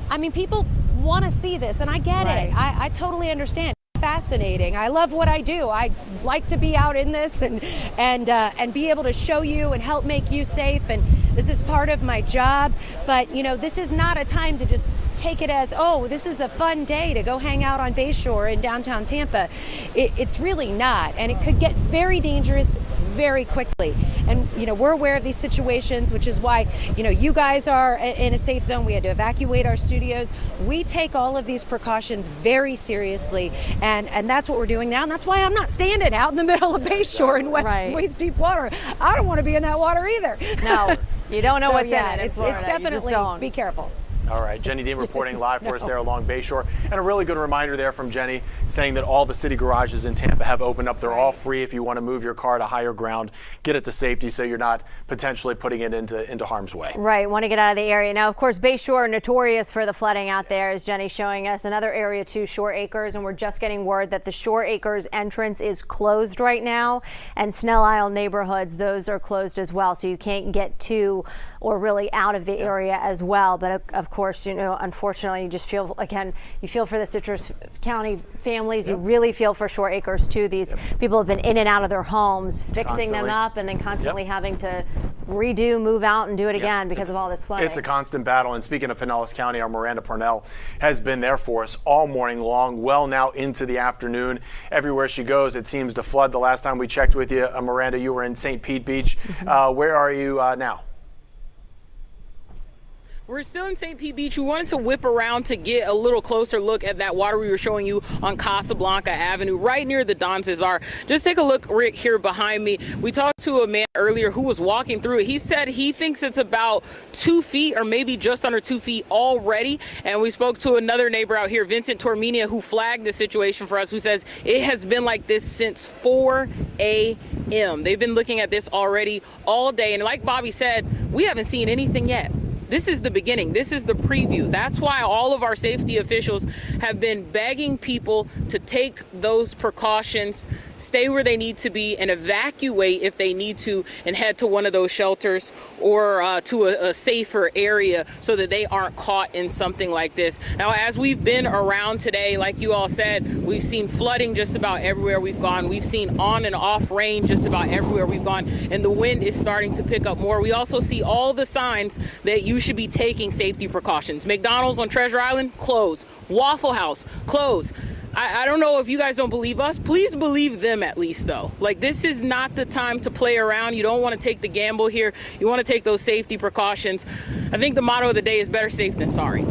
I mean, people want to see this, and I get it. I totally understand. Fascinating. I love what I do. I like to be out in this and be able to show you and help make you safe. And this is part of my job. But, you know, this is not a time to just take it as, oh, this is a fun day to go hang out on Bayshore in downtown Tampa. It's really not. And it could get very dangerous very quickly. And, you know, we're aware of these situations, which is why, you know, you guys are in a safe zone. We had to evacuate our studios. We take all of these precautions very seriously. And that's what we're doing now. And that's why I'm not standing out in the middle of Bayshore in waist deep water. I don't want to be in that water either. No, you don't know what's in it. It's definitely, be careful. All right, Jenny Dean reporting live for us there along Bayshore. And a really good reminder there from Jenny saying that all the city garages in Tampa have opened up. They're all free if you want to move your car to higher ground, get it to safety so you're not potentially putting it into harm's way. Right, want to get out of the area. Now, of course, Bayshore, notorious for the flooding out there, as Jenny's showing us. Another area too, Shore Acres, and we're just getting word that the Shore Acres entrance is closed right now, and Snell Isle neighborhoods, those are closed as well, so you can't get to or really out of the area as well. But of course, you know, unfortunately, you just feel, again, you feel for the Citrus County families. You really feel for Shore Acres too. These people have been in and out of their homes, fixing them up, and then constantly having to redo, move out, and do it again because of all this flooding. It's a constant battle. And speaking of Pinellas County, our Miranda Parnell has been there for us all morning long, well now into the afternoon. Everywhere she goes, it seems to flood. The last time we checked with you, Miranda, you were in St. Pete Beach. Where are you now? We're still in St. Pete Beach. We wanted to whip around to get a little closer look at that water we were showing you on Casablanca Avenue, right near the Don Cesar. Just take a look right here behind me. We talked to a man earlier who was walking through it. He said he thinks it's about 2 feet or maybe just under 2 feet already. And we spoke to another neighbor out here, Vincent Torminia, who flagged the situation for us, who says it has been like this since 4 a.m. They've been looking at this already all day. And like Bobby said, we haven't seen anything yet. This is the beginning. This is the preview. That's why all of our safety officials have been begging people to take those precautions, stay where they need to be, and evacuate if they need to, and head to one of those shelters or to a safer area so that they aren't caught in something like this. Now, as we've been around today, like you all said, we've seen flooding just about everywhere we've gone. We've seen on and off rain just about everywhere we've gone, and the wind is starting to pick up more. We also see all the signs that you should be taking safety precautions. McDonald's on Treasure Island, close. Waffle House, close. I don't know if you guys don't believe us. Please believe them at least, though. Like, this is not the time to play around. You don't want to take the gamble here. You want to take those safety precautions. I think the motto of the day is better safe than sorry.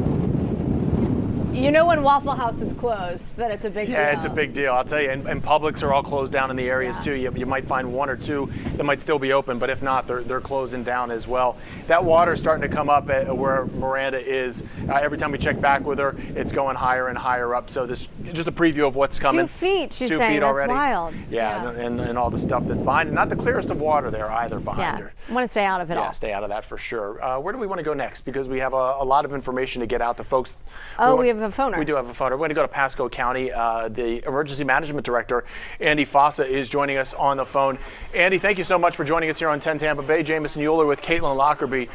You know when Waffle House is closed, that it's a big deal. Yeah, it's a big deal, I'll tell you. And Publix are all closed down in the areas too. You might find one or two that might still be open, but if not, they're closing down as well. That water's starting to come up at where Miranda is. Every time we check back with her, it's going higher and higher up. So this just a preview of what's coming. 2 feet, she's 2 saying. feet That's already. wild. Yeah, and all the stuff that's behind. Not the clearest of water there either behind her. I want to stay out of it all. Yeah, stay out of that for sure. Where do we want to go next? Because we have a lot of information to get out to folks. We have a phoner. We do have a phoner. We're going to go to Pasco County. The Emergency Management Director, Andy Fossa, is joining us on the phone. Andy, thank you so much for joining us here on 10 Tampa Bay. Jamison Euler with Caitlin Lockerbie.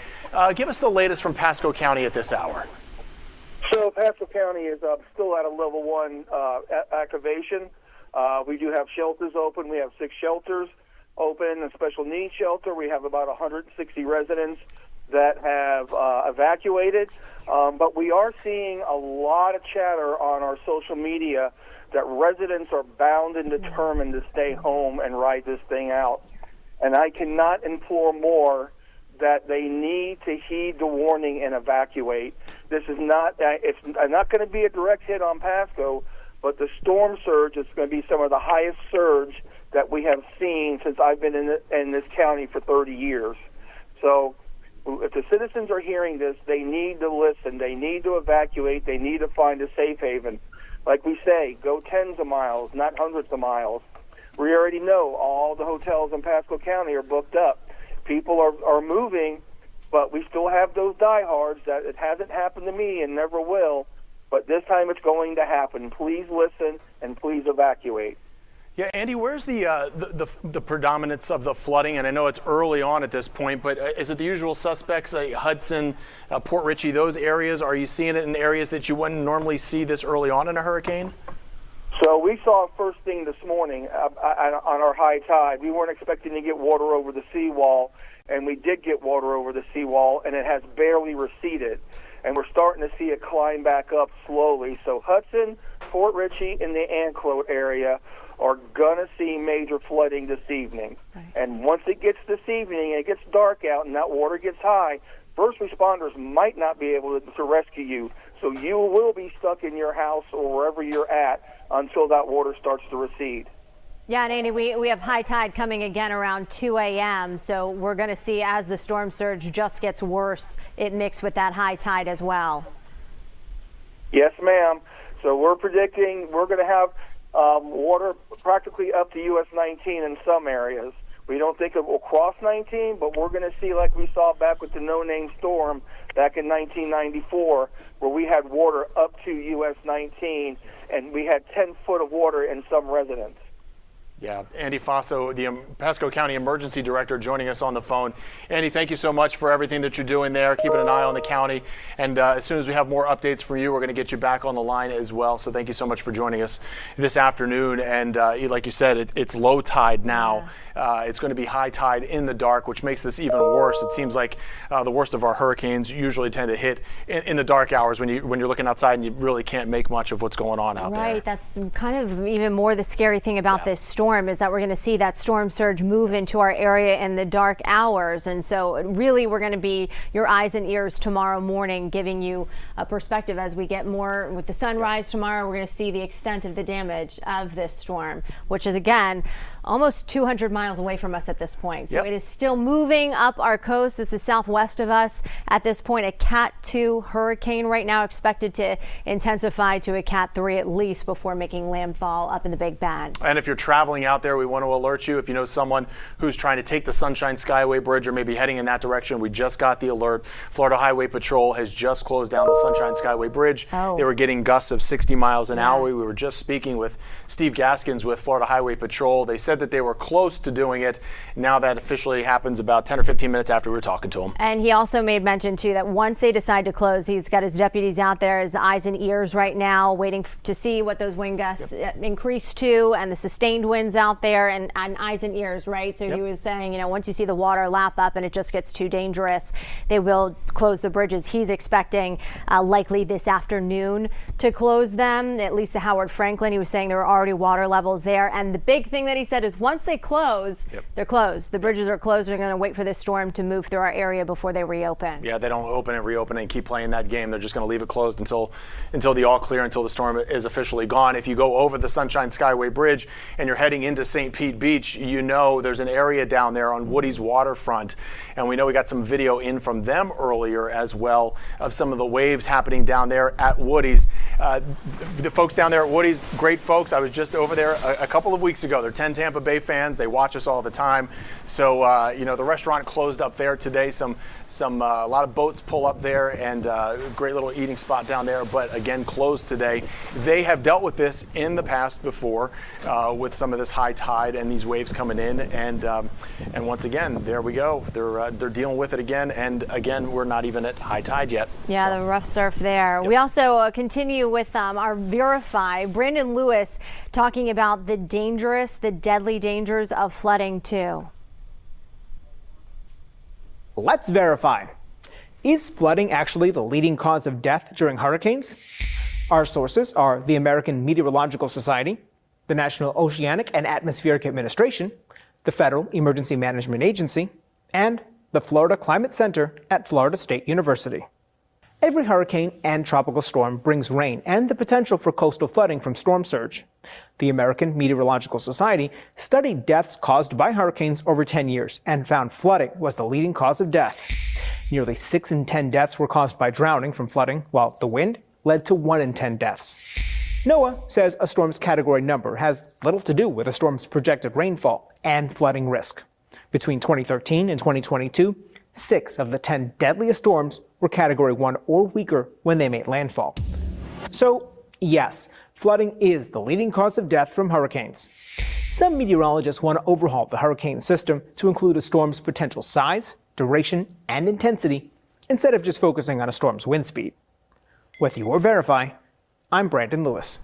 Give us the latest from Pasco County at this hour. So Pasco County is still at a level 1 activation. We do have shelters open. We have 6 shelters open, a special needs shelter. We have about 160 residents that have evacuated. But we are seeing a lot of chatter on our social media that residents are bound and determined to stay home and ride this thing out. And I cannot implore more that they need to heed the warning and evacuate. This is not, it's not going to be a direct hit on Pasco, but the storm surge is going to be some of the highest surge that we have seen since I've been in this county for 30 years. So if the citizens are hearing this, they need to listen. They need to evacuate. They need to find a safe haven. Like we say, go tens of miles, not hundreds of miles. We already know all the hotels in Pasco County are booked up. People are moving, but we still have those diehards that it hasn't happened to me and never will, but this time it's going to happen. Please listen and please evacuate. Yeah, Andy, where's the predominance of the flooding? And I know it's early on at this point, but is it the usual suspects, Hudson, Port Richey, those areas? Are you seeing it in areas that you wouldn't normally see this early on in a hurricane? So we saw first thing this morning on our high tide. We weren't expecting to get water over the seawall, and we did get water over the seawall, and it has barely receded. And we're starting to see it climb back up slowly. So Hudson, Port Richey, and the Anclote area are going to see major flooding this evening. Right. And once it gets this evening and it gets dark out and that water gets high, first responders might not be able to rescue you. So you will be stuck in your house or wherever you're at until that water starts to recede. Yeah, and Andy, we have high tide coming again around 2 a.m. So we're going to see as the storm surge just gets worse, it mixed with that high tide as well. Yes, ma'am. So we're predicting we're going to have water practically up to US 19 in some areas. We don't think it will cross 19, but we're going to see like we saw back with the no-name storm back in 1994, where we had water up to US 19, and we had 10 foot of water in some residents. Yeah, Andy Fosso, the Pasco County Emergency Director, joining us on the phone. Andy, thank you so much for everything that you're doing there, keeping an eye on the county. And as soon as we have more updates for you, we're going to get you back on the line as well. So thank you so much for joining us this afternoon. And like you said, it's low tide now. It's going to be high tide in the dark, which makes this even worse. It seems like the worst of our hurricanes usually tend to hit in the dark hours when you're looking outside and you really can't make much of what's going on out there. Right, that's kind of even more the scary thing about this storm is that we're going to see that storm surge move into our area in the dark hours. And so really we're going to be your eyes and ears tomorrow morning, giving you a perspective as we get more with the sunrise tomorrow. We're going to see the extent of the damage of this storm, which is again almost 200 miles away from us at this point. So it is still moving up our coast. This is southwest of us at this point. A Cat 2 hurricane right now, expected to intensify to a Cat 3 at least before making landfall up in the Big Bend. And if you're traveling out there, we want to alert you. If you know someone who's trying to take the Sunshine Skyway Bridge or maybe heading in that direction, we just got the alert. Florida Highway Patrol has just closed down the Sunshine Skyway Bridge. They were getting gusts of 60 miles an hour. We were just speaking with Steve Gaskins with Florida Highway Patrol. They said that they were close to doing it. Now that officially happens about 10 or 15 minutes after we were talking to him. And he also made mention too that once they decide to close, he's got his deputies out there, his eyes and ears right now, waiting to see what those wind gusts increase to, and the sustained winds out there, and eyes and ears, right? So he was saying, you know, once you see the water lap up and it just gets too dangerous, they will close the bridges. He's expecting likely this afternoon to close them, at least the Howard Franklin. He was saying there were already water levels there. And the big thing that he said said is once they close, they're closed. The bridges are closed. They're going to wait for this storm to move through our area before they reopen. Yeah, they don't open and reopen and keep playing that game. They're just going to leave it closed until the all clear, until the storm is officially gone. If you go over the Sunshine Skyway Bridge and you're heading into St. Pete Beach, you know there's an area down there on Woody's waterfront. And we know we got some video in from them earlier as well of some of the waves happening down there at Woody's. The folks down there at Woody's, great folks. I was just over there a couple of weeks ago. They're 10 Tampa Bay fans. They watch us all the time. So, the restaurant closed up there today. A lot of boats pull up there, and a great little eating spot down there, but again, closed today. They have dealt with this in the past before with some of this high tide and these waves coming in. And once again, there we go. They're dealing with it again. And again, we're not even at high tide yet. Yeah, the rough surf there. Yep. We also continue with our Verify. Brandon Lewis talking about the deadly dangers of flooding too. Let's verify. Is flooding actually the leading cause of death during hurricanes? Our sources are the American Meteorological Society, the National Oceanic and Atmospheric Administration, the Federal Emergency Management Agency, and the Florida Climate Center at Florida State University. Every hurricane and tropical storm brings rain and the potential for coastal flooding from storm surge. The American Meteorological Society studied deaths caused by hurricanes over 10 years and found flooding was the leading cause of death. Nearly 6 in 10 deaths were caused by drowning from flooding, while the wind led to 1 in 10 deaths. NOAA says a storm's category number has little to do with a storm's projected rainfall and flooding risk. Between 2013 and 2022, 6 of the 10 deadliest storms were Category 1 or weaker when they made landfall. So, yes, flooding is the leading cause of death from hurricanes. Some meteorologists want to overhaul the hurricane system to include a storm's potential size, duration, and intensity, instead of just focusing on a storm's wind speed. With your Verify, I'm Brandon Lewis.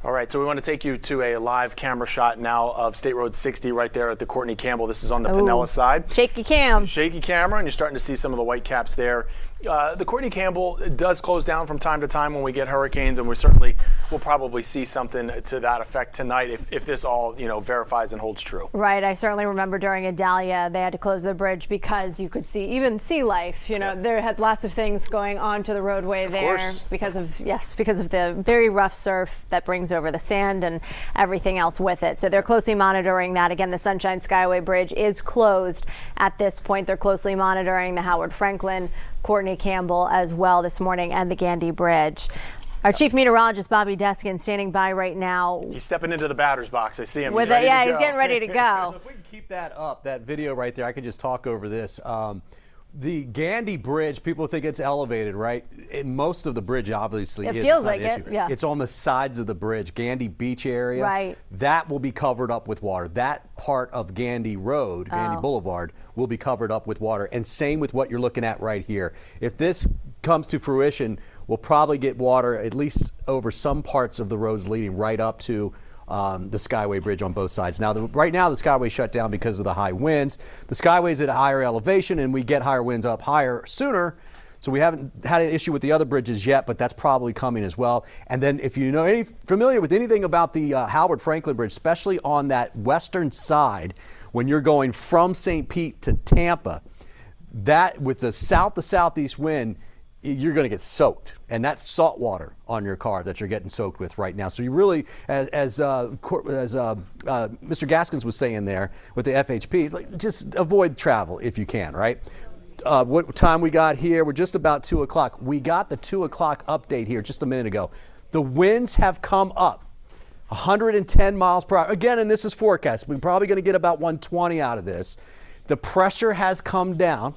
All right, so we want to take you to a live camera shot now of State Road 60 right there at the Courtney Campbell. This is on the Pinellas side. Shaky cam. Shaky camera, and you're starting to see some of the white caps there. The Courtney Campbell does close down from time to time when we get hurricanes, and we certainly will probably see something to that effect tonight if this all, verifies and holds true. Right. I certainly remember during Idalia, they had to close the bridge because you could see even sea life. There had lots of things going onto the roadway there because of the very rough surf that brings over the sand and everything else with it. So they're closely monitoring that. Again, the Sunshine Skyway Bridge is closed at this point. They're closely monitoring the Howard Franklin, Courtney Campbell as well this morning, and the Gandy Bridge. Our chief meteorologist, Bobby Deskin, standing by right now. He's stepping into the batter's box. I see him. He's getting ready to go. So if we can keep that up, that video right there, I could just talk over this. The Gandy Bridge, people think it's elevated, right? And most of the bridge obviously is. It feels not like an it, issue. yeah. It's on the sides of the bridge, Gandy Beach area. Right. That will be covered up with water. That part of Gandy Road, Gandy Boulevard, will be covered up with water. And same with what you're looking at right here. If this comes to fruition, we'll probably get water at least over some parts of the roads leading right up to the Skyway Bridge on both sides. Now, right now, the Skyway shut down because of the high winds. The Skyway's at a higher elevation, and we get higher winds up higher sooner. So we haven't had an issue with the other bridges yet, but that's probably coming as well. And then if you know familiar with anything about the Howard Franklin Bridge, especially on that western side, when you're going from St. Pete to Tampa, that with the southeast wind, you're going to get soaked, and that's salt water on your car that you're getting soaked with right now. So you really, as Mr. Gaskins was saying there with the FHP, it's like just avoid travel if you can, right? What time we got here? We're just about 2 o'clock. We got the 2 o'clock update here just a minute ago. The winds have come up 110 miles per hour. Again, and this is forecast. We're probably going to get about 120 out of this. The pressure has come down.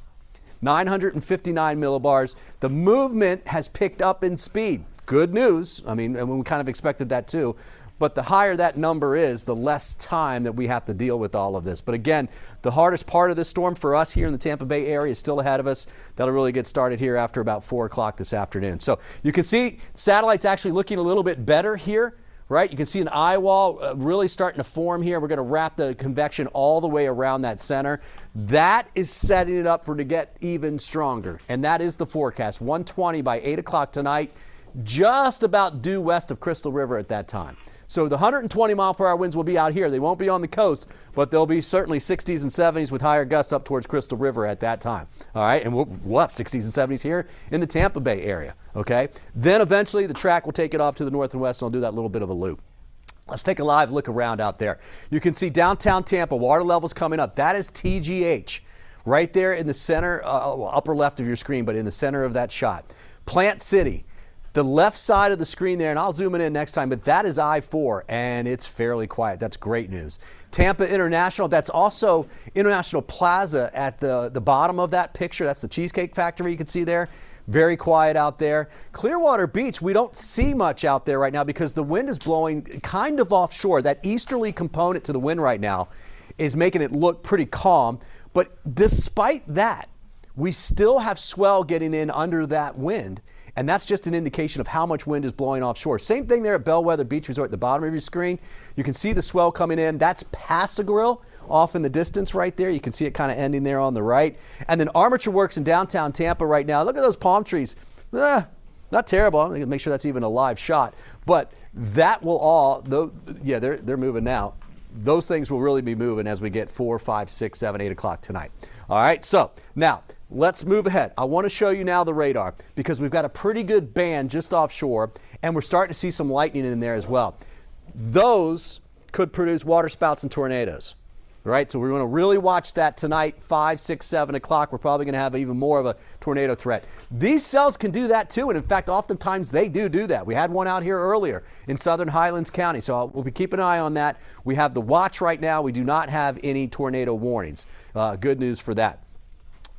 959 millibars. The movement has picked up in speed. Good news. I mean, and we kind of expected that too. But the higher that number is, the less time that we have to deal with all of this. But again, the hardest part of this storm for us here in the Tampa Bay area is still ahead of us. That'll really get started here after about 4 o'clock this afternoon. So you can see satellite's actually looking a little bit better here. Right, you can see an eye wall really starting to form here. We're going to wrap the convection all the way around that center. That is setting it up to get even stronger, and that is the forecast. 120 by 8 o'clock tonight, just about due west of Crystal River at that time. So the 120 mile per hour winds will be out here. They won't be on the coast, but they'll be certainly 60s and 70s with higher gusts up towards Crystal River at that time. All right, and we'll have 60s and 70s here in the Tampa Bay area. Okay, then eventually the track will take it off to the north and west, and I'll do that little bit of a loop. Let's take a live look around out there. You can see downtown Tampa, water levels coming up. That is TGH. Right there in the center, upper left of your screen, but in the center of that shot. Plant City, the left side of the screen there, and I'll zoom it in next time, but that is I-4, and it's fairly quiet. That's great news. Tampa International, that's also International Plaza at the bottom of that picture. That's the Cheesecake Factory you can see there. Very quiet out there. Clearwater Beach, we don't see much out there right now because the wind is blowing kind of offshore. That easterly component to the wind right now is making it look pretty calm. But despite that, we still have swell getting in under that wind, and that's just an indication of how much wind is blowing offshore. Same thing there at Bellwether Beach Resort at the bottom of your screen. You can see the swell coming in. That's Pass-a-Grille off in the distance right there. You can see it kind of ending there on the right. And then Armature Works in downtown Tampa right now. Look at those palm trees. Not terrible. I'm going to make sure that's even a live shot. But that will all, yeah, they're moving now. Those things will really be moving as we get 4, 5, 6, 7, 8 o'clock tonight. All right, so now let's move ahead. I want to show you now the radar because we've got a pretty good band just offshore, and we're starting to see some lightning in there as well. Those could produce waterspouts and tornadoes. Right, so we're going to really watch that tonight, 5, 6, 7 o'clock. We're probably going to have even more of a tornado threat. These cells can do that too, and in fact, oftentimes they do that. We had one out here earlier in southern Highlands County, so we'll be keeping an eye on that. We have the watch right now. We do not have any tornado warnings. Good news for that.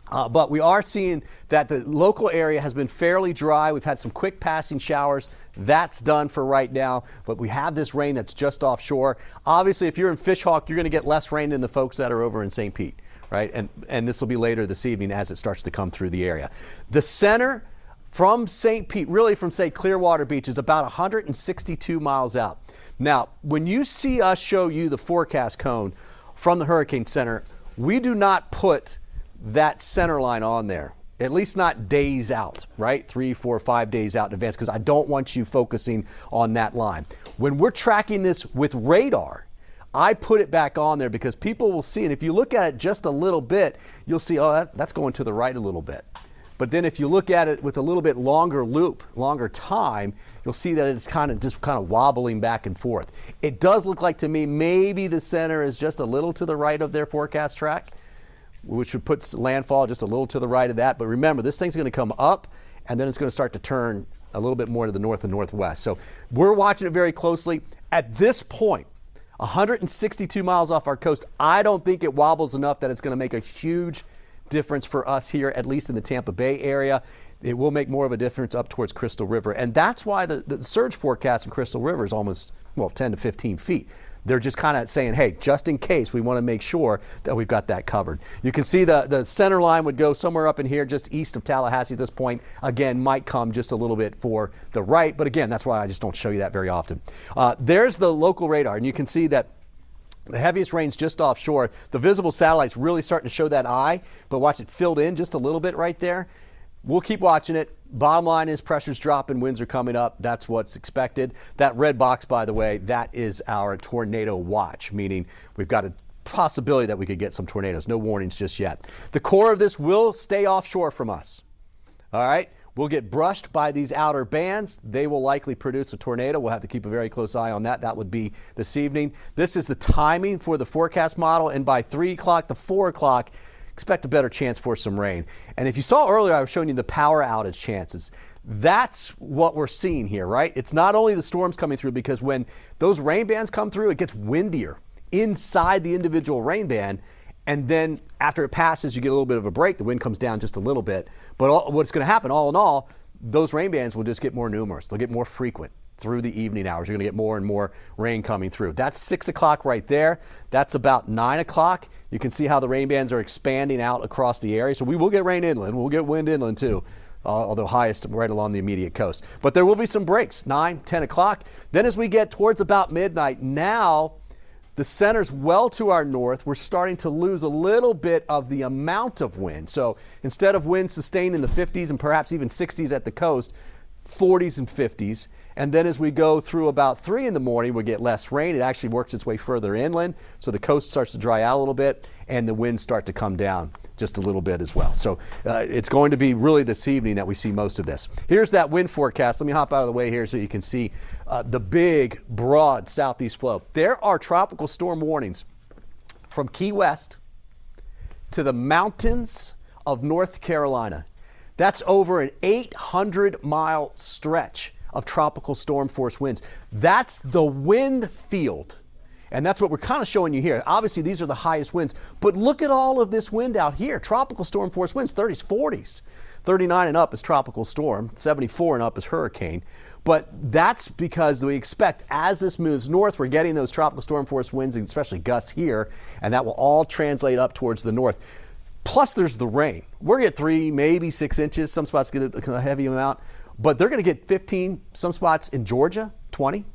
But we are seeing that the local area has been fairly dry. We've had some quick passing showers. That's done for right now. But we have this rain that's just offshore. Obviously, if you're in Fishhawk, you're going to get less rain than the folks that are over in St. Pete, right? And this will be later this evening as it starts to come through the area. The center from St. Pete, really from, say, Clearwater Beach, is about 162 miles out. Now, when you see us show you the forecast cone from the Hurricane Center, we do not put that center line on there, at least not days out, right? 3, 4, 5 days out in advance, because I don't want you focusing on that line. When we're tracking this with radar, I put it back on there because people will see it. If you look at it just a little bit, you'll see, oh, that's going to the right a little bit. But then if you look at it with a little bit longer loop, longer time, you'll see that it's kind of wobbling back and forth. It does look like to me maybe the center is just a little to the right of their forecast track, which would put landfall just a little to the right of that. But remember, this thing's going to come up, and then it's going to start to turn a little bit more to the north and northwest. So we're watching it very closely. At this point, 162 miles off our coast, I don't think it wobbles enough that it's going to make a huge difference for us here, at least in the Tampa Bay area. It will make more of a difference up towards Crystal River. And that's why the surge forecast in Crystal River is almost, 10 to 15 feet. They're just kind of saying, hey, just in case, we want to make sure that we've got that covered. You can see the center line would go somewhere up in here, just east of Tallahassee at this point. Again, might come just a little bit for the right, but again, that's why I just don't show you that very often. There's the local radar, and you can see that the heaviest rain's just offshore. The visible satellite's really starting to show that eye, but watch it filled in just a little bit right there. We'll keep watching it. Bottom line is pressure's dropping, winds are coming up. That's what's expected. That red box, by the way, that is our tornado watch, meaning we've got a possibility that we could get some tornadoes. No warnings just yet. The core of this will stay offshore from us. All right? We'll get brushed by these outer bands. They will likely produce a tornado. We'll have to keep a very close eye on that. That would be this evening. This is the timing for the forecast model, and by 3 o'clock to 4 o'clock, expect a better chance for some rain. And if you saw earlier, I was showing you the power outage chances. That's what we're seeing here, right? It's not only the storms coming through, because when those rain bands come through, it gets windier inside the individual rain band. And then after it passes, you get a little bit of a break. The wind comes down just a little bit. But what's going to happen, all in all, those rain bands will just get more numerous. They'll get more frequent through the evening hours. You're going to get more and more rain coming through. That's 6 o'clock right there. That's about 9 o'clock. You can see how the rain bands are expanding out across the area. So we will get rain inland. We'll get wind inland too, although highest right along the immediate coast. But there will be some breaks, 9, 10 o'clock. Then as we get towards about midnight, now the center's well to our north. We're starting to lose a little bit of the amount of wind. So instead of winds sustained in the 50s and perhaps even 60s at the coast, 40s and 50s. And then as we go through about 3 in the morning, we get less rain. It actually works its way further inland, so the coast starts to dry out a little bit, and the winds start to come down just a little bit as well. So it's going to be really this evening that we see most of this. Here's that wind forecast. Let me hop out of the way here so you can see the big, broad southeast flow. There are tropical storm warnings from Key West to the mountains of North Carolina. That's over an 800-mile stretch of tropical storm force winds. That's the wind field. And that's what we're kind of showing you here. Obviously, these are the highest winds, but look at all of this wind out here. Tropical storm force winds, 30s, 40s. 39 and up is tropical storm, 74 and up is hurricane. But that's because we expect as this moves north, we're getting those tropical storm force winds, and especially gusts here, and that will all translate up towards the north. Plus, there's the rain. We're going to get 3, maybe 6 inches. Some spots get a heavy amount, but they're going to get 15, some spots in Georgia, 20.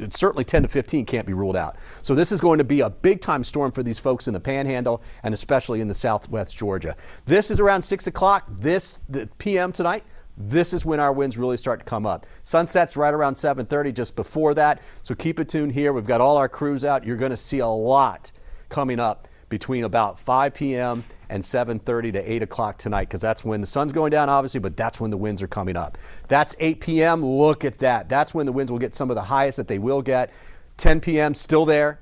Certainly 10 to 15 can't be ruled out. So this is going to be a big-time storm for these folks in the Panhandle and especially in the southwest Georgia. This is around 6 o'clock, the p.m. tonight. This is when our winds really start to come up. Sunset's right around 7:30, just before that. So keep it tuned here. We've got all our crews out. You're going to see a lot coming up between about 5 p.m. and 7:30 to 8 o'clock tonight, because that's when the sun's going down, obviously, but that's when the winds are coming up. That's 8 p.m. Look at that. That's when the winds will get some of the highest that they will get. 10 p.m. still there.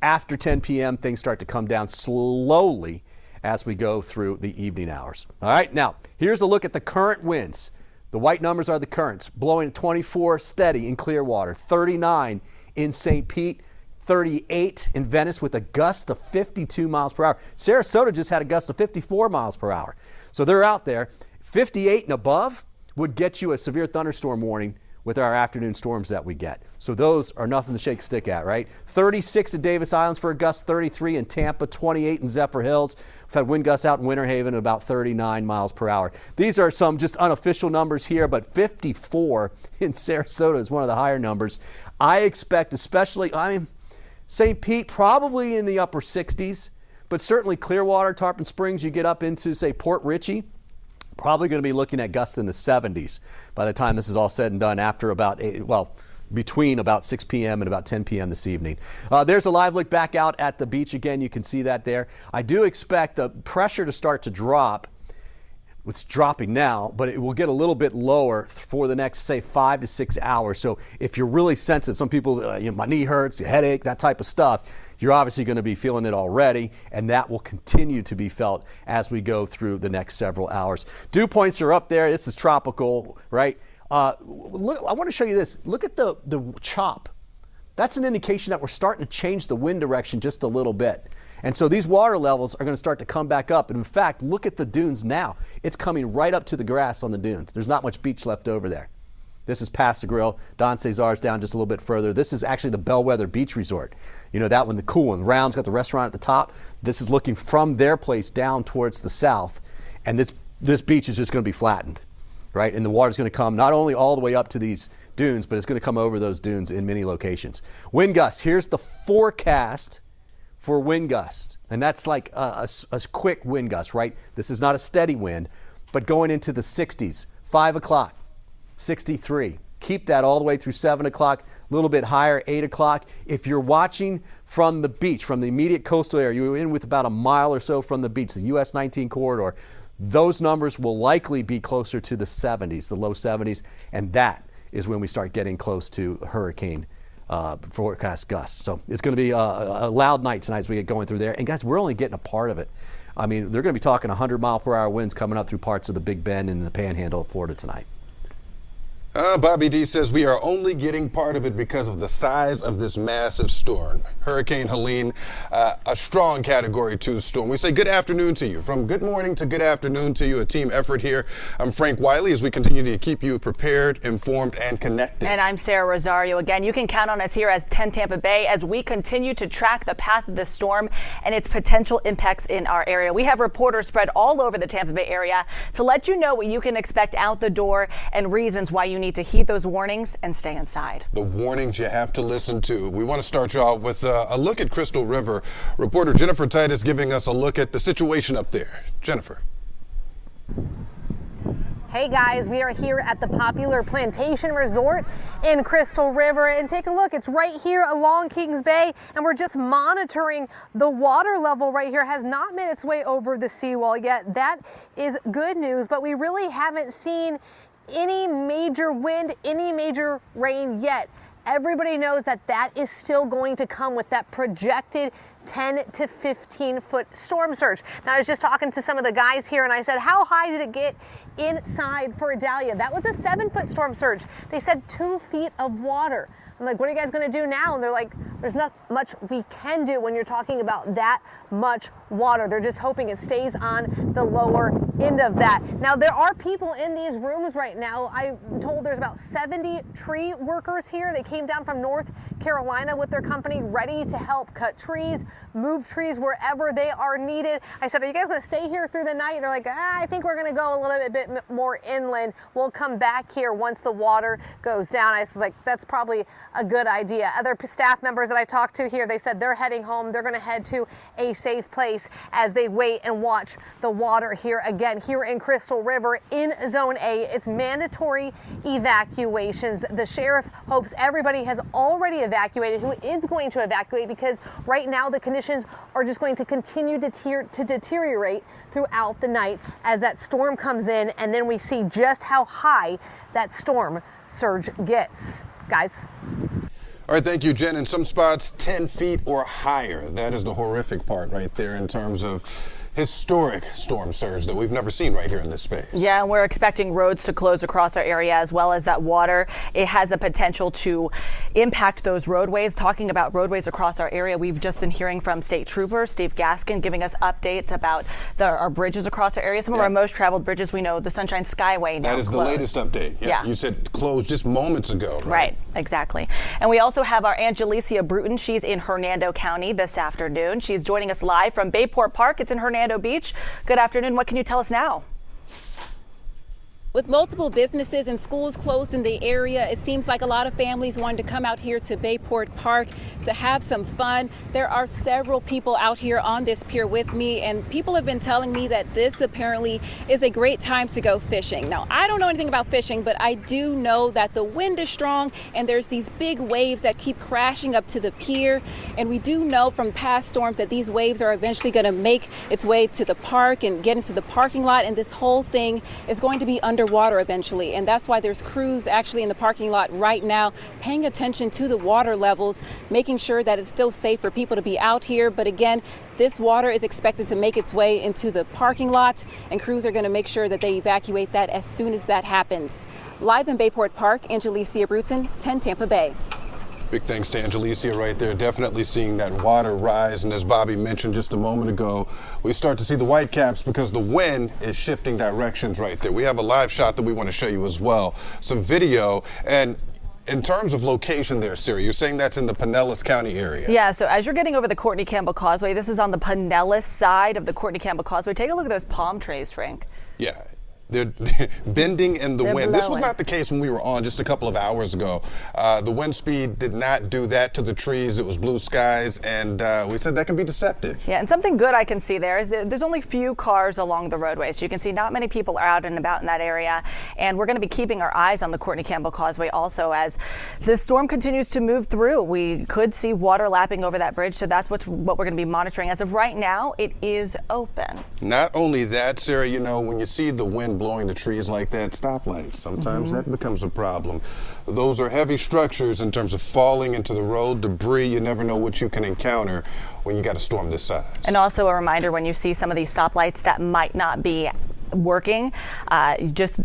After 10 p.m., things start to come down slowly as we go through the evening hours. All right, now, here's a look at the current winds. The white numbers are the currents, blowing 24 steady in Clearwater, 39 in St. Pete, 38 in Venice with a gust of 52 miles per hour. Sarasota just had a gust of 54 miles per hour. So they're out there. 58 and above would get you a severe thunderstorm warning with our afternoon storms that we get. So those are nothing to shake a stick at, right? 36 at Davis Islands for a gust, 33 in Tampa, 28 in Zephyr Hills. We've had wind gusts out in Winter Haven at about 39 miles per hour. These are some just unofficial numbers here, but 54 in Sarasota is one of the higher numbers. I expect, especially, St. Pete probably in the upper 60s, but certainly Clearwater, Tarpon Springs, you get up into, say, Port Richey, probably going to be looking at gusts in the 70s by the time this is all said and done after about, between about 6 p.m. and about 10 p.m. this evening. There's a live look back out at the beach again. You can see that there. I do expect the pressure to start to drop. It's dropping now, but it will get a little bit lower for the next, say, 5 to 6 hours. So if you're really sensitive, some people, my knee hurts, your headache, that type of stuff, you're obviously going to be feeling it already, and that will continue to be felt as we go through the next several hours. Dew points are up there. This is tropical, right? Look, I want to show you this. Look at the chop. That's an indication that we're starting to change the wind direction just a little bit. And so these water levels are going to start to come back up. And in fact, look at the dunes now. It's coming right up to the grass on the dunes. There's not much beach left over there. This is past the grill. Don Cesar's down just a little bit further. This is actually the Bellwether Beach Resort. You know, that one, the cool one. Round's got the restaurant at the top. This is looking from their place down towards the south. And this beach is just going to be flattened, right? And the water's going to come not only all the way up to these dunes, but it's going to come over those dunes in many locations. Wind gusts. Here's the forecast for wind gusts. And that's like a quick wind gust, right? This is not a steady wind, but going into the 60s, 5 o'clock. 63. Keep that all the way through 7 o'clock, a little bit higher, 8 o'clock. If you're watching from the beach, from the immediate coastal area, you're in with about a mile or so from the beach, the US 19 corridor, those numbers will likely be closer to the 70s, the low 70s, and that is when we start getting close to hurricane forecast gusts. So it's going to be a loud night tonight as we get going through there. And guys, we're only getting a part of it. I mean, they're going to be talking 100 mile per hour winds coming up through parts of the Big Bend and the Panhandle of Florida tonight. Bobby D says we are only getting part of it because of the size of this massive storm. Hurricane Helene, a strong Category 2 storm. We say good afternoon to you. From good morning to good afternoon to you, a team effort here. I'm Frank Wiley as we continue to keep you prepared, informed, and connected. And I'm Sarah Rosario. Again, you can count on us here as 10 Tampa Bay as we continue to track the path of the storm and its potential impacts in our area. We have reporters spread all over the Tampa Bay area to let you know what you can expect out the door and reasons why you need to heed those warnings and stay inside. The warnings you have to listen to. We want to start you off with a look at Crystal River. Reporter Jennifer Titus giving us a look at the situation up there. Jennifer. Hey guys, we are here at the popular Plantation Resort in Crystal River, and take a look, it's right here along Kings Bay, and we're just monitoring the water level right here. Has not made its way over the seawall yet. That is good news, but we really haven't seen any major wind, any major rain yet. Everybody knows that that is still going to come with that projected 10 to 15 foot storm surge. Now, I was just talking to some of the guys here and I said, how high did it get inside for Idalia? That was a 7-foot storm surge. They said 2 feet of water. I'm like, what are you guys gonna do now? And they're like, there's not much we can do when you're talking about that much water. They're just hoping it stays on the lower end of that. Now, there are people in these rooms right now. I'm told there's about 70 tree workers here. They came down from North Carolina with their company, ready to help cut trees, move trees wherever they are needed. I said, are you guys gonna stay here through the night? They're like, I think we're gonna go a little bit more inland. We'll come back here once the water goes down. I was like, that's probably a good idea. Other staff members that I talked to here, they said they're heading home. They're gonna head to a safe place as they wait and watch the water here again. Here in Crystal River in Zone A, it's mandatory evacuations. The sheriff hopes everybody has already evacuated who is going to evacuate, because right now the conditions are just going to continue to deteriorate throughout the night as that storm comes in, and then we see just how high that storm surge gets. Guys. All right, thank you, Jen. In some spots, 10 feet or higher. That is the horrific part right there in terms of historic storm surge that we've never seen right here in this space. Yeah, and we're expecting roads to close across our area, as well as that water. It has a potential to impact those roadways. Talking about roadways across our area, we've just been hearing from State Trooper Steve Gaskin giving us updates about our bridges across our area. Some of our most traveled bridges, we know the Sunshine Skyway now That is closed. the latest update. Yeah. You said closed just moments ago, right? Right, exactly. And we also have our Angelicia Bruton. She's in Hernando County this afternoon. She's joining us live from Bayport Park. It's in Hernando Beach. Good afternoon. What can you tell us now? With multiple businesses and schools closed in the area, it seems like a lot of families wanted to come out here to Bayport Park to have some fun. There are several people out here on this pier with me, and people have been telling me that this apparently is a great time to go fishing. Now, I don't know anything about fishing, but I do know that the wind is strong and there's these big waves that keep crashing up to the pier. And we do know from past storms that these waves are eventually going to make its way to the park and get into the parking lot, and this whole thing is going to be underwater eventually, and that's why there's crews actually in the parking lot right now paying attention to the water levels, making sure that it's still safe for people to be out here. But again, this water is expected to make its way into the parking lot, and crews are going to make sure that they evacuate that as soon as that happens. Live in Bayport Park, Angelicia Bruton, 10 Tampa Bay. Big thanks to Angelicia right there. Definitely seeing that water rise. And as Bobby mentioned just a moment ago, we start to see the white caps because the wind is shifting directions right there. We have a live shot that we want to show you as well. Some video. And in terms of location there, Sarah, you're saying that's in the Pinellas County area. Yeah, so as you're getting over the Courtney Campbell Causeway, this is on the Pinellas side of the Courtney Campbell Causeway. Take a look at those palm trees, Frank. Yeah. They're bending in the wind. This was not the case when we were on just a couple of hours ago. The wind speed did not do that to the trees. It was blue skies, and we said that can be deceptive. Yeah, and something good I can see there is there's only few cars along the roadway, so you can see not many people are out and about in that area. And we're going to be keeping our eyes on the Courtney Campbell Causeway also as this storm continues to move through. We could see water lapping over that bridge, so that's what we're going to be monitoring. As of right now, it is open. Not only that, Sarah, you know, when you see the wind blowing the trees like that, stoplights, sometimes that becomes a problem. Those are heavy structures in terms of falling into the road, debris. You never know what you can encounter when you got a storm this size. And also a reminder, when you see some of these stoplights that might not be working, just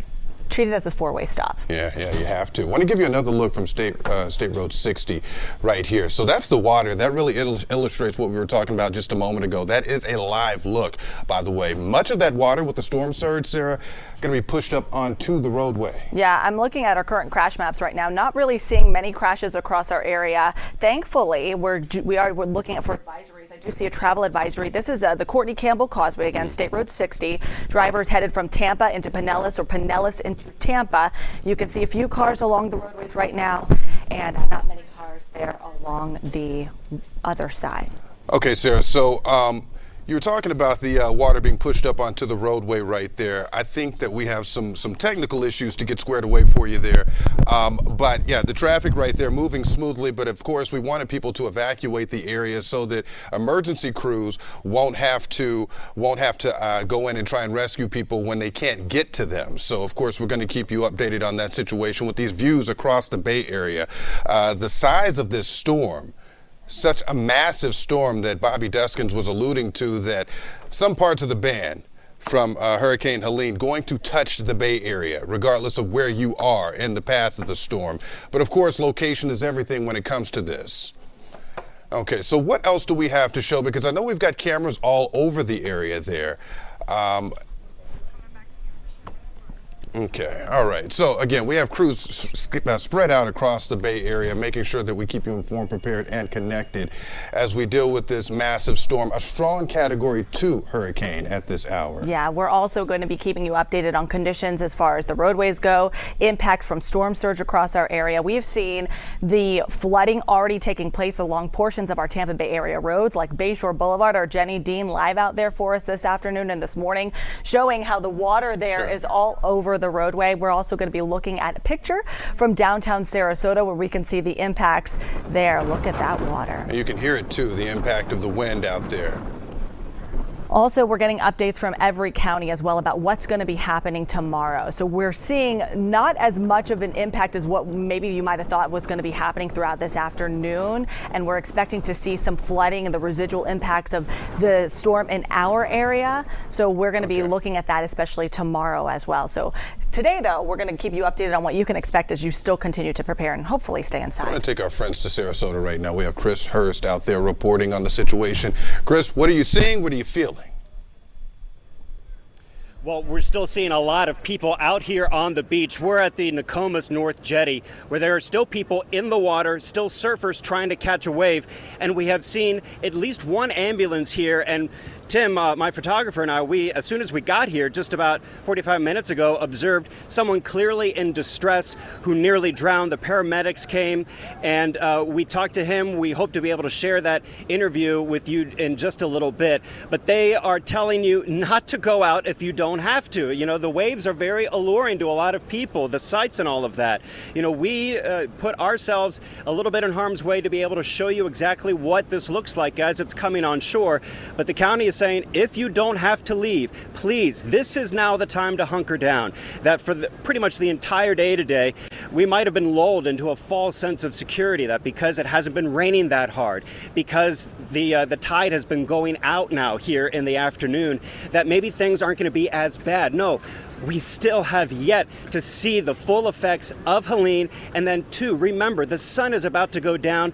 treat it as a four-way stop. Yeah, you have to. I want to give you another look from State Road 60 right here. So that's the water. That really illustrates what we were talking about just a moment ago. That is a live look, by the way. Much of that water with the storm surge, Sarah, going to be pushed up onto the roadway. Yeah, I'm looking at our current crash maps right now. Not really seeing many crashes across our area. Thankfully, we're looking at for advisories. I do see a travel advisory. This is the Courtney Campbell Causeway, again, State Road 60. Drivers headed from Tampa into Pinellas or Pinellas into Tampa. You can see a few cars along the roadways right now and not many cars there along the other side. Okay, Sarah, so You were talking about the water being pushed up onto the roadway right there. I think that we have some technical issues to get squared away for you there. But yeah, the traffic right there moving smoothly. But of course, we wanted people to evacuate the area so that emergency crews won't have to go in and try and rescue people when they can't get to them. So of course, we're going to keep you updated on that situation with these views across the Bay Area. The size of this storm, such a massive storm that Bobby Deskins was alluding to, that some parts of the band from Hurricane Helene going to touch the Bay Area, regardless of where you are in the path of the storm. But of course, location is everything when it comes to this. Okay, so what else do we have to show? Because I know we've got cameras all over the area there. Okay, all right. So again, we have crews spread out across the Bay Area, making sure that we keep you informed, prepared, and connected as we deal with this massive storm, a strong Category 2 hurricane at this hour. Yeah, we're also going to be keeping you updated on conditions as far as the roadways go, impacts from storm surge across our area. We've seen the flooding already taking place along portions of our Tampa Bay area roads like Bayshore Boulevard. Our Jenny Dean live out there for us this afternoon and this morning, showing how the water there is all over the roadway. We're also going to be looking at a picture from downtown Sarasota where we can see the impacts there. Look at that water. And you can hear it too, the impact of the wind out there. Also, we're getting updates from every county as well about what's going to be happening tomorrow. So we're seeing not as much of an impact as what maybe you might have thought was going to be happening throughout this afternoon. And we're expecting to see some flooding and the residual impacts of the storm in our area. So we're going to be looking at that, especially tomorrow as well. So today, though, we're going to keep you updated on what you can expect as you still continue to prepare and hopefully stay inside. We're going to take our friends to Sarasota right now. We have Chris Hurst out there reporting on the situation. Chris, what are you seeing? What are you feeling? Well, we're still seeing a lot of people out here on the beach. We're at the Nokomis North Jetty, where there are still people in the water, still surfers trying to catch a wave. And we have seen at least one ambulance here. And Tim, my photographer, and I, as soon as we got here just about 45 minutes ago, observed someone clearly in distress who nearly drowned. The paramedics came and we talked to him. We hope to be able to share that interview with you in just a little bit. But they are telling you not to go out if you don't have to. You know, the waves are very alluring to a lot of people, the sights and all of that. You know, we put ourselves a little bit in harm's way to be able to show you exactly what this looks like as it's coming on shore. But the county is saying, if you don't have to leave, please, this is now the time to hunker down. That for pretty much the entire day today, we might have been lulled into a false sense of security, that because it hasn't been raining that hard, because the tide has been going out now here in the afternoon, that maybe things aren't going to be as bad. No. We still have yet to see the full effects of Helene. And then, too, remember, the sun is about to go down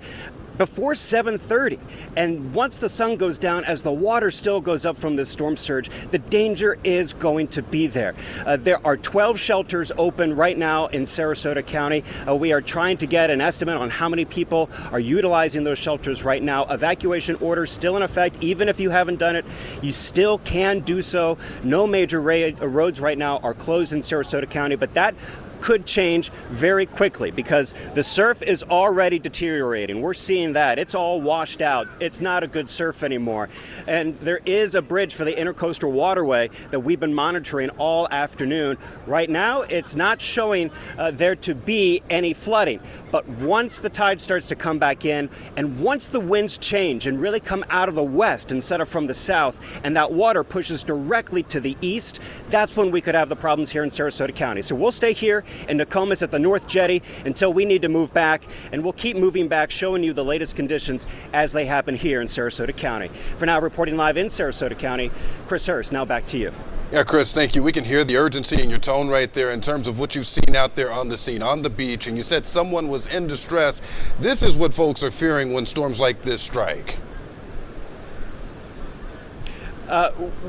before 7:30, and once the sun goes down, as the water still goes up from this storm surge, the danger is going to be there. There are 12 shelters open right now in Sarasota County. We are trying to get an estimate on how many people are utilizing those shelters right now. Evacuation orders still in effect. Even if you haven't done it, you still can do so. No major roads right now are closed in Sarasota County, but that could change very quickly because the surf is already deteriorating. We're seeing that. It's all washed out. It's not a good surf anymore. And there is a bridge for the Intercoastal Waterway that we've been monitoring all afternoon. Right now, it's not showing there to be any flooding. But once the tide starts to come back in, and once the winds change and really come out of the west instead of from the south, and that water pushes directly to the east, that's when we could have the problems here in Sarasota County. So we'll stay here in Nokomis at the North Jetty until we need to move back, and we'll keep moving back, showing you the latest conditions as they happen here in Sarasota County. For now, reporting live in Sarasota County, Chris Hurst, now back to you. Yeah, Chris, thank you. We can hear the urgency in your tone right there in terms of what you've seen out there on the scene, on the beach, and you said someone was in distress. This is what folks are fearing when storms like this strike.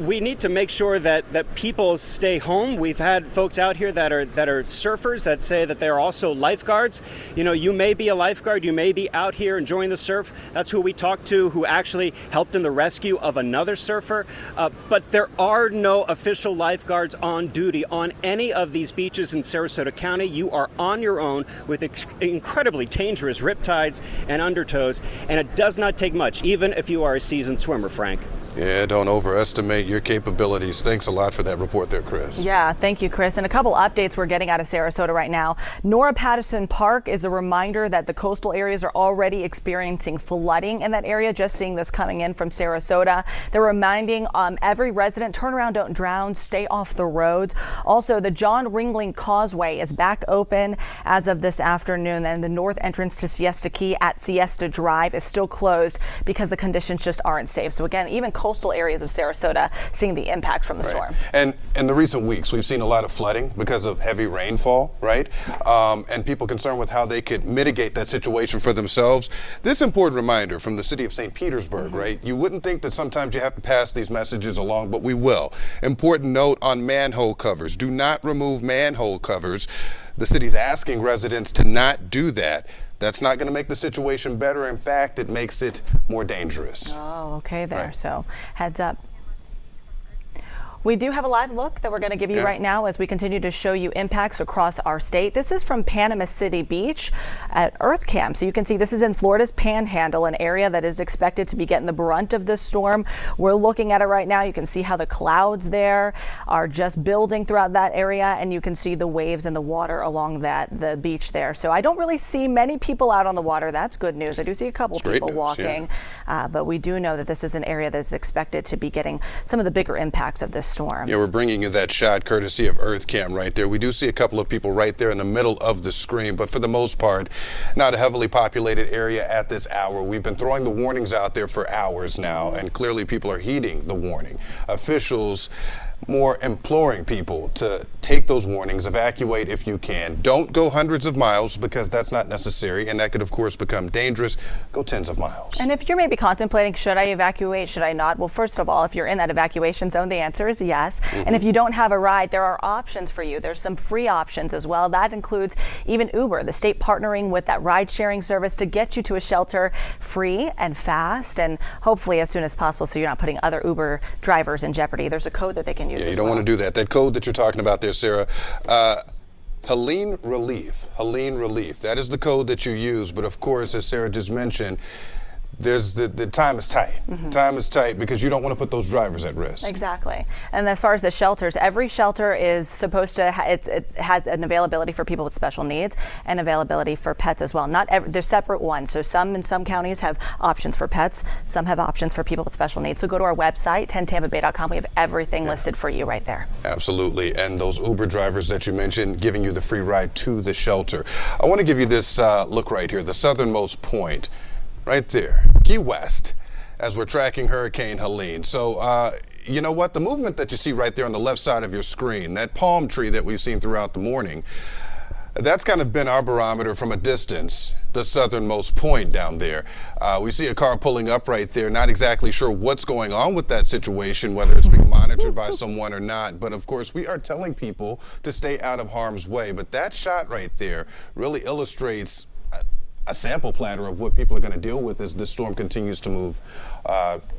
We need to make sure that people stay home. We've had folks out here that are surfers that say that they're also lifeguards. You know, you may be a lifeguard, you may be out here enjoying the surf. That's who we talked to, who actually helped in the rescue of another surfer. But there are no official lifeguards on duty on any of these beaches in Sarasota County. You are on your own with incredibly dangerous riptides and undertows, and it does not take much, even if you are a seasoned swimmer, Frank. Yeah, don't overestimate your capabilities. Thanks a lot for that report there, Chris. Yeah, thank you, Chris. And a couple updates we're getting out of Sarasota right now. Nora Patterson Park is a reminder that the coastal areas are already experiencing flooding in that area. Just seeing this coming in from Sarasota. They're reminding every resident, turn around, don't drown, stay off the roads. Also, the John Ringling Causeway is back open as of this afternoon, and the north entrance to Siesta Key at Siesta Drive is still closed because the conditions just aren't safe. So again, even coastal areas of Sarasota seeing the impact from the storm. And in the recent weeks, we've seen a lot of flooding because of heavy rainfall, right? And people concerned with how they could mitigate that situation for themselves. This important reminder from the city of St. Petersburg, right? You wouldn't think that sometimes you have to pass these messages along, but we will. Important note on manhole covers. Do not remove manhole covers. The city's asking residents to not do that. That's not going to make the situation better. In fact, it makes it more dangerous. Oh, okay there. Right. So heads up. We do have a live look that we're going to give you right now as we continue to show you impacts across our state. This is from Panama City Beach at Earth Cam. So you can see this is in Florida's Panhandle, an area that is expected to be getting the brunt of this storm. We're looking at it right now. You can see how the clouds there are just building throughout that area, and you can see the waves and the water along the beach there. So I don't really see many people out on the water. That's good news. I do see a couple people walking, but we do know that this is an area that is expected to be getting some of the bigger impacts of this storm. Yeah, we're bringing you that shot courtesy of Earth Cam right there. We do see a couple of people right there in the middle of the screen, but for the most part, not a heavily populated area at this hour. We've been throwing the warnings out there for hours now, and clearly people are heeding the warning. Officials more imploring people to take those warnings, evacuate if you can. Don't go hundreds of miles because that's not necessary, and that could of course become dangerous. Go tens of miles. And if you're maybe contemplating, should I evacuate, should I not? Well, first of all, if you're in that evacuation zone, the answer is yes. And if you don't have a ride, there are options for you. There's some free options as well. That includes even Uber, the state partnering with that ride sharing service to get you to a shelter free and fast, and hopefully as soon as possible so you're not putting other Uber drivers in jeopardy. There's a code that they can use. Yeah, you don't want to do that. That code that you're talking about there, Sarah, Helene Relief. Helene Relief. That is the code that you use. But of course, as Sarah just mentioned, there's the time is tight. Time is tight because you don't want to put those drivers at risk. Exactly. And as far as the shelters, every shelter is supposed to it has an availability for people with special needs and availability for pets as well. They're separate ones. So some in some counties have options for pets, some have options for people with special needs. So go to our website 10tampabay.com. We have everything listed for you right there. Absolutely. And those Uber drivers that you mentioned giving you the free ride to the shelter. I want to give you this look right here, the southernmost point. Right there, Key West, as we're tracking Hurricane Helene. So, you know what? The movement that you see right there on the left side of your screen, that palm tree that we've seen throughout the morning, that's kind of been our barometer from a distance, the southernmost point down there. We see a car pulling up right there, not exactly sure what's going on with that situation, whether it's being monitored by someone or not. But of course, we are telling people to stay out of harm's way. But that shot right there really illustrates a sample platter of what people are going to deal with as this storm continues to move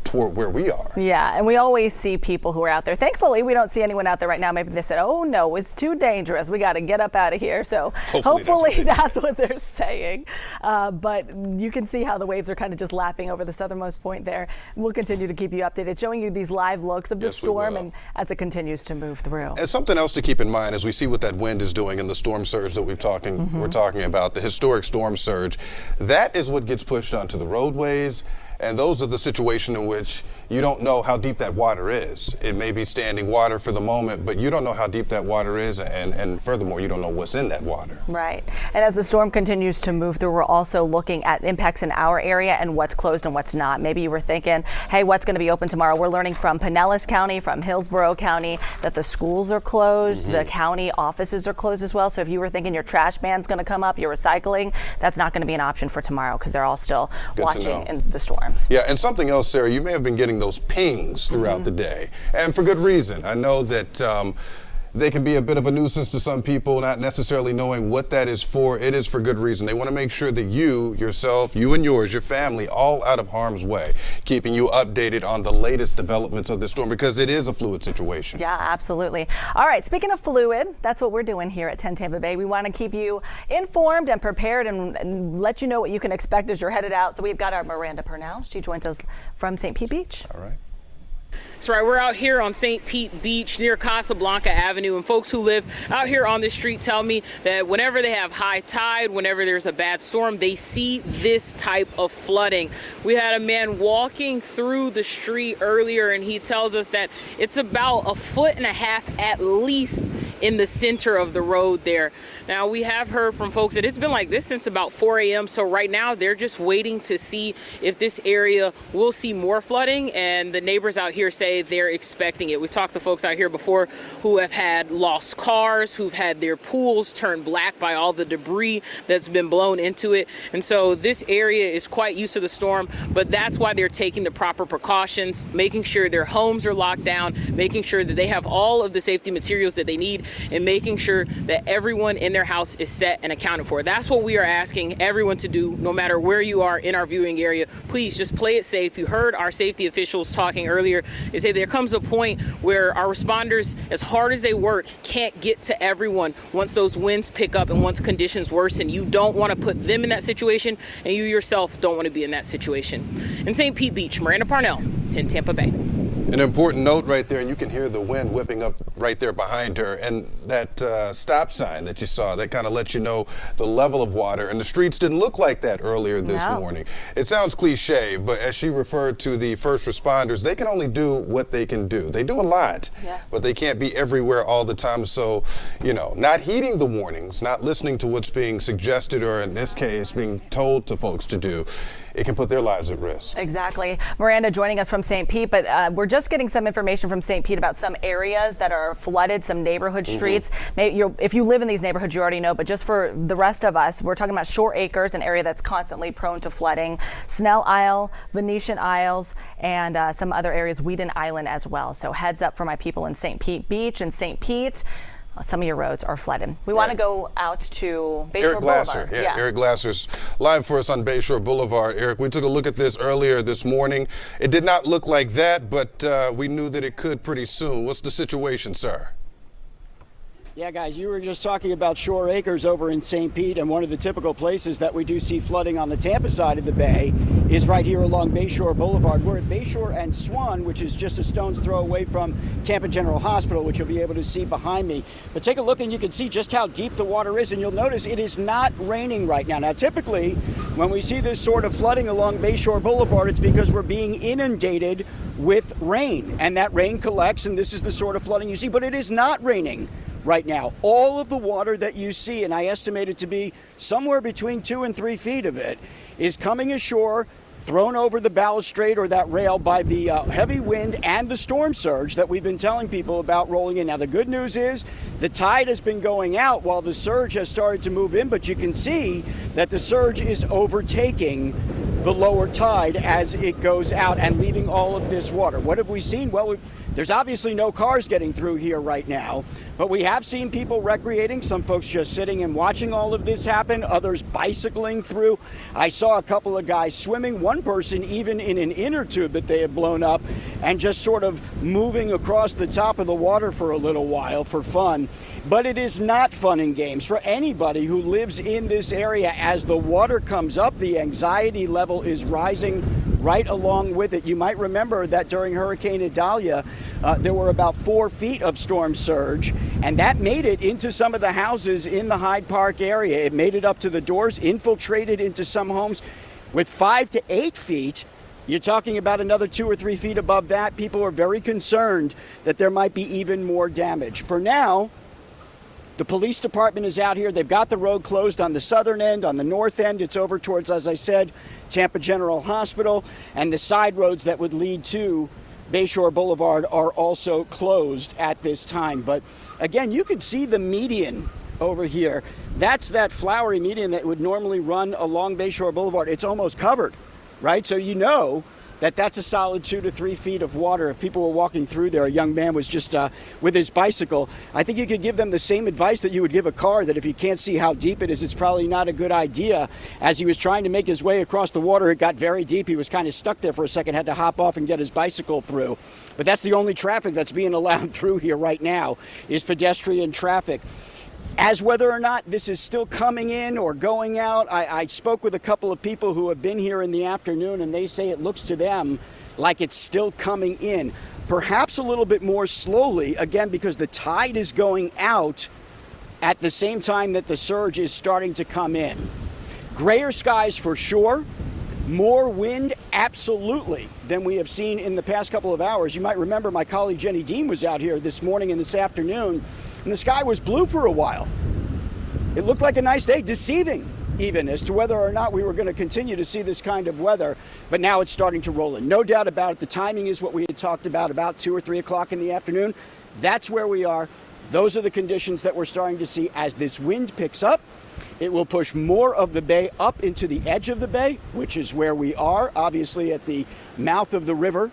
toward where we are. Yeah, and we always see people who are out there. Thankfully, we don't see anyone out there right now. Maybe they said, oh no, it's too dangerous. We got to get up out of here. So hopefully that's what they're saying. But you can see how the waves are kind of just lapping over the southernmost point there. We'll continue to keep you updated, showing you these live looks of the storm and as it continues to move through. And something else to keep in mind as we see what that wind is doing and the storm surge that we're talking about, the historic storm surge, that is what gets pushed onto the roadways. And those are the situation in which you don't know how deep that water is. It may be standing water for the moment, but you don't know how deep that water is. And furthermore, you don't know what's in that water. Right. And as the storm continues to move through, we're also looking at impacts in our area and what's closed and what's not. Maybe you were thinking, hey, what's going to be open tomorrow? We're learning from Pinellas County, from Hillsborough County, that the schools are closed. The county offices are closed as well. So if you were thinking your trash man's going to come up, your recycling, that's not going to be an option for tomorrow because they're all still watching in the storm. Yeah, and something else, Sarah, you may have been getting those pings throughout the day, and for good reason. I know that they can be a bit of a nuisance to some people, not necessarily knowing what that is for. It is for good reason. They want to make sure that you, yourself, you and yours, your family, all out of harm's way, keeping you updated on the latest developments of the storm because it is a fluid situation. Yeah, absolutely. All right, speaking of fluid, that's what we're doing here at 10 Tampa Bay. We want to keep you informed and prepared and let you know what you can expect as you're headed out. So we've got our Miranda Purnell. She joins us from St. Pete Beach. All right. That's right. We're out here on St. Pete Beach near Casablanca Avenue, and folks who live out here on this street tell me that whenever they have high tide, whenever there's a bad storm, they see this type of flooding. We had a man walking through the street earlier, and he tells us that it's about 1.5 feet at least in the center of the road there. Now, we have heard from folks that it's been like this since about 4 a.m. So right now they're just waiting to see if this area will see more flooding, and the neighbors out here say they're expecting it. We've talked to folks out here before who have had lost cars, who've had their pools turned black by all the debris that's been blown into it. And so this area is quite used to the storm, but that's why they're taking the proper precautions, making sure their homes are locked down, making sure that they have all of the safety materials that they need, and making sure that everyone in their house is set and accounted for. That's what we are asking everyone to do, no matter where you are in our viewing area. Please just play it safe. You heard our safety officials talking earlier. They say there comes a point where our responders, as hard as they work, can't get to everyone once those winds pick up and once conditions worsen. You don't want to put them in that situation, and you yourself don't want to be in that situation. In St. Pete Beach, Miranda Parnell, 10 Tampa Bay. An important note right there, and you can hear the wind whipping up right there behind her. And that stop sign that you saw, that kind of lets you know the level of water. And the streets didn't look like that earlier this morning. It sounds cliche, but as she referred to the first responders, they can only do what they can do. They do a lot, but they can't be everywhere all the time. So, you know, not heeding the warnings, not listening to what's being suggested, or in this case, being told to folks to do, it can put their lives at risk. Exactly. Miranda joining us from St. Pete, but we're just getting some information from St. Pete about some areas that are flooded, some neighborhood streets. Maybe if you live in these neighborhoods, you already know, but just for the rest of us, we're talking about Shore Acres, an area that's constantly prone to flooding, Snell Isle, Venetian Isles, and some other areas, Whedon Island as well. So heads up for my people in St. Pete Beach and St. Pete. Some of your roads are flooded. We want to go out to Bayshore Eric Boulevard. Glasser, Eric Glasser's live for us on Bayshore Boulevard. Eric, we took a look at this earlier this morning. It did not look like that, but we knew that it could pretty soon. What's the situation, sir? Yeah, guys, you were just talking about Shore Acres over in St. Pete, and one of the typical places that we do see flooding on the Tampa side of the bay is right here along Bayshore Boulevard. We're at Bayshore and Swan, which is just a stone's throw away from Tampa General Hospital, which you'll be able to see behind me. But take a look and you can see just how deep the water is, and you'll notice it is not raining right now. Now, typically, when we see this sort of flooding along Bayshore Boulevard, it's because we're being inundated with rain, and that rain collects, and this is the sort of flooding you see, but it is not raining right now. All of the water that you see, and I estimate it to be somewhere between 2 and 3 feet of it, is coming ashore, thrown over the balustrade or that rail by the heavy wind and the storm surge that we've been telling people about rolling in. Now, the good news is the tide has been going out while the surge has started to move in, but you can see that the surge is overtaking the lower tide as it goes out and leaving all of this water. What have we seen? Well, there's obviously no cars getting through here right now, but we have seen people recreating, some folks just sitting and watching all of this happen, others bicycling through. I saw a couple of guys swimming, one person even in an inner tube that they had blown up and just sort of moving across the top of the water for a little while for fun. But it is not fun and games for anybody who lives in this area. As the water comes up, the anxiety level is rising right along with it. You might remember that during Hurricane Idalia, there were about 4 feet of storm surge, and that made it into some of the houses in the Hyde Park area. It made it up to the doors, infiltrated into some homes. With 5 to 8 feet, you're talking about another 2 or 3 feet above that. People are very concerned that there might be even more damage. For now, the police department is out here. They've got the road closed on the southern end. On the north end, it's over towards, as I said, Tampa General Hospital. And the side roads that would lead to Bayshore Boulevard are also closed at this time. But again, you can see the median over here. That's that flowery median that would normally run along Bayshore Boulevard. It's almost covered, right? So you know that that's a solid 2 to 3 feet of water. If people were walking through there, a young man was just with his bicycle. I think you could give them the same advice that you would give a car, that if you can't see how deep it is, it's probably not a good idea. As he was trying to make his way across the water, it got very deep. He was kind of stuck there for a second, had to hop off and get his bicycle through. But that's the only traffic that's being allowed through here right now, is pedestrian traffic. As whether or not this is still coming in or going out, I spoke with a couple of people who have been here in the afternoon, and they say it looks to them like it's still coming in. perhaps a little bit more slowly, again, because the tide is going out at the same time that the surge is starting to come in. Grayer skies for sure. More wind, absolutely, than we have seen in the past couple of hours. You might remember my colleague Jenny Dean was out here this morning and this afternoon, and the sky was blue for a while. It looked like a nice day, deceiving even as to whether or not we were going to continue to see this kind of weather, but now it's starting to roll in. No doubt about it, the timing is what we had talked about 2 or 3 o'clock in the afternoon. That's where we are. Those are the conditions that we're starting to see as this wind picks up. It will push more of the bay up into the edge of the bay, which is where we are, obviously at the mouth of the river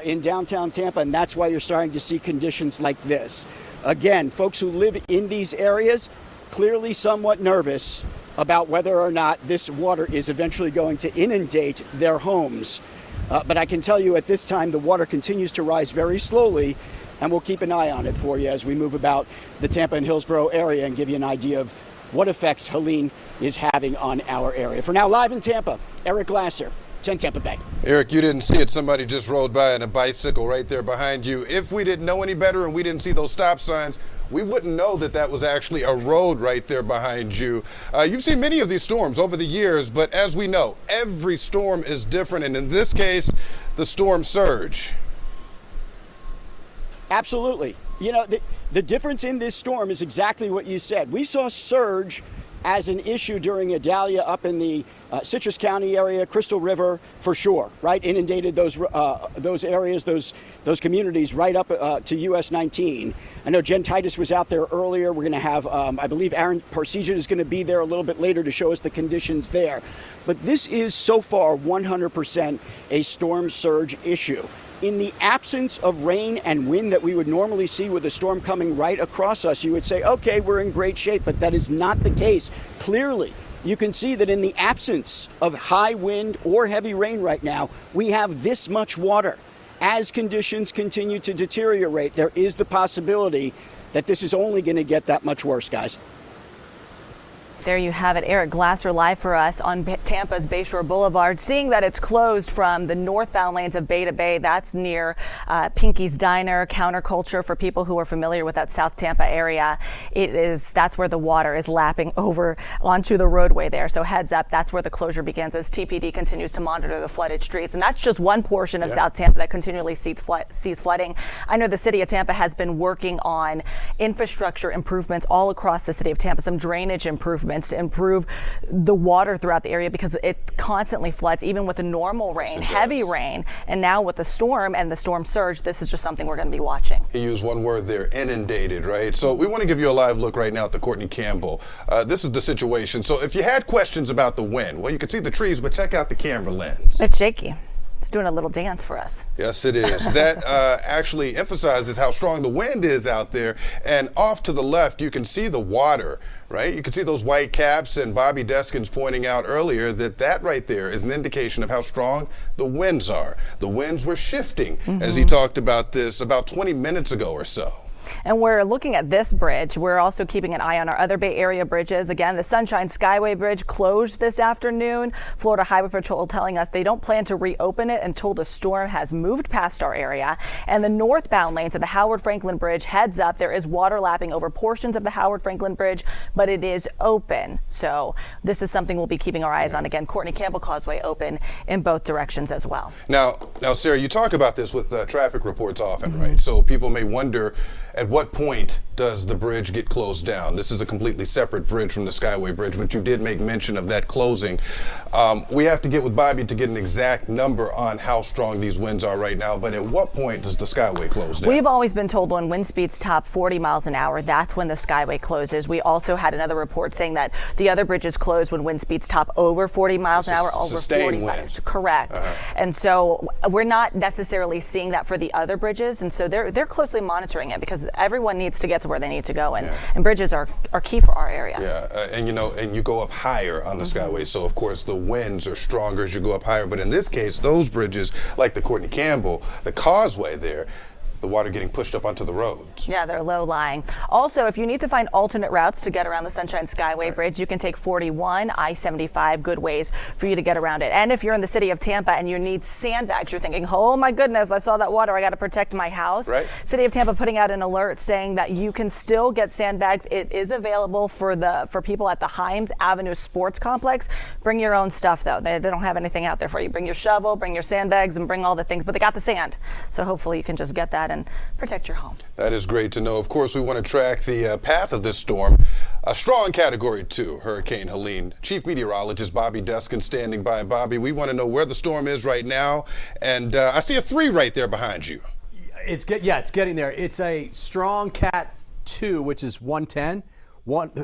in downtown Tampa, and that's why you're starting to see conditions like this. Again, folks who live in these areas, clearly somewhat nervous about whether or not this water is eventually going to inundate their homes. But I can tell you at this time, the water continues to rise very slowly, and we'll keep an eye on it for you as we move about the Tampa and Hillsborough area and give you an idea of what effects Helene is having on our area. For now, live in Tampa, Eric Glasser, 10 Tampa Bay. Eric, you didn't see it. Somebody just rode by on a bicycle right there behind you. If we didn't know any better and we didn't see those stop signs, we wouldn't know that that was actually a road right there behind you. You've seen many of these storms over the years, but as we know, every storm is different, and in this case, the storm surge. Absolutely. You know, the difference in this storm is exactly what you said. We saw surge as an issue during Idalia up in the Citrus County area, Crystal River for sure, right? Inundated those areas, those communities right up to US 19. I know Jen Titus was out there earlier. We're going to have, I believe Aaron Parsegian is going to be there a little bit later to show us the conditions there. But this is so far 100% a storm surge issue. In the absence of rain and wind that we would normally see with a storm coming right across us, you would say, okay, we're in great shape, but that is not the case. Clearly, you can see that in the absence of high wind or heavy rain right now, we have this much water. As conditions continue to deteriorate, there is the possibility that this is only going to get that much worse, guys. There you have it. Eric Glasser live for us on Tampa's Bayshore Boulevard. Seeing that it's closed from the northbound lanes of Bay to Bay, that's near Pinky's Diner, Counterculture, for people who are familiar with that South Tampa area. That's where the water is lapping over onto the roadway there. So heads up, that's where the closure begins as TPD continues to monitor the flooded streets. And that's just one portion of South Tampa that continually sees flooding. I know the city of Tampa has been working on infrastructure improvements all across the city of Tampa, some drainage improvements to improve the water throughout the area because it constantly floods, even with the normal rain, heavy rain. And now with the storm and the storm surge, this is just something we're going to be watching. He used one word there, inundated, right? So we want to give you a live look right now at the Courtney Campbell. This is the situation. So if you had questions about the wind, well, you can see the trees, but check out the camera lens. It's shaky. It's doing a little dance for us. Yes, it is. That actually emphasizes how strong the wind is out there. And off to the left, you can see the water, right? You can see those white caps, and Bobby Deskins pointing out earlier that right there is an indication of how strong the winds are. The winds were shifting, as he talked about this about 20 minutes ago or so. And we're looking at this bridge. We're also keeping an eye on our other Bay Area bridges. Again, the Sunshine Skyway Bridge closed this afternoon. Florida Highway Patrol telling us they don't plan to reopen it until the storm has moved past our area. And the northbound lanes of the Howard Franklin Bridge, heads up, there is water lapping over portions of the Howard Franklin Bridge, but it is open. So this is something we'll be keeping our eyes on. Again, Courtney Campbell Causeway open in both directions as well. Now, Sarah, you talk about this with traffic reports often, right? So people may wonder, at what point does the bridge get closed down? This is a completely separate bridge from the Skyway Bridge, but you did make mention of that closing. We have to get with Bobby to get an exact number on how strong these winds are right now, but at what point does the Skyway close down? We've always been told when wind speeds top 40 miles an hour, that's when the Skyway closes. We also had another report saying that the other bridges close when wind speeds top over 40 miles an hour, over 45. Correct. And so we're not necessarily seeing that for the other bridges, and so they're closely monitoring it because everyone needs to get to where they need to go, and bridges are key for our area. And you go up higher on the Skyway, so of course the winds are stronger as you go up higher. But in this case, those bridges, like the Courtney Campbell, the Causeway there, the water getting pushed up onto the roads. Yeah, they're low lying. Also, if you need to find alternate routes to get around the Sunshine Skyway Bridge, you can take 41, I-75, good ways for you to get around it. And if you're in the city of Tampa and you need sandbags, you're thinking, oh my goodness, I saw that water, I got to protect my house. Right. City of Tampa putting out an alert saying that you can still get sandbags. It is available for people at the Himes Avenue Sports Complex. Bring your own stuff though. They don't have anything out there for you. Bring your shovel, bring your sandbags, and bring all the things, but they got the sand. So hopefully you can just get that and protect your home. That is great to know. Of course, we want to track the path of this storm. A strong Category 2 Hurricane Helene. Chief Meteorologist Bobby Deskin standing by. Bobby, we want to know where the storm is right now. And I see a 3 right there behind you. It's getting there. It's a strong Cat 2, which is 110.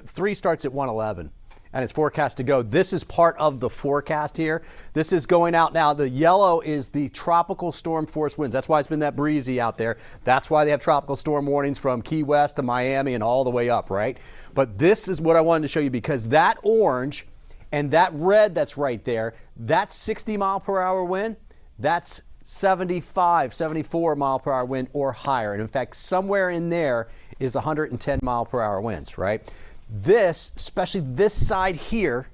3 starts at 111. And it's forecast to go. This is part of the forecast here. This is going out now. The yellow is the tropical storm force winds. That's why it's been that breezy out there. That's why they have tropical storm warnings from Key West to Miami and all the way up, right? But this is what I wanted to show you, because that orange and that red that's right there, that's 60 mile per hour wind. That's 75, 74 mile per hour wind or higher. And in fact, somewhere in there is 110 mile per hour winds, right? This, especially this side here,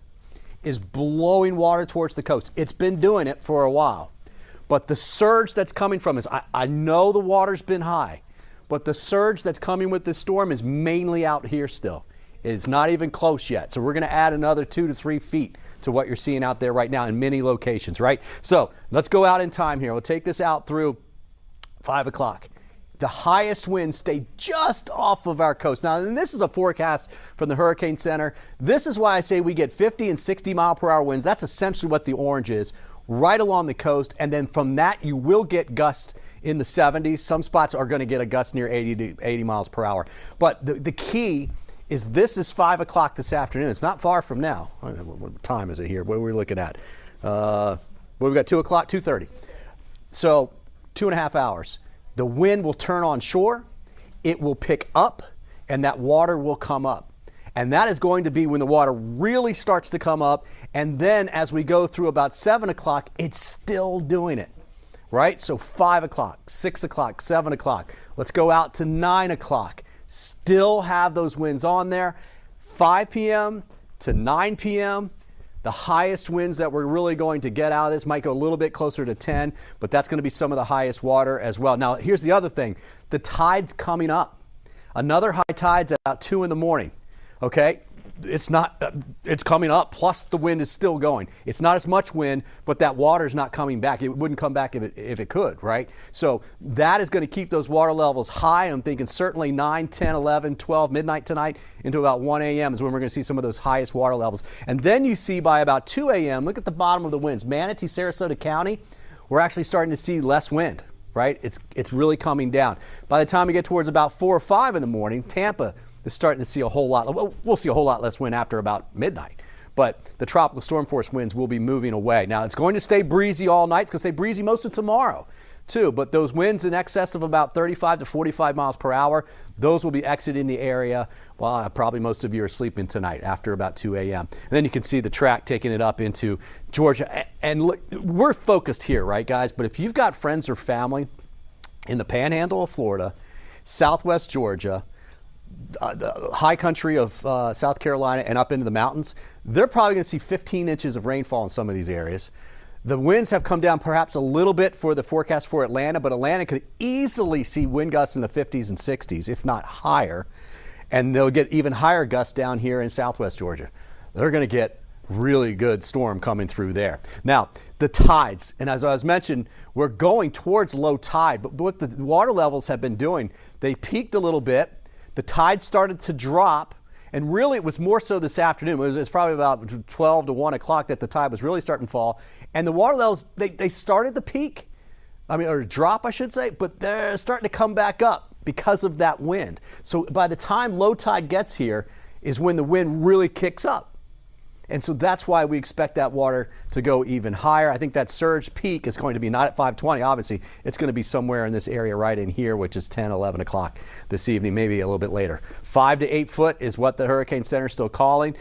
is blowing water towards the coast. It's been doing it for a while. But the surge that's coming from is, I know the water's been high, but the surge that's coming with this storm is mainly out here still. It's not even close yet. So we're going to add another 2 to 3 feet to what you're seeing out there right now in many locations, right? So let's go out in time here. We'll take this out through 5 o'clock. The highest winds stay just off of our coast. Now, and this is a forecast from the Hurricane Center. This is why I say we get 50 and 60 mile per hour winds. That's essentially what the orange is, right along the coast. And then from that, you will get gusts in the 70s. Some spots are going to get a gust near 80 miles per hour. But the key is this is 5 o'clock this afternoon. It's not far from now. What time is it here? What are we looking at? We've got 2 o'clock, 2:30. So 2.5 hours. The wind will turn on shore, it will pick up, and that water will come up. And that is going to be when the water really starts to come up. And then as we go through about 7 o'clock, it's still doing it, right? So 5 o'clock, 6 o'clock, 7 o'clock. Let's go out to 9 o'clock. Still have those winds on there. 5 p.m. to 9 p.m., the highest winds that we're really going to get out of this might go a little bit closer to 10, but that's going to be some of the highest water as well. Now, here's the other thing. The tide's coming up. Another high tide's at about 2 in the morning, okay? It's coming up, plus the wind is still going. It's not as much wind, but that water's not coming back. It wouldn't come back if it could, right? So that is going to keep those water levels high. I'm thinking certainly 9, 10, 11, 12, midnight tonight into about 1 a.m. is when we're going to see some of those highest water levels. And then you see by about 2 a.m., look at the bottom of the winds. Manatee, Sarasota County, we're actually starting to see less wind, right? It's really coming down. By the time we get towards about 4 or 5 in the morning, Tampa is starting to see a whole lot. Well, we'll see a whole lot less wind after about midnight. But the tropical storm force winds will be moving away. Now, it's going to stay breezy all night. It's going to stay breezy most of tomorrow, too. But those winds in excess of about 35 to 45 miles per hour, those will be exiting the area while probably most of you are sleeping tonight after about 2 a.m. And then you can see the track taking it up into Georgia. And look, we're focused here, right, guys? But if you've got friends or family in the panhandle of Florida, southwest Georgia, the high country of South Carolina and up into the mountains, they're probably going to see 15 inches of rainfall in some of these areas. The winds have come down perhaps a little bit for the forecast for Atlanta, but Atlanta could easily see wind gusts in the 50s and 60s, if not higher. And they'll get even higher gusts down here in southwest Georgia. They're going to get really good storm coming through there. Now, the tides, and as I was mentioned, we're going towards low tide, but what the water levels have been doing, they peaked a little bit. The tide started to drop, and really it was more so this afternoon. It was probably about 12 to 1 o'clock that the tide was really starting to fall. And the water levels, they started to peak, or drop, I should say, but they're starting to come back up because of that wind. So by the time low tide gets here is when the wind really kicks up. And so that's why we expect that water to go even higher. I think that surge peak is going to be not at 5:20, obviously. It's going to be somewhere in this area right in here, which is 10, 11 o'clock this evening, maybe a little bit later. 5 to 8 foot is what the Hurricane Center is still calling.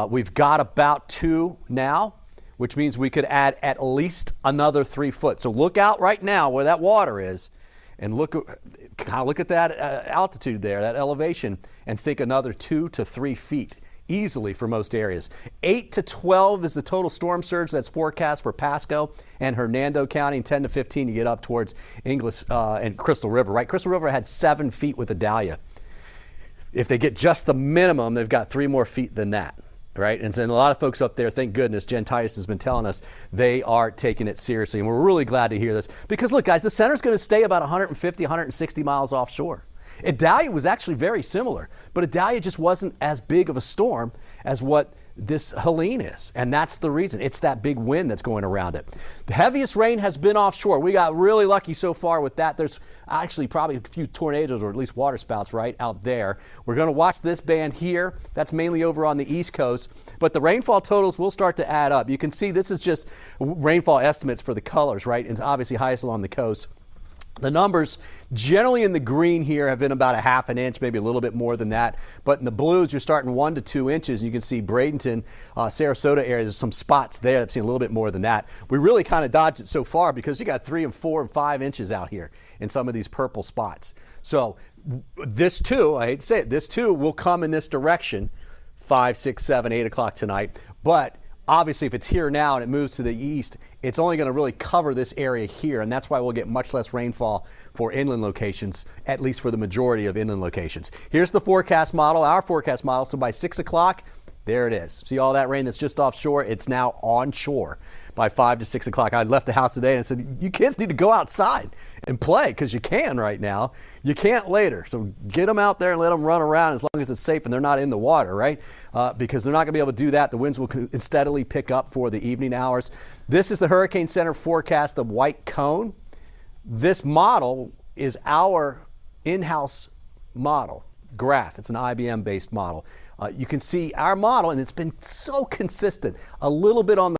We've got about 2 now, which means we could add at least another 3 foot. So look out right now where that water is And look at that altitude there, that elevation, and think another 2 to 3 feet easily for most areas. 8 to 12 is the total storm surge that's forecast for Pasco and Hernando County, and 10 to 15 you get up towards Inglis and Crystal River, right? Crystal River had 7 feet with Idalia. If they get just the minimum, they've got 3 more feet than that. Right, and a lot of folks up there, thank goodness, Jen Tice has been telling us they are taking it seriously, and we're really glad to hear this. Because look, guys, the center's going to stay about 150, 160 miles offshore. Idalia was actually very similar, but Idalia just wasn't as big of a storm as what this Helene is, and that's the reason. It's that big wind that's going around it. The heaviest rain has been offshore. We got really lucky so far with that. There's actually probably a few tornadoes or at least water spouts right out there. We're going to watch this band here. That's mainly over on the East Coast, but the rainfall totals will start to add up. You can see this is just rainfall estimates for the colors, right? And obviously highest along the coast. The numbers generally in the green here have been about a half an inch, maybe a little bit more than that. But in the blues, you're starting 1 to 2 inches. You can see Bradenton, Sarasota area, there's some spots there that have seen a little bit more than that. We really kind of dodged it so far because you got 3 and 4 and 5 inches out here in some of these purple spots. So this too, I hate to say it, this too will come in this direction 5, 6, 7, 8 o'clock tonight. But obviously, if it's here now and it moves to the east, it's only going to really cover this area here, and that's why we'll get much less rainfall for inland locations, at least for the majority of inland locations. Here's the forecast model, our forecast model. So by 6 o'clock, there it is. See all that rain that's just offshore? It's now onshore by 5 to 6 o'clock. I left the house today and said, you kids need to go outside and play because you can right now. You can't later. So get them out there and let them run around as long as it's safe and they're not in the water, right? Because they're not going to be able to do that. The winds will steadily pick up for the evening hours. This is the Hurricane Center forecast, the white cone. This model is our in-house model graph. It's an IBM-based model. You can see our model, and it's been so consistent, a little bit on the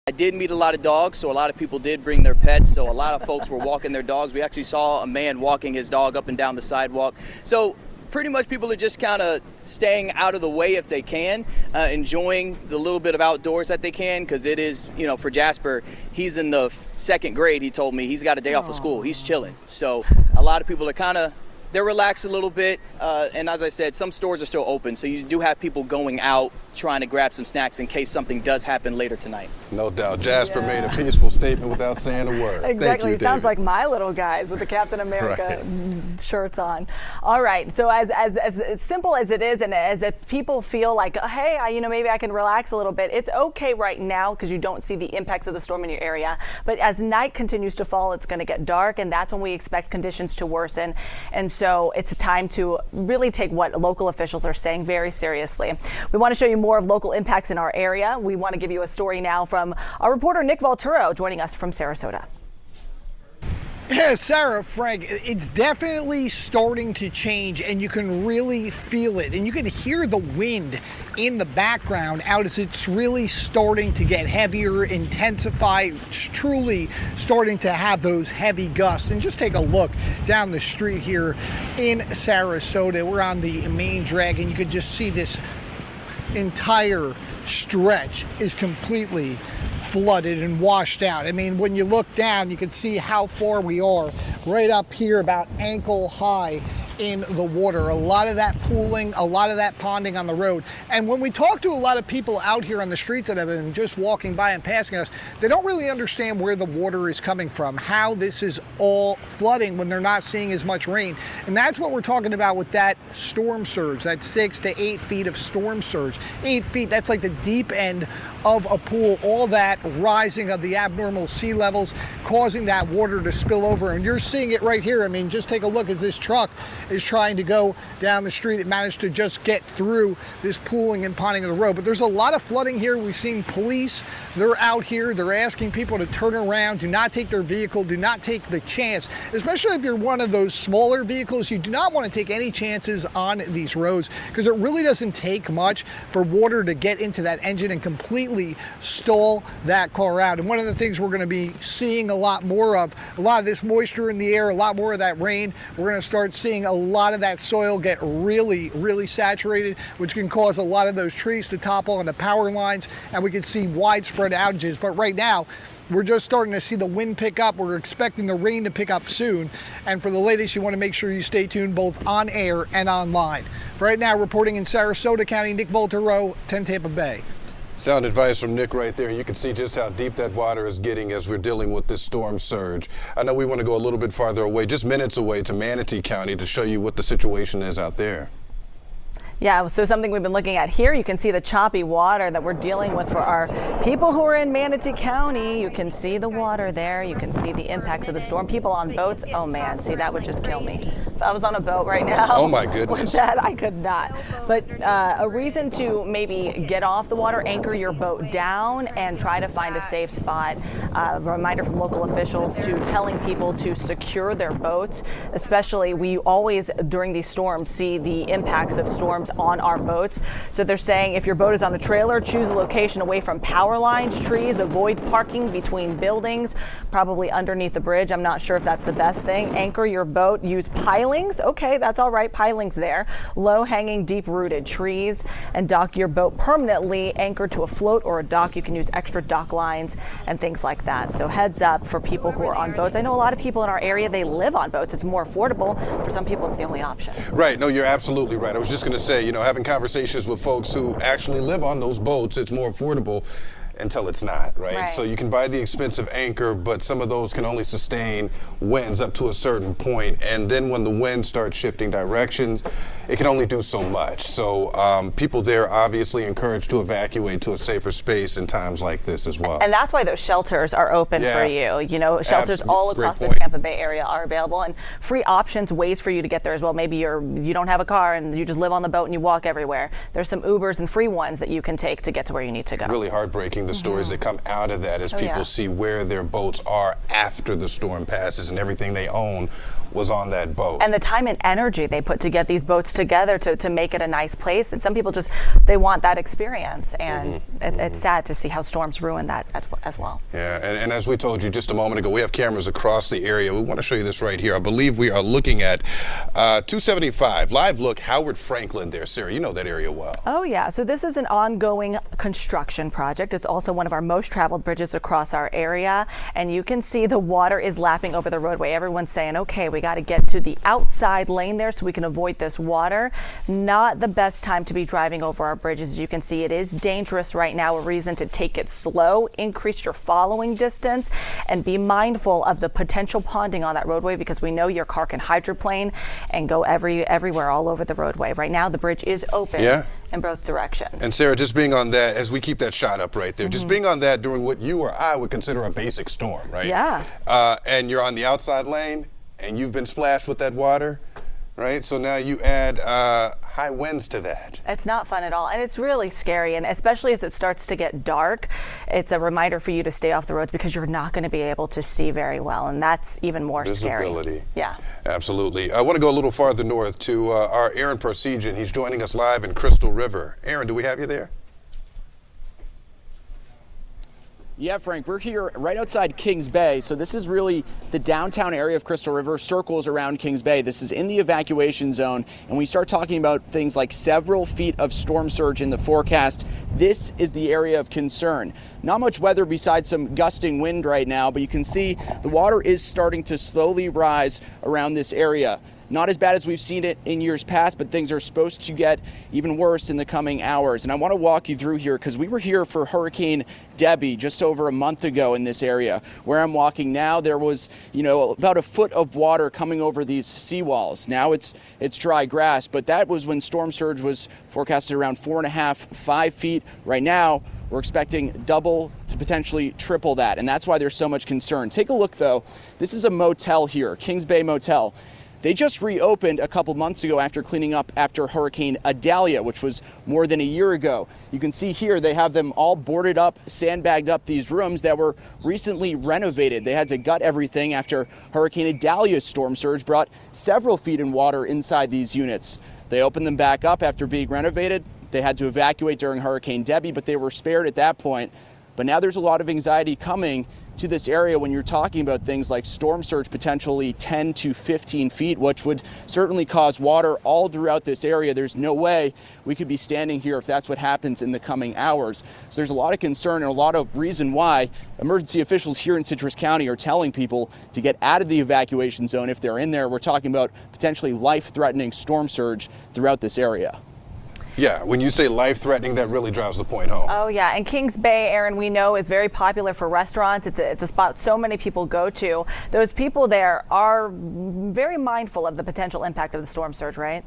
I did meet a lot of dogs, so a lot of people did bring their pets, so a lot of folks were walking their dogs. We actually saw a man walking his dog up and down the sidewalk. So pretty much people are just kind of staying out of the way if they can, enjoying the little bit of outdoors that they can, because it is, you know, for Jasper, he's in the 2nd grade, he told me. He's got a day off of school. He's chilling. So a lot of people are they're relaxed a little bit, and as I said, some stores are still open, so you do have people going out trying to grab some snacks in case something does happen later tonight. No doubt. Jasper made a peaceful statement without saying a word. Exactly. Thank you, Sounds David. like my little guys with the Captain America shirts on. All right. So as simple as it is, and as if people feel like, hey, maybe I can relax a little bit, it's okay right now because you don't see the impacts of the storm in your area. But as night continues to fall, it's going to get dark, and that's when we expect conditions to worsen. And so it's a time to really take what local officials are saying very seriously. We want to show you more of local impacts in our area. We want to give you a story now from our reporter Nick Volturo joining us from Sarasota. Yeah, Sarah, Frank, it's definitely starting to change, and you can really feel it, and you can hear the wind in the background out as it's really starting to get heavier, intensify. It's truly starting to have those heavy gusts. And just take a look down the street here in Sarasota. We're on the main drag, and you can just see this entire stretch is completely flooded and washed out. I mean, when you look down, you can see how far we are. Right up here, about ankle high in the water. A lot of that pooling, a lot of that ponding on the road. And when we talk to a lot of people out here on the streets that have been just walking by and passing us, they don't really understand where the water is coming from, how this is all flooding when they're not seeing as much rain. And that's what we're talking about with that storm surge, that 6 to 8 feet of storm surge. 8 feet, that's like the deep end of a pool. All that rising of the abnormal sea levels causing that water to spill over. And you're seeing it right here. I mean, just take a look as this truck is trying to go down the street. It managed to just get through this pooling and ponding of the road. But there's a lot of flooding here. We've seen police. They're out here. They're asking people to turn around, do not take their vehicle, do not take the chance, especially if you're one of those smaller vehicles. You do not want to take any chances on these roads because it really doesn't take much for water to get into that engine and completely stall that car out. And one of the things we're going to be seeing a lot more of, a lot of this moisture in the air, a lot more of that rain. We're going to start seeing a lot of that soil get really, really saturated, which can cause a lot of those trees to topple onto power lines, and we can see widespread outages. But right now, we're just starting to see the wind pick up. We're expecting the rain to pick up soon. And for the latest, you want to make sure you stay tuned both on air and online. For right now, reporting in Sarasota County, Nick Volturo, 10 Tampa Bay. Sound advice from Nick right there. You can see just how deep that water is getting as we're dealing with this storm surge. I know we want to go a little bit farther away, just minutes away, to Manatee County to show you what the situation is out there. Yeah, so something we've been looking at here, you can see the choppy water that we're dealing with for our people who are in Manatee County. You can see the water there. You can see the impacts of the storm. People on boats, oh man, see, that would just kill me. If I was on a boat right now, oh my goodness, with that, I could not. But a reason to maybe get off the water, anchor your boat down, and try to find a safe spot. A reminder from local officials to telling people to secure their boats, especially we always, during these storms, see the impacts of storms on our boats. So they're saying if your boat is on a trailer, choose a location away from power lines, trees, avoid parking between buildings, probably underneath the bridge. I'm not sure if that's the best thing. Anchor your boat, use pilings. Okay, that's all right, pilings there. Low-hanging, deep-rooted trees, and dock your boat permanently anchored to a float or a dock. You can use extra dock lines and things like that. So heads up for people who are on boats. I know a lot of people in our area, they live on boats. It's more affordable. For some people, it's the only option. Right, no, you're absolutely right. I was just going to say, you know, having conversations with folks who actually live on those boats, it's more affordable until it's not, right? So you can buy the expensive anchor, but some of those can only sustain winds up to a certain point. And then when the wind starts shifting directions, it can only do so much. So people there obviously encouraged to evacuate to a safer space in times like this as well. And that's why those shelters are open for you. You know, shelters all across the Tampa Bay area are available, and free options, ways for you to get there as well. Maybe you don't have a car and you just live on the boat and you walk everywhere. There's some Ubers and free ones that you can take to get to where you need to go. Really heartbreaking, the stories that come out of that as people see where their boats are after the storm passes and everything they own was on that boat. And the time and energy they put to get these boats together to make it a nice place. And some people just, they want that experience. And it's sad to see how storms ruin that as well. Yeah, and as we told you just a moment ago, we have cameras across the area. We want to show you this right here. I believe we are looking at 275. Live look, Howard Franklin there. Sarah, you know that area well. Oh, yeah. So this is an ongoing construction project. It's also one of our most traveled bridges across our area. And you can see the water is lapping over the roadway. Everyone's saying, okay, we got to get to the outside lane there so we can avoid this water. Not the best time to be driving over our bridges. As you can see, it is dangerous right now. A reason to take it slow, increase your following distance, and be mindful of the potential ponding on that roadway, because we know your car can hydroplane and go everywhere all over the roadway. Right now, the bridge is open in both directions. And Sarah, just being on that, as we keep that shot up right there, just being on that during what you or I would consider a basic storm, right? Yeah. And you're on the outside lane and you've been splashed with that water, right? So now you add high winds to that. It's not fun at all, and it's really scary, and especially as it starts to get dark, it's a reminder for you to stay off the roads, because you're not going to be able to see very well, and that's even more Visibility. scary. Yeah. Absolutely. I want to go a little farther north to our Aaron Persigian. He's joining us live in Crystal River. Aaron, do we have you there? Yeah, Frank, we're here right outside Kings Bay. So this is really the downtown area of Crystal River, circles around Kings Bay. This is in the evacuation zone. And we start talking about things like several feet of storm surge in the forecast. This is the area of concern. Not much weather besides some gusting wind right now, but you can see the water is starting to slowly rise around this area. Not as bad as we've seen it in years past, but things are supposed to get even worse in the coming hours. And I want to walk you through here because we were here for Hurricane Debbie just over a month ago in this area. Where I'm walking now, there was, about a foot of water coming over these seawalls. Now it's dry grass, but that was when storm surge was forecasted around 4.5, 5 feet. Right now, we're expecting double to potentially triple that, and that's why there's so much concern. Take a look, though. This is a motel here, Kings Bay Motel. They just reopened a couple months ago after cleaning up after Hurricane Idalia, which was more than a year ago. You can see here they have them all boarded up, sandbagged up, these rooms that were recently renovated. They had to gut everything after Hurricane Idalia's storm surge brought several feet in water inside these units. They opened them back up after being renovated. They had to evacuate during Hurricane Debbie, but they were spared at that point. But now there's a lot of anxiety coming to this area when you're talking about things like storm surge potentially 10 to 15 feet, which would certainly cause water all throughout this area. There's no way we could be standing here if that's what happens in the coming hours. So there's a lot of concern and a lot of reason why emergency officials here in Citrus County are telling people to get out of the evacuation zone if they're in there. We're talking about potentially life-threatening storm surge throughout this area. Yeah, when you say life-threatening, that really drives the point home. Oh, yeah. And Kings Bay, Aaron, we know is very popular for restaurants. It's a spot so many people go to. Those people there are very mindful of the potential impact of the storm surge, right?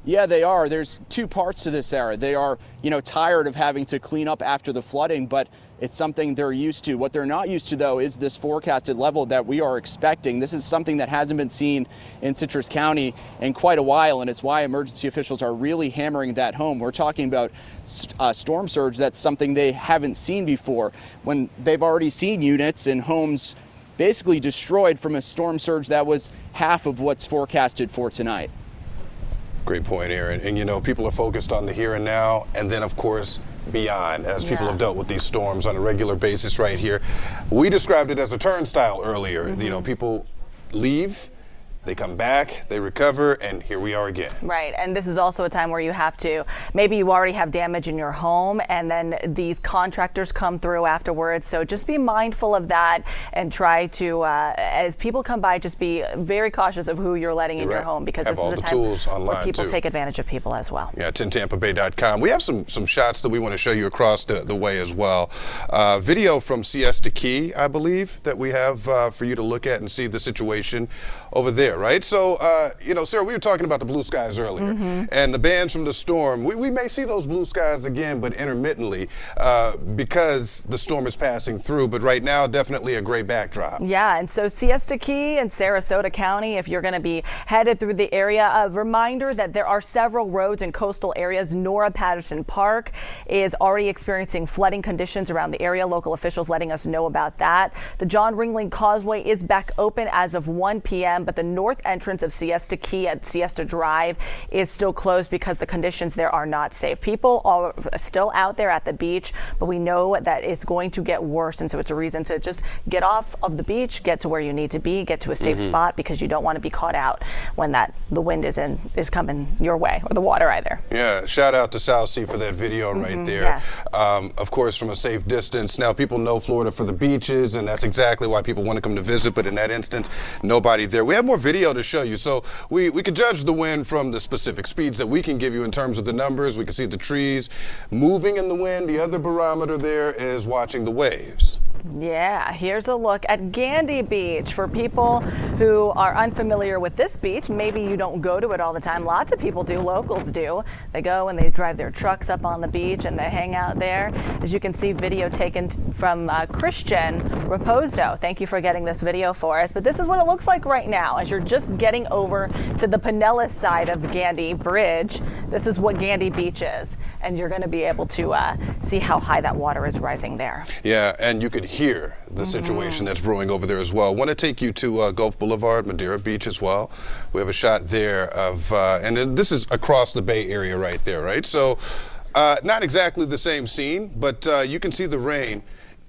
Yeah, they are. There's two parts to this era. They are, tired of having to clean up after the flooding, but it's something they're used to. What they're not used to, though, is this forecasted level that we are expecting. This is something that hasn't been seen in Citrus County in quite a while, and it's why emergency officials are really hammering that home. We're talking about storm surge that's something they haven't seen before, when they've already seen units and homes basically destroyed from a storm surge that was half of what's forecasted for tonight. Great point, Aaron. And people are focused on the here and now, and then of course beyond, as people have dealt with these storms on a regular basis right here. We described it as a turnstile earlier. People leave, they come back, they recover, and here we are again. Right, and this is also a time where you have to, maybe you already have damage in your home, and then these contractors come through afterwards. So just be mindful of that and try to, as people come by, just be very cautious of who you're letting in your home, because this is a time where people take advantage of people as well. Yeah, 10tampabay.com. We have some shots that we want to show you across the way as well. Video from Siesta Key, I believe, that we have for you to look at and see the situation over there, right? So, Sarah, we were talking about the blue skies earlier, and the bands from the storm. We may see those blue skies again, but intermittently, because the storm is passing through. But right now, definitely a gray backdrop. Yeah, and so Siesta Key and Sarasota County, if you're going to be headed through the area, a reminder that there are several roads in coastal areas. Nora Patterson Park is already experiencing flooding conditions around the area. Local officials letting us know about that. The John Ringling Causeway is back open as of 1 p.m., but the north entrance of Siesta Key at Siesta Drive is still closed because the conditions there are not safe. People are still out there at the beach, but we know that it's going to get worse, and so it's a reason to just get off of the beach, get to where you need to be, get to a safe spot, because you don't want to be caught out when the wind is coming your way, or the water either. Yeah, shout out to South Sea for that video right there. Yes. Of course, from a safe distance. Now, people know Florida for the beaches, and that's exactly why people want to come to visit, but in that instance, nobody there. We have more video to show you, so we could judge the wind from the specific speeds that we can give you in terms of the numbers. We can see the trees moving in the wind. The other barometer there is watching the waves. Yeah, here's a look at Gandy Beach. For people who are unfamiliar with this beach, maybe you don't go to it all the time. Lots of people do, locals do. They go and they drive their trucks up on the beach and they hang out there. As you can see, video taken from Christian Raposo. Thank you for getting this video for us. But this is what it looks like right now as you're just getting over to the Pinellas side of the Gandy Bridge. This is what Gandy Beach is, and you're going to be able to see how high that water is rising there. Yeah, and you could hear the situation that's brewing over there as well. Want to take you to Gulf Boulevard, Madeira Beach as well. We have a shot there of, and then this is across the Bay Area right there, right? So not exactly the same scene, but you can see the rain,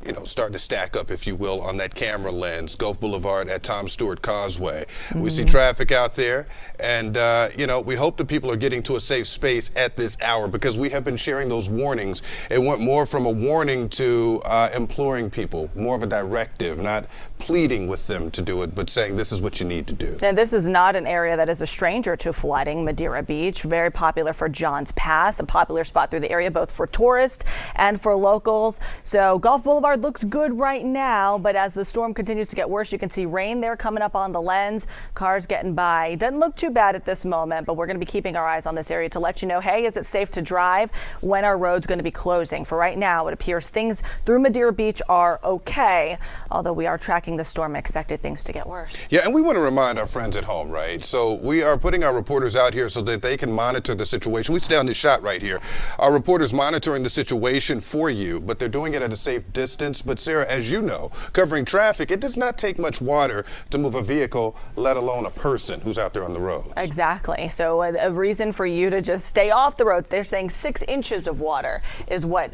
you know, starting to stack up, if you will, on that camera lens. Gulf Boulevard at Tom Stewart Causeway. We see traffic out there, and you know, we hope that people are getting to a safe space at this hour, because we have been sharing those warnings. It went more from a warning to imploring people, more of a directive, not pleading with them to do it, but saying this is what you need to do. And this is not an area that is a stranger to flooding. Madeira Beach, very popular for John's Pass, a popular spot through the area, both for tourists and for locals. So Gulf Boulevard looks good right now, but as the storm continues to get worse, you can see rain there coming up on the lens, cars getting by. Doesn't look too bad at this moment, but we're going to be keeping our eyes on this area to let you know, hey, is it safe to drive? When are roads going to be closing? For right now, it appears things through Madeira Beach are okay, although we are tracking the storm and expected things to get worse. Yeah, and we want to remind our friends at home, right? So we are putting our reporters out here so that they can monitor the situation. We stay on this shot right here. Our reporters monitoring the situation for you, but they're doing it at a safe distance. But Sarah, as you know, covering traffic, it does not take much water to move a vehicle, let alone a person who's out there on the road. Exactly. So a reason for you to just stay off the road. They're saying 6 inches of water is what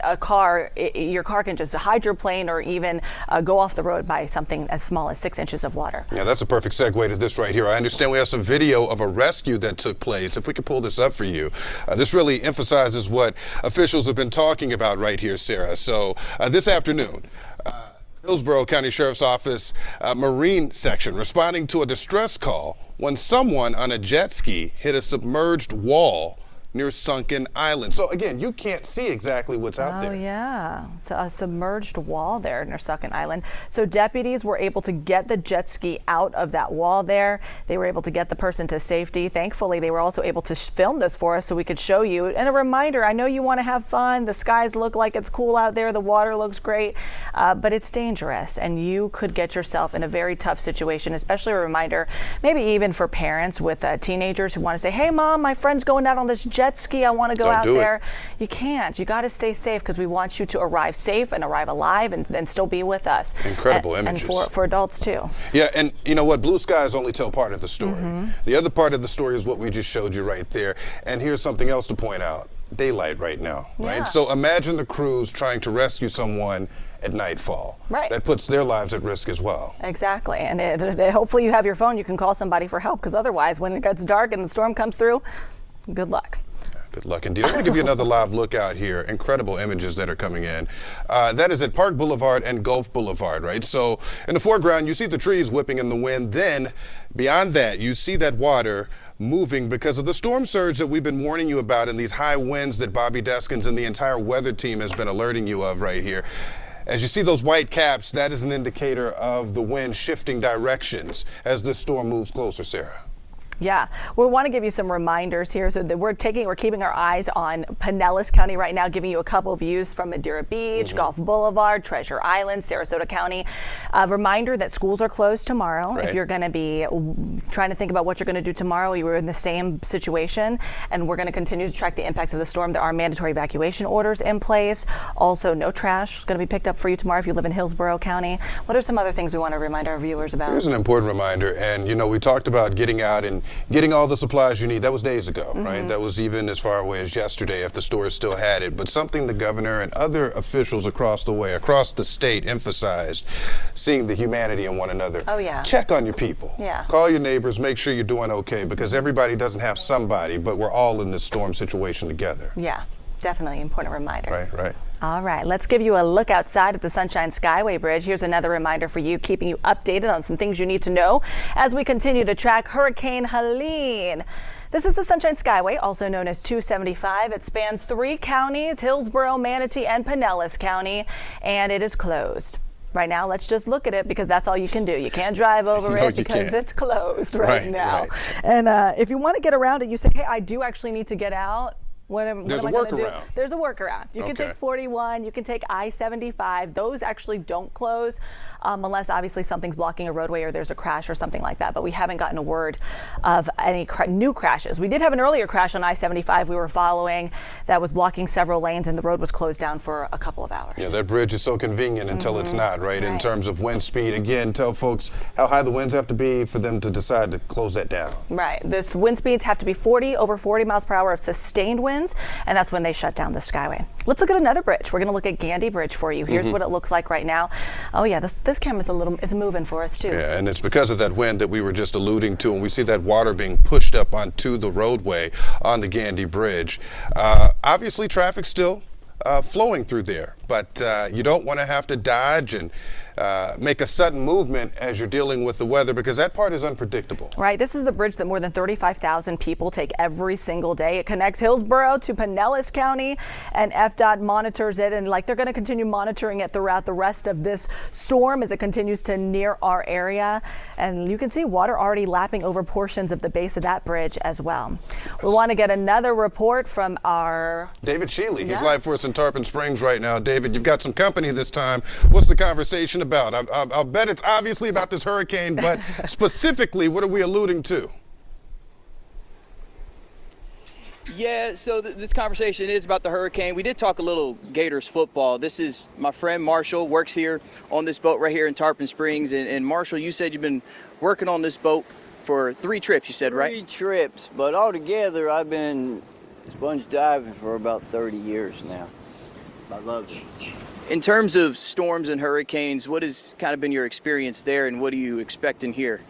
your car can just hydroplane or even go off the road by something as small as 6 inches of water. Yeah, that's a perfect segue to this right here. I understand we have some video of a rescue that took place. If we could pull this up for you. This really emphasizes what officials have been talking about right here, Sarah. So this afternoon, Hillsborough County Sheriff's Office Marine Section responding to a distress call when someone on a jet ski hit a submerged wall near Sunken Island. So again, you can't see exactly what's out there. Oh yeah, so a submerged wall there near Sunken Island. So deputies were able to get the jet ski out of that wall there. They were able to get the person to safety. Thankfully, they were also able to film this for us so we could show you. And a reminder, I know you want to have fun. The skies look like it's cool out there. The water looks great, but it's dangerous and you could get yourself in a very tough situation, especially a reminder, maybe even for parents with teenagers who want to say, hey mom, my friend's going out on this jet ski, I want to go out there. You can't. You got to stay safe because we want you to arrive safe and arrive alive and still be with us. Incredible images. And for adults too. Yeah, and you know what? Blue skies only tell part of the story. The other part of the story is what we just showed you right there. And here's something else to point out. Daylight right now, right? Yeah. So imagine the crews trying to rescue someone at nightfall. Right. That puts their lives at risk as well. Exactly. And hopefully you have your phone. You can call somebody for help because otherwise when it gets dark and the storm comes through, good luck. Good luck indeed. I'm going to give you another live look out here. Incredible images that are coming in. That is at Park Boulevard and Gulf Boulevard, right? So in the foreground, you see the trees whipping in the wind. Then beyond that, you see that water moving because of the storm surge that we've been warning you about and these high winds that Bobby Deskins and the entire weather team has been alerting you of right here. As you see those white caps, that is an indicator of the wind shifting directions as the storm moves closer, Sarah. Yeah, we want to give you some reminders here. So that we're keeping our eyes on Pinellas County right now, giving you a couple views from Madeira Beach, Gulf Boulevard, Treasure Island, Sarasota County. A reminder that schools are closed tomorrow. Right. If you're going to be trying to think about what you're going to do tomorrow, you were in the same situation, and we're going to continue to track the impacts of the storm. There are mandatory evacuation orders in place. Also, no trash is going to be picked up for you tomorrow if you live in Hillsborough County. What are some other things we want to remind our viewers about? Here's an important reminder, and we talked about getting out and getting all the supplies you need. That was days ago, right? That was even as far away as yesterday if the stores still had it. But something the governor and other officials across the state emphasized, seeing the humanity in one another. Oh, yeah. Check on your people. Yeah. Call your neighbors, make sure you're doing okay, because everybody doesn't have somebody, but we're all in this storm situation together. Yeah, definitely important reminder. Right. All right, let's give you a look outside at the Sunshine Skyway Bridge. Here's another reminder for you, keeping you updated on some things you need to know as we continue to track Hurricane Helene. This is the Sunshine Skyway, also known as 275. It spans 3 counties, Hillsborough, Manatee, and Pinellas County, and it is closed. Right now, let's just look at it because that's all you can do. You can't drive over it because it's closed right now. Right. And if you want to get around it, you say, hey, I do actually need to get out. What am I gonna do? There's a workaround. You can take 41, you can take I-75. Those actually don't close unless obviously something's blocking a roadway or there's a crash or something like that. But we haven't gotten a word of any new crashes. We did have an earlier crash on I-75 we were following that was blocking several lanes and the road was closed down for a couple of hours. Yeah, that bridge is so convenient until it's not, right? In terms of wind speed. Again, tell folks how high the winds have to be for them to decide to close that down. Right. This wind speeds have to be over 40 miles per hour of sustained winds, and that's when they shut down the Skyway. Let's look at another bridge. We're going to look at Gandy Bridge for you. Here's what it looks like right now. Oh yeah, this camera's is moving for us too. Yeah, and it's because of that wind that we were just alluding to, and we see that water being pushed up onto the roadway on the Gandy Bridge. Obviously, traffic's still flowing through there, but you don't want to have to dodge and make a sudden movement as you're dealing with the weather, because that part is unpredictable. Right. This is the bridge that more than 35,000 people take every single day. It connects Hillsborough to Pinellas County, and FDOT monitors it, and they're going to continue monitoring it throughout the rest of this storm as it continues to near our area. And you can see water already lapping over portions of the base of that bridge as well. We want to get another report from our David Shealy. He's live for us in Tarpon Springs right now. David, you've got some company this time. What's the conversation about? I'll bet it's obviously about this hurricane, but specifically, what are we alluding to? Yeah, so this conversation is about the hurricane. We did talk a little Gators football. This is my friend Marshall, works here on this boat right here in Tarpon Springs. And Marshall, you said you've been working on this boat for 3 trips, you said, right? 3 trips, but altogether I've been sponge diving for about 30 years now. I love it. In terms of storms and hurricanes, what has kind of been your experience there, and what do you expect in here?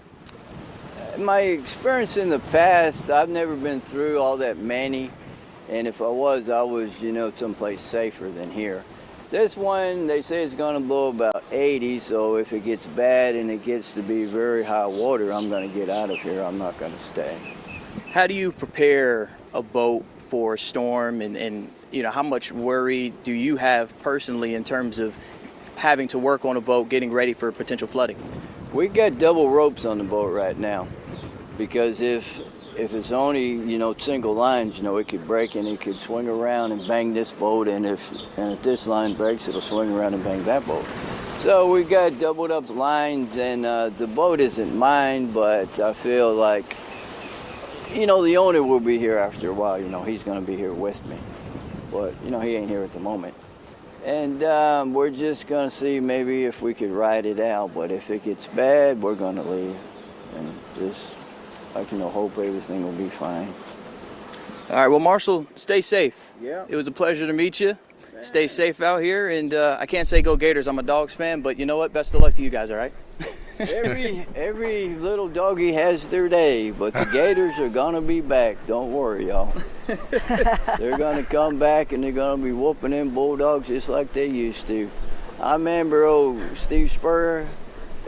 My experience in the past, I've never been through all that many, and if I was someplace safer than here. This one, they say it's going to blow about 80, so if it gets bad and it gets to be very high water, I'm going to get out of here. I'm not going to stay. How do you prepare a boat for a storm, and how much worry do you have personally in terms of having to work on a boat, getting ready for potential flooding? We got double ropes on the boat right now, because if it's only single lines, it could break and it could swing around and bang this boat, and if this line breaks, it'll swing around and bang that boat. So we got doubled up lines, and the boat isn't mine, but I feel like the owner will be here after a while. He's going to be here with me. But, he ain't here at the moment. And we're just going to see maybe if we could ride it out. But if it gets bad, we're going to leave. And just, hope everything will be fine. All right, well, Marshall, stay safe. Yeah. It was a pleasure to meet you. Stay safe out here. And I can't say go Gators. I'm a Dogs fan. But you know what? Best of luck to you guys, all right? Every little doggy has their day, but the Gators are gonna be back. Don't worry, y'all. They're gonna come back, and they're gonna be whooping them Bulldogs just like they used to. I remember old Steve Spurrier,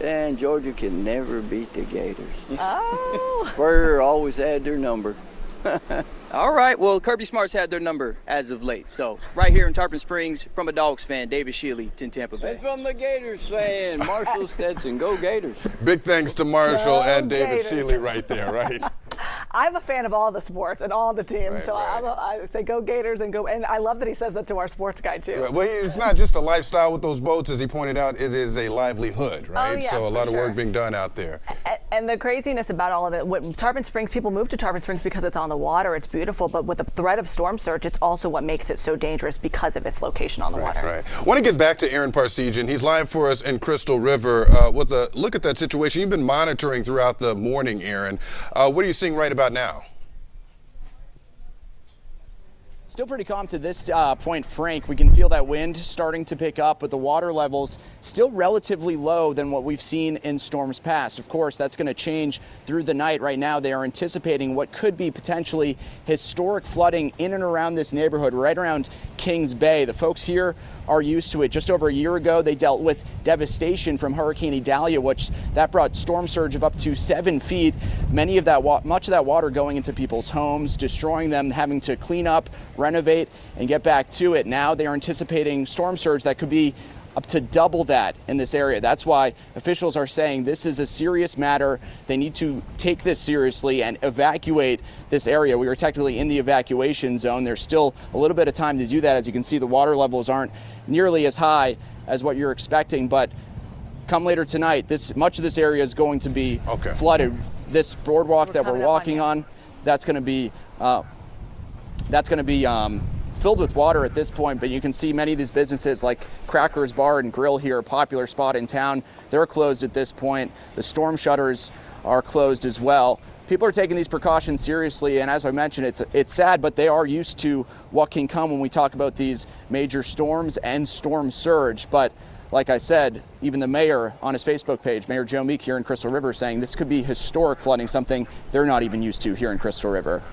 and Georgia can never beat the Gators. Oh. Spurrier always had their number. All right, well, Kirby Smart's had their number as of late. So right here in Tarpon Springs, from a Dogs fan, David Shealy in Tampa Bay. And from the Gators fan, Marshall Stetson, go Gators. Big thanks to Marshall and David Shealy right there, right? I'm a fan of all the sports and all the teams, Right, so I say go Gators and go. And I love that he says that to our sports guy too. Right. Well, it's not just a lifestyle with those boats, as he pointed out. It is a livelihood, right? Oh, yeah, so a lot of sure. work being done out there. And the craziness about all of it, Tarpon Springs, people move to Tarpon Springs because it's on the water, it's beautiful, but with the threat of storm surge, it's also what makes it so dangerous because of its location on the water. Right. I want to get back to Aaron Parsegian. He's live for us in Crystal River with a look at that situation. You've been monitoring throughout the morning, Aaron. What are you seeing right about now? Still pretty calm to this point, Frank. We can feel that wind starting to pick up, but the water levels still relatively low than what we've seen in storms past. Of course, that's going to change through the night. Right now, they are anticipating what could be potentially historic flooding in and around this neighborhood, right around Kings Bay. The folks here are used to it. Just over a year ago, they dealt with devastation from Hurricane Idalia, which that brought storm surge of up to 7 feet. Much of that water going into people's homes, destroying them, having to clean up, renovate, and get back to it. Now they are anticipating storm surge that could be up to double that in this area. That's why officials are saying this is a serious matter. They need to take this seriously and evacuate this area. We are technically in the evacuation zone. There's still a little bit of time to do that. As you can see, the water levels aren't nearly as high as what you're expecting, but come later tonight, much of this area is going to be flooded. This boardwalk that we're walking on, that's going to be filled with water at this point, but you can see many of these businesses like Crackers Bar and Grill here, a popular spot in town, they're closed at this point. The storm shutters are closed as well. People are taking these precautions seriously, and as I mentioned, it's sad, but they are used to what can come when we talk about these major storms and storm surge. But like I said, even the mayor on his Facebook page, Mayor Joe Meek here in Crystal River, saying this could be historic flooding, something they're not even used to here in Crystal River.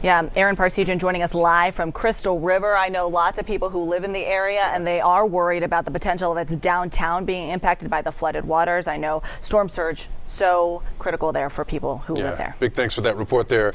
Yeah, Aaron Parsegian joining us live from Crystal River. I know lots of people who live in the area, and they are worried about the potential of its downtown being impacted by the flooded waters. I know storm surge so critical there for people who live there. Big thanks for that report there.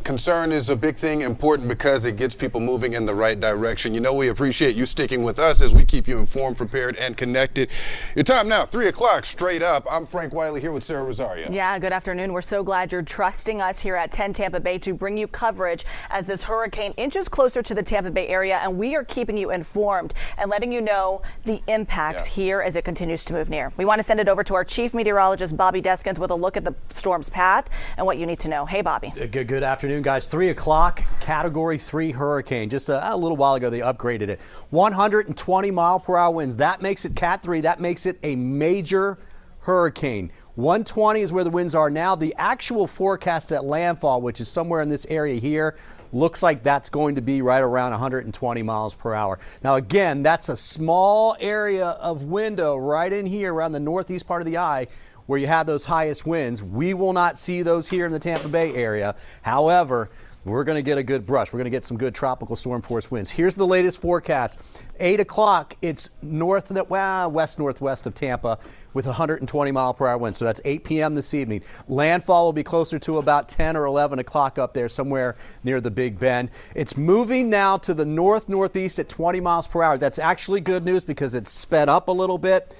Concern is a big thing, important because it gets people moving in the right direction. You know, we appreciate you sticking with us as we keep you informed, prepared, and connected. Your time now, 3 o'clock, straight up. I'm Frank Wiley here with Sarah Rosario. Yeah, good afternoon. We're so glad you're trusting us here at 10 Tampa Bay to bring you coverage as this hurricane inches closer to the Tampa Bay area, and we are keeping you informed and letting you know the impacts here as it continues to move near. We want to send it over to our chief meteorologist, Bobby Deskins, with a look at the storm's path and what you need to know. Hey, Bobby. Good afternoon, guys. 3 o'clock, Category 3 hurricane. Just a little while ago, they upgraded it. 120 mile per hour winds. That makes it Cat 3. That makes it a major hurricane. 120 is where the winds are now. The actual forecast at landfall, which is somewhere in this area here, looks like that's going to be right around 120 miles per hour. Now, again, that's a small area of window right in here around the northeast part of the eye where you have those highest winds. We will not see those here in the Tampa Bay area. However, we're going to get a good brush. We're going to get some good tropical storm force winds. Here's the latest forecast. 8 o'clock, it's west-northwest of Tampa with 120 mile per hour winds. So that's 8 p.m. this evening. Landfall will be closer to about 10 or 11 o'clock up there somewhere near the Big Bend. It's moving now to the northeast at 20 miles per hour. That's actually good news because it's sped up a little bit.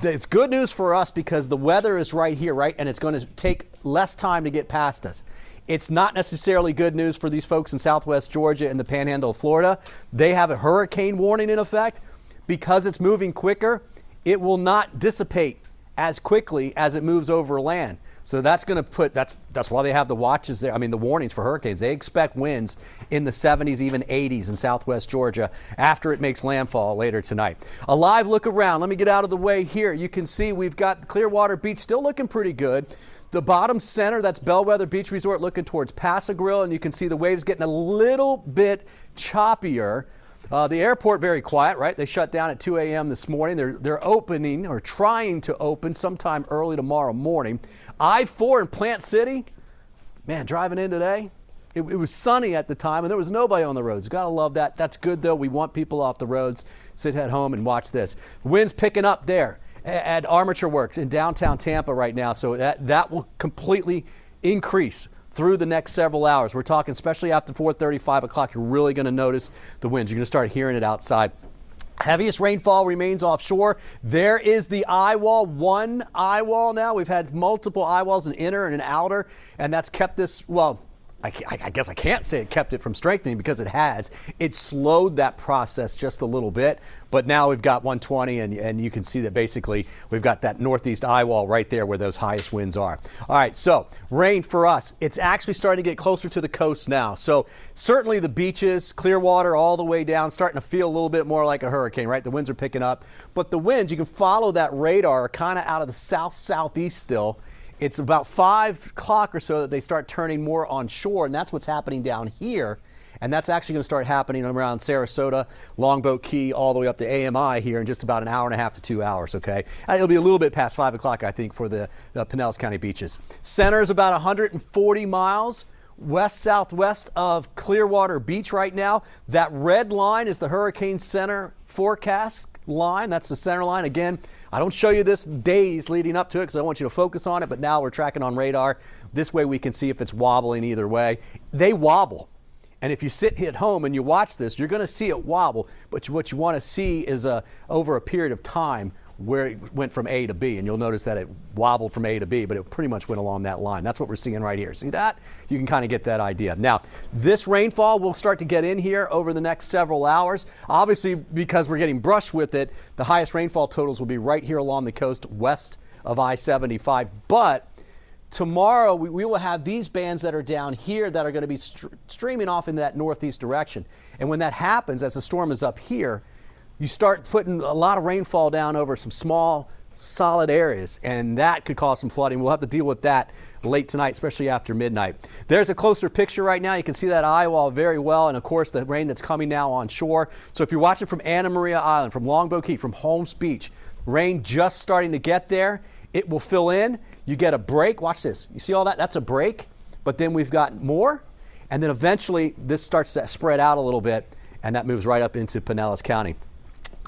It's good news for us because the weather is right here, right? And it's going to take less time to get past us. It's not necessarily good news for these folks in southwest Georgia and the panhandle of Florida. They have a hurricane warning in effect. Because it's moving quicker, it will not dissipate as quickly as it moves over land. So that's going to put, that's why they have the watches there. I mean, the warnings for hurricanes. They expect winds in the 70s, even 80s in southwest Georgia after it makes landfall later tonight. A live look around. Let me get out of the way here. You can see we've got Clearwater Beach still looking pretty good. The bottom center, that's Bellwether Beach Resort, looking towards Paso Grill, and you can see the waves getting a little bit choppier. The airport, very quiet, right? They shut down at 2 a.m. this morning. They're opening or trying to open sometime early tomorrow morning. I-4 in Plant City, man, driving in today, it was sunny at the time, and there was nobody on the roads. Got to love that. That's good, though. We want people off the roads. Sit at home and watch this. Wind's picking up there at Armature Works in downtown Tampa right now, so that will completely increase through the next several hours. We're talking especially after 4:30, 5 o'clock, you're really going to notice the winds. You're going to start hearing it outside. Heaviest rainfall remains offshore. There is the eye wall, one eye wall now. We've had multiple eye walls, an inner and an outer, and that's kept this, well, I guess I can't say it kept it from strengthening because it has. It slowed that process just a little bit, but now we've got 120, and you can see that basically we've got that northeast eye wall right there where those highest winds are. All right, so rain for us, it's actually starting to get closer to the coast now. So certainly the beaches, Clearwater all the way down, starting to feel a little bit more like a hurricane, right? The winds are picking up, but the winds, you can follow that radar kind of out of the south-southeast still. It's about 5 o'clock or so that they start turning more on shore, and that's what's happening down here. And that's actually going to start happening around Sarasota, Longboat Key, all the way up to AMI here in just about an hour and a half to 2 hours, okay? It'll be a little bit past 5 o'clock, I think, for the Pinellas County beaches. Center is about 140 miles west-southwest of Clearwater Beach right now. That red line is the Hurricane Center forecast line. That's the center line. Again, I don't show you this days leading up to it because I want you to focus on it, but now we're tracking on radar. This way we can see if it's wobbling either way. They wobble. And if you sit at home and you watch this, you're going to see it wobble. But what you want to see is over a period of time where it went from A to B. And you'll notice that it wobbled from A to B, but it pretty much went along that line. That's what we're seeing right here. See that? You can kind of get that idea. Now, this rainfall will start to get in here over the next several hours. Obviously, because we're getting brushed with it, the highest rainfall totals will be right here along the coast west of I-75. But tomorrow, we will have these bands that are down here that are going to be streaming off in that northeast direction. And when that happens, as the storm is up here, you start putting a lot of rainfall down over some small, solid areas, and that could cause some flooding. We'll have to deal with that late tonight, especially after midnight. There's a closer picture right now. You can see that eye wall very well, and of course the rain that's coming now on shore. So if you're watching from Anna Maria Island, from Longboat Key, from Holmes Beach, rain just starting to get there. It will fill in. You get a break. Watch this. You see all that? That's a break, but then we've got more, and then eventually this starts to spread out a little bit, and that moves right up into Pinellas County.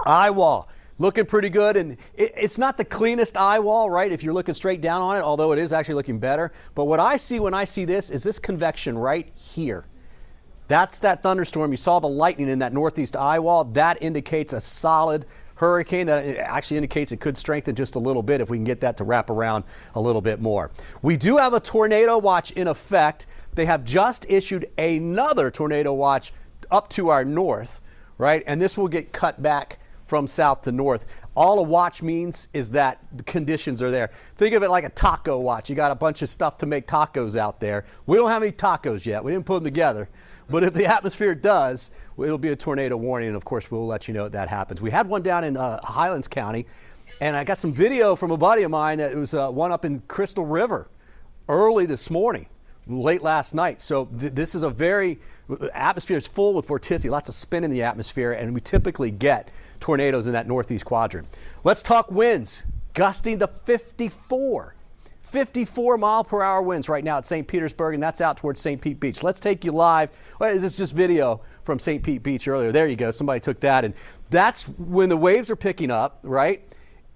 Eye wall looking pretty good, and it's not the cleanest eye wall, right, if you're looking straight down on it, although it is actually looking better. But what I see when I see this is this convection right here. That's that thunderstorm. You saw the lightning in that northeast eye wall. That indicates a solid hurricane. That actually indicates it could strengthen just a little bit if we can get that to wrap around a little bit more. We do have a tornado watch in effect. They have just issued another tornado watch up to our north, right, and this will get cut back from south to north. All a watch means is that the conditions are there. Think of it like a taco watch. You got a bunch of stuff to make tacos out there. We don't have any tacos yet. We didn't put them together. But if the atmosphere does, it'll be a tornado warning, and of course we'll let you know if that happens. We had one down in Highlands County, and I got some video from a buddy of mine that it was one up in Crystal River early this morning, late last night. So this is a very, atmosphere is full with vorticity, lots of spin in the atmosphere, and we typically get tornadoes in that northeast quadrant. Let's talk winds, gusting to 54 mile per hour winds right now at St. Petersburg, and that's out towards St. Pete Beach. Let's take you live. Well, this is just video from St. Pete Beach earlier. There you go. Somebody took that, and that's when the waves are picking up, right?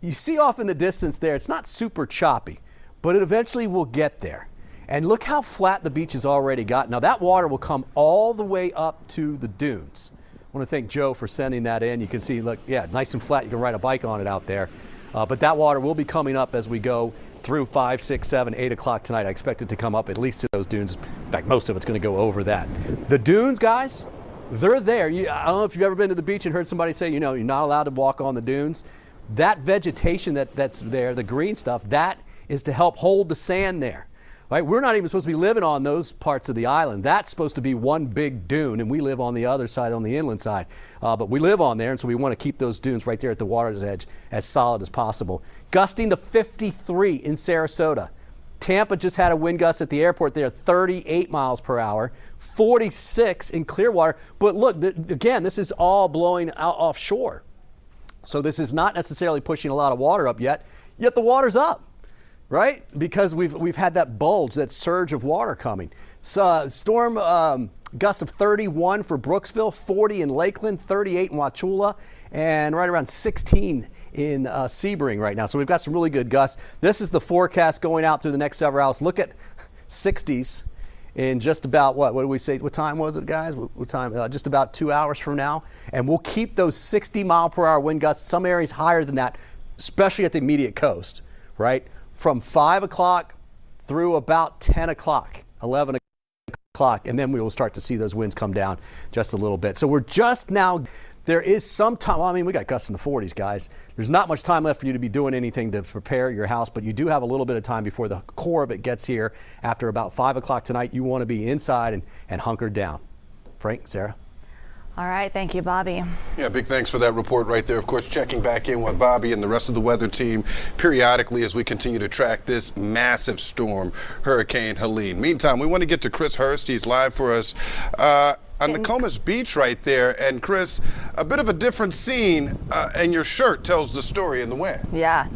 You see off in the distance there, it's not super choppy, but it eventually will get there. And look how flat the beach has already got. Now that water will come all the way up to the dunes. I want to thank Joe for sending that in. You can see, look, yeah, nice and flat. You can ride a bike on it out there. But that water will be coming up as we go through 5, 6, 7, 8 o'clock tonight. I expect it to come up at least to those dunes. In fact, most of it's going to go over that. The dunes, guys, they're there. I don't know if you've ever been to the beach and heard somebody say, you know, you're not allowed to walk on the dunes. That vegetation that's there, the green stuff, that is to help hold the sand there. Right? We're not even supposed to be living on those parts of the island. That's supposed to be one big dune, and we live on the other side, on the inland side. But we live on there, and so we want to keep those dunes right there at the water's edge as solid as possible. Gusting to 53 in Sarasota. Tampa just had a wind gust at the airport there, 38 miles per hour, 46 in Clearwater. But look, again, this is all blowing out offshore. So this is not necessarily pushing a lot of water up yet the water's up. Right? Because we've had that bulge, that surge of water coming. So, storm gust of 31 for Brooksville, 40 in Lakeland, 38 in Wauchula, and right around 16 in Sebring right now. So we've got some really good gusts. This is the forecast going out through the next several hours. Look at 60s in just about, what did we say? What time was it, guys? What time? Just about 2 hours from now. And we'll keep those 60-mile-per-hour wind gusts, some areas higher than that, especially at the immediate coast, right? From 5 o'clock through about 10 o'clock, 11 o'clock, and then we will start to see those winds come down just a little bit. So we're just now, there is some time, well, I mean, we got gusts in the 40s, guys. There's not much time left for you to be doing anything to prepare your house, but you do have a little bit of time before the core of it gets here. After about 5 o'clock tonight, you want to be inside and hunkered down. Frank, Sarah? All right, thank you, Bobby. Yeah, big thanks for that report right there. Of course, checking back in with Bobby and the rest of the weather team periodically as we continue to track this massive storm, Hurricane Helene. Meantime, we want to get to Chris Hurst. He's live for us on Nokomis Beach right there. And Chris, a bit of a different scene, and your shirt tells the story in the wind. Yeah.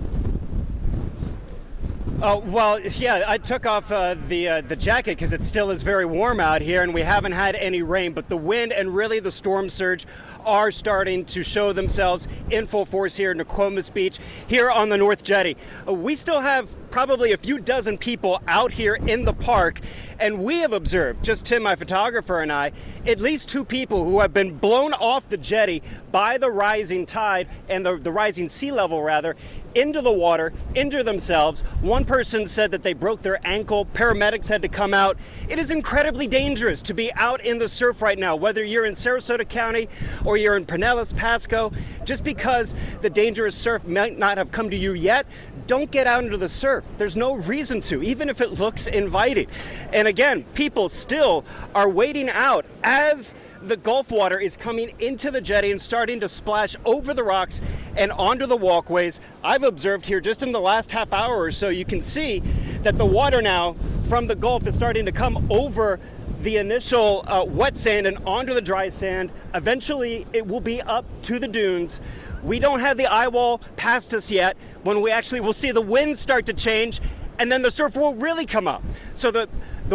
Well, yeah, I took off the jacket because it still is very warm out here, and we haven't had any rain. But the wind and really the storm surge are starting to show themselves in full force here in Nokomis Beach, here on the North Jetty. We still have probably a few dozen people out here in the park, and we have observed, just Tim, my photographer, and I, at least 2 people who have been blown off the jetty by the rising tide and the rising sea level, rather, into the water, injure themselves. One person said that they broke their ankle. Paramedics had to come out. It is incredibly dangerous to be out in the surf right now, whether you're in Sarasota County or you're in Pinellas, Pasco. Just because the dangerous surf might not have come to you yet, don't get out into the surf. There's no reason to, even if it looks inviting. And again, people still are waiting out as the Gulf water is coming into the jetty and starting to splash over the rocks and onto the walkways. I've observed here just in the last half hour or so, you can see that the water now from the Gulf is starting to come over the initial wet sand and onto the dry sand. Eventually, it will be up to the dunes. We don't have the eye wall past us yet, when we actually will see the winds start to change, and then the surf will really come up. So the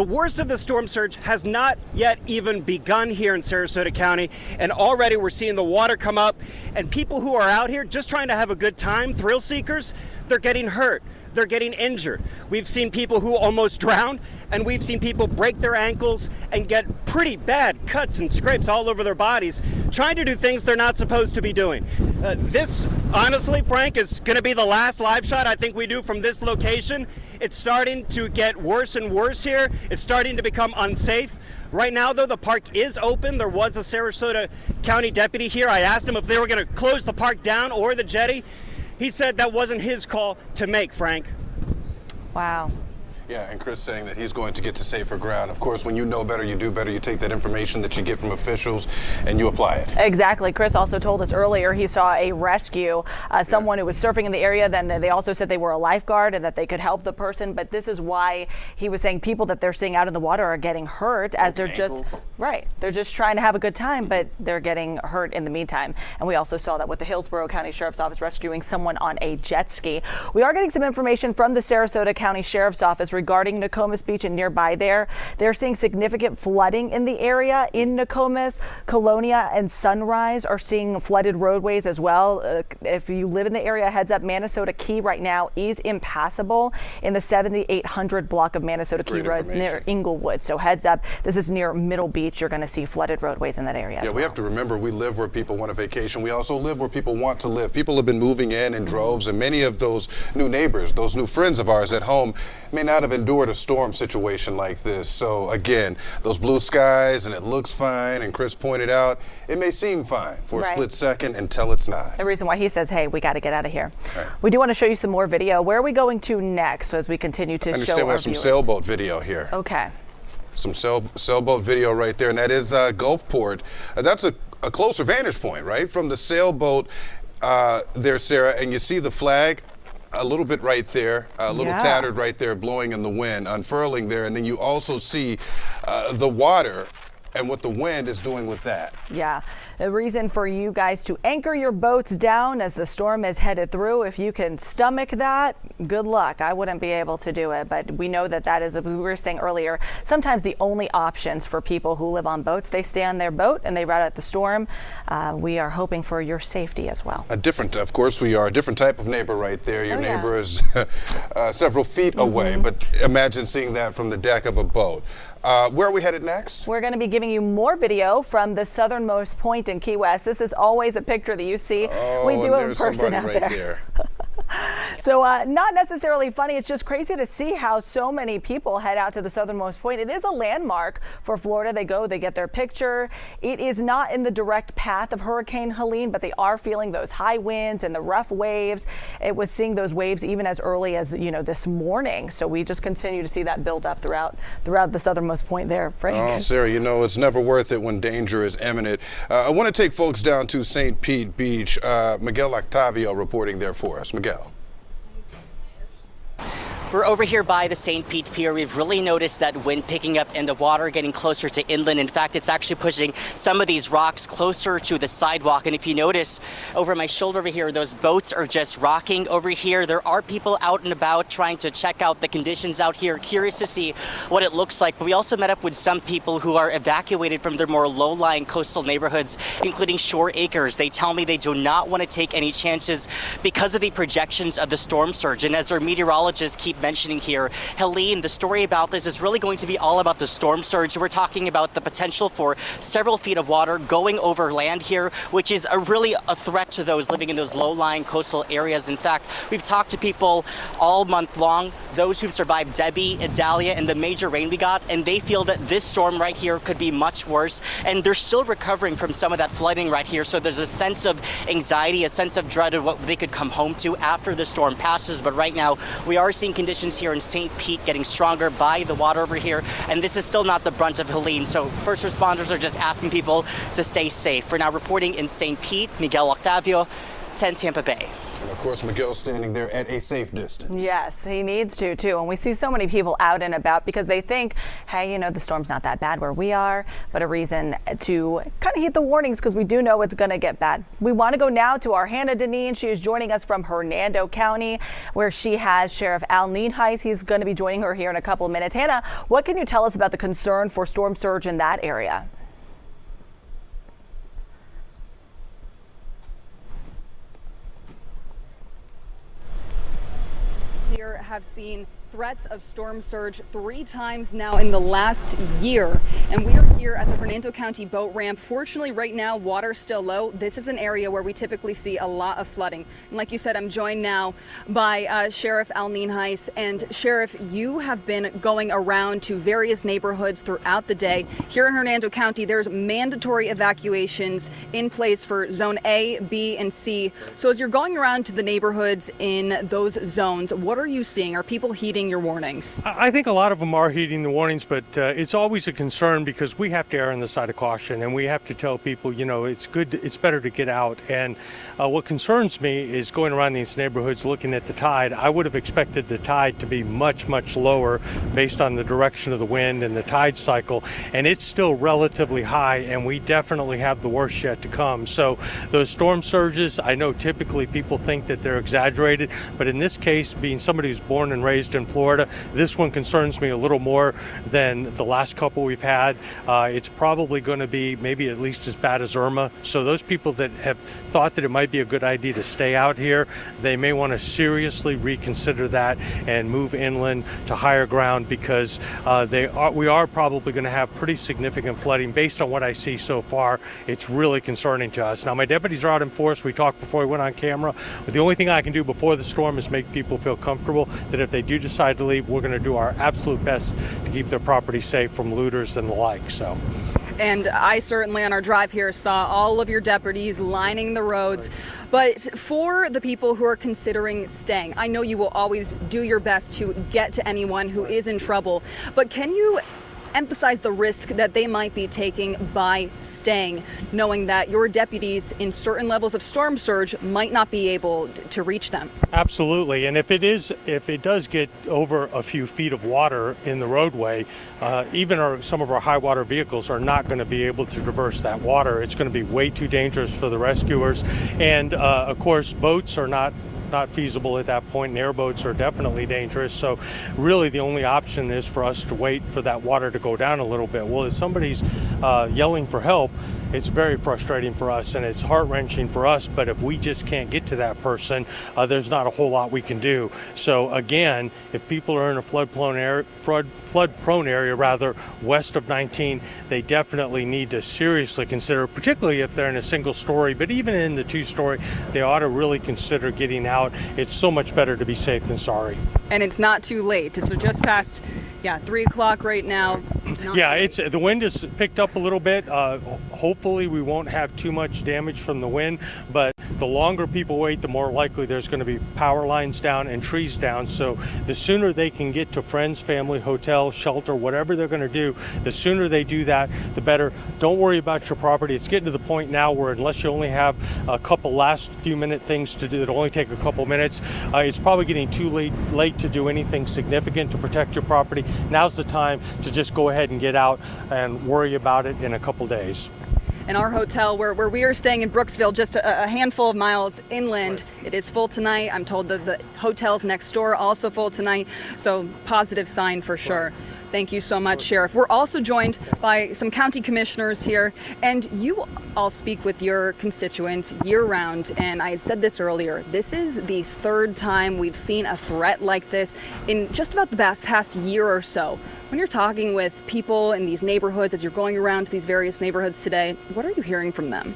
worst of the storm surge has not yet even begun here in Sarasota County, and already we're seeing the water come up, and people who are out here just trying to have a good time, thrill seekers, they're getting hurt. They're getting injured. We've seen people who almost drown, and we've seen people break their ankles and get pretty bad cuts and scrapes all over their bodies, trying to do things they're not supposed to be doing. This, honestly, Frank, is going to be the last live shot I think we do from this location. It's starting to get worse and worse here. It's starting to become unsafe. Right now, though, the park is open. There was a Sarasota County deputy here. I asked him if they were going to close the park down or the jetty. He said that wasn't his call to make, Frank. Wow. Yeah, and Chris saying that he's going to get to safer ground. Of course, when you know better, you do better. You take that information that you get from officials and you apply it. Exactly. Chris also told us earlier he saw a rescue, someone who was surfing in the area. Then they also said they were a lifeguard and that they could help the person. But this is why he was saying people that they're seeing out in the water are getting hurt as they're just, right, they're just trying to have a good time, but they're getting hurt in the meantime. And we also saw that with the Hillsborough County Sheriff's Office rescuing someone on a jet ski. We are getting some information from the Sarasota County Sheriff's Office regarding Nokomis Beach and nearby there. They're seeing significant flooding in the area. In Nokomis, Colonia and Sunrise are seeing flooded roadways as well. If you live in the area, heads up, Minnesota Key right now is impassable in the 7800 block of Minnesota Key Road near Inglewood. So heads up, this is near Middle Beach. You're going to see flooded roadways in that area. Yeah, we have to remember we live where people want a vacation. We also live where people want to live. People have been moving in droves, and many of those new neighbors, those new friends of ours at home may not have endured a storm situation like this. So again, those blue skies and it looks fine, and Chris pointed out it may seem fine for a split second until it's not. The reason why he says, hey, we got to get out of here. Right. We do want to show you some more video. Where are we going to next as we continue to show our understand we have some viewers? sailboat video here. Okay. Some sailboat video right there, and that is Gulfport. That's a closer vantage point, right, from the sailboat there, Sarah, and you see the flag a little bit right there, a little tattered right there, blowing in the wind, unfurling there, and then you also see the water and what the wind is doing with that. Yeah, the reason for you guys to anchor your boats down as the storm is headed through. If you can stomach that, good luck. I wouldn't be able to do it, but we know that that is, as we were saying earlier, sometimes the only options for people who live on boats. They stay on their boat and they ride out the storm. We are hoping for your safety as well. Of course, we are a different type of neighbor right there. Your neighbor is several feet away, but imagine seeing that from the deck of a boat. Where are we headed next? We're going to be giving you more video from the southernmost point in Key West. This is always a picture that you see. We do it in person out there. So not necessarily funny. It's just crazy to see how so many people head out to the southernmost point. It is a landmark for Florida. They go, they get their picture. It is not in the direct path of Hurricane Helene, but they are feeling those high winds and the rough waves. It was seeing those waves even as early as, this morning. So we just continue to see that build up throughout the southernmost point there, Frank. Oh, Sarah, it's never worth it when danger is imminent. I want to take folks down to St. Pete Beach. Miguel Octavio reporting there for us. Miguel. We're over here by the St. Pete Pier. We've really noticed that wind picking up and the water getting closer to inland. In fact, it's actually pushing some of these rocks closer to the sidewalk. And if you notice over my shoulder over here, those boats are just rocking over here. There are people out and about trying to check out the conditions out here, curious to see what it looks like. But we also met up with some people who are evacuated from their more low-lying coastal neighborhoods, including Shore Acres. They tell me they do not want to take any chances because of the projections of the storm surge. And as our meteorologists keep mentioning here, Helene, the story about this is really going to be all about the storm surge. We're talking about the potential for several feet of water going over land here, which is really a threat to those living in those low-lying coastal areas. In fact, we've talked to people all month long, those who've survived Debbie, Idalia, and the major rain we got, and they feel that this storm right here could be much worse, and they're still recovering from some of that flooding right here. So there's a sense of anxiety, a sense of dread of what they could come home to after the storm passes. But right now, we are seeing conditions here in St. Pete getting stronger by the water over here, and this is still not the brunt of Helene. So first responders are just asking people to stay safe. For now, reporting in St. Pete, Miguel Octavio, 10 Tampa Bay. And of course, Miguel standing there at a safe distance. Yes, he needs to, too. And we see so many people out and about because they think, hey, the storm's not that bad where we are, but a reason to kind of heed the warnings because we do know it's going to get bad. We want to go now to our Hannah Deneen. She is joining us from Hernando County, where she has Sheriff Al Nienhuis. He's going to be joining her here in a couple of minutes. Hannah, what can you tell us about the concern for storm surge in that area? Here have seen threats of storm surge 3 times now in the last year, and we are here at the Hernando County boat ramp. Fortunately, right now water's still low. This is an area where we typically see a lot of flooding, and like you said, I'm joined now by Sheriff Al Nienhuis. And Sheriff, you have been going around to various neighborhoods throughout the day. Here in Hernando County, there's mandatory evacuations in place for zone A, B, and C. So as you're going around to the neighborhoods in those zones, what are you seeing? Are people heeding your warnings? I think a lot of them are heeding the warnings, but it's always a concern because we have to err on the side of caution, and we have to tell people, it's better to get out. And what concerns me is going around these neighborhoods looking at the tide. I would have expected the tide to be much, much lower based on the direction of the wind and the tide cycle, and it's still relatively high, and we definitely have the worst yet to come. So those storm surges, I know typically people think that they're exaggerated, but in this case, being somebody who's born and raised in Florida, this one concerns me a little more than the last couple we've had. It's probably going to be maybe at least as bad as Irma. So those people that have thought that it might be a good idea to stay out here, they may want to seriously reconsider that and move inland to higher ground because we are probably going to have pretty significant flooding based on what I see so far. It's really concerning to us. Now, my deputies are out in force. We talked before we went on camera, but the only thing I can do before the storm is make people feel comfortable that if they do decide to leave, we're going to do our absolute best to keep their property safe from looters and the like. So. And I certainly on our drive here saw all of your deputies lining the roads. But for the people who are considering staying, I know you will always do your best to get to anyone who is in trouble, but can you emphasize the risk that they might be taking by staying, knowing that your deputies in certain levels of storm surge might not be able to reach them? Absolutely. And if it does get over a few feet of water in the roadway, even some of our high water vehicles are not going to be able to traverse that water. It's going to be way too dangerous for the rescuers. And of course, boats are not feasible at that point, and airboats are definitely dangerous. So really the only option is for us to wait for that water to go down a little bit. Well, if somebody's yelling for help, it's very frustrating for us and it's heart-wrenching for us. But if we just can't get to that person, there's not a whole lot we can do. So again, if people are in a flood-prone area rather west of 19, they definitely need to seriously consider, particularly if they're in a single story, but even in the 2-story, they ought to really consider getting out. It's so much better to be safe than sorry. And it's not too late. It's just past 3 o'clock right now. The wind has picked up a little bit. Hopefully we won't have too much damage from the wind, but the longer people wait, the more likely there's going to be power lines down and trees down. So the sooner they can get to friends, family, hotel, shelter, whatever they're going to do, the sooner they do that, the better. Don't worry about your property. It's getting to the point now where unless you only have a couple last few minute things to do, it'll only take a couple minutes. It's probably getting too late to do anything significant to protect your property. Now's the time to just go ahead and get out and worry about it in a couple days. And our hotel where we are staying in Brooksville, just a handful of miles inland, it is full tonight. I'm told that the hotels next door are also full tonight, so positive sign for sure. Thank you so much, Sheriff. We're also joined by some county commissioners here, and you all speak with your constituents year-round. And I had said this earlier, this is the 3rd time we've seen a threat like this in just about the past year or so. When you're talking with people in these neighborhoods, as you're going around to these various neighborhoods today, what are you hearing from them?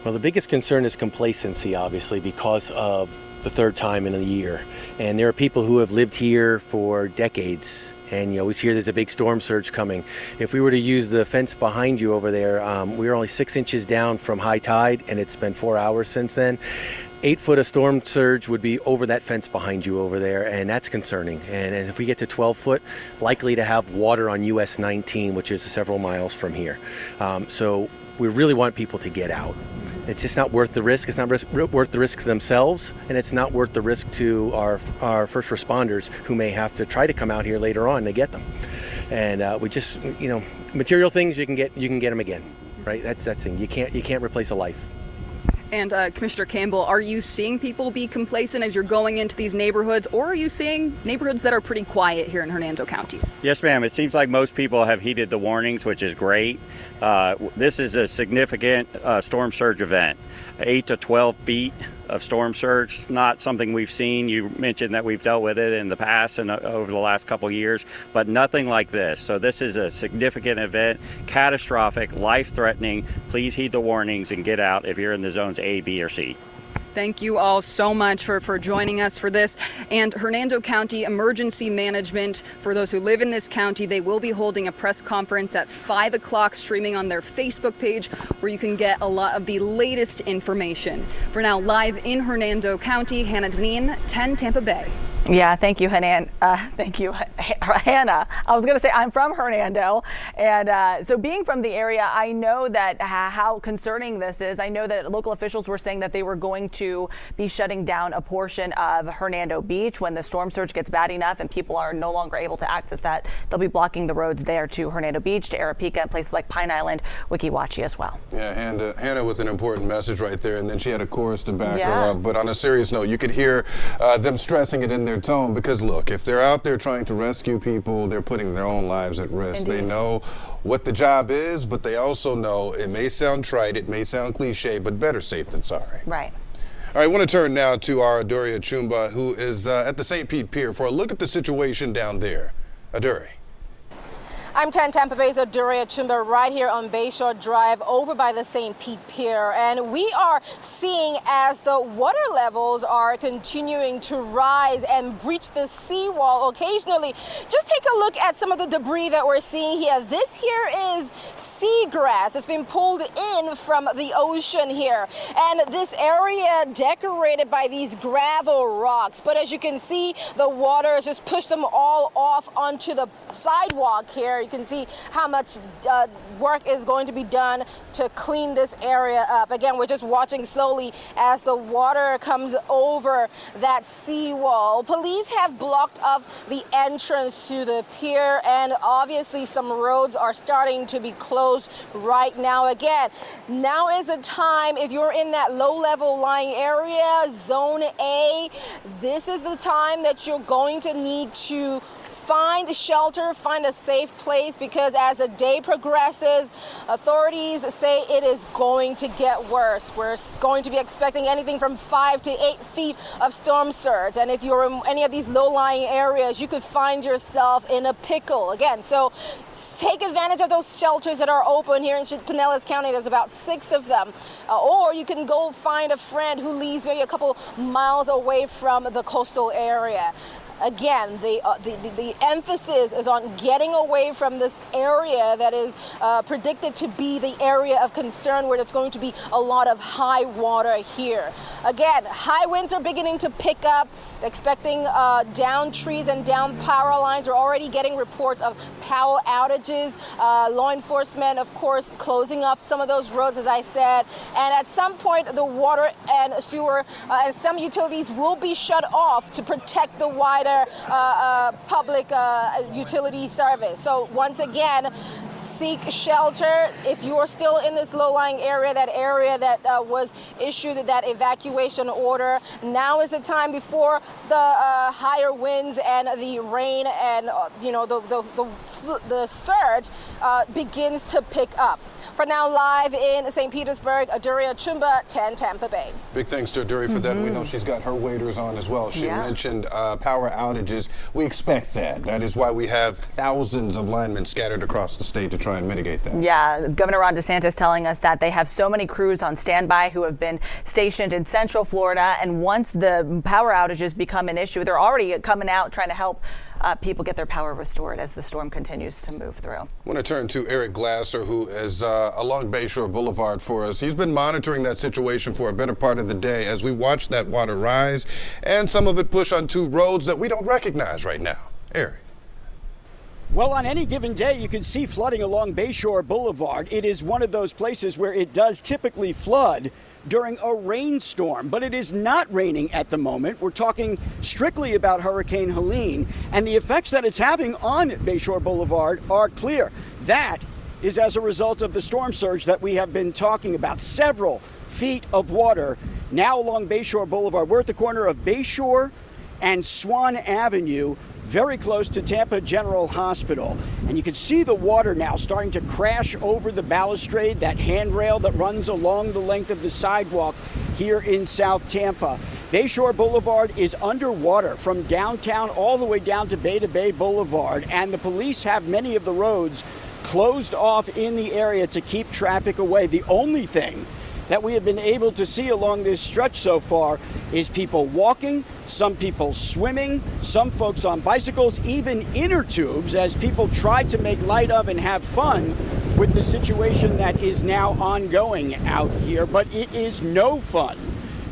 Well, the biggest concern is complacency, obviously, because of the 3rd time in a year. And there are people who have lived here for decades, and you always hear there's a big storm surge coming. If we were to use the fence behind you over there, we were only 6 inches down from high tide, and it's been 4 hours since then. 8 foot of storm surge would be over that fence behind you over there, and that's concerning. And if we get to 12 foot, likely to have water on US 19, which is several miles from here. So we really want people to get out. It's just not worth the risk. It's not worth the risk to themselves, and it's not worth the risk to our first responders who may have to try to come out here later on to get them. And we just, material things you can get them again, right? That's that thing. You can't replace a life. And Commissioner Campbell, are you seeing people be complacent as you're going into these neighborhoods, or are you seeing neighborhoods that are pretty quiet here in Hernando County? Yes, ma'am. It seems like most people have heeded the warnings, which is great. This is a significant storm surge event. 8 to 12 feet of storm surge, not something we've seen. You mentioned that we've dealt with it in the past and over the last couple of years, but nothing like this. So this is a significant event, catastrophic, life-threatening. Please heed the warnings and get out if you're in the zones A, B, or C. Thank you all so much for joining us for this. And Hernando County Emergency Management, for those who live in this county, they will be holding a press conference at 5 o'clock streaming on their Facebook page where you can get a lot of the latest information. For now, live in Hernando County, Hannah Deneen, 10 Tampa Bay. Yeah, thank you, Hannah. Thank you, Hannah. I was going to say I'm from Hernando, and so being from the area, I know that how concerning this is. I know that local officials were saying that they were going to be shutting down a portion of Hernando Beach when the storm surge gets bad enough and people are no longer able to access that. They'll be blocking the roads there to Hernando Beach, to Arapica, and places like Pine Island, Weeki Wachee as well. Yeah, Hannah with an important message right there, and then she had a chorus to back her up. But on a serious note, you could hear them stressing it in their tone, because look, if they're out there trying to rescue people, they're putting their own lives at risk. Indeed. They know what the job is, but they also know it may sound trite, it may sound cliche, but better safe than sorry. Right. All right, I want to turn now to our Aduria Chumba, who is at the St. Pete Pier for a look at the situation down there. Aduria. I'm 10 Tampa Bay's Aduria Chumba right here on Bayshore Drive over by the St. Pete Pier. And we are seeing as the water levels are continuing to rise and breach the seawall occasionally. Just take a look at some of the debris that we're seeing here. This here is seagrass. It's been pulled in from the ocean here. And this area decorated by these gravel rocks. But as you can see, the water has just pushed them all off onto the sidewalk here. You can see how much work is going to be done to clean this area up. Again, we're just watching slowly as the water comes over that seawall. Police have blocked off the entrance to the pier, and obviously some roads are starting to be closed right now. Again, now is a time, if you're in that low-level lying area, Zone A, this is the time that you're going to need to find shelter, find a safe place, because as the day progresses, authorities say it is going to get worse. We're going to be expecting anything from 5 to 8 feet of storm surge. And if you're in any of these low-lying areas, you could find yourself in a pickle. Again, so take advantage of those shelters that are open here in Pinellas County. There's about 6 of them. Or you can go find a friend who lives maybe a couple miles away from the coastal area. Again, the emphasis is on getting away from this area that is predicted to be the area of concern, where there's going to be a lot of high water here. Again, high winds are beginning to pick up, expecting down trees and down power lines. We're already getting reports of power outages. Law enforcement, of course, closing up some of those roads, as I said. And at some point, the water and sewer and some utilities will be shut off to protect the wider public utility service. So once again, seek shelter. If you are still in this low-lying area, that was issued that evacuation order, now is the time before the higher winds and the rain and the surge begins to pick up. For now, live in St. Petersburg, Aduria Chumba, 10 Tampa Bay. Big thanks to Aduria for that. We know she's got her waders on as well. She mentioned power outages. We expect that. That is why we have thousands of linemen scattered across the state to try and mitigate that. Yeah, Governor Ron DeSantis telling us that they have so many crews on standby who have been stationed in Central Florida, and once the power outages become an issue, they're already coming out trying to help people get their power restored as the storm continues to move through. I want to turn to Eric Glasser, who is along Bayshore Boulevard for us. He's been monitoring that situation for a better part of the day as we watch that water rise and some of it push onto roads that we don't recognize right now. Eric. Well, on any given day, you can see flooding along Bayshore Boulevard. It is one of those places where it does typically flood during a rainstorm, but it is not raining at the moment. We're talking strictly about Hurricane Helene, and the effects that it's having on Bayshore Boulevard are clear. That is as a result of the storm surge that we have been talking about. Several feet of water now along Bayshore Boulevard. We're at the corner of Bayshore and Swan Avenue, very close to Tampa General Hospital. And you can see the water now starting to crash over the balustrade, that handrail that runs along the length of the sidewalk here in South Tampa. Bayshore Boulevard is underwater from downtown all the way down to Bay Boulevard, and the police have many of the roads closed off in the area to keep traffic away. The only thing that we have been able to see along this stretch so far is people walking, some people swimming, some folks on bicycles, even inner tubes, as people try to make light of and have fun with the situation that is now ongoing out here. But it is no fun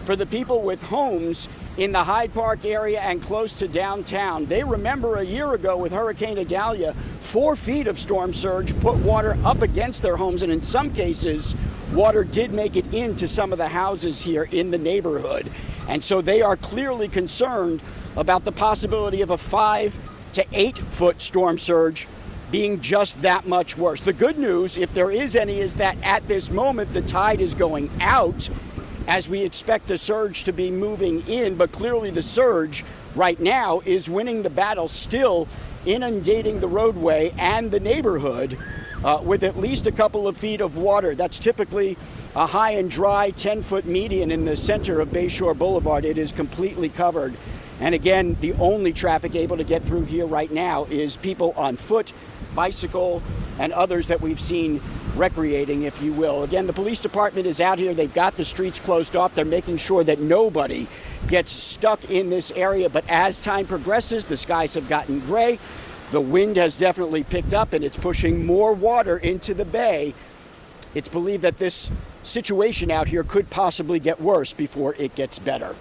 for the people with homes in the Hyde Park area and close to downtown. They remember a year ago with Hurricane Idalia, 4 feet of storm surge put water up against their homes, and in some cases, water did make it into some of the houses here in the neighborhood. And so they are clearly concerned about the possibility of a 5 to 8 foot storm surge being just that much worse. The good news, if there is any, is that at this moment, the tide is going out as we expect the surge to be moving in, but clearly the surge right now is winning the battle, still inundating the roadway and the neighborhood with at least a couple of feet of water. That's typically a high and dry 10-foot median in the center of Bayshore Boulevard. It is completely covered. And again, the only traffic able to get through here right now is people on foot, bicycle, and others that we've seen recreating, if you will. Again, the police department is out here. They've got the streets closed off. They're making sure that nobody gets stuck in this area. But as time progresses, the skies have gotten gray. The wind has definitely picked up, and it's pushing more water into the bay. It's believed that this situation out here could possibly get worse before it gets better.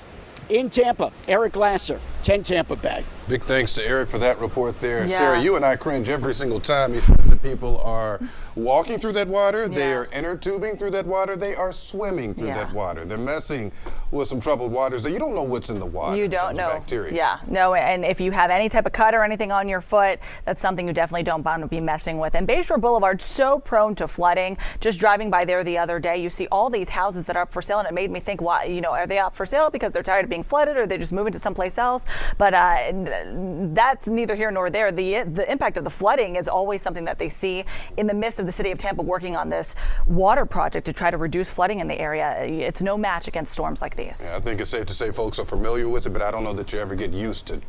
In Tampa, Eric Glasser, 10 Tampa Bay. Big thanks to Eric for that report there. Yeah. Sarah, you and I cringe every single time he says that people are walking through that water, they are inner tubing through that water, they are swimming through that water. They're messing with some troubled waters that you don't know what's in the water. You don't know. Bacteria. Yeah, no, and if you have any type of cut or anything on your foot, that's something you definitely don't want to be messing with. And Bayshore Boulevard, so prone to flooding. Just driving by there the other day, you see all these houses that are up for sale, and it made me think, why, are they up for sale because they're tired of being flooded, or they're just moving to someplace else? But that's neither here nor there. The impact of the flooding is always something that they see in the midst of the city of Tampa working on this water project to try to reduce flooding in the area. It's no match against storms like these. Yeah, I think it's safe to say folks are familiar with it, but I don't know that you ever get used to,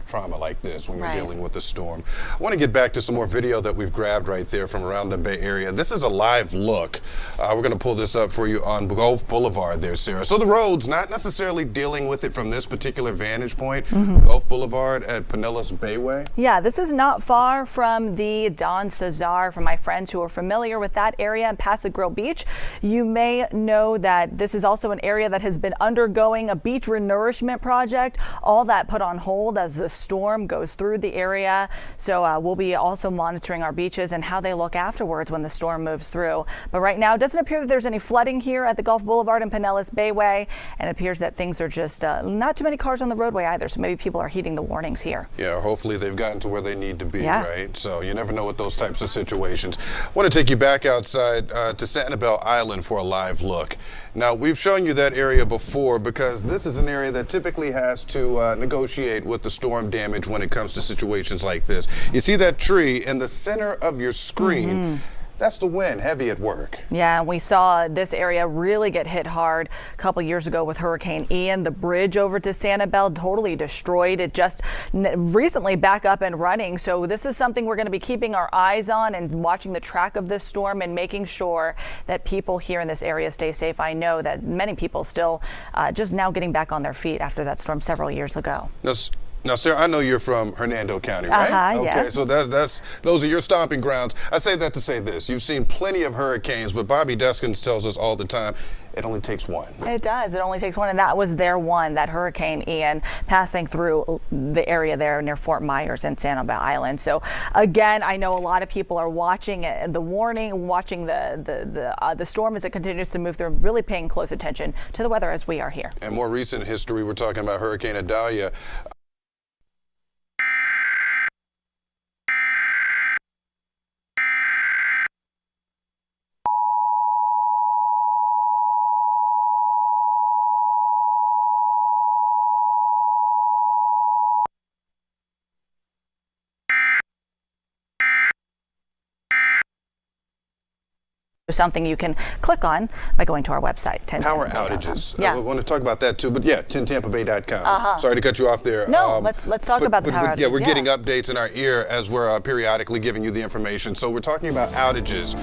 trauma like this when you're dealing with a storm. I want to get back to some more video that we've grabbed right there from around the Bay Area. This is a live look. We're going to pull this up for you on Gulf Boulevard there, Sarah. So the road's not necessarily dealing with it from this particular vantage point, Gulf Boulevard at Pinellas Bayway. Yeah, this is not far from the Don Cesar. For my friends who are familiar with that area in Paso Grill Beach, you may know that this is also an area that has been undergoing a beach renourishment project. All that put on hold as the storm goes through the area. So we'll be also monitoring our beaches and how they look afterwards when the storm moves through. But right now, it doesn't appear that there's any flooding here at the Gulf Boulevard and Pinellas Bayway, and it appears that things are just not too many cars on the roadway either. So maybe people are heeding the warnings here. Yeah, hopefully they've gotten to where they need to be, right? So you never know with those types of situations. I want to take you back outside to Sanibel Island for a live look. Now, we've shown you that area before because this is an area that typically has to negotiate with the storm damage when it comes to situations like this. You see that tree in the center of your screen? That's the wind heavy at work. Yeah, we saw this area really get hit hard a couple years ago with Hurricane Ian. The bridge over to Sanibel totally destroyed. It just recently back up and running. So this is something we're going to be keeping our eyes on and watching the track of this storm and making sure that people here in this area stay safe. I know that many people still just now getting back on their feet after that storm several years ago. Now, Sarah, I know you're from Hernando County, right? Okay, yeah. so those are your stomping grounds. I say that to say this. You've seen plenty of hurricanes, but Bobby Deskins tells us all the time, it only takes one. It does. It only takes one, and that was their one, that Hurricane Ian passing through the area there near Fort Myers and Sanibel Island. So again, I know a lot of people are watching it, the warning, watching the storm as it continues to move through, really paying close attention to the weather as we are here. And more recent history, we're talking about Hurricane Idalia. Something you can click on by going to our website. Power outages. Yeah. I want to talk about that too, but yeah, 10tampabay.com. Sorry to cut you off there. No, let's talk about the power outages. Yeah, we're getting updates in our ear as we're periodically giving you the information. So we're talking about outages.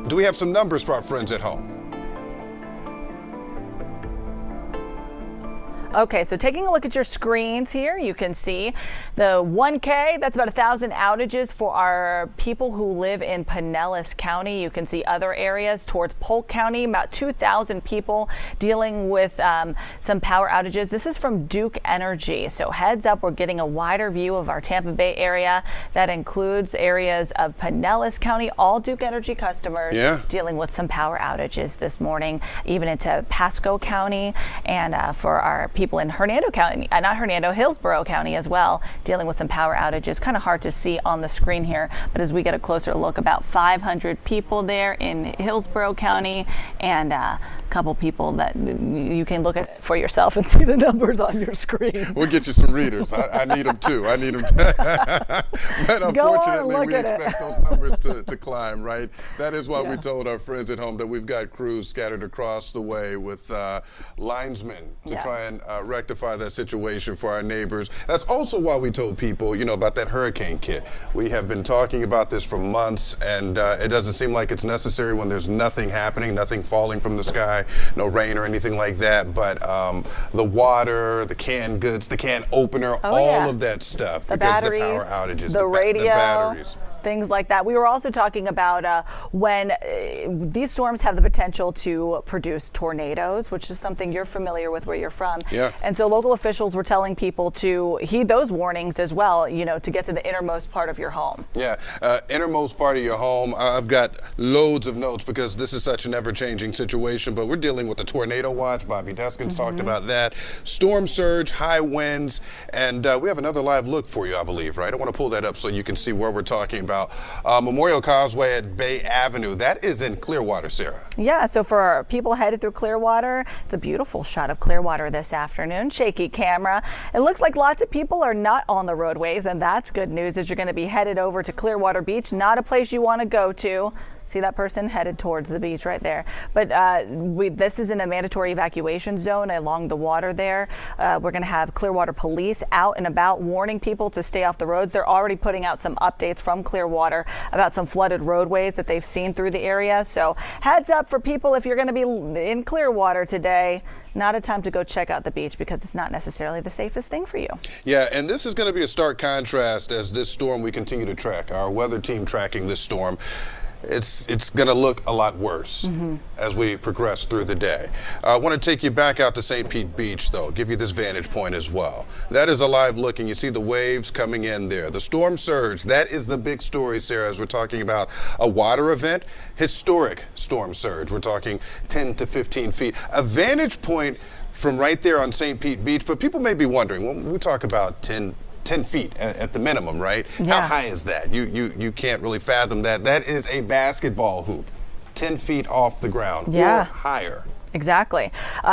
Do we have some numbers for our friends at home? Okay, so taking a look at your screens here, you can see the 1K, that's about 1,000 outages for our people who live in Pinellas County. You can see other areas towards Polk County, about 2,000 people dealing with some power outages. This is from Duke Energy. So heads up, we're getting a wider view of our Tampa Bay area. That includes areas of Pinellas County, all Duke Energy customers dealing with some power outages this morning, even into Pasco County, and for our people in Hernando County, Hillsborough County as well, dealing with some power outages. Kind of hard to see on the screen here, but as we get a closer look, about 500 people there in Hillsborough County, and a couple people that you can look at for yourself and see the numbers on your screen. We'll get you some readers. I need them too. I need them. But unfortunately, we expect those numbers to climb, right? That is why we told our friends at home that we've got crews scattered across the way with linesmen to try and rectify that situation for our neighbors. That's also why we told people, about that hurricane kit. We have been talking about this for months, and it doesn't seem like it's necessary when there's nothing happening, nothing falling from the sky, no rain or anything like that. But the water, the canned goods, the can opener, all of that stuff, the because batteries, of the power outages, the radio, the batteries. Things like that. We were also talking about when these storms have the potential to produce tornadoes, which is something you're familiar with where you're from. Yeah. And so local officials were telling people to heed those warnings as well, to get to the innermost part of your home. Yeah, innermost part of your home. I've got loads of notes because this is such an ever-changing situation, but we're dealing with a tornado watch. Bobby Deskins talked about that. Storm surge, high winds, and we have another live look for you, I believe, right? I want to pull that up so you can see where we're talking about. about Memorial Causeway at Bay Avenue. That is in Clearwater, Sarah. Yeah, so for people headed through Clearwater, it's a beautiful shot of Clearwater this afternoon. Shaky camera. It looks like lots of people are not on the roadways, and that's good news as you're going to be headed over to Clearwater Beach. Not a place you want to go to. See that person headed towards the beach right there. But this is in a mandatory evacuation zone along the water there. We're going to have Clearwater police out and about warning people to stay off the roads. They're already putting out some updates from Clearwater about some flooded roadways that they've seen through the area. So heads up for people if you're going to be in Clearwater today. Not a time to go check out the beach because it's not necessarily the safest thing for you. Yeah, and this is going to be a stark contrast as this storm we continue to track. Our weather team tracking this storm. It's going to look a lot worse as we progress through the day. I want to take you back out to St. Pete Beach, though, give you this vantage point as well. That is a live look, and you see the waves coming in there. The storm surge, that is the big story, Sarah, as we're talking about a water event. Historic storm surge. We're talking 10 to 15 feet. A vantage point from right there on St. Pete Beach, but people may be wondering, when we talk about 10 feet at the minimum, right? Yeah. How high is that? You can't really fathom that. That is a basketball hoop, 10 feet off the ground or higher. Exactly.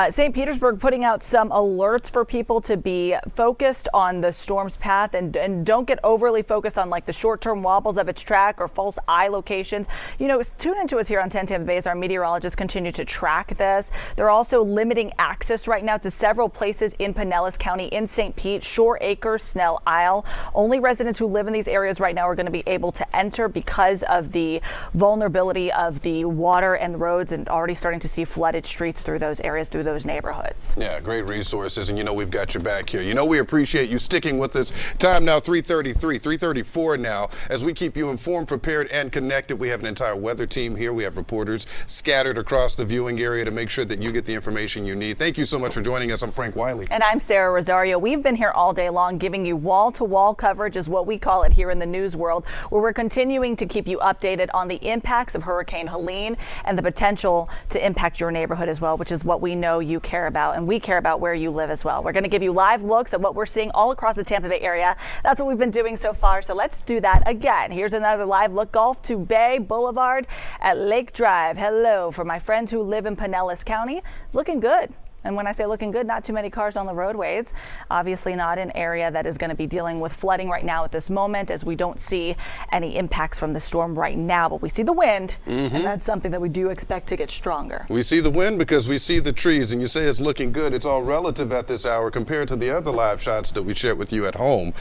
St. Petersburg putting out some alerts for people to be focused on the storm's path and don't get overly focused on like the short-term wobbles of its track or false eye locations. You know, tune into us here on 10 Tampa Bay as our meteorologists continue to track this. They're also limiting access right now to several places in Pinellas County, in St. Pete, Shore Acres, Snell Isle. Only residents who live in these areas right now are going to be able to enter because of the vulnerability of the water and the roads and already starting to see flooded streets through those areas, through those neighborhoods. Yeah, great resources, and you know we've got your back here. You know we appreciate you sticking with us. Time now 3:34 now. As we keep you informed, prepared, and connected, we have an entire weather team here. We have reporters scattered across the viewing area to make sure that you get the information you need. Thank you so much for joining us. I'm Frank Wiley. And I'm Sarah Rosario. We've been here all day long giving you wall-to-wall coverage is what we call it here in the news world, where we're continuing to keep you updated on the impacts of Hurricane Helene and the potential to impact your neighborhood as well, which is what we know you care about, and we care about where you live as well. We're going to give you live looks at what we're seeing all across the Tampa Bay area. That's what we've been doing so far, so let's do that again. Here's another live look. Gulf to Bay Boulevard at Lake Drive. Hello, for my friends who live in Pinellas County. It's looking good. And when I say looking good, not too many cars on the roadways. Obviously not an area that is going to be dealing with flooding right now at this moment, as we don't see any impacts from the storm right now. But we see the wind, and that's something that we do expect to get stronger. We see the wind because we see the trees, and you say it's looking good. It's all relative at this hour compared to the other live shots that we shared with you at home.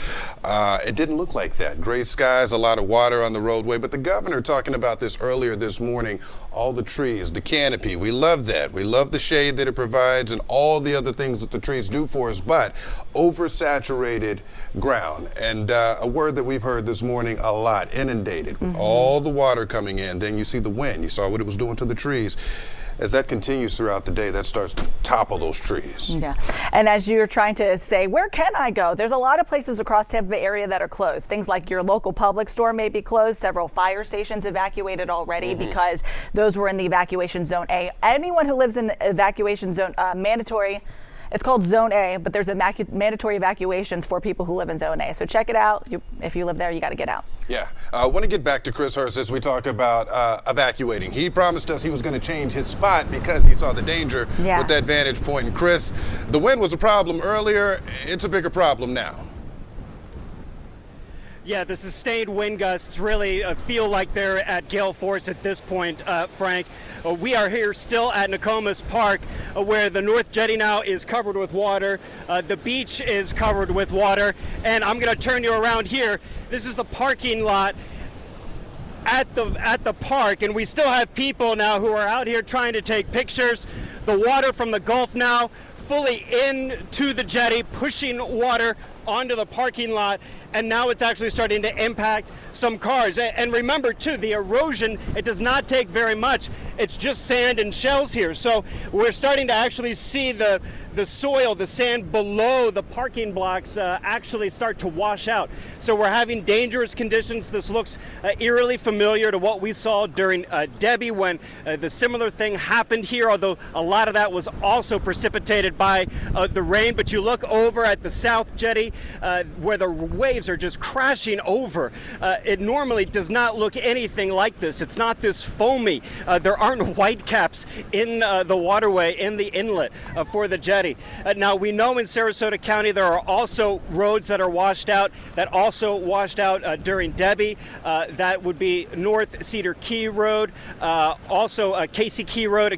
It didn't look like that. Gray skies, a lot of water on the roadway. But the governor talking about this earlier this morning, all the trees, the canopy. We love that. We love the shade that it provides and all the other things that the trees do for us, but oversaturated ground. And a word that we've heard this morning a lot, inundated with all the water coming in. Then you see the wind. You saw what it was doing to the trees. As that continues throughout the day, that starts to topple those trees. Yeah. And as you're trying to say, where can I go? There's a lot of places across Tampa Bay area that are closed. Things like your local public store may be closed. Several fire stations evacuated already because those were in the evacuation zone A. Anyone who lives in evacuation zone, mandatory. It's called Zone A, but there's mandatory evacuations for people who live in Zone A. So check it out. If you live there, you got to get out. Yeah. I want to get back to Chris Hurst as we talk about evacuating. He promised us he was going to change his spot because he saw the danger with that vantage point. And Chris, the wind was a problem earlier. It's a bigger problem now. Yeah, the sustained wind gusts really feel like they're at gale force at this point, Frank. We are here still at Nokomis Park, where the North Jetty now is covered with water. The beach is covered with water, and I'm going to turn you around here. This is the parking lot at the park, and we still have people now who are out here trying to take pictures. The water from the Gulf now fully into the jetty, pushing water onto the parking lot, and now it's actually starting to impact some cars. And remember too, the erosion, it does not take very much. it's just sand and shells here. So we're starting to actually see the soil, the sand below the parking blocks actually start to wash out. So we're having dangerous conditions. This looks eerily familiar to what we saw during Debbie when the similar thing happened here, although a lot of that was also precipitated by the rain. But you look over at the South Jetty where the waves are just crashing over. It normally does not look anything like this. It's not this foamy. There aren't white caps in the waterway, in the inlet for the jetty. Now, we know in Sarasota County there are also roads that are washed out, that also washed out during Debbie. That would be North Cedar Key Road, also Casey Key Road,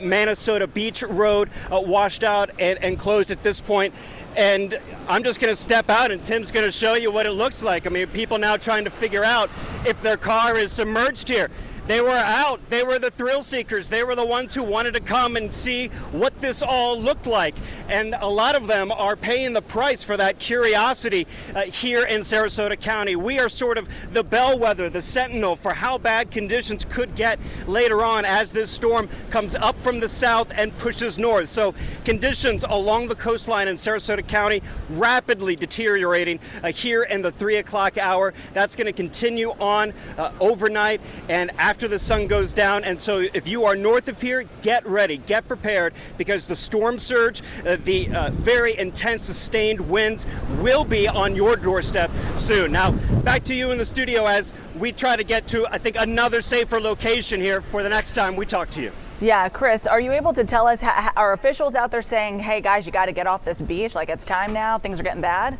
Minnesota Beach Road washed out and closed at this point. And I'm just going to step out and Tim's going to show you what it looks like. I mean, people now trying to figure out if their car is submerged here. They were out. They were the thrill seekers. They were the ones who wanted to come and see what this all looked like. And a lot of them are paying the price for that curiosity here in Sarasota County. We are sort of the bellwether, the sentinel for how bad conditions could get later on as this storm comes up from the south and pushes north. So conditions along the coastline in Sarasota County rapidly deteriorating here in the 3 o'clock hour. That's going to continue on overnight and after the sun goes down. And so if you are north of here, get ready, get prepared, because the storm surge, the very intense sustained winds will be on your doorstep soon. Now, back to you in the studio as we try to get to, I think, another safer location here for the next time we talk to you. Yeah, Chris, are you able to tell us, are officials out there saying, hey guys, you got to get off this beach, like it's time now, things are getting bad?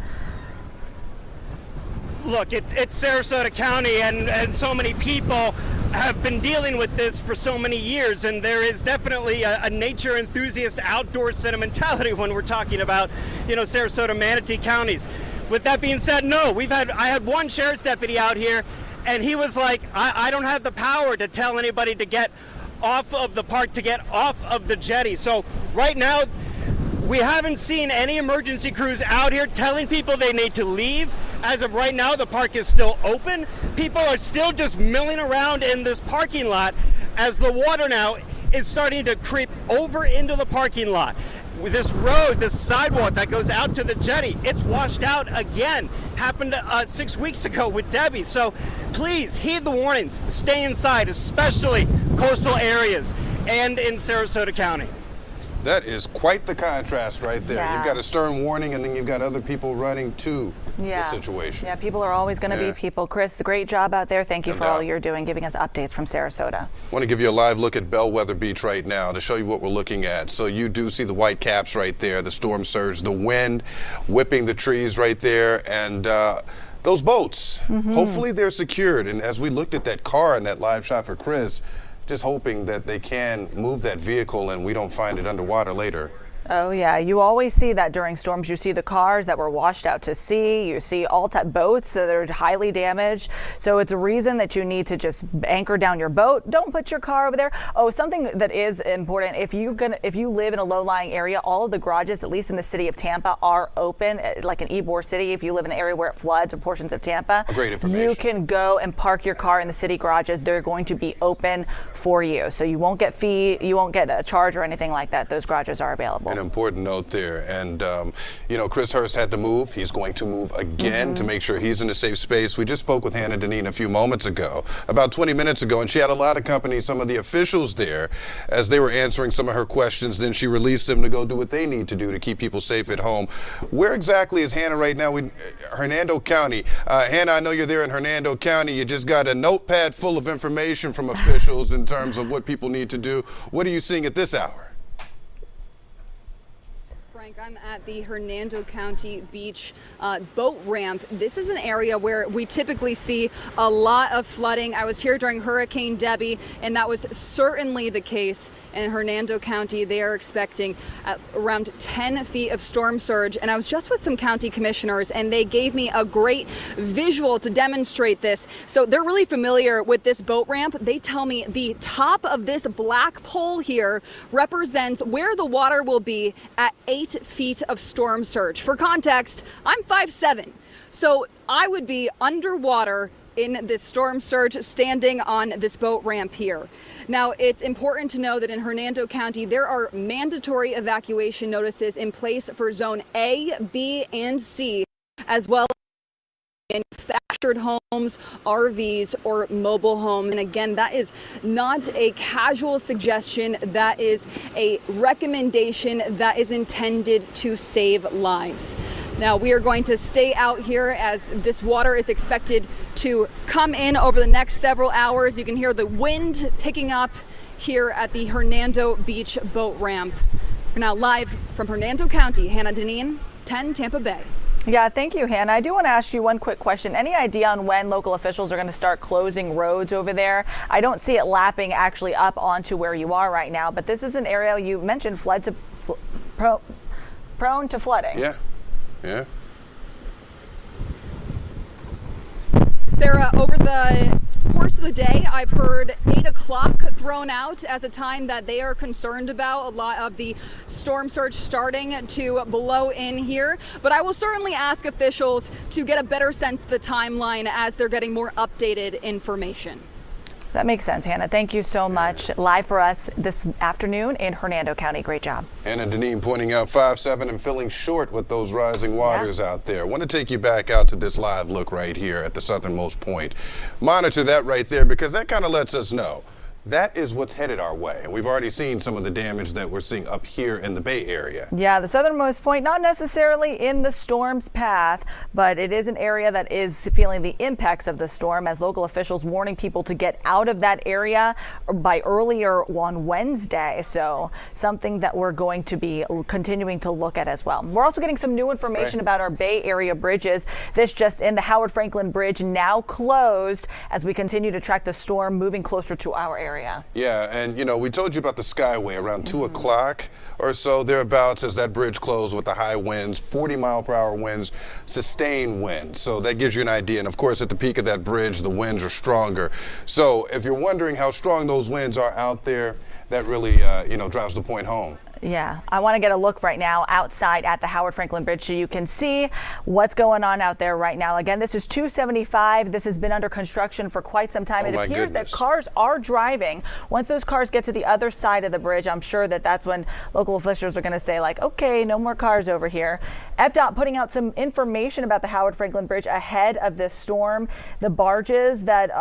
Look, it's Sarasota County, and so many people have been dealing with this for so many years, and there is definitely a nature enthusiast outdoor sentimentality when we're talking about, Sarasota, Manatee counties. With that being said, no, I had one sheriff's deputy out here, and he was like, I don't have the power to tell anybody to get off of the park, to get off of the jetty. So right now, we haven't seen any emergency crews out here telling people they need to leave. As of right now, the park is still open. People are still just milling around in this parking lot as the water now is starting to creep over into the parking lot. With this road, this sidewalk that goes out to the jetty, it's washed out again. Happened 6 weeks ago with Debbie. So please heed the warnings. Stay inside, especially coastal areas and in Sarasota County. That is quite the contrast right there. Yeah. You've got a stern warning, and then you've got other people running to the situation. Yeah, people are always going to be people. Chris, great job out there. Thank you for all you're doing, giving us updates from Sarasota. I want to give you a live look at Bellwether Beach right now to show you what we're looking at. So you do see the white caps right there, the storm surge, the wind whipping the trees right there, and those boats. Hopefully they're secured. And as we looked at that car in that live shot for Chris, just hoping that they can move that vehicle and we don't find it underwater later. Oh yeah, you always see that during storms. You see the cars that were washed out to sea. You see all type boats that are highly damaged. So it's a reason that you need to just anchor down your boat. Don't put your car over there. Oh, something that is important, if you live in a low-lying area, all of the garages, at least in the city of Tampa, are open. Like in Ybor City, if you live in an area where it floods or portions of Tampa, great information. You can go and park your car in the city garages. They're going to be open for you. So you won't get you won't get a charge or anything like that. Those garages are available. An important note there. And, Chris Hurst had to move. He's going to move again to make sure he's in a safe space. We just spoke with Hannah Deneen a few moments ago, about 20 minutes ago, and she had a lot of company, some of the officials there, as they were answering some of her questions. Then she released them to go do what they need to do to keep people safe at home. Where exactly is Hannah right now? Hernando County. Hannah, I know you're there in Hernando County. You just got a notepad full of information from officials in terms of what people need to do. What are you seeing at this hour? I'm at the Hernando County Beach boat ramp. This is an area where we typically see a lot of flooding. I was here during Hurricane Debbie, and that was certainly the case in Hernando County. They are expecting around 10 feet of storm surge. And I was just with some county commissioners, and they gave me a great visual to demonstrate this. So they're really familiar with this boat ramp. They tell me the top of this black pole here represents where the water will be at 8 feet of storm surge. For context, I'm 5'7", so I would be underwater in this storm surge standing on this boat ramp here. Now, it's important to know that in Hernando County, there are mandatory evacuation notices in place for Zone A, B, and C, as well as manufactured homes, RVs, or mobile homes. And again, that is not a casual suggestion. That is a recommendation that is intended to save lives. Now, we are going to stay out here as this water is expected to come in over the next several hours. You can hear the wind picking up here at the Hernando Beach boat ramp. We're now live from Hernando County. Hannah Deneen, 10 Tampa Bay. Yeah, thank you, Hannah. I do want to ask you one quick question. Any idea on when local officials are going to start closing roads over there? I don't see it lapping actually up onto where you are right now, but this is an area you mentioned prone to flooding. Yeah. Yeah. Sarah, over the course of the day, I've heard 8 o'clock thrown out as a time that they are concerned about. A lot of the storm surge starting to blow in here. But I will certainly ask officials to get a better sense of the timeline as they're getting more updated information. That makes sense, Hannah. Thank you so much. Live for us this afternoon in Hernando County. Great job. Hannah Deneen pointing out 5-7 and feeling short with those rising waters out there. I want to take you back out to this live look right here at the southernmost point. Monitor that right there because that kind of lets us know that is what's headed our way. And we've already seen some of the damage that we're seeing up here in the Bay Area. Yeah, the southernmost point, not necessarily in the storm's path, but it is an area that is feeling the impacts of the storm as local officials warning people to get out of that area by earlier on Wednesday. So something that we're going to be continuing to look at as well. We're also getting some new information about our Bay Area bridges. This just in, the Howard Franklin Bridge now closed as we continue to track the storm moving closer to our area. Yeah, and you know, we told you about the Skyway around 2 o'clock or so thereabouts as that bridge closed with the high winds, 40-mile-per-hour winds, sustained winds. So that gives you an idea. And of course, at the peak of that bridge, the winds are stronger. So if you're wondering how strong those winds are out there, that really, drives the point home. Yeah, I want to get a look right now outside at the Howard Franklin Bridge so you can see what's going on out there right now. Again, this is 275. This has been under construction for quite some time. It appears that cars are driving. Once those cars get to the other side of the bridge, I'm sure that's when local officials are going to say, like, okay, no more cars over here. FDOT putting out some information about the Howard Franklin Bridge ahead of this storm. The barges that,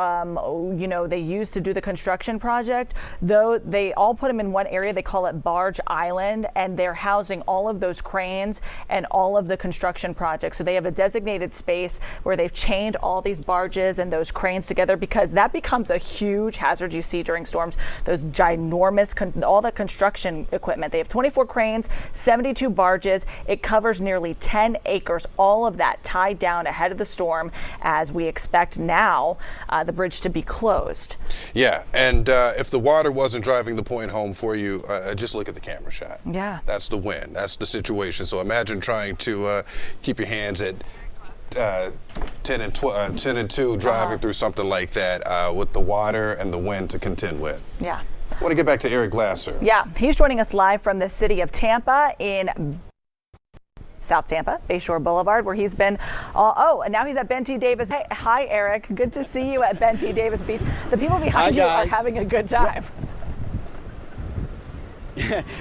they used to do the construction project, though they all put them in one area. They call it Barge Island, and they're housing all of those cranes and all of the construction projects. So they have a designated space where they've chained all these barges and those cranes together because that becomes a huge hazard you see during storms. Those ginormous, all the construction equipment. They have 24 cranes, 72 barges. It covers nearly 10 acres, all of that tied down ahead of the storm as we expect now the bridge to be closed. Yeah, and if the water wasn't driving the point home for you, just look at the camera shot. Yeah. That's the wind. That's the situation. So imagine trying to keep your hands at 10 and 2 driving through something like that with the water and the wind to contend with. Yeah. I want to get back to Eric Glasser. Yeah, he's joining us live from the city of Tampa in South Tampa, Bayshore Boulevard, where he's been. And now he's at Ben T. Davis. Hey, hi, Eric. Good to see you at Ben T. Davis Beach. The people behind you are having a good time.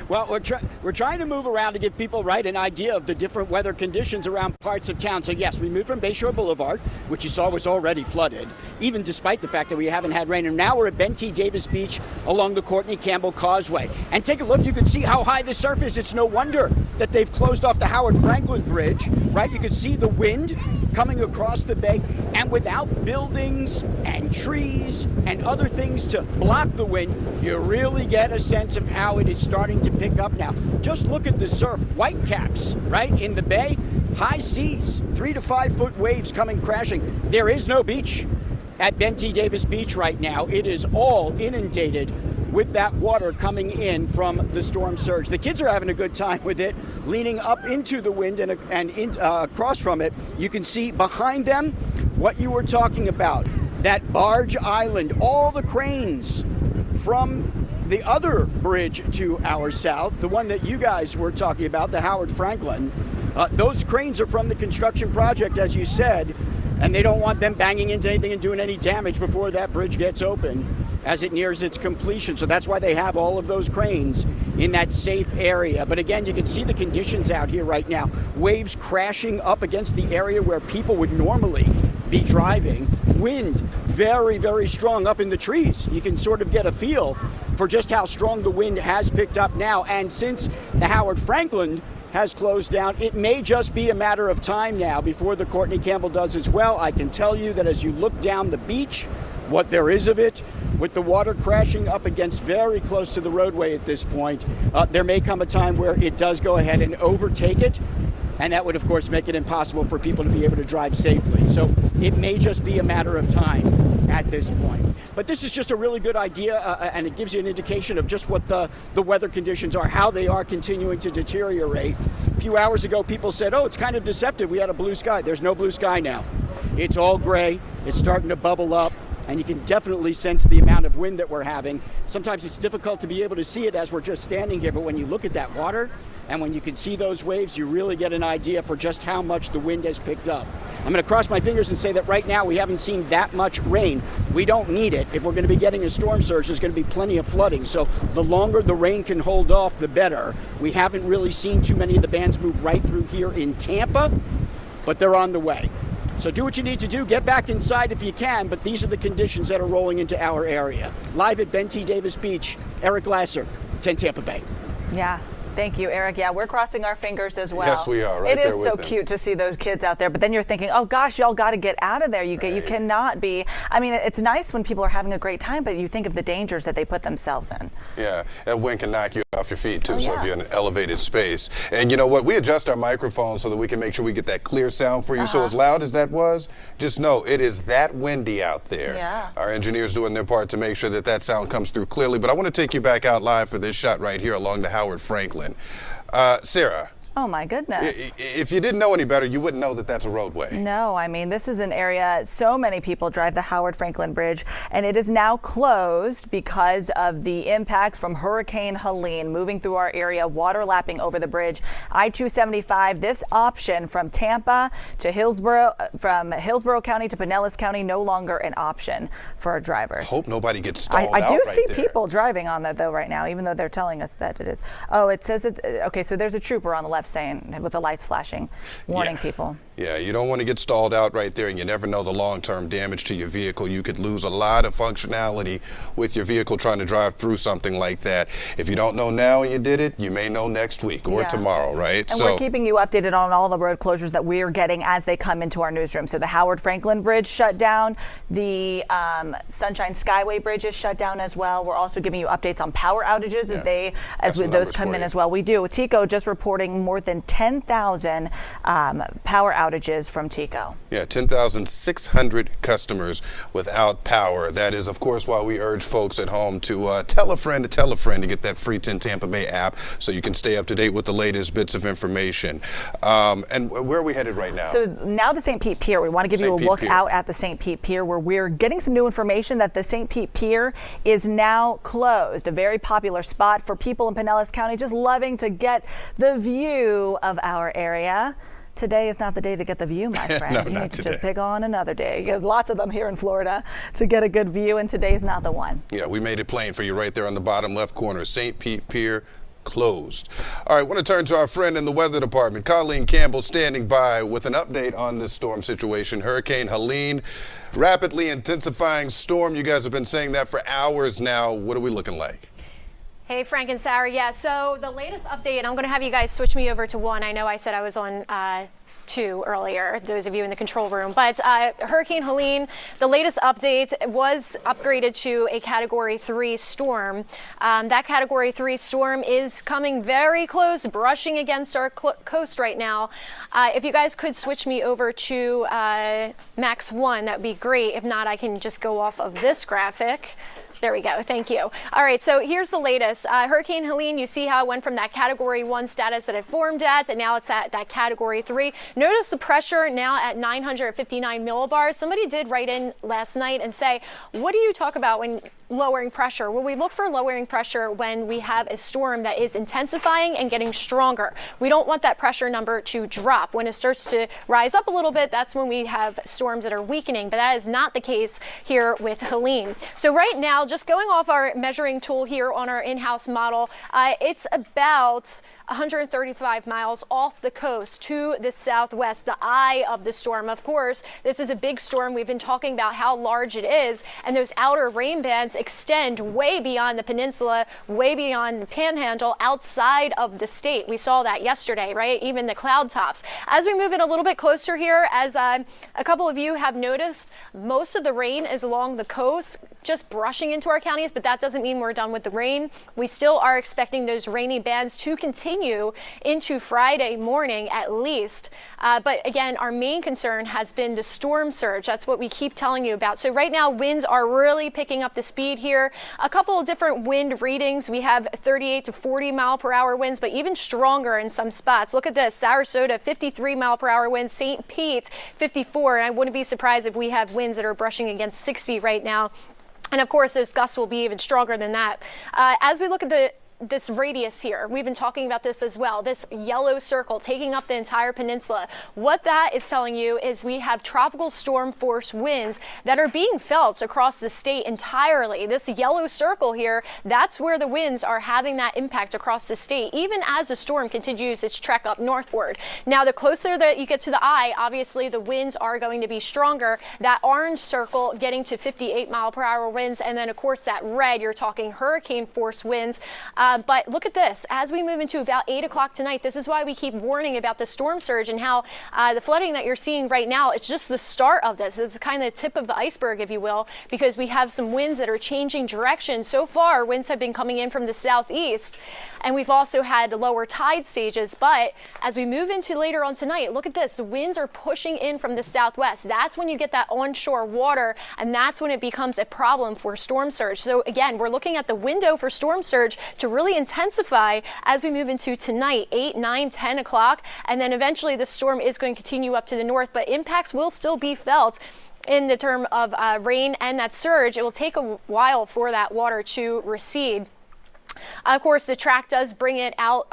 Well, we're trying to move around to give people an idea of the different weather conditions around parts of town. So yes, we moved from Bayshore Boulevard, which you saw was already flooded, even despite the fact that we haven't had rain. And now we're at Ben T. Davis Beach along the Courtney Campbell Causeway. And take a look, you can see how high the surf is. It's no wonder that they've closed off the Howard Franklin Bridge, right? You can see the wind coming across the bay, and without buildings and trees and other things to block the wind, you really get a sense of how it is starting to pick up now. Just look at the surf, whitecaps, right, in the bay, high seas, 3 to 5 foot waves coming crashing. There is no beach at Ben T. Davis Beach right now. It is all inundated with that water coming in from the storm surge. The kids are having a good time with it, leaning up into the wind and across from it. You can see behind them what you were talking about, that Barge Island, all the cranes from the other bridge to our south, the one that you guys were talking about, the Howard Franklin. Those cranes are from the construction project, as you said. and they don't want them banging into anything and doing any damage before that bridge gets open as it nears its completion. So that's why they have all of those cranes in that safe area. But again, you can see the conditions out here right now. Waves crashing up against the area where people would normally be driving. Wind very, very strong up in the trees. You can sort of get a feel for just how strong the wind has picked up now. And since the Howard Franklin has closed down, it may just be a matter of time now before the Courtney Campbell does as well. I can tell you that as you look down the beach, what there is of it, with the water crashing up against very close to the roadway at this point, there may come a time where it does go ahead and overtake it. And that would, of course, make it impossible for people to be able to drive safely. So it may just be a matter of time at this point. But this is just a really good idea, and it gives you an indication of just what the weather conditions are, how they are continuing to deteriorate. A few hours ago, people said, oh, it's kind of deceptive. We had a blue sky. There's no blue sky now. It's all gray. It's starting to bubble up. And you can definitely sense the amount of wind that we're having. Sometimes it's difficult to be able to see it as we're just standing here, but when you look at that water and when you can see those waves, you really get an idea for just how much the wind has picked up. I'm going to cross my fingers and say that right now we haven't seen that much rain. We don't need it. If we're going to be getting a storm surge, there's going to be plenty of flooding. So the longer the rain can hold off, the better. We haven't really seen too many of the bands move right through here in Tampa, but they're on the way. So do what you need to do. Get back inside if you can, but these are the conditions that are rolling into our area. Live at Ben T. Davis Beach, Eric Glasser, 10 Tampa Bay. Yeah. Thank you, Eric. Yeah, we're crossing our fingers as well. Yes, we are. Right it there is with so them. cute to see those kids out there, but then you're thinking, oh gosh, y'all got to get out of there. You cannot be. I mean, it's nice when people are having a great time, but you think of the dangers that they put themselves in. Yeah, that wind can knock you off your feet too. Oh, so yeah. if you're in an elevated space, and you know what, we adjust our microphones so that we can make sure we get that clear sound for you. So as loud as that was, just know it is that windy out there. Yeah. Our engineers doing their part to make sure that that sound comes through clearly. But I want to take you back out live for this shot right here along the Howard Franklin. Sarah. Oh my goodness. If you didn't know any better, you wouldn't know that that's a roadway. No, I mean, this is an area so many people drive the Howard Franklin Bridge, and it is now closed because of the impact from Hurricane Helene moving through our area, water lapping over the bridge. I-275, this option from Tampa to Hillsborough, from Hillsborough County to Pinellas County, no longer an option for our drivers. Hope nobody gets stalled I do out see right there. people driving on that though right now, even though they're telling us that it is. Oh, it says it. Okay, so there's a trooper on the left saying with the lights flashing, warning people. Yeah, you don't want to get stalled out right there, and you never know the long-term damage to your vehicle. You could lose a lot of functionality with your vehicle trying to drive through something like that. If you don't know now and you did it, you may know next week or tomorrow, right? And we're keeping you updated on all the road closures that we're getting as they come into our newsroom. So the Howard Franklin Bridge shut down, the Sunshine Skyway Bridge is shut down as well. We're also giving you updates on power outages as those come in as well. We do. TECO just reporting more than 10,000 power outages from TECO. Yeah, 10,600 customers without power. That is, of course, why we urge folks at home to tell a friend to get that free 10 Tampa Bay app so you can stay up to date with the latest bits of information. And where are we headed right now? So now the St. Pete Pier. We want to give you a look out at the St. Pete Pier, where we're getting some new information that the St. Pete Pier is now closed. A very popular spot for people in Pinellas County just loving to get the view of our area. Today is not the day to get the view, my friend. No, you not need to today. just pick on another day. You have lots of them here in Florida to get a good view, and today's not the one. Yeah, we made it plain for you right there on the bottom left corner. St. Pete Pier closed. All right, I want to turn to our friend in the weather department, Colleen Campbell, standing by with an update on this storm situation. Hurricane Helene, rapidly intensifying storm. You guys have been saying that for hours now. What are we looking like? Hey, Frank and Sarah. Yeah, so the latest update, and I'm going to have you guys switch me over to one. I know I said I was on 2 earlier, those of you in the control room. But Hurricane Helene, the latest update was upgraded to a Category 3 storm. That Category 3 storm is coming very close, brushing against our coast right now. If you guys could switch me over to Max 1, that would be great. If not, I can just go off of this graphic. There we go. Thank you. All right. So here's the latest. Hurricane Helene, you see how it went from that Category 1 status that it formed at, and now it's at that Category 3. Notice the pressure now at 959 millibars. Somebody did write in last night and say, what do you talk about when lowering pressure? Well, we look for lowering pressure when we have a storm that is intensifying and getting stronger. We don't want that pressure number to drop. When it starts to rise up a little bit, that's when we have storms that are weakening, but that is not the case here with Helene. So right now, just going off our measuring tool here on our in-house model, it's about 135 miles off the coast to the southwest, the eye of the storm. Of course, this is a big storm. We've been talking about how large it is, and those outer rain bands extend way beyond the peninsula, way beyond the panhandle, outside of the state. We saw that yesterday, right? Even the cloud tops. As we move in a little bit closer here, as a couple of you have noticed, most of the rain is along the coast, just brushing into our counties, but that doesn't mean we're done with the rain. We still are expecting those rainy bands to continue into Friday morning at least. But again, our main concern has been the storm surge. That's what we keep telling you about. So right now, winds are really picking up the speed here. A couple of different wind readings. We have 38 to 40 mile per hour winds, but even stronger in some spots. Look at this, Sarasota, 53 mile per hour winds, St. Pete, 54. And I wouldn't be surprised if we have winds that are brushing against 60 right now. And of course, those gusts will be even stronger than that. As we look at this radius here, we've been talking about this as well, this yellow circle taking up the entire peninsula. What that is telling you is we have tropical storm force winds that are being felt across the state entirely. This yellow circle here, that's where the winds are having that impact across the state, even as the storm continues its trek up northward. Now, the closer that you get to the eye, obviously the winds are going to be stronger. That orange circle getting to 58 mile per hour winds, and then of course that red, you're talking hurricane force winds. But look at this, as we move into about 8 o'clock tonight, this is why we keep warning about the storm surge and how the flooding that you're seeing right now, it's just the start of this. It's kind of the tip of the iceberg, if you will, because we have some winds that are changing direction. So far, winds have been coming in from the southeast, and we've also had lower tide stages. But as we move into later on tonight, look at this, the winds are pushing in from the southwest. That's when you get that onshore water, and that's when it becomes a problem for storm surge. So again, we're looking at the window for storm surge to really intensify as we move into tonight, 8, 9, 10 o'clock, and then eventually the storm is going to continue up to the north, but impacts will still be felt in the term of rain and that surge. It will take a while for that water to recede. Of course, the track does bring it out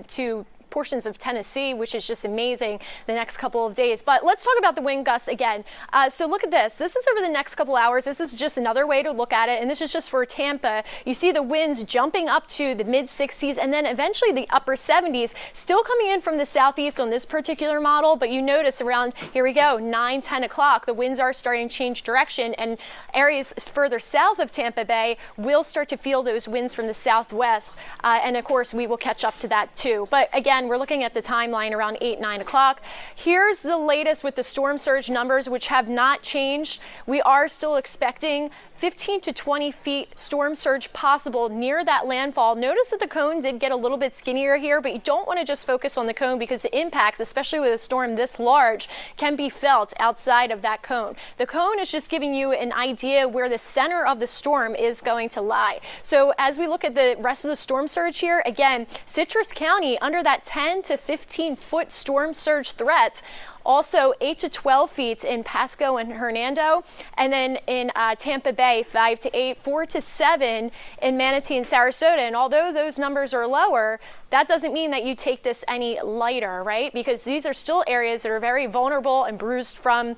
to portions of Tennessee, which is just amazing the next couple of days. But let's talk about the wind gusts again. So look at this. This is over the next couple hours. This is just another way to look at it. And this is just for Tampa. You see the winds jumping up to the mid 60s and then eventually the upper 70s, still coming in from the southeast on this particular model. But you notice around, here we go, 9, 10 o'clock, the winds are starting to change direction, and areas further south of Tampa Bay will start to feel those winds from the southwest. And of course, we will catch up to that too. But again, we're looking at the timeline around 8, 9 o'clock. Here's the latest with the storm surge numbers, which have not changed. We are still expecting 15 to 20 feet storm surge possible near that landfall. Notice that the cone did get a little bit skinnier here, but you don't want to just focus on the cone because the impacts, especially with a storm this large, can be felt outside of that cone. The cone is just giving you an idea where the center of the storm is going to lie. So as we look at the rest of the storm surge here, again, Citrus County under that 10 to 15 foot storm surge threat. Also 8 to 12 feet in Pasco and Hernando, and then in Tampa Bay 5 to 8, 4 to 7 in Manatee and Sarasota. And although those numbers are lower, that doesn't mean that you take this any lighter, right? Because these are still areas that are very vulnerable and bruised from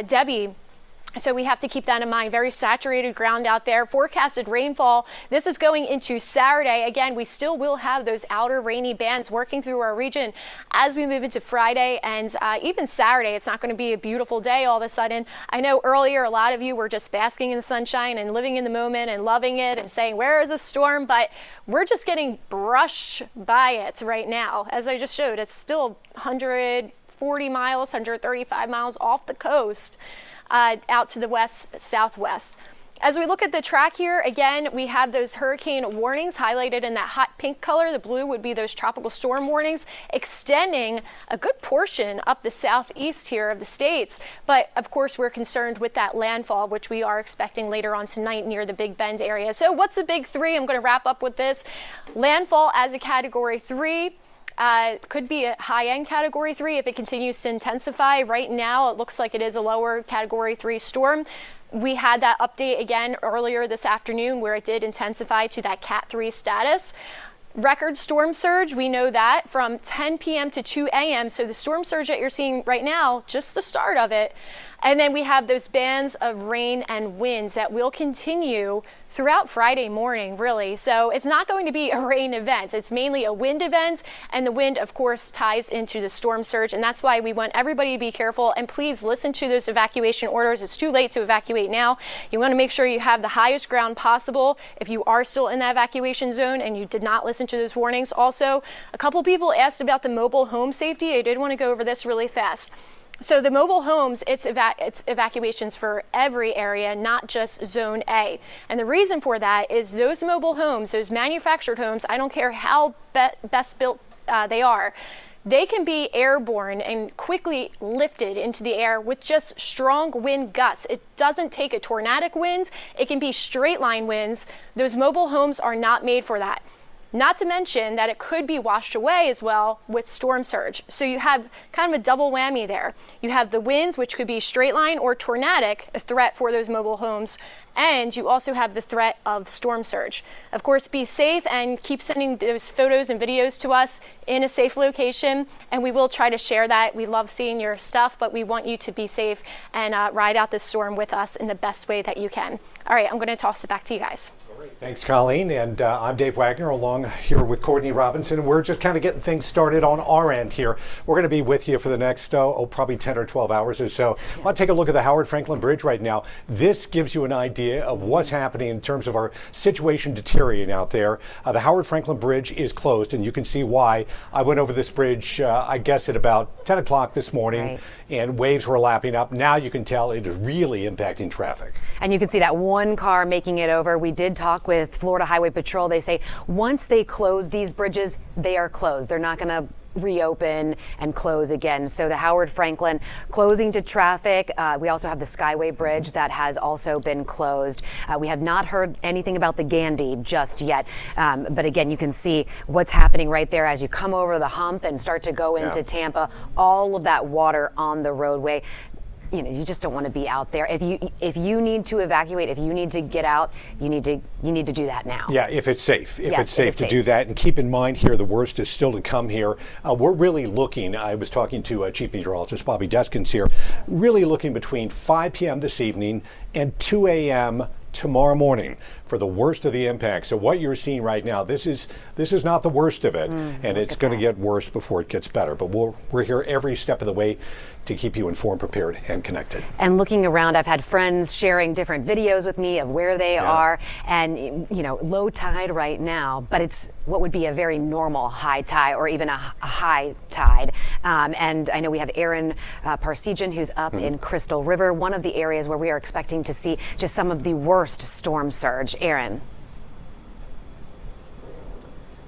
Debbie. So we have to keep that in mind. Very saturated ground out there. Forecasted rainfall. This is going into Saturday. Again, we still will have those outer rainy bands working through our region as we move into Friday and even Saturday. It's not going to be a beautiful day all of a sudden. I know earlier a lot of you were just basking in the sunshine and living in the moment and loving it and saying, where is the storm? But we're just getting brushed by it right now. As I just showed, it's still 140 miles, 135 miles off the coast. Out to the west, southwest. As we look at the track here, again, we have those hurricane warnings highlighted in that hot pink color. The blue would be those tropical storm warnings, extending a good portion up the southeast here of the states. But of course, we're concerned with that landfall, which we are expecting later on tonight near the Big Bend area. So what's the big three? I'm going to wrap up with this. Landfall as a category 3. Could be a high-end category 3 if it continues to intensify. Right now, it looks like it is a lower category 3 storm. We had that update again earlier this afternoon where it did intensify to that Cat 3 status. Record storm surge, we know that from 10 p.m. to 2 a.m. So the storm surge that you're seeing right now, just the start of it. And then we have those bands of rain and winds that will continue throughout Friday morning, really. So it's not going to be a rain event. It's mainly a wind event. And the wind, of course, ties into the storm surge. And that's why we want everybody to be careful. And please listen to those evacuation orders. It's too late to evacuate now. You want to make sure you have the highest ground possible if you are still in that evacuation zone and you did not listen to those warnings. Also, a couple people asked about the mobile home safety. I did want to go over this really fast. So the mobile homes, it's evacuations for every area, not just Zone A. And the reason for that is those mobile homes, those manufactured homes, I don't care how best built they are, they can be airborne and quickly lifted into the air with just strong wind gusts. It doesn't take a tornadic wind. It can be straight line winds. Those mobile homes are not made for that. Not to mention that it could be washed away as well with storm surge. So you have kind of a double whammy there. You have the winds, which could be straight line or tornadic, a threat for those mobile homes. And you also have the threat of storm surge. Of course, be safe and keep sending those photos and videos to us in a safe location. And we will try to share that. We love seeing your stuff, but we want you to be safe and ride out this storm with us in the best way that you can. All right, I'm going to toss it back to you guys. Thanks, Colleen. And I'm Dave Wagner along here with Courtney Robinson. We're just kind of getting things started on our end here. We're going to be with you for the next, probably 10 or 12 hours or so. I want to take a look at the Howard Franklin Bridge right now. This gives you an idea of what's happening in terms of our situation deteriorating out there. The Howard Franklin Bridge is closed, and you can see why. I went over this bridge, I guess, at about 10 o'clock this morning, and waves were lapping up. Now you can tell it is really impacting traffic. And you can see that one car making it over. We did talk with Florida Highway Patrol. They say once they close these bridges, they are closed. They're not going to reopen and close again. So the Howard Franklin closing to traffic. We also have the Skyway Bridge that has also been closed. We have not heard anything about the Gandy just yet. But again, you can see what's happening right there as you come over the hump and start to go into Tampa. All of that water on the roadway. You know, you just don't want to be out there. If you need to evacuate, if you need to get out, you need to do that now. Yeah, if it's safe. If it's safe to do that. And keep in mind here, the worst is still to come here. We're really looking, I was talking to Chief Meteorologist Bobby Deskins here, really looking between 5 p.m. this evening and 2 a.m. tomorrow morning for the worst of the impact. So what you're seeing right now, this is not the worst of it, and it's going to get worse before it gets better. But we're here every step of the way to keep you informed, prepared, and connected. And looking around, I've had friends sharing different videos with me of where they are, and low tide right now, but it's what would be a very normal high tide or even a high tide. And I know we have Aaron Parsegian, who's up in Crystal River, one of the areas where we are expecting to see just some of the worst storm surge. Aaron.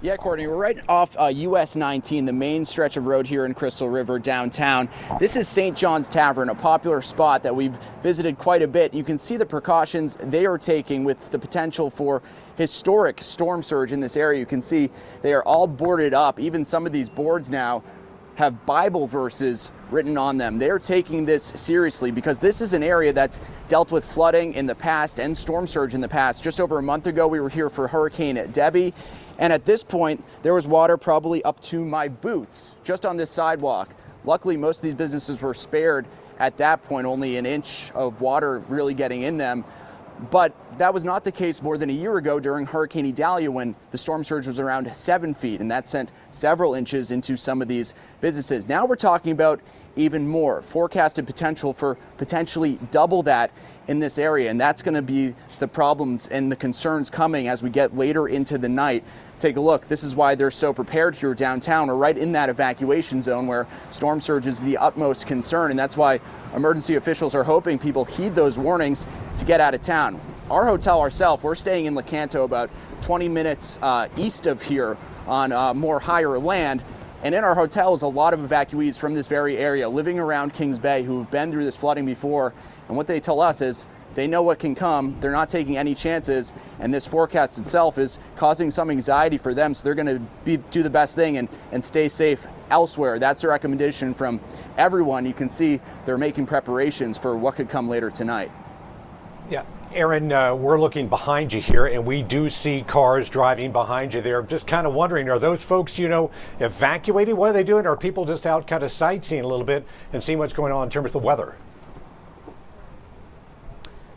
Yeah, Courtney, we're right off US 19, the main stretch of road here in Crystal River downtown. This is St. John's Tavern, a popular spot that we've visited quite a bit. You can see the precautions they are taking with the potential for historic storm surge in this area. You can see they are all boarded up. Even some of these boards now have Bible verses written on them. They're taking this seriously because this is an area that's dealt with flooding in the past and storm surge in the past. Just over a month ago, we were here for Hurricane Debbie. And at this point, there was water probably up to my boots just on this sidewalk. Luckily, most of these businesses were spared at that point, only an inch of water really getting in them. But that was not the case more than a year ago during Hurricane Idalia when the storm surge was around 7 feet, and that sent several inches into some of these businesses. Now we're talking about even more, forecasted potential for potentially double that in this area, and that's going to be the problems and the concerns coming as we get later into the night. Take a look. This is why they're so prepared here downtown, or right in that evacuation zone where storm surge is the utmost concern, and that's why emergency officials are hoping people heed those warnings to get out of town. Our hotel ourselves, we're staying in Lecanto, about 20 minutes east of here on more higher land. And in our hotel is a lot of evacuees from this very area living around Kings Bay who have been through this flooding before. And what they tell us is they know what can come. They're not taking any chances. And this forecast itself is causing some anxiety for them. So they're going to do the best thing and stay safe elsewhere. That's the recommendation from everyone. You can see they're making preparations for what could come later tonight. Yeah. Aaron, we're looking behind you here, and we do see cars driving behind you there. I'm just kind of wondering, are those folks, evacuating? What are they doing? Or are people just out kind of sightseeing a little bit and seeing what's going on in terms of the weather?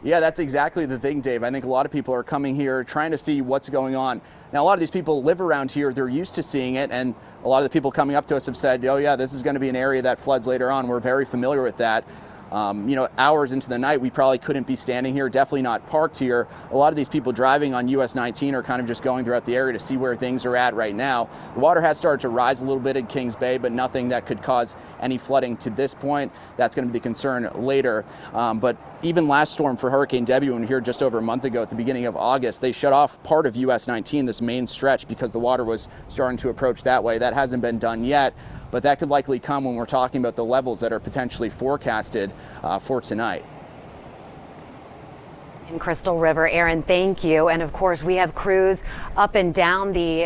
Yeah, that's exactly the thing, Dave. I think a lot of people are coming here trying to see what's going on. Now, a lot of these people live around here. They're used to seeing it. And a lot of the people coming up to us have said, oh, yeah, this is going to be an area that floods later on. We're very familiar with that. Hours into the night, we probably couldn't be standing here, definitely not parked here. A lot of these people driving on US 19 are kind of just going throughout the area to see where things are at right now. The water has started to rise a little bit in Kings Bay, but nothing that could cause any flooding to this point. That's going to be the concern later. But even last storm for Hurricane Debbie, when we were here just over a month ago at the beginning of August, they shut off part of US 19, this main stretch, because the water was starting to approach that way. That hasn't been done yet, but that could likely come when we're talking about the levels that are potentially forecasted for tonight. In Crystal River, Aaron, thank you. And of course, we have crews up and down the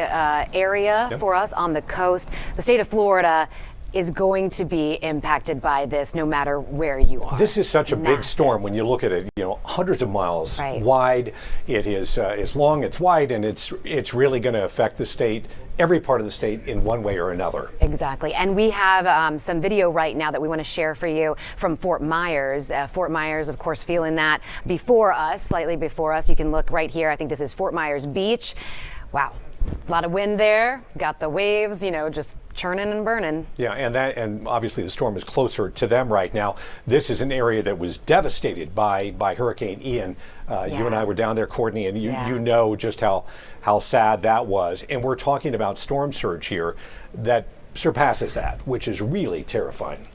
area for us on the coast. The state of Florida is going to be impacted by this no matter where you are. This is such a big storm when you look at it, hundreds of miles wide. It is it's long, it's wide, and it's really going to affect the state, every part of the state in one way or another. Exactly. And we have some video right now that we want to share for you from Fort Myers. Fort Myers, of course, feeling that before us, slightly before us. You can look right here. I think this is Fort Myers Beach. Wow. A lot of wind there, got the waves, just churning and burning. Yeah, and obviously the storm is closer to them right now. This is an area that was devastated by Hurricane Ian. You and I were down there, Courtney, and you know just how sad that was. And we're talking about storm surge here that surpasses that, which is really terrifying.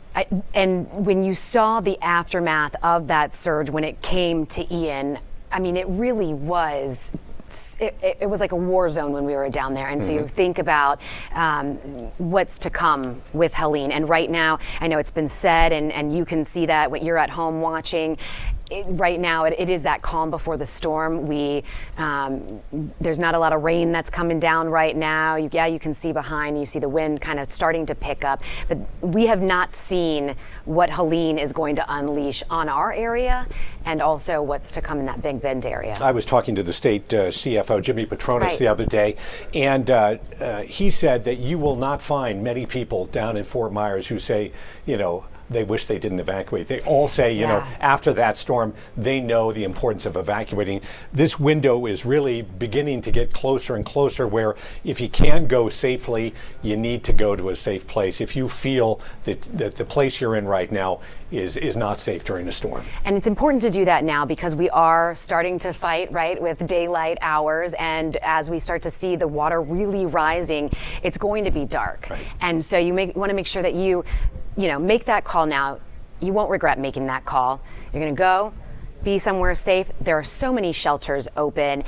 And when you saw the aftermath of that surge when it came to Ian, I mean, it really was. It was like a war zone when we were down there. And so you think about what's to come with Helene. And right now, I know it's been said, and you can see that when you're at home watching. Right now, it is that calm before the storm. There's not a lot of rain that's coming down right now. You can see behind. You see the wind kind of starting to pick up. But we have not seen what Helene is going to unleash on our area, and also what's to come in that Big Bend area. I was talking to the state CFO, Jimmy Petronas, the other day, and he said that you will not find many people down in Fort Myers who say, they wish they didn't evacuate. They all say, after that storm, they know the importance of evacuating. This window is really beginning to get closer and closer, where if you can go safely, you need to go to a safe place. If you feel that the place you're in right now is not safe during a storm. And it's important to do that now because we are starting to fight, with daylight hours. And as we start to see the water really rising, it's going to be dark. And so you want to make sure that you make that call now. You won't regret making that call. You're going to go, be somewhere safe. There are so many shelters open.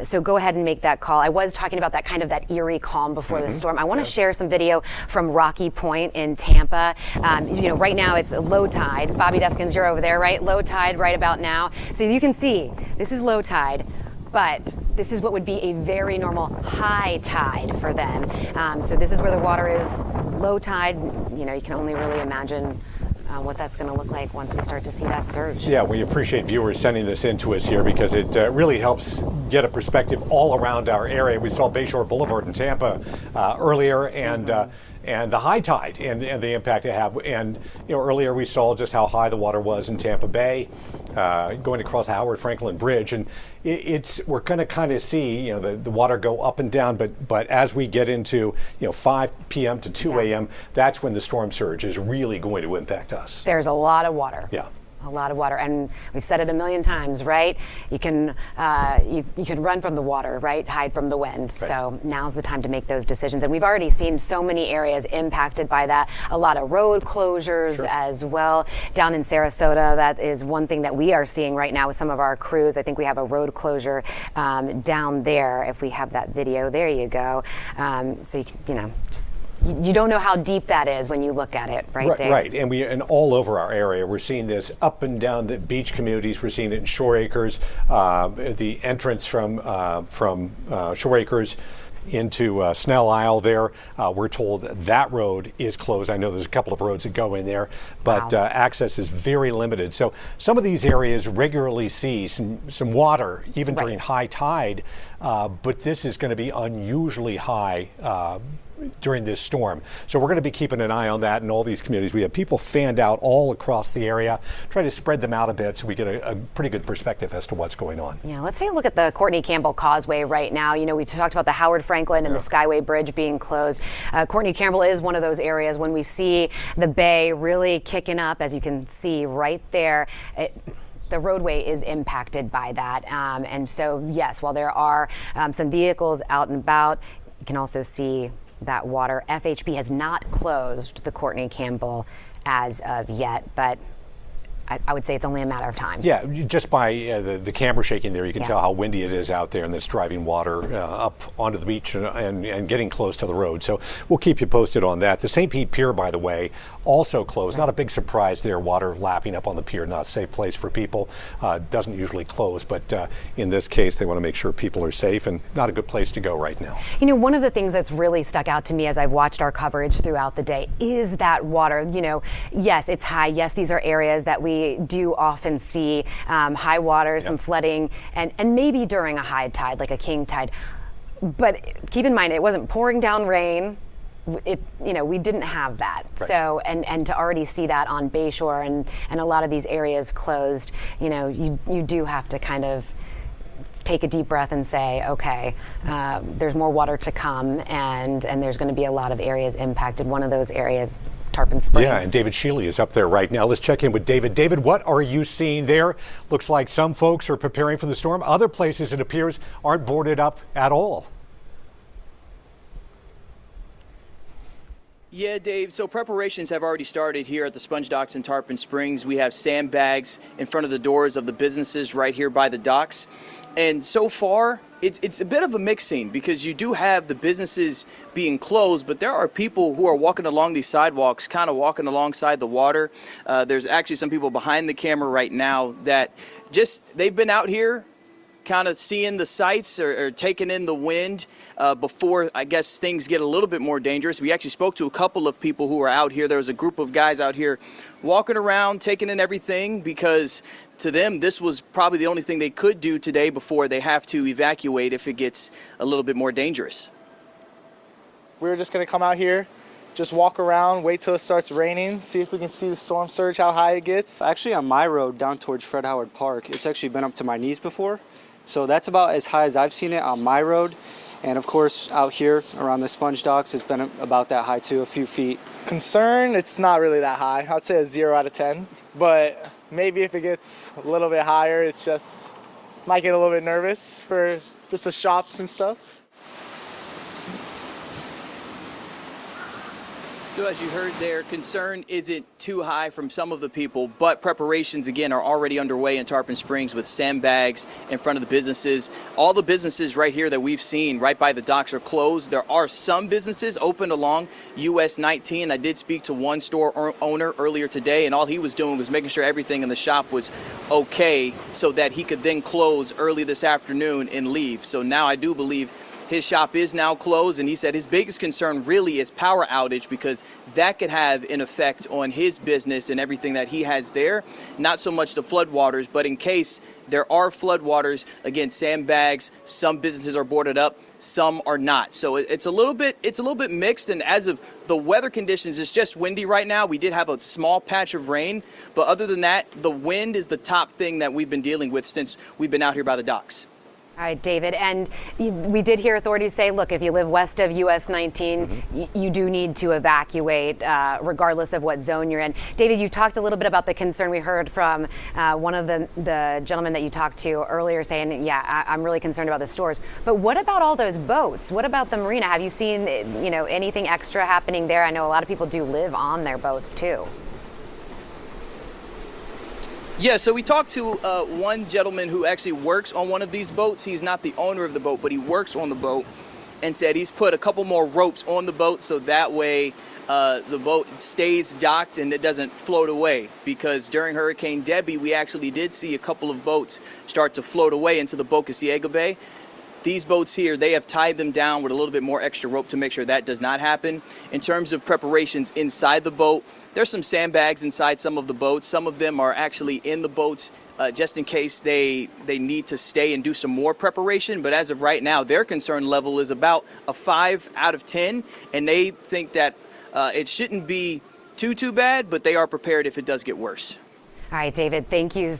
So go ahead and make that call. I was talking about that eerie calm before the storm. I want to share some video from Rocky Point in Tampa. Right now it's low tide. Bobby Deskins, you're over there, right? Low tide right about now. So you can see this is low tide. But this is what would be a very normal high tide for them. So this is where the water is low tide. You can only really imagine what that's going to look like once we start to see that surge. Yeah, we appreciate viewers sending this in to us here because it really helps get a perspective all around our area. We saw Bayshore Boulevard in Tampa earlier, and the high tide and the impact it had. And earlier we saw just how high the water was in Tampa Bay, going across Howard Franklin Bridge, and we're going to kind of see the water go up and down. But as we get into 5 p.m. to 2 a.m., that's when the storm surge is really going to impact us. There's a lot of water. Yeah. A lot of water, and we've said it a million times, right? You can run from the water, right? Hide from the wind. Right. So now's the time to make those decisions. And we've already seen so many areas impacted by that. A lot of road closures as well. Down in Sarasota, that is one thing that we are seeing right now with some of our crews. I think we have a road closure down there. If we have that video, there you go. So you can, you don't know how deep that is when you look at it, right, Dave? Right, and all over our area, we're seeing this up and down the beach communities. We're seeing it in Shore Acres, the entrance from Shore Acres into Snell Isle there. We're told that road is closed. I know there's a couple of roads that go in there, but access is very limited. So some of these areas regularly see some water, even during high tide, but this is going to be unusually high during this storm. So we're going to be keeping an eye on that in all these communities. We have people fanned out all across the area, try to spread them out a bit so we get a pretty good perspective as to what's going on. Yeah, let's take a look at the Courtney Campbell Causeway right now. You know, we talked about the Howard Franklin and the Skyway Bridge being closed. Courtney Campbell is one of those areas when we see the bay really kicking up, as you can see right there. The roadway is impacted by that. And so, yes, while there are some vehicles out and about, you can also see that water. FHP has not closed the Courtney Campbell as of yet, but I would say it's only a matter of time. Yeah, just by the camera shaking there, you can tell how windy it is out there, and it's driving water up onto the beach and getting close to the road. So we'll keep you posted on that. The St. Pete Pier, by the way, also closed. Not a big surprise there, water lapping up on the pier, not a safe place for people. Doesn't usually close, but in this case, they want to make sure people are safe, and not a good place to go right now. You know, one of the things that's really stuck out to me as I've watched our coverage throughout the day is that water. You know, yes, it's high. Yes, these are areas that we do often see high water, some flooding, and maybe during a high tide, like a king tide. But keep in mind, it wasn't pouring down rain. We didn't have that. Right. So, and to already see that on Bayshore and a lot of these areas closed, you do have to kind of take a deep breath and say, okay, there's more water to come, and there's going to be a lot of areas impacted. One of those areas, Tarpon Springs. Yeah, and David Shealy is up there right now. Let's check in with David. David, what are you seeing there? Looks like some folks are preparing for the storm. Other places, it appears, aren't boarded up at all. Yeah, Dave, so preparations have already started here at the Sponge Docks in Tarpon Springs. We have sandbags in front of the doors of the businesses right here by the docks. And so far, it's a bit of a mixed scene because you do have the businesses being closed, but there are people who are walking along these sidewalks, kind of walking alongside the water. There's actually some people behind the camera right now that they've been out here kind of seeing the sights or taking in the wind before, I guess, things get a little bit more dangerous. We actually spoke to a couple of people who are out here. There was a group of guys out here walking around, taking in everything, because to them, this was probably the only thing they could do today before they have to evacuate if it gets a little bit more dangerous. We were just going to come out here, just walk around, wait till it starts raining, see if we can see the storm surge, how high it gets. Actually, on my road down towards Fred Howard Park, it's actually been up to my knees before. So that's about as high as I've seen it on my road. And of course, out here around the Sponge Docks, it's been about that high too, a few feet. Concern, it's not really that high. I'd say a 0 out of 10. But maybe if it gets a little bit higher, it's just, might get a little bit nervous for just the shops and stuff. So as you heard there, concern isn't too high from some of the people, but preparations, again, are already underway in Tarpon Springs with sandbags in front of the businesses. All the businesses right here that we've seen right by the docks are closed. There are some businesses open along US 19. I did speak to one store owner earlier today, and all he was doing was making sure everything in the shop was okay so that he could then close early this afternoon and leave. So now I do believe his shop is now closed, and he said his biggest concern really is power outage, because that could have an effect on his business and everything that he has there. Not so much the floodwaters, but in case there are floodwaters, again, sandbags, some businesses are boarded up, some are not. So it's a little bit mixed, and as of the weather conditions, it's just windy right now. We did have a small patch of rain, but other than that, the wind is the top thing that we've been dealing with since we've been out here by the docks. All right, David, and we did hear authorities say, look, if you live west of US 19, you do need to evacuate regardless of what zone you're in. David, you talked a little bit about the concern we heard from one of the gentlemen that you talked to earlier saying, yeah, I'm really concerned about the stores. But what about all those boats? What about the marina? Have you seen, anything extra happening there? I know a lot of people do live on their boats too. Yeah, so we talked to one gentleman who actually works on one of these boats. He's not the owner of the boat, but he works on the boat, and said he's put a couple more ropes on the boat so that way the boat stays docked and it doesn't float away. Because during Hurricane Debbie, we actually did see a couple of boats start to float away into the Boca Ciega Bay. These boats here, they have tied them down with a little bit more extra rope to make sure that does not happen. In terms of preparations inside the boat, there's some sandbags inside some of the boats. Some of them are actually in the boats just in case they need to stay and do some more preparation. But as of right now, their concern level is about a 5 out of 10, and they think that it shouldn't be too bad, but they are prepared if it does get worse. All right, David, thank you.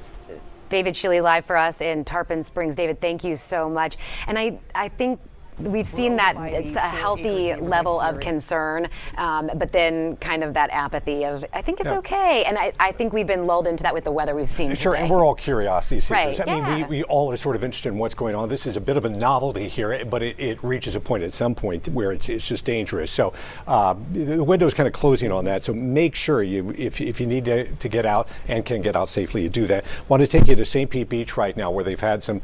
David Shealy live for us in Tarpon Springs. David, thank you so much. And I think we've seen that it's a healthy level of concern, but then kind of that apathy of, I think it's okay. And I think we've been lulled into that with the weather we've seen Sure, today. and we're all curiosity seekers. Right, I mean, we all are sort of interested in what's going on. This is a bit of a novelty here, but it reaches a point at some point where it's just dangerous. So the window is kind of closing on that. So make sure if you need to get out and can get out safely, you do that. Want to take you to St. Pete Beach right now, where they've had some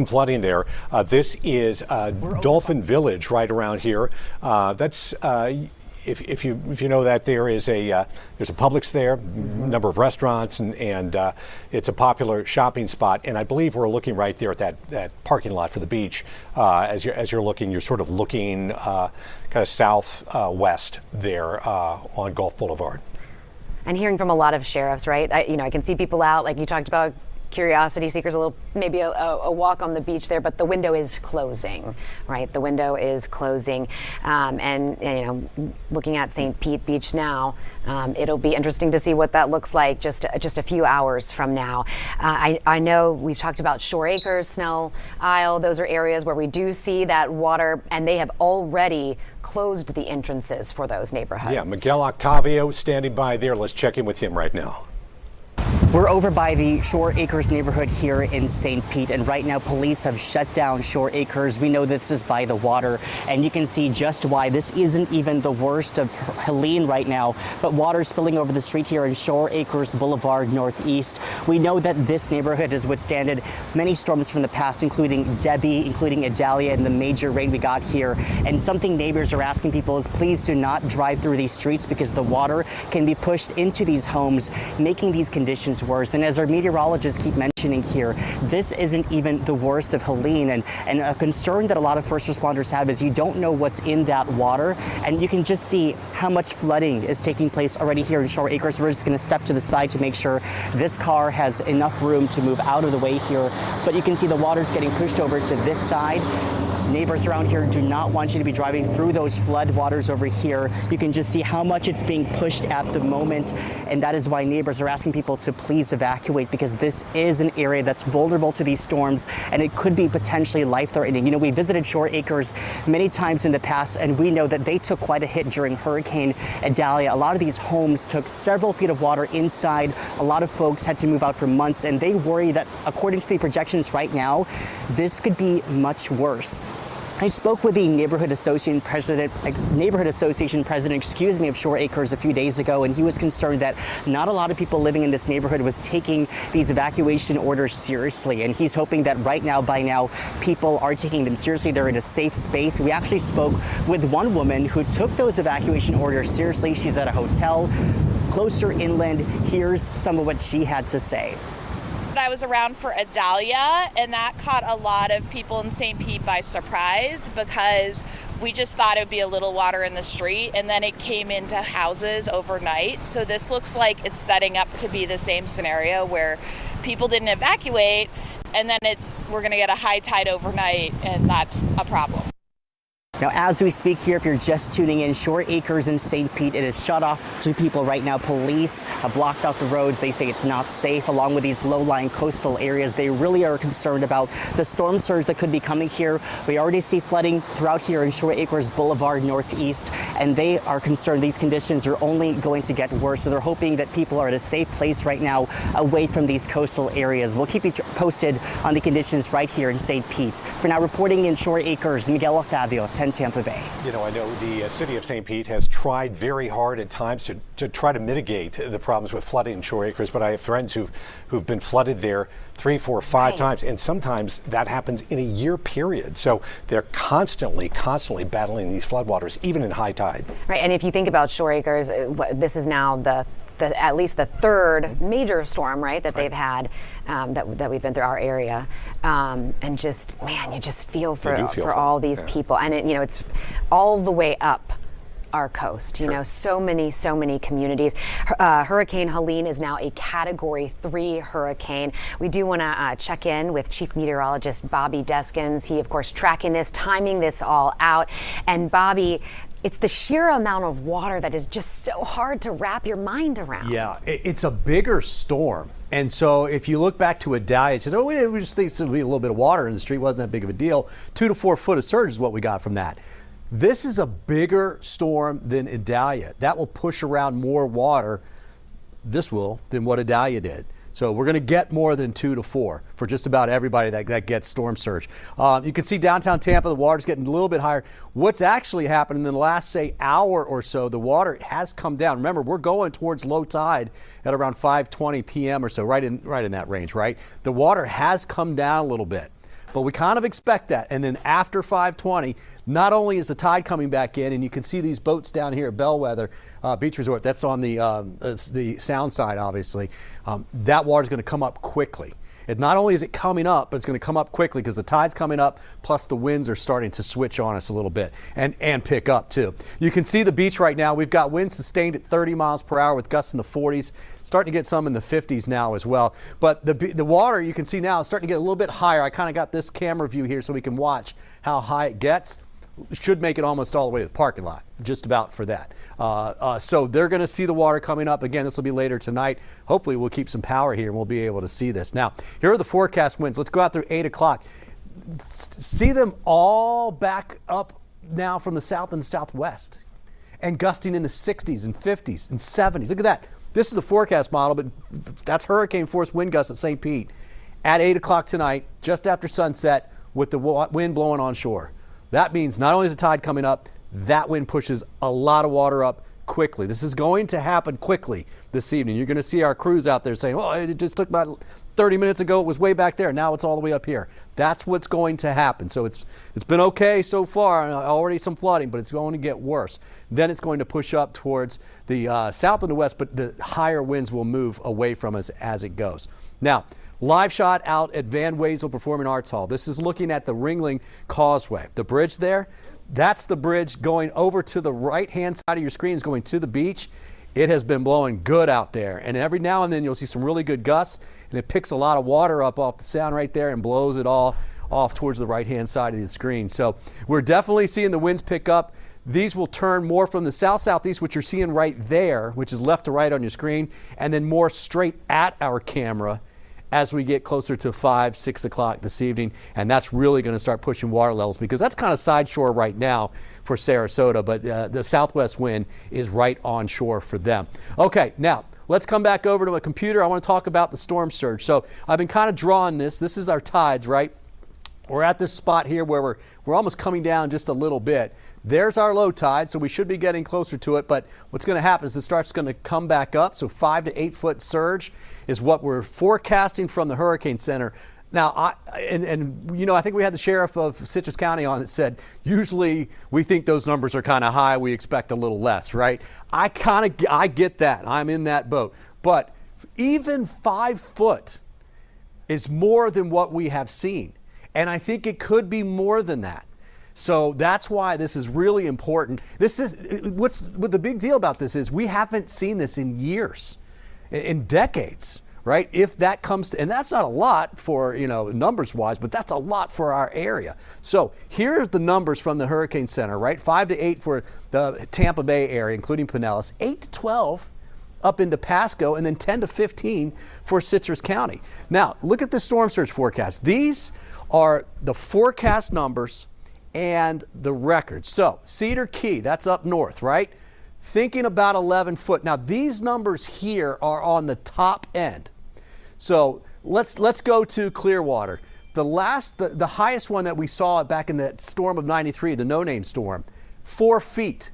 flooding there. This is Dolphin Village right around here. That's if you know that there's a Publix there, number of restaurants, and it's a popular shopping spot. And I believe we're looking right there at that parking lot for the beach. As you're looking, you're sort of looking kind of southwest there on Gulf Boulevard. And hearing from a lot of sheriffs, right? I can see people out, like you talked about, curiosity seekers, maybe a walk on the beach there, but the window is closing, right? The window is closing. And looking at St. Pete Beach now, it'll be interesting to see what that looks like just a few hours from now. I know we've talked about Shore Acres, Snell Isle. Those are areas where we do see that water, and they have already closed the entrances for those neighborhoods. Yeah, Miguel Octavio standing by there. Let's check in with him right now. We're over by the Shore Acres neighborhood here in St. Pete, and right now police have shut down Shore Acres. We know this is by the water, and you can see just why this isn't even the worst of Helene right now, but water spilling over the street here in Shore Acres Boulevard Northeast. We know that this neighborhood has withstood many storms from the past, including Debbie, including Idalia, and the major rain we got here. And something neighbors are asking people is please do not drive through these streets because the water can be pushed into these homes, making these conditions worse. And as our meteorologists keep mentioning here, this isn't even the worst of Helene. And a concern that a lot of first responders have is you don't know what's in that water. And you can just see how much flooding is taking place already here in Shore Acres. We're just going to step to the side to make sure this car has enough room to move out of the way here. But you can see the water's getting pushed over to this side. Neighbors around here do not want you to be driving through those flood waters over here. You can just see how much it's being pushed at the moment, and that is why neighbors are asking people to please evacuate, because this is an area that's vulnerable to these storms, and it could be potentially life-threatening. You know, we visited Shore Acres many times in the past, and we know that they took quite a hit during Hurricane Idalia. A lot of these homes took several feet of water inside. A lot of folks had to move out for months, and they worry that, according to the projections right now, this could be much worse. I spoke with the neighborhood association president of Shore Acres a few days ago, and he was concerned that not a lot of people living in this neighborhood was taking these evacuation orders seriously. And he's hoping that by now, people are taking them seriously. They're in a safe space. We actually spoke with one woman who took those evacuation orders seriously. She's at a hotel closer inland. Here's some of what she had to say. I was around for Idalia, and that caught a lot of people in St. Pete by surprise because we just thought it would be a little water in the street, and then it came into houses overnight. So this looks like it's setting up to be the same scenario where people didn't evacuate, and then we're going to get a high tide overnight, and that's a problem. Now, as we speak here, if you're just tuning in, Shore Acres in St. Pete, it is shut off to people right now. Police have blocked out the roads. They say it's not safe, along with these low-lying coastal areas. They really are concerned about the storm surge that could be coming here. We already see flooding throughout here in Shore Acres Boulevard Northeast, and they are concerned these conditions are only going to get worse. So they're hoping that people are at a safe place right now away from these coastal areas. We'll keep you posted on the conditions right here in St. Pete. For now, reporting in Shore Acres, Miguel Octavio, 10 Tampa Bay. You know, I know the city of St. Pete has tried very hard at times to try to mitigate the problems with flooding in Shore Acres, but I have friends who've been flooded there 3, 4, 5 times, and sometimes that happens in a year period. So they're constantly battling these floodwaters, even in high tide. Right, and if you think about Shore Acres, this is now the at least the third major storm, right, that they've had, that we've been through our area, and just, man, you just feel for all these people, and it's all the way up our coast, so many communities. Hurricane Helene is now a Category 3 hurricane. We do want to check in with Chief Meteorologist Bobby Deskins. He, of course, tracking this, timing this all out. And Bobby, it's the sheer amount of water that is just so hard to wrap your mind around. Yeah, it's a bigger storm. And so if you look back to Idalia, it says, we just think this would be a little bit of water in the street. Wasn't that big of a deal. 2 to 4 foot of surge is what we got from that. This is a bigger storm than Idalia. That will push around more water, than what Idalia did. So we're going to get more than 2 to 4 for just about everybody that gets storm surge. You can see downtown Tampa, the water's getting a little bit higher. What's actually happened in the last, hour or so, the water has come down. Remember, we're going towards low tide at around 5:20 p.m. or so, right in that range, right? The water has come down a little bit. But we kind of expect that. And then after 5:20, not only is the tide coming back in, and you can see these boats down here at Bellwether Beach Resort, that's on the sound side, obviously, that water is going to come up quickly. Not only is it coming up, but it's going to come up quickly because the tide's coming up, plus the winds are starting to switch on us a little bit and pick up too. You can see the beach right now. We've got winds sustained at 30 miles per hour with gusts in the 40s, starting to get some in the 50s now as well. But the water, you can see now, is starting to get a little bit higher. I kind of got this camera view here so we can watch how high it gets. Should make it almost all the way to the parking lot, just about for that. So they're going to see the water coming up. Again, this will be later tonight. Hopefully we'll keep some power here and we'll be able to see this. Now, here are the forecast winds. Let's go out through 8 o'clock. See them all back up now from the south and southwest and gusting in the 60s and 50s and 70s. Look at that. This is the forecast model, but that's hurricane force wind gusts at St. Pete at 8 o'clock tonight, just after sunset, with the wind blowing onshore. That means not only is the tide coming up, that wind pushes a lot of water up quickly. This is going to happen quickly this evening. You're going to see our crews out there saying, well, it just took about 30 minutes ago. It was way back there. Now it's all the way up here. That's what's going to happen. So it's been okay so far. Already some flooding, but it's going to get worse. Then it's going to push up towards the south and the west, but the higher winds will move away from us as it goes. Now, live shot out at Van Wezel Performing Arts Hall. This is looking at the Ringling Causeway. The bridge there, that's the bridge going over to the right-hand side of your screen, is going to the beach. It has been blowing good out there. And every now and then you'll see some really good gusts, and it picks a lot of water up off the sound right there and blows it all off towards the right-hand side of the screen. So we're definitely seeing the winds pick up. These will turn more from the south-southeast, which you're seeing right there, which is left to right on your screen, and then more straight at our camera as we get closer to 5, 6 o'clock this evening. And that's really going to start pushing water levels, because that's kind of side shore right now for Sarasota, but the southwest wind is right on shore for them. Okay, now let's come back over to my computer. I want to talk about the storm surge. So I've been kind of drawing this. This is our tides, right? We're at this spot here where we're almost coming down just a little bit. There's our low tide, so we should be getting closer to it, but what's going to happen is it starts going to come back up. So 5 to 8 foot surge is what we're forecasting from the Hurricane Center. Now, I think we had the sheriff of Citrus County on that said, usually we think those numbers are kind of high. We expect a little less, right? I get that. I'm in that boat. But even 5 foot is more than what we have seen. And I think it could be more than that. So that's why this is really important. What's the big deal about this is we haven't seen this in years, in decades, right? If that comes to, and that's not a lot for, numbers wise, but that's a lot for our area. So here are the numbers from the Hurricane Center, right? 5 to 8 for the Tampa Bay area, including Pinellas, 8 to 12 up into Pasco, and then 10 to 15 for Citrus County. Now, look at the storm surge forecast. These are the forecast numbers and the records. So Cedar Key, that's up north, right? Thinking about 11 foot. Now these numbers here are on the top end. So let's go to Clearwater. The highest one that we saw back in that storm of 93, the no-name storm, 4 feet.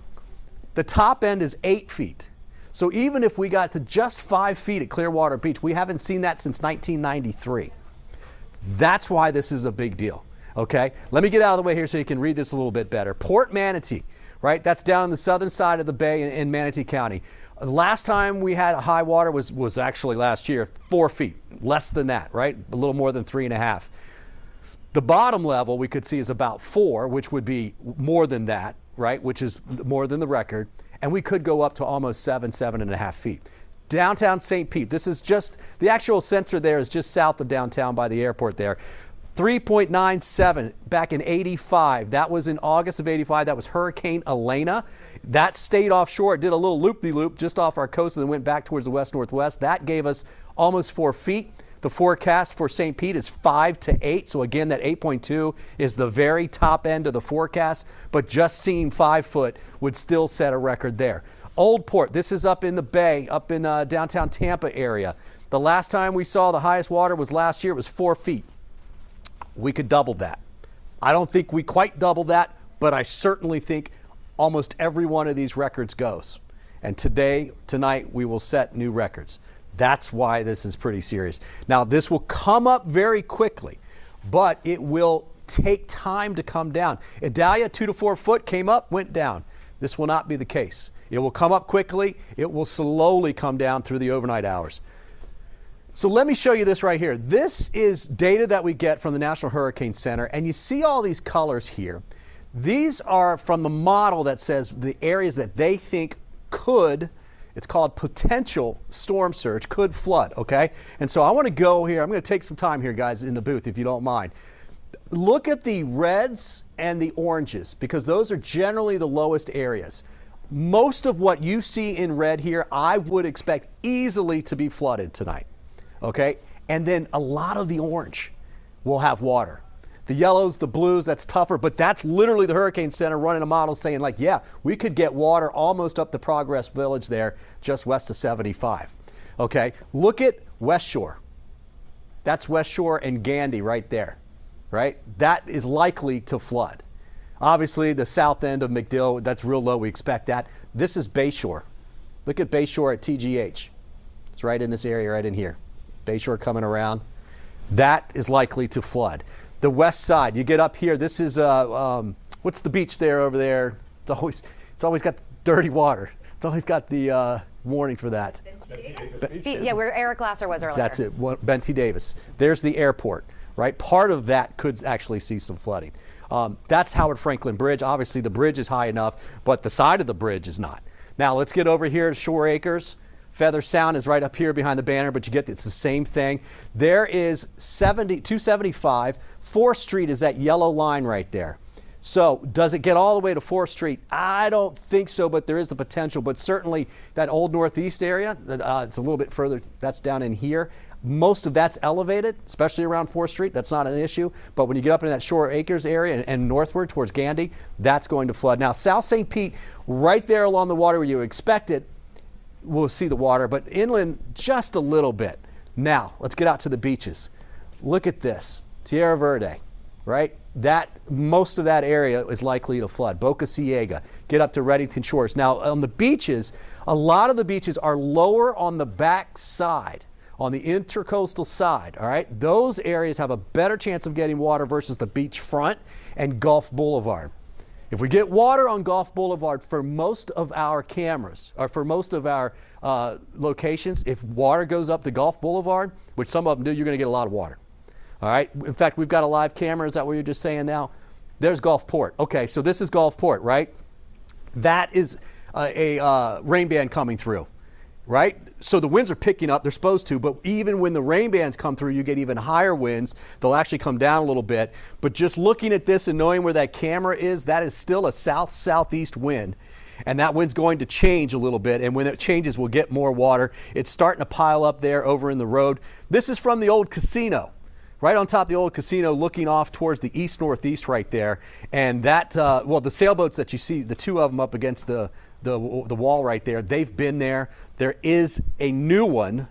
The top end is 8 feet. So even if we got to just 5 feet at Clearwater Beach, we haven't seen that since 1993. That's why this is a big deal. Okay, let me get out of the way here so you can read this a little bit better. Port Manatee, right? That's down on the southern side of the bay in Manatee County. The last time we had a high water was actually last year, 4 feet, less than that, right? A little more than 3.5. The bottom level we could see is about 4, which would be more than that, right? Which is more than the record. And we could go up to almost 7.5 feet. Downtown St. Pete, this is just, the actual sensor there is just south of downtown by the airport there. 3.97 back in 85. That was in August of 85. That was Hurricane Helene. That stayed offshore. It did a little loop-de-loop just off our coast and then went back towards the west-northwest. That gave us almost 4 feet. The forecast for St. Pete is 5 to 8. So again, that 8.2 is the very top end of the forecast, but just seeing 5 foot would still set a record there. Old Port, this is up in the bay, up in downtown Tampa area. The last time we saw the highest water was last year. It was 4 feet. We could double that. I don't think we quite double that, but I certainly think almost every one of these records goes. And tonight, we will set new records. That's why this is pretty serious. Now, this will come up very quickly, but it will take time to come down. Idalia, 2 to 4 foot, came up, went down. This will not be the case. It will come up quickly. It will slowly come down through the overnight hours. So let me show you this right here. This is data that we get from the National Hurricane Center, and you see all these colors here. These are from the model that says the areas that they think could, it's called potential storm surge, could flood, okay? And so I want to go here. I'm going to take some time here, guys, in the booth, if you don't mind. Look at the reds and the oranges, because those are generally the lowest areas. Most of what you see in red here, I would expect easily to be flooded tonight. Okay, and then a lot of the orange will have water. The yellows, the blues, that's tougher, but that's literally the Hurricane Center running a model saying like, yeah, we could get water almost up to Progress Village there, just west of 75. Okay, look at West Shore. That's West Shore and Gandy right there, right? That is likely to flood. Obviously, the south end of McDill, that's real low, we expect that. This is Bayshore. Look at Bayshore at TGH. It's right in this area, right in here. Bayshore coming around. That is likely to flood. The west side, you get up here, this is, what's the beach there over there? It's always got dirty water. It's always got the warning for that. Yeah, where Eric Glasser was earlier. That's it, Ben T. Davis. There's the airport, right? Part of that could actually see some flooding. That's Howard Franklin Bridge. Obviously, the bridge is high enough, but the side of the bridge is not. Now, let's get over here to Shore Acres. Feather Sound is right up here behind the banner, but you get it's the same thing. There is 275. 4th Street is that yellow line right there. So does it get all the way to 4th Street? I don't think so, but there is the potential. But certainly that old northeast area, it's a little bit further. That's down in here. Most of that's elevated, especially around 4th Street. That's not an issue. But when you get up in that Shore Acres area and northward towards Gandy, that's going to flood. Now, South St. Pete, right there along the water where you expect it, we'll see the water, but inland just a little bit. Now, let's get out to the beaches. Look at this, Tierra Verde, right? Most of that area is likely to flood. Boca Ciega, get up to Reddington Shores. Now, on the beaches, a lot of the beaches are lower on the back side, on the intercoastal side, all right? Those areas have a better chance of getting water versus the beach front and Gulf Boulevard. If we get water on Gulf Boulevard for most of our cameras, or for most of our locations, if water goes up to Gulf Boulevard, which some of them do, you're going to get a lot of water. All right? In fact, we've got a live camera. Is that what you're just saying now? There's Gulfport. Okay, so this is Gulfport, right? That is a rain band coming through, right? So the winds are picking up. They're supposed to, but even when the rain bands come through, you get even higher winds. They'll actually come down a little bit. But just looking at this and knowing where that camera is, that is still a south-southeast wind. And that wind's going to change a little bit. And when it changes, we'll get more water. It's starting to pile up there over in the road. This is from the old casino. Right on top of the old casino, looking off towards the east-northeast right there. And that, well, the sailboats that you see, the 2 of them up against the wall right there, they've been there. There is a new one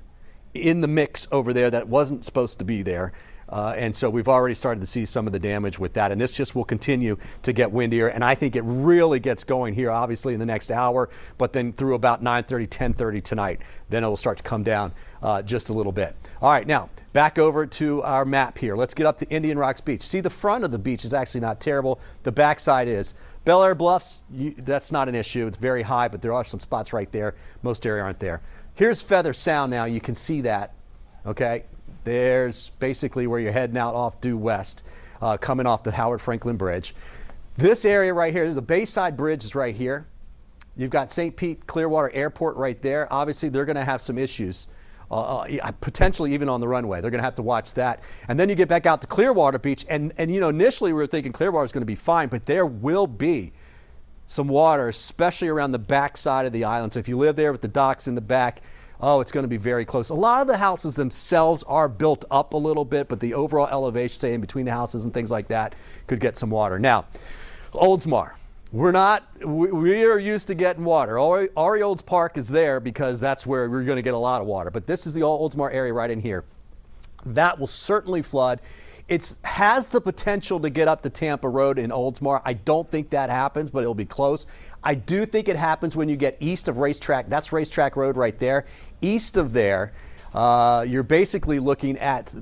in the mix over there that wasn't supposed to be there. And so we've already started to see some of the damage with that. And this just will continue to get windier. And I think it really gets going here, obviously, in the next hour, but then through about 9:30, 10:30 tonight. Then it will start to come down just a little bit. All right, now back over to our map here. Let's get up to Indian Rocks Beach. See, the front of the beach is actually not terrible. The backside is. Bel Air Bluffs, that's not an issue. It's very high, but there are some spots right there. Most area aren't there. Here's Feather Sound now. You can see that, okay? There's basically where you're heading out off due west, coming off the Howard Franklin Bridge. This area right here, the Bayside Bridge is right here. You've got St. Pete Clearwater Airport right there. Obviously, they're going to have some issues, potentially even on the runway. They're going to have to watch that. And then you get back out to Clearwater Beach, and you know, initially we were thinking Clearwater is going to be fine, but there will be some water, especially around the back side of the island. So if you live there with the docks in the back, oh, it's going to be very close. A lot of the houses themselves are built up a little bit, but the overall elevation, say in between the houses and things like that, could get some water. Now, Oldsmar. We are used to getting water. Ari Olds Park is there because that's where we're going to get a lot of water. But this is the Oldsmar area right in here. That will certainly flood. It has the potential to get up the Tampa Road in Oldsmar. I don't think that happens, but it'll be close. I do think it happens when you get east of Racetrack. That's Racetrack Road right there. East of there, you're basically looking at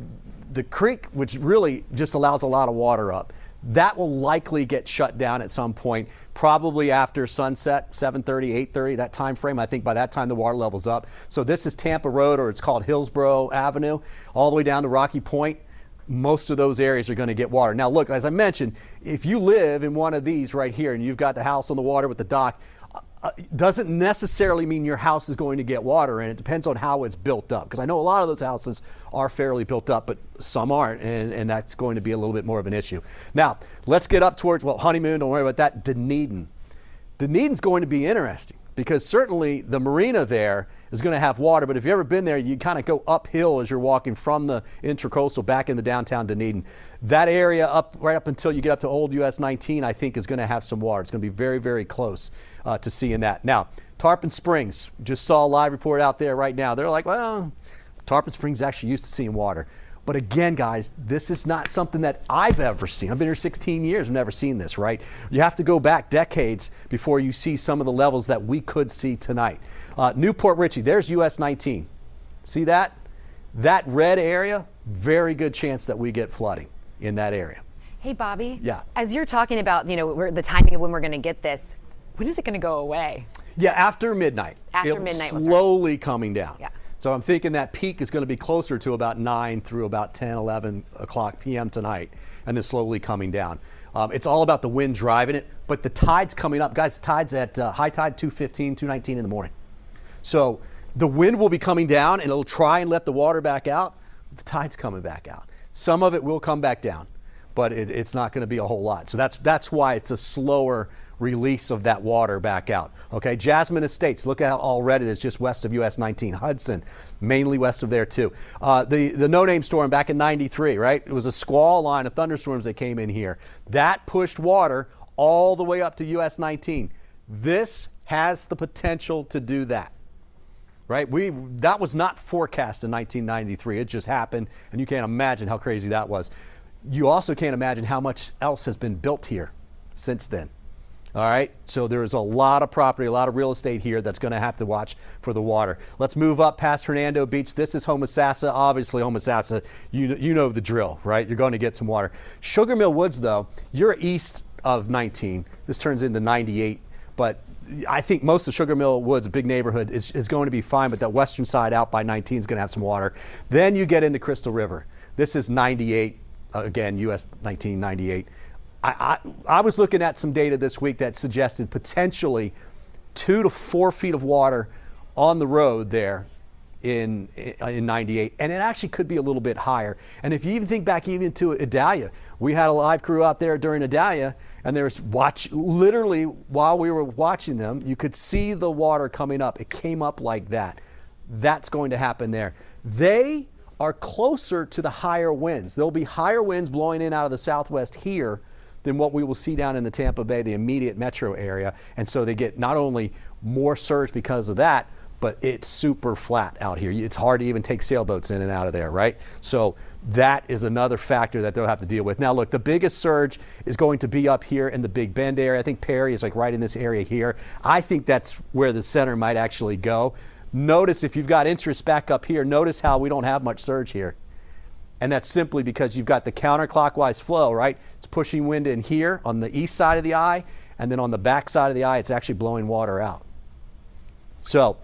the creek, which really just allows a lot of water up. That will likely get shut down at some point, probably after sunset, 7:30, 8:30, that time frame. I think by that time the water level's up. So this is Tampa Road, or it's called Hillsborough Avenue, all the way down to Rocky Point. Most of those areas are going to get water. Now look, as I mentioned, if you live in one of these right here and you've got the house on the water with the dock, doesn't necessarily mean your house is going to get water, and it depends on how it's built up. Because I know a lot of those houses are fairly built up, but some aren't, and that's going to be a little bit more of an issue. Now, let's get up towards, well, Honeymoon, don't worry about that, Dunedin. Dunedin's going to be interesting because certainly the marina there is going to have water, but if you've ever been there, you kind of go uphill as you're walking from the Intracoastal back into downtown Dunedin. That area right up until you get up to Old US 19, I think is going to have some water. It's going to be very, very close to seeing that. Now, Tarpon Springs, just saw a live report out there right now. They're like, well, Tarpon Springs is actually used to seeing water. But again, guys, this is not something that I've ever seen. I've been here 16 years, I've never seen this, right? You have to go back decades before you see some of the levels that we could see tonight. Newport Richey, there's US 19. See that? That red area, very good chance that we get flooding in that area. Hey, Bobby. Yeah. As you're talking about, you know, the timing of when we're going to get this, when is it going to go away? Yeah, after midnight. After midnight. Slowly coming down. Yeah. So I'm thinking that peak is going to be closer to about 9 through about 10, 11 o'clock p.m. tonight, and then slowly coming down. It's all about the wind driving it, but the tide's coming up. Guys, the tide's at high tide 2:15, 2:19 in the morning. So the wind will be coming down, and it'll try and let the water back out. The tide's coming back out. Some of it will come back down, but it's not going to be a whole lot. So that's why it's a slower release of that water back out. Okay, Jasmine Estates, look at how all red it is just west of US 19. Hudson, mainly west of there too. The no-name storm back in 93, right? It was a squall line of thunderstorms that came in here. That pushed water all the way up to US 19. This has the potential to do that. Right? That was not forecast in 1993. It just happened, and you can't imagine how crazy that was. You also can't imagine how much else has been built here since then. All right, so there's a lot of property, a lot of real estate here that's going to have to watch for the water. Let's move up past Hernando Beach. This is Homosassa. Obviously, Homosassa, you know the drill, right? You're going to get some water. Sugar Mill Woods, though, you're east of 19. This turns into 98, but I think most of Sugar Mill Woods, a big neighborhood, is going to be fine, but that western side out by 19 is going to have some water. Then you get into Crystal River. This is 98, again, US 1998. I was looking at some data this week that suggested potentially 2 to 4 feet of water on the road there in 98, and it actually could be a little bit higher. And if you even think back even to Idalia, we had a live crew out there during Idalia, and there's literally while we were watching them, you could see the water coming up. It came up like that. That's going to happen there. They are closer to the higher winds. There'll be higher winds blowing in out of the southwest here than what we will see down in the Tampa Bay, the immediate metro area. And so they get not only more surge because of that, but it's super flat out here. It's hard to even take sailboats in and out of there, right? So that is another factor that they'll have to deal with. Now, look, the biggest surge is going to be up here in the Big Bend area. I think Perry is like right in this area here. I think that's where the center might actually go. Notice if you've got interest back up here, notice how we don't have much surge here. And that's simply because you've got the counterclockwise flow, right? It's pushing wind in here on the east side of the eye, and then on the back side of the eye, it's actually blowing water out. So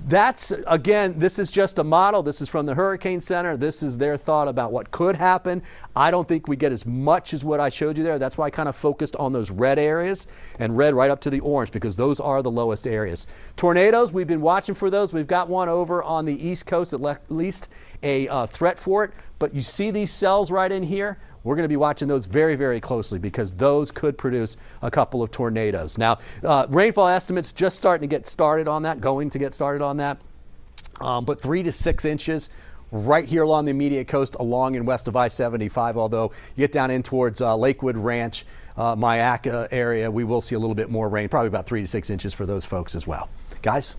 that's, again, this is just a model. This is from the Hurricane Center. This is their thought about what could happen. I don't think we get as much as what I showed you there. That's why I kind of focused on those red areas and red right up to the orange, because those are the lowest areas. Tornadoes, we've been watching for those. We've got one over on the east coast, at least a threat for it. But you see these cells right in here? We're going to be watching those very, very closely, because those could produce a couple of tornadoes. Now, rainfall estimates just starting to get started on that, but 3 to 6 inches right here along the immediate coast, along and west of I-75, although you get down in towards Lakewood Ranch, Myakka area, we will see a little bit more rain, probably about 3 to 6 inches for those folks as well. Guys?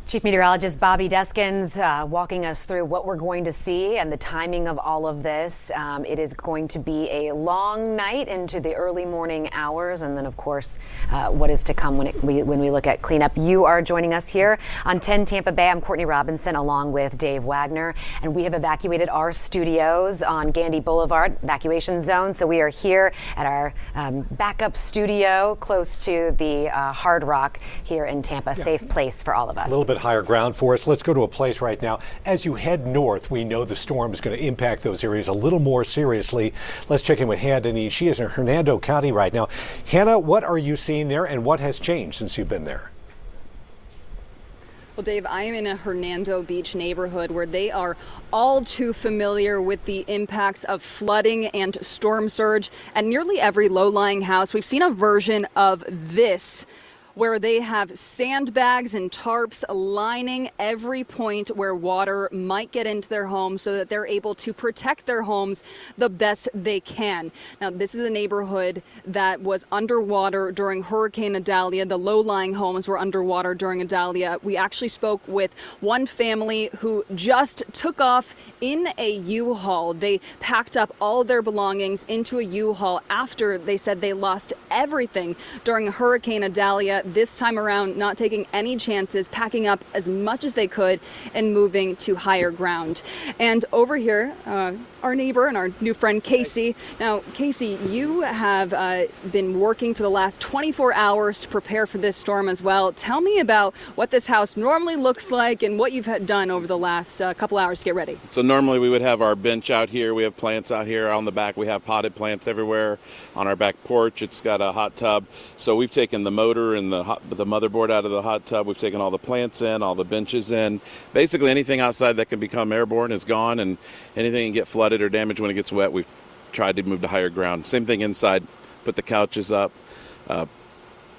Chief Meteorologist Bobby Deskins walking us through what we're going to see and the timing of all of this. It is going to be a long night into the early morning hours, and then, of course, what is to come when we look at cleanup. You are joining us here on 10 Tampa Bay. I'm Courtney Robinson, along with Dave Wagner, and we have evacuated our studios on Gandy Boulevard, evacuation zone. So we are here at our backup studio close to the Hard Rock here in Tampa. Yeah. Safe place for all of us. A little bit higher ground for us. Let's go to a place right now. As you head north, we know the storm is going to impact those areas a little more seriously. Let's check in with Hannah Denise. She is in Hernando County right now. Hannah, what are you seeing there, and what has changed since you've been there? Well, Dave, I am in a Hernando Beach neighborhood where they are all too familiar with the impacts of flooding and storm surge. At nearly every low-lying house, we've seen a version of this, where they have sandbags and tarps lining every point where water might get into their home so that they're able to protect their homes the best they can. Now, this is a neighborhood that was underwater during Hurricane Idalia. The low-lying homes were underwater during Idalia. We actually spoke with one family who just took off in a U-Haul. They packed up all of their belongings into a U-Haul after they said they lost everything during Hurricane Idalia. This time around, not taking any chances, packing up as much as they could and moving to higher ground. And over here, our neighbor and our new friend Casey. Now, Casey, you have been working for the last 24 hours to prepare for this storm as well. Tell me about what this house normally looks like and what you've done over the last couple hours to get ready. So normally we would have our bench out here. We have plants out here on the back. We have potted plants everywhere. On our back porch, it's got a hot tub. So we've taken the motor and the motherboard out of the hot tub. We've taken all the plants in, all the benches in. Basically anything outside that can become airborne is gone, and anything can get flooded or damaged when it gets wet, we've tried to move to higher ground. Same thing inside. Put the couches up,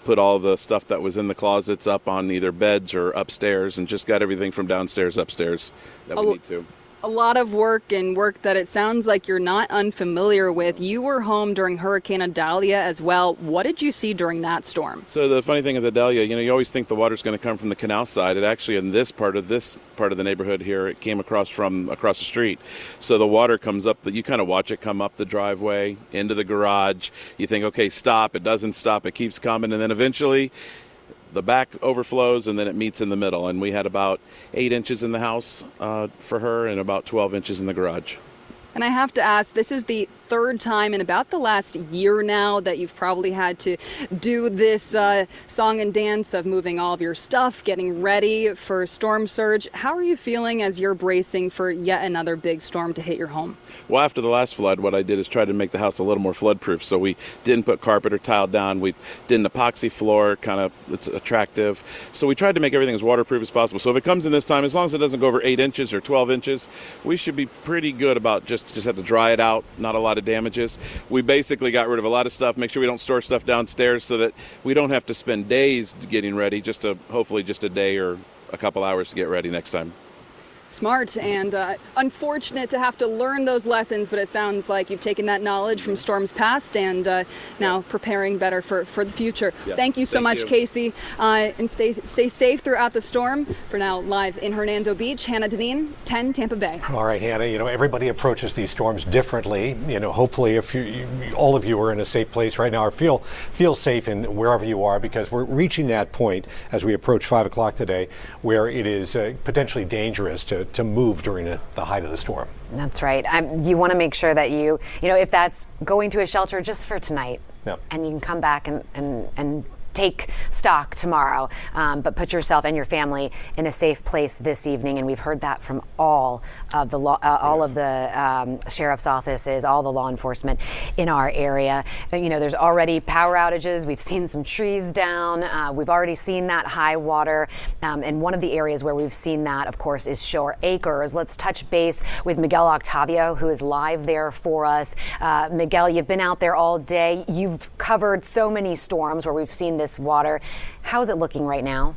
put all the stuff that was in the closets up on either beds or upstairs, and just got everything from downstairs upstairs that we need to. A lot of work, and work that it sounds like you're not unfamiliar with. You were home during Hurricane Idalia as well. What did you see during that storm? So the funny thing with Idalia, you always think the water's going to come from the canal side. It actually, in this part of the neighborhood here, it came across the street. So the water comes up, you kind of watch it come up the driveway into the garage. You think, okay, stop. It doesn't stop. It keeps coming, and then eventually the back overflows, and then it meets in the middle. And we had about 8 inches in the house for her, and about 12 inches in the garage. And I have to ask, this is the third time in about the last year now that you've probably had to do this song and dance of moving all of your stuff, getting ready for storm surge. How are you feeling as you're bracing for yet another big storm to hit your home? Well, after the last flood, what I did is try to make the house a little more flood proof. So we didn't put carpet or tile down. We did an epoxy floor, it's attractive. So we tried to make everything as waterproof as possible. So if it comes in this time, as long as it doesn't go over 8 inches or 12 inches, we should be pretty good about just have to dry it out, not a lot of damages. We basically got rid of a lot of stuff, make sure we don't store stuff downstairs so that we don't have to spend days getting ready, hopefully just a day or a couple hours to get ready next time. Smart and unfortunate to have to learn those lessons, but it sounds like you've taken that knowledge from storms past and now preparing better for the future. Yeah. Thank you so much, Casey, and stay safe throughout the storm. For now, live in Hernando Beach, Hannah Deneen, 10 Tampa Bay. All right, Hannah, everybody approaches these storms differently. Hopefully if all of you are in a safe place right now or feel safe in wherever you are, because we're reaching that point as we approach 5 o'clock today where it is potentially dangerous to move during the height of the storm. That's right. You want to make sure that if that's going to a shelter just for tonight, and you can come back and take stock tomorrow, but put yourself and your family in a safe place this evening. And we've heard that from all of the sheriff's offices, all the law enforcement in our area. There's already power outages. We've seen some trees down. We've already seen that high water. And one of the areas where we've seen that, of course, is Shore Acres. Let's touch base with Miguel Octavio, who is live there for us. Miguel, you've been out there all day. You've covered so many storms where we've seen this water. How's it looking right now?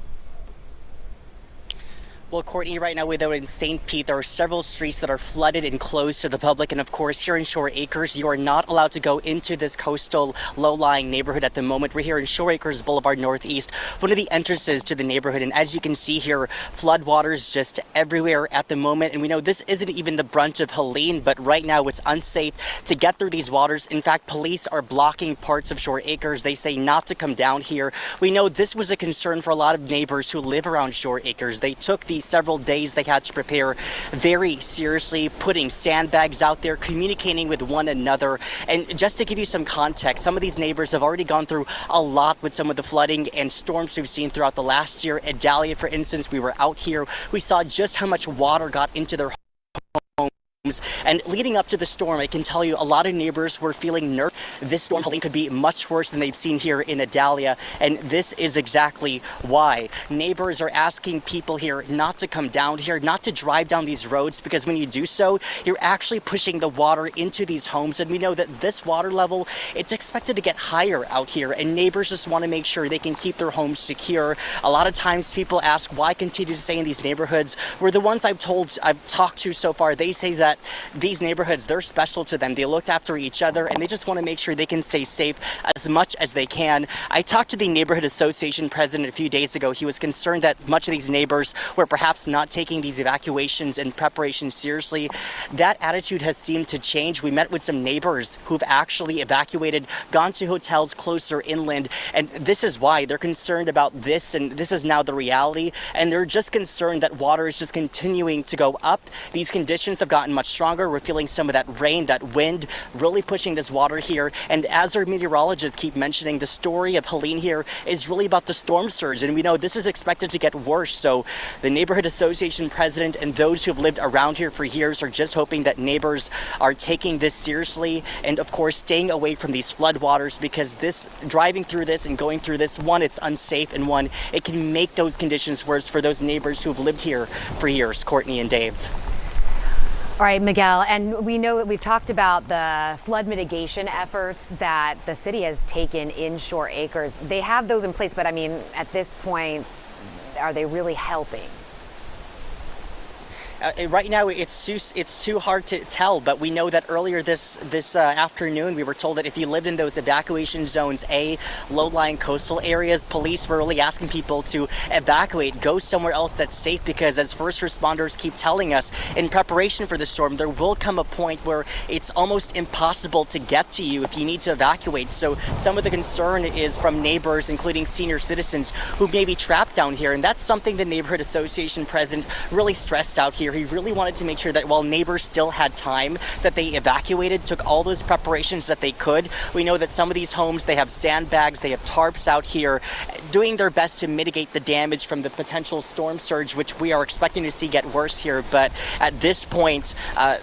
Well, Courtney, right now we're in St. Pete. There are several streets that are flooded and closed to the public. And of course, here in Shore Acres, you are not allowed to go into this coastal low-lying neighborhood at the moment. We're here in Shore Acres Boulevard Northeast, one of the entrances to the neighborhood. And as you can see here, floodwaters just everywhere at the moment. And we know this isn't even the brunt of Helene, but right now it's unsafe to get through these waters. In fact, police are blocking parts of Shore Acres. They say not to come down here. We know this was a concern for a lot of neighbors who live around Shore Acres. They took the several days they had to prepare very seriously, putting sandbags out there, communicating with one another. And just to give you some context, some of these neighbors have already gone through a lot with some of the flooding and storms we've seen throughout the last year. At Dahlia, for instance, we were out here. We saw just how much water got into their homes. And leading up to the storm, I can tell you a lot of neighbors were feeling nervous. This storm Helene could be much worse than they've seen here in Adalia, and this is exactly why. Neighbors are asking people here not to come down here, not to drive down these roads, because when you do so, you're actually pushing the water into these homes. And we know that this water level, it's expected to get higher out here, and neighbors just want to make sure they can keep their homes secure. A lot of times people ask why continue to stay in these neighborhoods. We're the ones I've talked to so far, they say that these neighborhoods, they're special to them. They look after each other, and they just want to make sure they can stay safe as much as they can. I talked to the neighborhood association president a few days ago. He was concerned that much of these neighbors were perhaps not taking these evacuations and preparations seriously. That attitude has seemed to change. We met with some neighbors who've actually evacuated, gone to hotels closer inland, and this is why they're concerned about this, and this is now the reality, and they're just concerned that water is just continuing to go up. These conditions have gotten much stronger. We're feeling some of that rain, that wind, really pushing this water here. And as our meteorologists keep mentioning, the story of Helene here is really about the storm surge. And we know this is expected to get worse. So the neighborhood association president and those who've lived around here for years are just hoping that neighbors are taking this seriously and, of course, staying away from these floodwaters, because driving through this and going through this, one, it's unsafe, and one, it can make those conditions worse for those neighbors who've lived here for years. Courtney and Dave. All right, Miguel, and we know that we've talked about the flood mitigation efforts that the city has taken in Shore Acres. They have those in place, but I mean, at this point, are they really helping? Right now, it's too hard to tell, but we know that earlier this afternoon, we were told that if you lived in those evacuation zones A, low-lying coastal areas, police were really asking people to evacuate, go somewhere else that's safe, because as first responders keep telling us, in preparation for the storm, there will come a point where it's almost impossible to get to you if you need to evacuate. So some of the concern is from neighbors, including senior citizens, who may be trapped down here, and that's something the neighborhood association president really stressed out here. He really wanted to make sure that while neighbors still had time, that they evacuated, took all those preparations that they could. We know that some of these homes, they have sandbags, they have tarps out here, doing their best to mitigate the damage from the potential storm surge, which we are expecting to see get worse here. But at this point,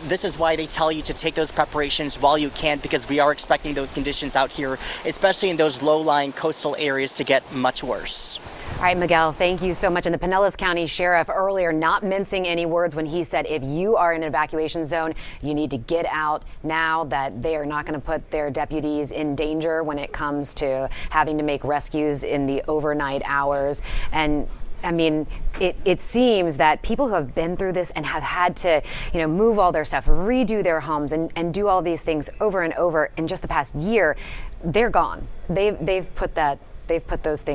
this is why they tell you to take those preparations while you can, because we are expecting those conditions out here, especially in those low-lying coastal areas, to get much worse. All right, Miguel, thank you so much. And the Pinellas County Sheriff earlier not mincing any words when he said if you are in an evacuation zone, you need to get out now, that they are not going to put their deputies in danger when it comes to having to make rescues in the overnight hours. And I mean, it seems that people who have been through this and have had to, move all their stuff, redo their homes, and do all these things over and over in just the past year, they're gone. They've put those things